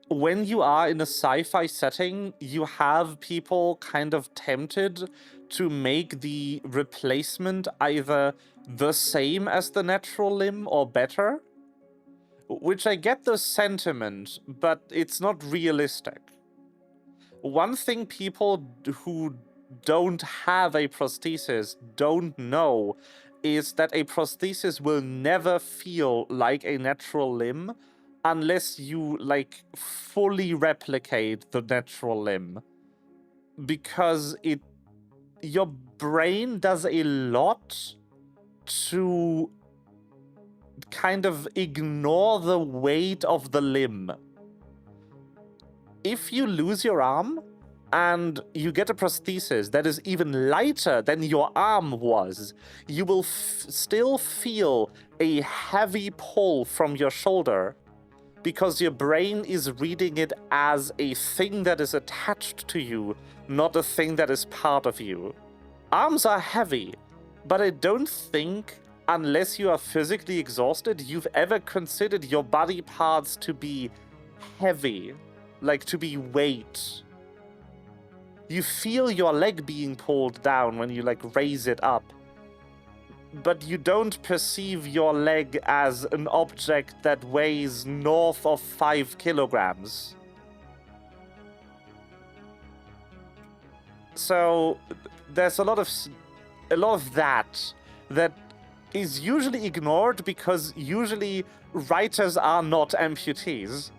Speaker 1: when you are in a sci-fi setting, you have people kind of tempted to make the replacement either the same as the natural limb or better. Which I get the sentiment, but it's not realistic. One thing people who don't have a prosthesis don't know is that a prosthesis will never feel like a natural limb unless you, like, fully replicate the natural limb. Because your brain does a lot to kind of ignore the weight of the limb. If you lose your arm and you get a prosthesis that is even lighter than your arm was, you will still feel a heavy pull from your shoulder because your brain is reading it as a thing that is attached to you, not a thing that is part of you. Arms are heavy, but I don't think, unless you are physically exhausted, you've ever considered your body parts to be heavy, like to be weight. You feel your leg being pulled down when you, like, raise it up. But you don't perceive your leg as an object that weighs north of 5 kilograms. So there's a lot of that is usually ignored because usually writers are not amputees.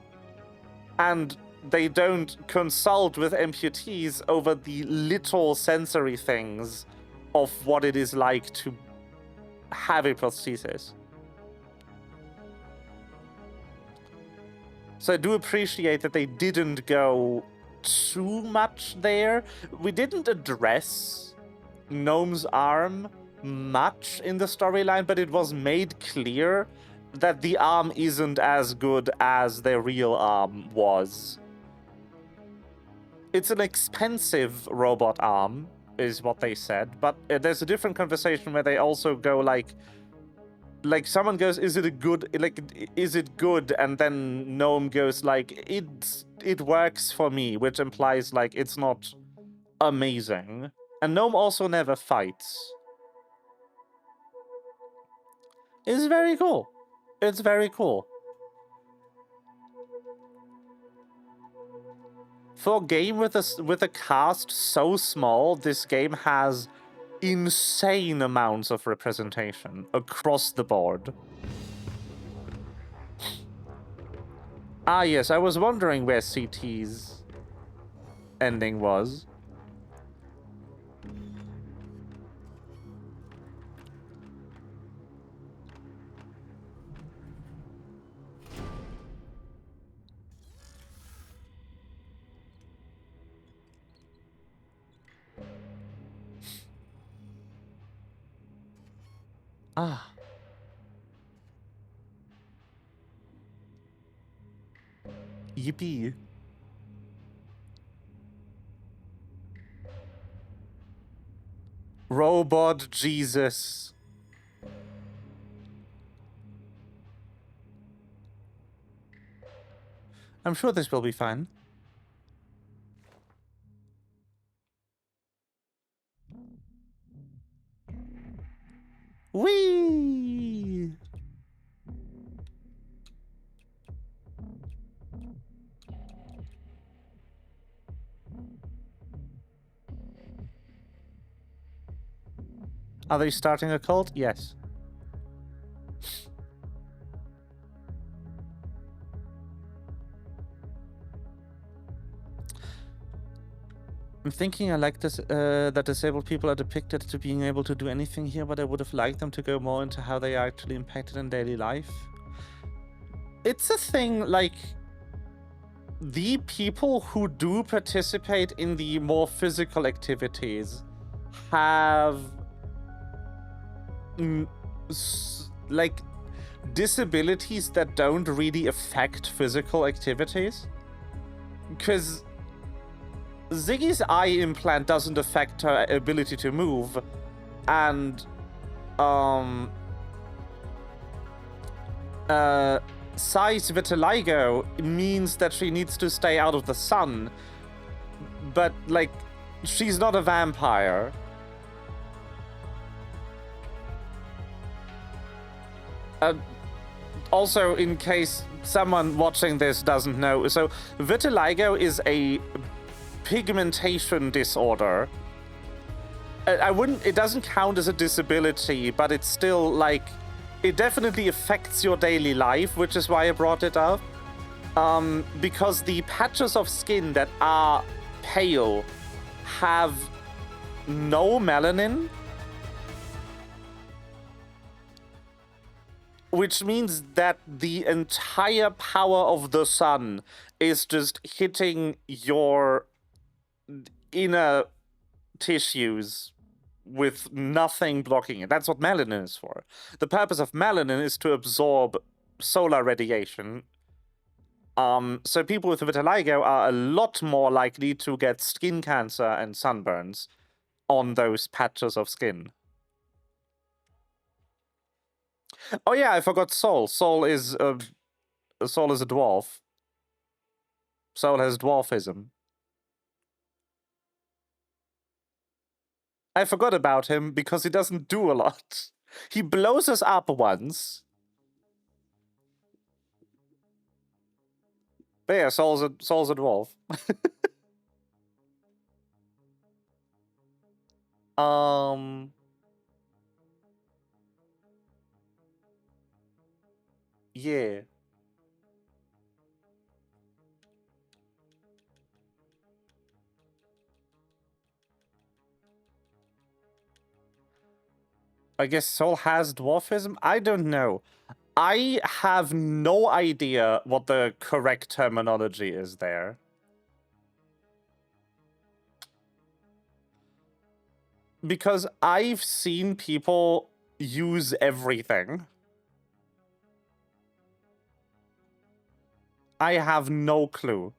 Speaker 1: And they don't consult with amputees over the little sensory things of what it is like to have a prosthesis. So I do appreciate that they didn't go too much there. We didn't address Gnome's arm much in the storyline, but it was made clear that the arm isn't as good as their real arm was. It's an expensive robot arm, is what they said, but there's a different conversation where they also go like someone goes, is it good? And then Gnome goes like, it works for me, which implies like it's not amazing. And Gnome also never fights. It's very cool. It's very cool. For a game with a cast so small, this game has insane amounts of representation across the board. Ah yes, I was wondering where CT's ending was. Ah. Yippee. Robot Jesus. I'm sure this will be fine. Whee! Are they starting a cult? Yes. I'm thinking I like this, that disabled people are depicted to being able to do anything here, but I would have liked them to go more into how they are actually impacted in daily life. It's a thing, like, the people who do participate in the more physical activities have, like, disabilities that don't really affect physical activities. Because Ziggy's eye implant doesn't affect her ability to move, and Sai's vitiligo means that she needs to stay out of the sun, but like she's not a vampire. Also, in case someone watching this doesn't know, so vitiligo is a pigmentation disorder. It doesn't count as a disability, but it's still like, it definitely affects your daily life, which is why I brought it up. Because the patches of skin that are pale have no melanin, which means that the entire power of the sun is just hitting your inner tissues with nothing blocking it. That's what melanin is for. The purpose of melanin is to absorb solar radiation. So people with vitiligo are a lot more likely to get skin cancer and sunburns on those patches of skin. Oh yeah, I forgot Sol. Sol is a dwarf. Sol has dwarfism. I forgot about him because he doesn't do a lot. He blows us up once. But yeah, Saul's a dwarf. Yeah. I guess Saul has dwarfism? I don't know. I have no idea what the correct terminology is there. Because I've seen people use everything. I have no clue.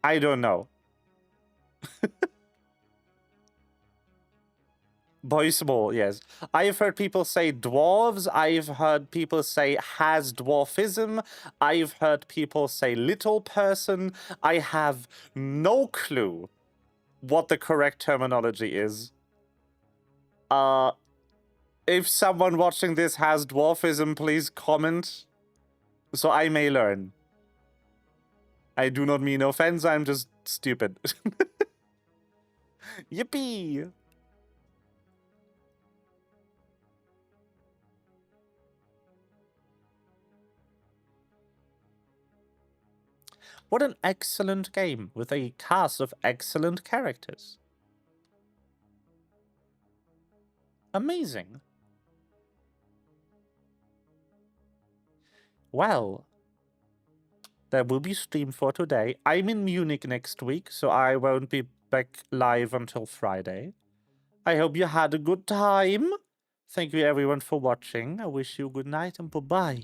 Speaker 1: I don't know. Boy small, yes. I've heard people say dwarves. I've heard people say has dwarfism. I've heard people say little person. I have no clue what the correct terminology is. If someone watching this has dwarfism, please comment so I may learn. I do not mean offense, I'm just stupid. Yippee! What an excellent game with a cast of excellent characters. Amazing. Well, there will be stream for today. I'm in Munich next week, so I won't be back live until Friday. I hope you had a good time. Thank you everyone for watching. I wish you a good night and bye-bye.